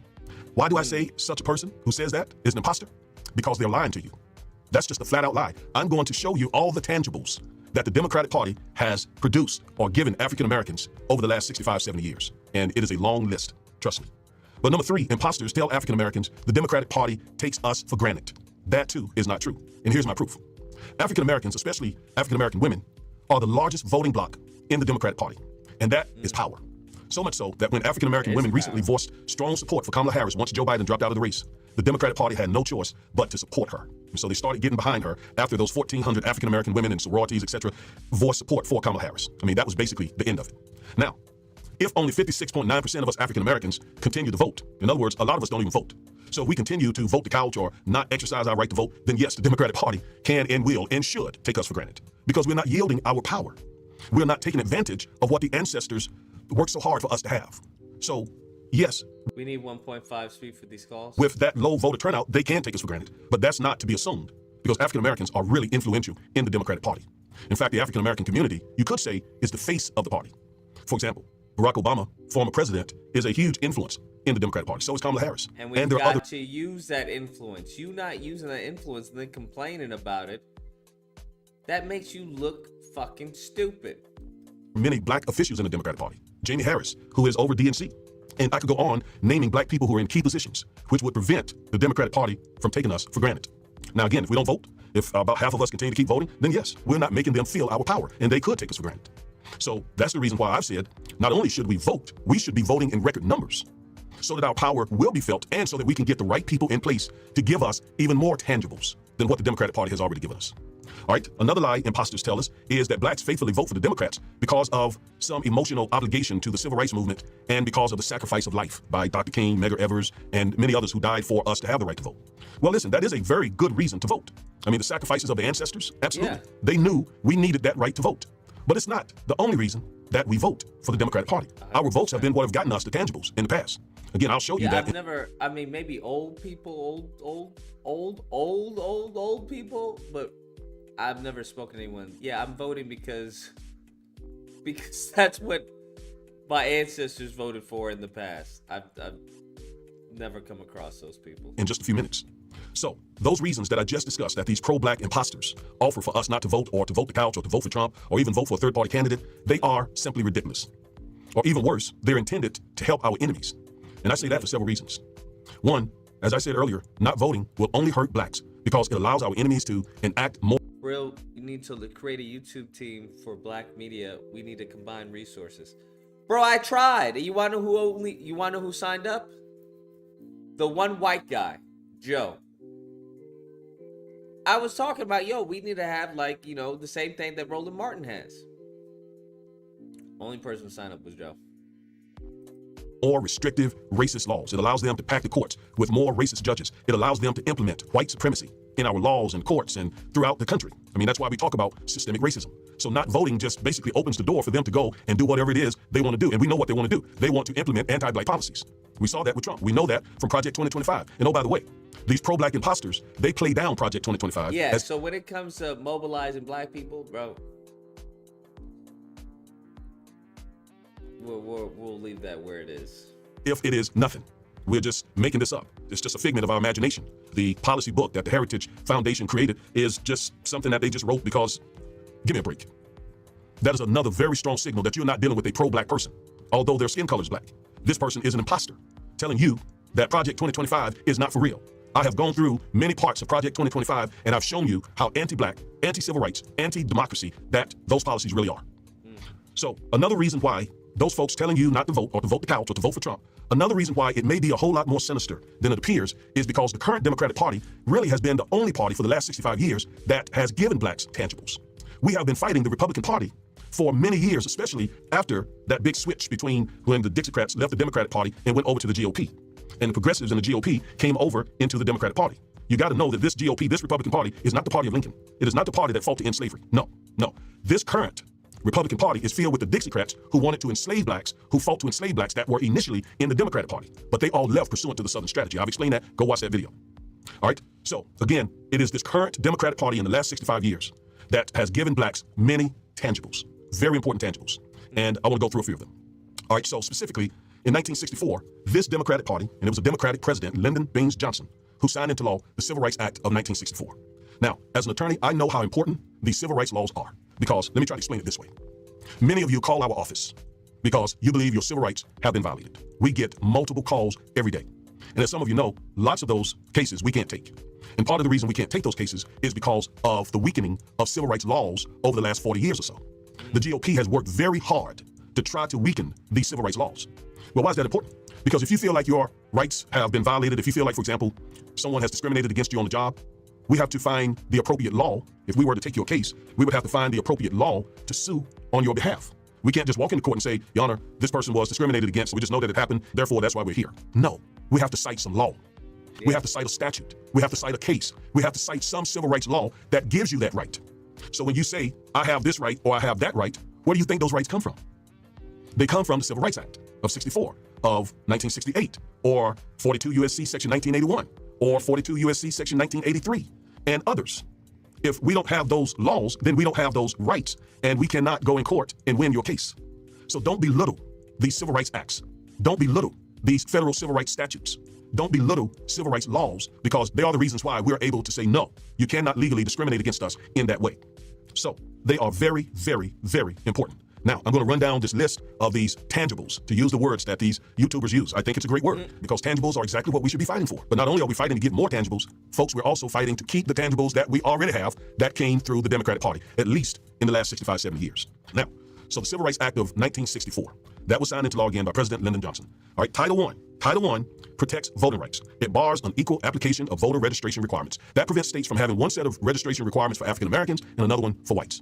Why do I say such a person who says that is an imposter? Because they're lying to you. That's just a flat out lie. I'm going to show you all the tangibles that the Democratic Party has produced or given African Americans over the last 65, 70 years. And it is a long list, trust me. But number three, imposters tell African Americans the Democratic Party takes us for granted. That too is not true. And here's my proof. African Americans, especially African American women, are the largest voting bloc in the Democratic Party. And that is power. So much so that when African American women recently voiced strong support for Kamala Harris once Joe Biden dropped out of the race, the Democratic Party had no choice but to support her. And so they started getting behind her after those 1,400 African American women in sororities, etc., voiced support for Kamala Harris. I mean, that was basically the end of it. Now, if only 56.9% of us African Americans continue to vote, in other words, a lot of us don't even vote. So if we continue to vote the couch or not exercise our right to vote, then yes, the Democratic Party can and will and should take us for granted. because we're not yielding our power. We're not taking advantage of what the ancestors worked so hard for us to have. So, yes. We need 1.5 speed for these calls. With that low voter turnout, they can take us for granted. But that's not to be assumed, because African Americans are really influential in the Democratic Party. In fact, the African American community, you could say, is the face of the party. For example, Barack Obama, former president, is a huge influence in the Democratic Party. So is Kamala Harris. And we've got to use that influence. You not using that influence and then complaining about it, that makes you look fucking stupid. Many black officials in the Democratic Party. Jamie Harris, who is over DNC. And I could go on naming black people who are in key positions, which would prevent the Democratic Party from taking us for granted. Now, again, if we don't vote, if about half of us continue to keep voting, then yes, we're not making them feel our power, and they could take us for granted. So that's the reason why I've said, not only should we vote, we should be voting in record numbers so that our power will be felt and so that we can get the right people in place to give us even more tangibles than what the Democratic Party has already given us. All right, another lie imposters tell us is that blacks faithfully vote for the Democrats because of some emotional obligation to the civil rights movement and because of the sacrifice of life by Dr. King, Medgar Evers, and many others who died for us to have the right to vote. Well, listen, that is a very good reason to vote. I mean, the sacrifices of the ancestors, absolutely. Yeah. They knew we needed that right to vote. But it's not the only reason that we vote for the Democratic Party. 100%. Our votes have been what have gotten us the tangibles in the past. Again, I'll show you that. I've never, I mean, maybe old people, old people, but I've never spoken to anyone. Yeah, I'm voting because that's what my ancestors voted for in the past. I've never come across those people. In just a few minutes. So those reasons that I just discussed that these pro-black imposters offer for us not to vote or to vote the couch or to vote for Trump or even vote for a third-party candidate, they are simply ridiculous. Or even worse, they're intended to help our enemies. And I say that for several reasons. One, as I said earlier, not voting will only hurt blacks because it allows our enemies to enact more. Real, you need to create a YouTube team for black media. We need to combine resources. Bro, I tried. You want to know who signed up? The one white guy, Joe. I was talking about, we need to have the same thing that Roland Martin has. Only person who signed up was Joe. Or restrictive racist laws. It allows them to pack the courts with more racist judges. It allows them to implement white supremacy in our laws and courts and throughout the country. I mean, that's why we talk about systemic racism. So not voting just basically opens the door for them to go and do whatever it is they want to do. And we know what they want to do. They want to implement anti-black policies. We saw that with Trump. We know that from Project 2025. And oh, by the way, these pro-black imposters, they play down Project 2025. Yeah, so when it comes to mobilizing black people, bro, we'll leave that where it is. If it is nothing, we're just making this up. It's just a figment of our imagination. The policy book that the Heritage Foundation created is just something that they just wrote because, give me a break. That is another very strong signal that you're not dealing with a pro-black person, although their skin color is black. This person is an imposter, telling you that Project 2025 is not for real. I have gone through many parts of Project 2025, and I've shown you how anti-black, anti-civil rights, anti-democracy that those policies really are. So another reason why those folks telling you not to vote or to vote the couch or to vote for Trump, another reason why it may be a whole lot more sinister than it appears is because the current Democratic Party really has been the only party for the last 65 years that has given blacks tangibles. We have been fighting the Republican Party for many years, especially after that big switch between when the Dixiecrats left the Democratic Party and went over to the GOP. And the progressives in the GOP came over into the Democratic Party. You got to know that this GOP, this Republican Party, is not the party of Lincoln. It is not the party that fought to end slavery. No. This current Republican Party is filled with the Dixiecrats who wanted to enslave blacks, who fought to enslave blacks that were initially in the Democratic Party. But they all left pursuant to the Southern strategy. I've explained that. Go watch that video. All right. So again, it is this current Democratic Party in the last 65 years that has given blacks many tangibles, very important tangibles. And I want to go through a few of them. All right. So specifically in 1964, this Democratic Party, and it was a Democratic president, Lyndon Baines Johnson, who signed into law the Civil Rights Act of 1964. Now, as an attorney, I know how important these civil rights laws are because let me try to explain it this way. Many of you call our office because you believe your civil rights have been violated. We get multiple calls every day. And as some of you know, lots of those cases we can't take. And part of the reason we can't take those cases is because of the weakening of civil rights laws over the last 40 years or so. The GOP has worked very hard to try to weaken these civil rights laws. Well, why is that important? Because if you feel like your rights have been violated, if you feel like, for example, someone has discriminated against you on the job, we have to find the appropriate law. If we were to take your case, we would have to find the appropriate law to sue on your behalf. We can't just walk into court and say, Your Honor, this person was discriminated against. We just know that it happened. Therefore, that's why we're here. No, we have to cite some law. We have to cite a statute. We have to cite a case. We have to cite some civil rights law that gives you that right. So when you say, I have this right or I have that right, where do you think those rights come from? They come from the Civil Rights Act of 64, of 1968, or 42 U.S.C. Section 1981, or 42 U.S.C. Section 1983, and others. If we don't have those laws, then we don't have those rights, and we cannot go in court and win your case. So don't belittle these civil rights acts. Don't belittle these federal civil rights statutes. Don't belittle civil rights laws, because they are the reasons why we're able to say, no, you cannot legally discriminate against us in that way. So they are very, very, very important. Now, I'm going to run down this list of these tangibles, to use the words that these YouTubers use. I think it's a great word, because tangibles are exactly what we should be fighting for. But not only are we fighting to get more tangibles, folks, we're also fighting to keep the tangibles that we already have that came through the Democratic Party, at least in the last 65, 70 years. Now, so the Civil Rights Act of 1964, that was signed into law again by President Lyndon Johnson. All right, Title I protects voting rights. It bars unequal application of voter registration requirements. That prevents states from having one set of registration requirements for African Americans and another one for whites.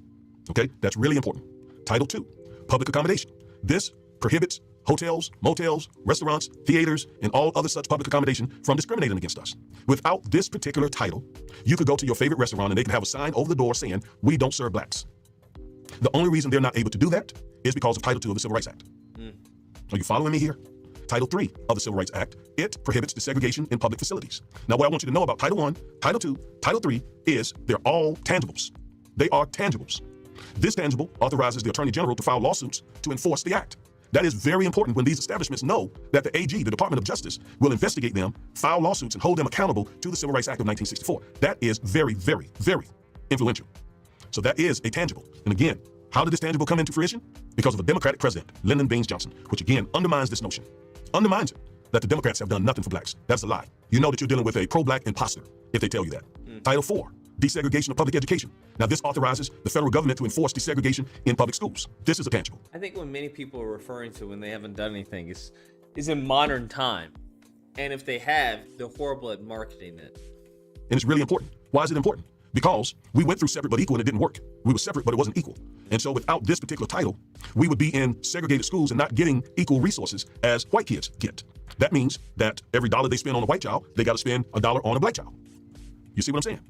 Okay, that's really important. Title II, public accommodation. This prohibits hotels, motels, restaurants, theaters, and all other such public accommodation from discriminating against us. Without this particular title, you could go to your favorite restaurant and they can have a sign over the door saying, we don't serve blacks. The only reason they're not able to do that is because of Title II of the Civil Rights Act. Are you following me here? Title III of the Civil Rights Act, it prohibits desegregation in public facilities. Now, what I want you to know about Title I, Title II, Title III is they're all tangibles. They are tangibles. This tangible authorizes the Attorney General to file lawsuits to enforce the act. That is very important when these establishments know that the AG, the Department of Justice, will investigate them, file lawsuits, and hold them accountable to the Civil Rights Act of 1964. That is very, very, very influential. So that is a tangible. And again, how did this tangible come into fruition? Because of a Democratic president, Lyndon Baines Johnson, which again undermines this notion. Undermines it, that the Democrats have done nothing for blacks. That's a lie. You know that you're dealing with a pro-black imposter if they tell you that. Title IV, desegregation of public education. Now this authorizes the federal government to enforce desegregation in public schools. This is a tangible. I think what many people are referring to when they haven't done anything is in modern time. And if they have, they're horrible at marketing it. And it's really important. Why is it important? Because we went through separate but equal and it didn't work. We were separate, but it wasn't equal. And so without this particular title, we would be in segregated schools and not getting equal resources as white kids get. That means that every dollar they spend on a white child, they got to spend a dollar on a black child. You see what I'm saying?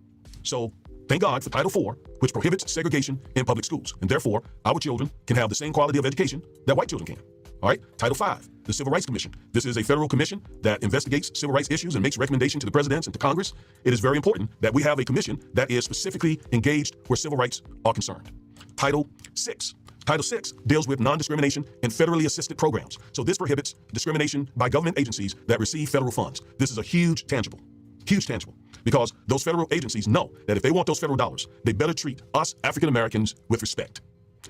So thank God for Title IV, which prohibits segregation in public schools. And therefore, our children can have the same quality of education that white children can. All right, Title V, the Civil Rights Commission. This is a federal commission that investigates civil rights issues and makes recommendations to the presidents and to Congress. It is very important that we have a commission that is specifically engaged where civil rights are concerned. Title VI. Title VI deals with non-discrimination and federally assisted programs. So this prohibits discrimination by government agencies that receive federal funds. This is a huge tangible, because those federal agencies know that if they want those federal dollars, they better treat us African Americans with respect.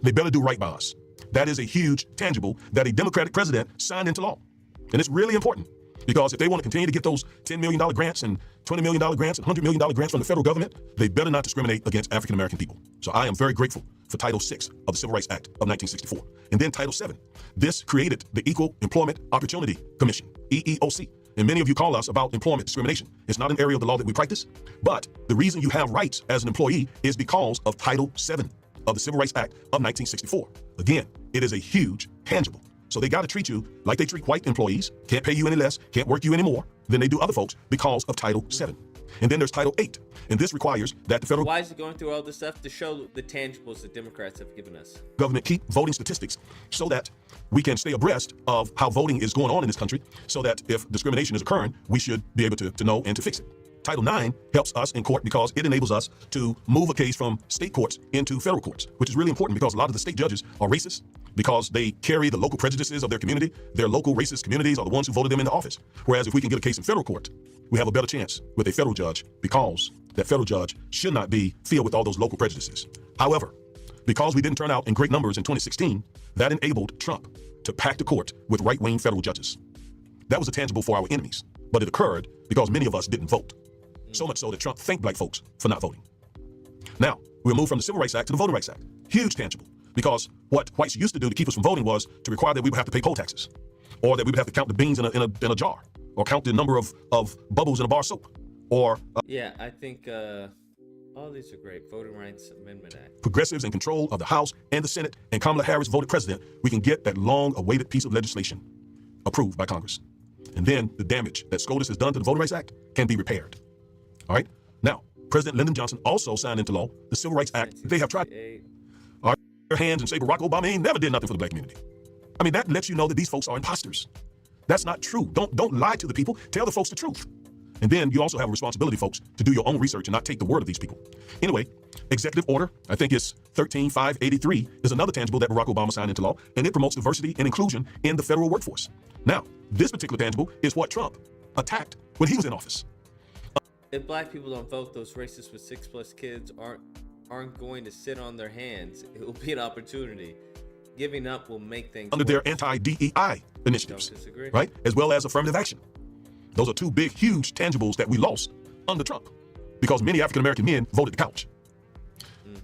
They better do right by us. That is a huge tangible that a Democratic president signed into law. And it's really important, because if they want to continue to get those $10 million grants and $20 million grants and $100 million grants from the federal government, they better not discriminate against African American people. So I am very grateful for Title VI of the Civil Rights Act of 1964. And then Title VII. This created the Equal Employment Opportunity Commission, EEOC. And many of you call us about employment discrimination. It's not an area of the law that we practice, but the reason you have rights as an employee is because of Title VII of the Civil Rights Act of 1964. Again, it is a huge tangible. So they got to treat you like they treat white employees, can't pay you any less, can't work you any more than they do other folks because of Title VII. And then there's Title VIII, and this requires that the federal... Why is it going through all this stuff? To show the tangibles that Democrats have given us. Government keep voting statistics so that we can stay abreast of how voting is going on in this country, so that if discrimination is occurring, we should be able to know and to fix it. Title IX helps us in court because it enables us to move a case from state courts into federal courts, which is really important because a lot of the state judges are racist because they carry the local prejudices of their community. Their local racist communities are the ones who voted them into office. Whereas if we can get a case in federal court, we have a better chance with a federal judge because that federal judge should not be filled with all those local prejudices. However, because we didn't turn out in great numbers in 2016, that enabled Trump to pack the court with right-wing federal judges. That was a tangible for our enemies, but it occurred because many of us didn't vote. So much so that Trump thanked black folks for not voting. Now, we'll move from the Civil Rights Act to the Voting Rights Act. Huge tangible, because what whites used to do to keep us from voting was to require that we would have to pay poll taxes, or that we would have to count the beans in a jar, or count the number of bubbles in a bar of soap, or... Yeah, I think all these are great. Voting Rights Amendment Act. Progressives in control of the House and the Senate, and Kamala Harris voted president, we can get that long-awaited piece of legislation approved by Congress. And then the damage that SCOTUS has done to the Voting Rights Act can be repaired. All right. Now, President Lyndon Johnson also signed into law the Civil Rights Act. They have tried their hands and say Barack Obama ain't never did nothing for the black community. I mean, that lets you know that these folks are imposters. That's not true. Don't lie to the people. Tell the folks the truth. And then you also have a responsibility, folks, to do your own research and not take the word of these people. Anyway, executive order, I think it's 13583, is another tangible that Barack Obama signed into law, and it promotes diversity and inclusion in the federal workforce. Now, this particular tangible is what Trump attacked when he was in office. If black people don't vote, those racists with 6+ kids aren't going to sit on their hands. It will be an opportunity. Giving up will make things under worse. their anti-DEI initiatives, right? As well as affirmative action. Those are two big, huge tangibles that we lost under Trump because many African-American men voted the couch.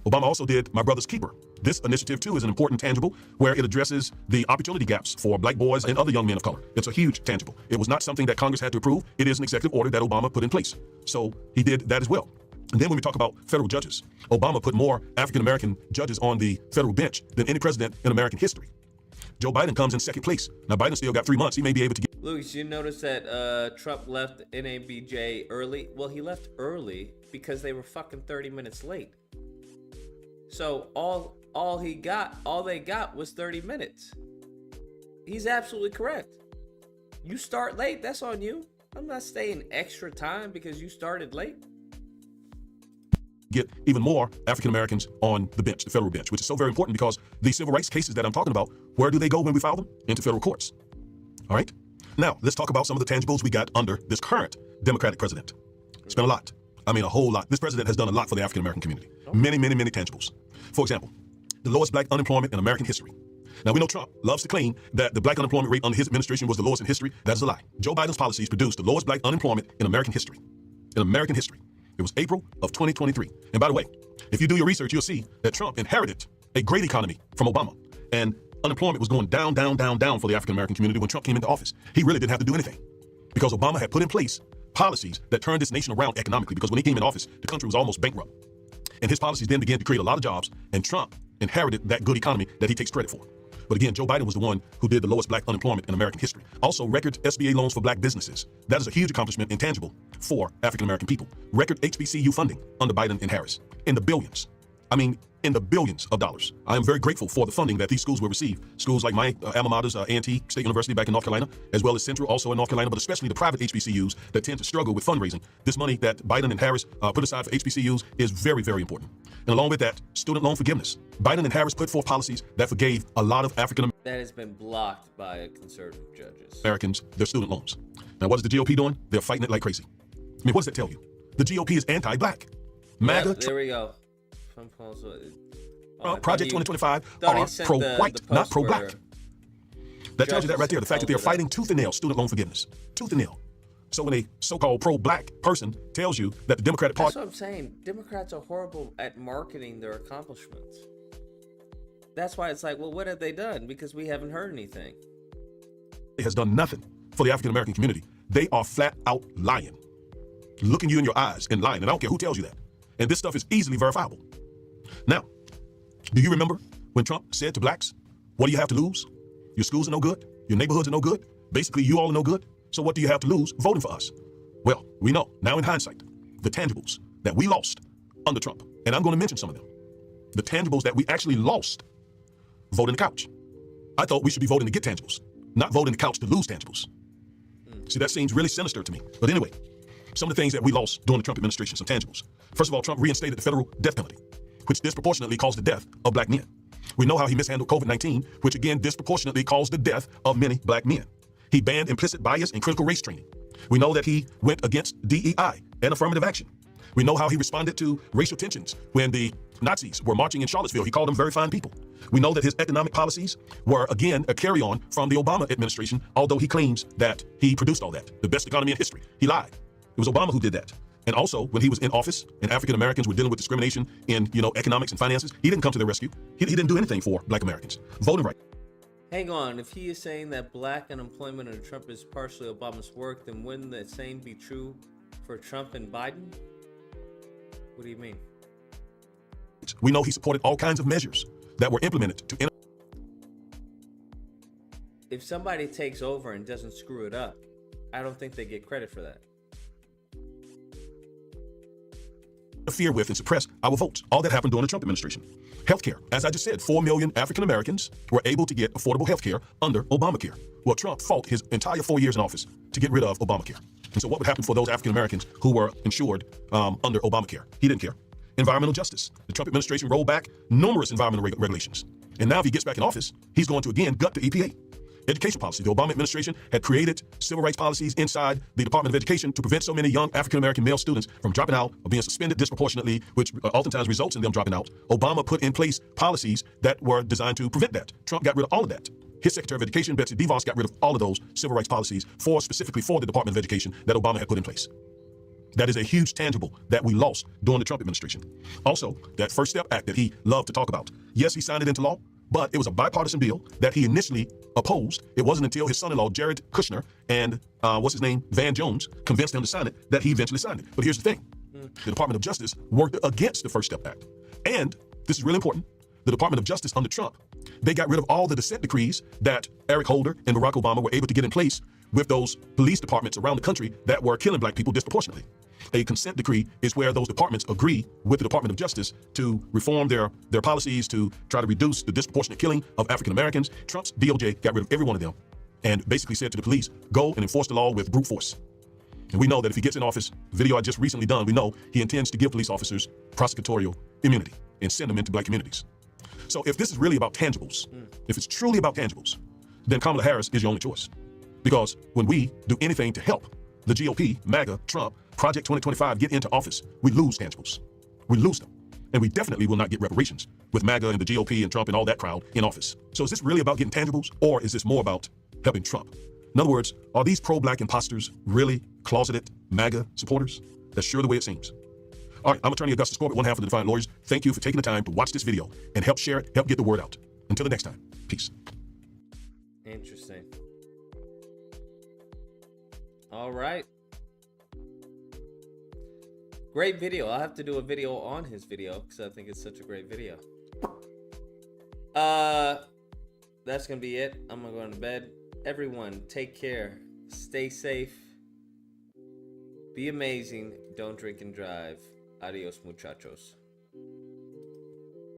Obama also did My Brother's Keeper. This initiative, too, is an important tangible where it addresses the opportunity gaps for black boys and other young men of color. It's a huge tangible. It was not something that Congress had to approve. It is an executive order that Obama put in place. So he did that as well. And then when we talk about federal judges, Obama put more African-American judges on the federal bench than any president in American history. Joe Biden comes in second place. Now, Biden still got 3 months. He may be able to get... Lucas, you notice that Trump left NABJ early? Well, he left early because they were fucking 30 minutes late. So all they got was 30 minutes. He's absolutely correct. You start late, that's on you. I'm not staying extra time because you started late. Get even more African Americans on the bench, the federal bench, which is so very important because the civil rights cases that I'm talking about, where do they go when we file them? Into federal courts. All right. Now, let's talk about some of the tangibles we got under this current Democratic president. It's been a lot. I mean, a whole lot. This president has done a lot for the African American community. Many, many, many tangibles. For example, the lowest black unemployment in American history. Now, we know Trump loves to claim that the black unemployment rate under his administration was the lowest in history. That is a lie. Joe Biden's policies produced the lowest black unemployment in American history. In American history. It was April of 2023. And by the way, if you do your research, you'll see that Trump inherited a great economy from Obama. And unemployment was going down, down, down, down for the African-American community when Trump came into office. He really didn't have to do anything because Obama had put in place policies that turned this nation around economically because when he came in office, the country was almost bankrupt. And his policies then began to create a lot of jobs, and Trump inherited that good economy that he takes credit for. But again, Joe Biden was the one who did the lowest black unemployment in American history. Also, record SBA loans for black businesses. That is a huge accomplishment and tangible for African-American people. Record HBCU funding under Biden and Harris in the billions. I mean, in the billions of dollars. I am very grateful for the funding that these schools will receive. Schools like my alma mater's A&T State University back in North Carolina, as well as Central also in North Carolina, but especially the private HBCUs that tend to struggle with fundraising. This money that Biden and Harris put aside for HBCUs is very, very important. And along with that, student loan forgiveness. Biden and Harris put forth policies that forgave a lot of African That has been blocked by conservative judges. Americans their student loans. Now, what is the GOP doing? They're fighting it like crazy. I mean, what does that tell you? The GOP is anti-black. MAGA. Yep, there we go. Project 2025 are pro-white, not pro-black. That tells you that right there. The fact that they're fighting tooth and nail student loan forgiveness. Tooth and nail. So when a so-called pro-black person tells you that the Democratic Party... That's what I'm saying. Democrats are horrible at marketing their accomplishments. That's why it's like, well, what have they done? Because we haven't heard anything. ...has done nothing for the African-American community. They are flat out lying. Looking you in your eyes and lying. And I don't care who tells you that. And this stuff is easily verifiable. Now, do you remember when Trump said to blacks, what do you have to lose? Your schools are no good. Your neighborhoods are no good. Basically, you all are no good. So what do you have to lose voting for us? Well, we know now in hindsight, the tangibles that we lost under Trump, and I'm going to mention some of them. The tangibles that we actually lost voting the couch. I thought we should be voting to get tangibles, not voting the couch to lose tangibles. See, that seems really sinister to me. But anyway, some of the things that we lost during the Trump administration, some tangibles. First of all, Trump reinstated the federal death penalty, which disproportionately caused the death of black men. We know how he mishandled COVID-19, which again disproportionately caused the death of many black men. He banned implicit bias and critical race training. We know that he went against DEI and affirmative action. We know how he responded to racial tensions when the Nazis were marching in Charlottesville. He called them very fine people. We know that his economic policies were, again, a carry-on from the Obama administration, although he claims that he produced all that. The best economy in history. He lied. It was Obama who did that. And also, when he was in office and African Americans were dealing with discrimination in, economics and finances, he didn't come to their rescue. He didn't do anything for black Americans. Voting rights. Hang on, if he is saying that black unemployment under Trump is partially Obama's work, then wouldn't the same be true for Trump and Biden? What do you mean? We know he supported all kinds of measures that were implemented to... If somebody takes over and doesn't screw it up, I don't think they get credit for that. interfere with and suppress our votes. All that happened during the Trump administration. Healthcare. As I just said, 4 million African Americans were able to get affordable healthcare under Obamacare. Well, Trump fought his entire 4 years in office to get rid of Obamacare. And so what would happen for those African Americans who were insured under Obamacare? He didn't care. Environmental justice. The Trump administration rolled back numerous environmental regulations. And now if he gets back in office, he's going to again gut the EPA. Education policy. The Obama administration had created civil rights policies inside the Department of Education to prevent so many young African-American male students from dropping out or being suspended disproportionately, which oftentimes results in them dropping out. Obama put in place policies that were designed to prevent that. Trump got rid of all of that. His Secretary of Education, Betsy DeVos, got rid of all of those civil rights policies specifically for the Department of Education that Obama had put in place. That is a huge tangible that we lost during the Trump administration. Also, that First Step Act that he loved to talk about. Yes, he signed it into law, but it was a bipartisan bill that he initially opposed. It wasn't until his son-in-law, Jared Kushner, and Van Jones, convinced him to sign it that he eventually signed it. But here's the thing. The Department of Justice worked against the First Step Act. And, this is really important, the Department of Justice under Trump, they got rid of all the dissent decrees that Eric Holder and Barack Obama were able to get in place with those police departments around the country that were killing black people disproportionately. A consent decree is where those departments agree with the Department of Justice to reform their policies to try to reduce the disproportionate killing of African Americans. Trump's DOJ got rid of every one of them and basically said to the police, go and enforce the law with brute force. And we know that if he gets in office, video I just recently done, we know he intends to give police officers prosecutorial immunity and send them into black communities. So if this is really about tangibles, if it's truly about tangibles, then Kamala Harris is your only choice. Because when we do anything to help the GOP, MAGA, Trump, Project 2025 get into office, we lose tangibles. We lose them. And we definitely will not get reparations with MAGA and the GOP and Trump and all that crowd in office. So is this really about getting tangibles, or is this more about helping Trump? In other words, are these pro-black imposters really closeted MAGA supporters? That's sure the way it seems. All right, I'm Attorney Augustus Corbett, one half of the Defiant Lawyers. Thank you for taking the time to watch this video and help share it, help get the word out. Until the next time, peace. Interesting. All right. Great video. I'll have to do a video on his video because I think it's such a great video. That's gonna be it. I'm gonna go to bed. Everyone, take care. Stay safe. Be amazing. Don't drink and drive. Adios, muchachos.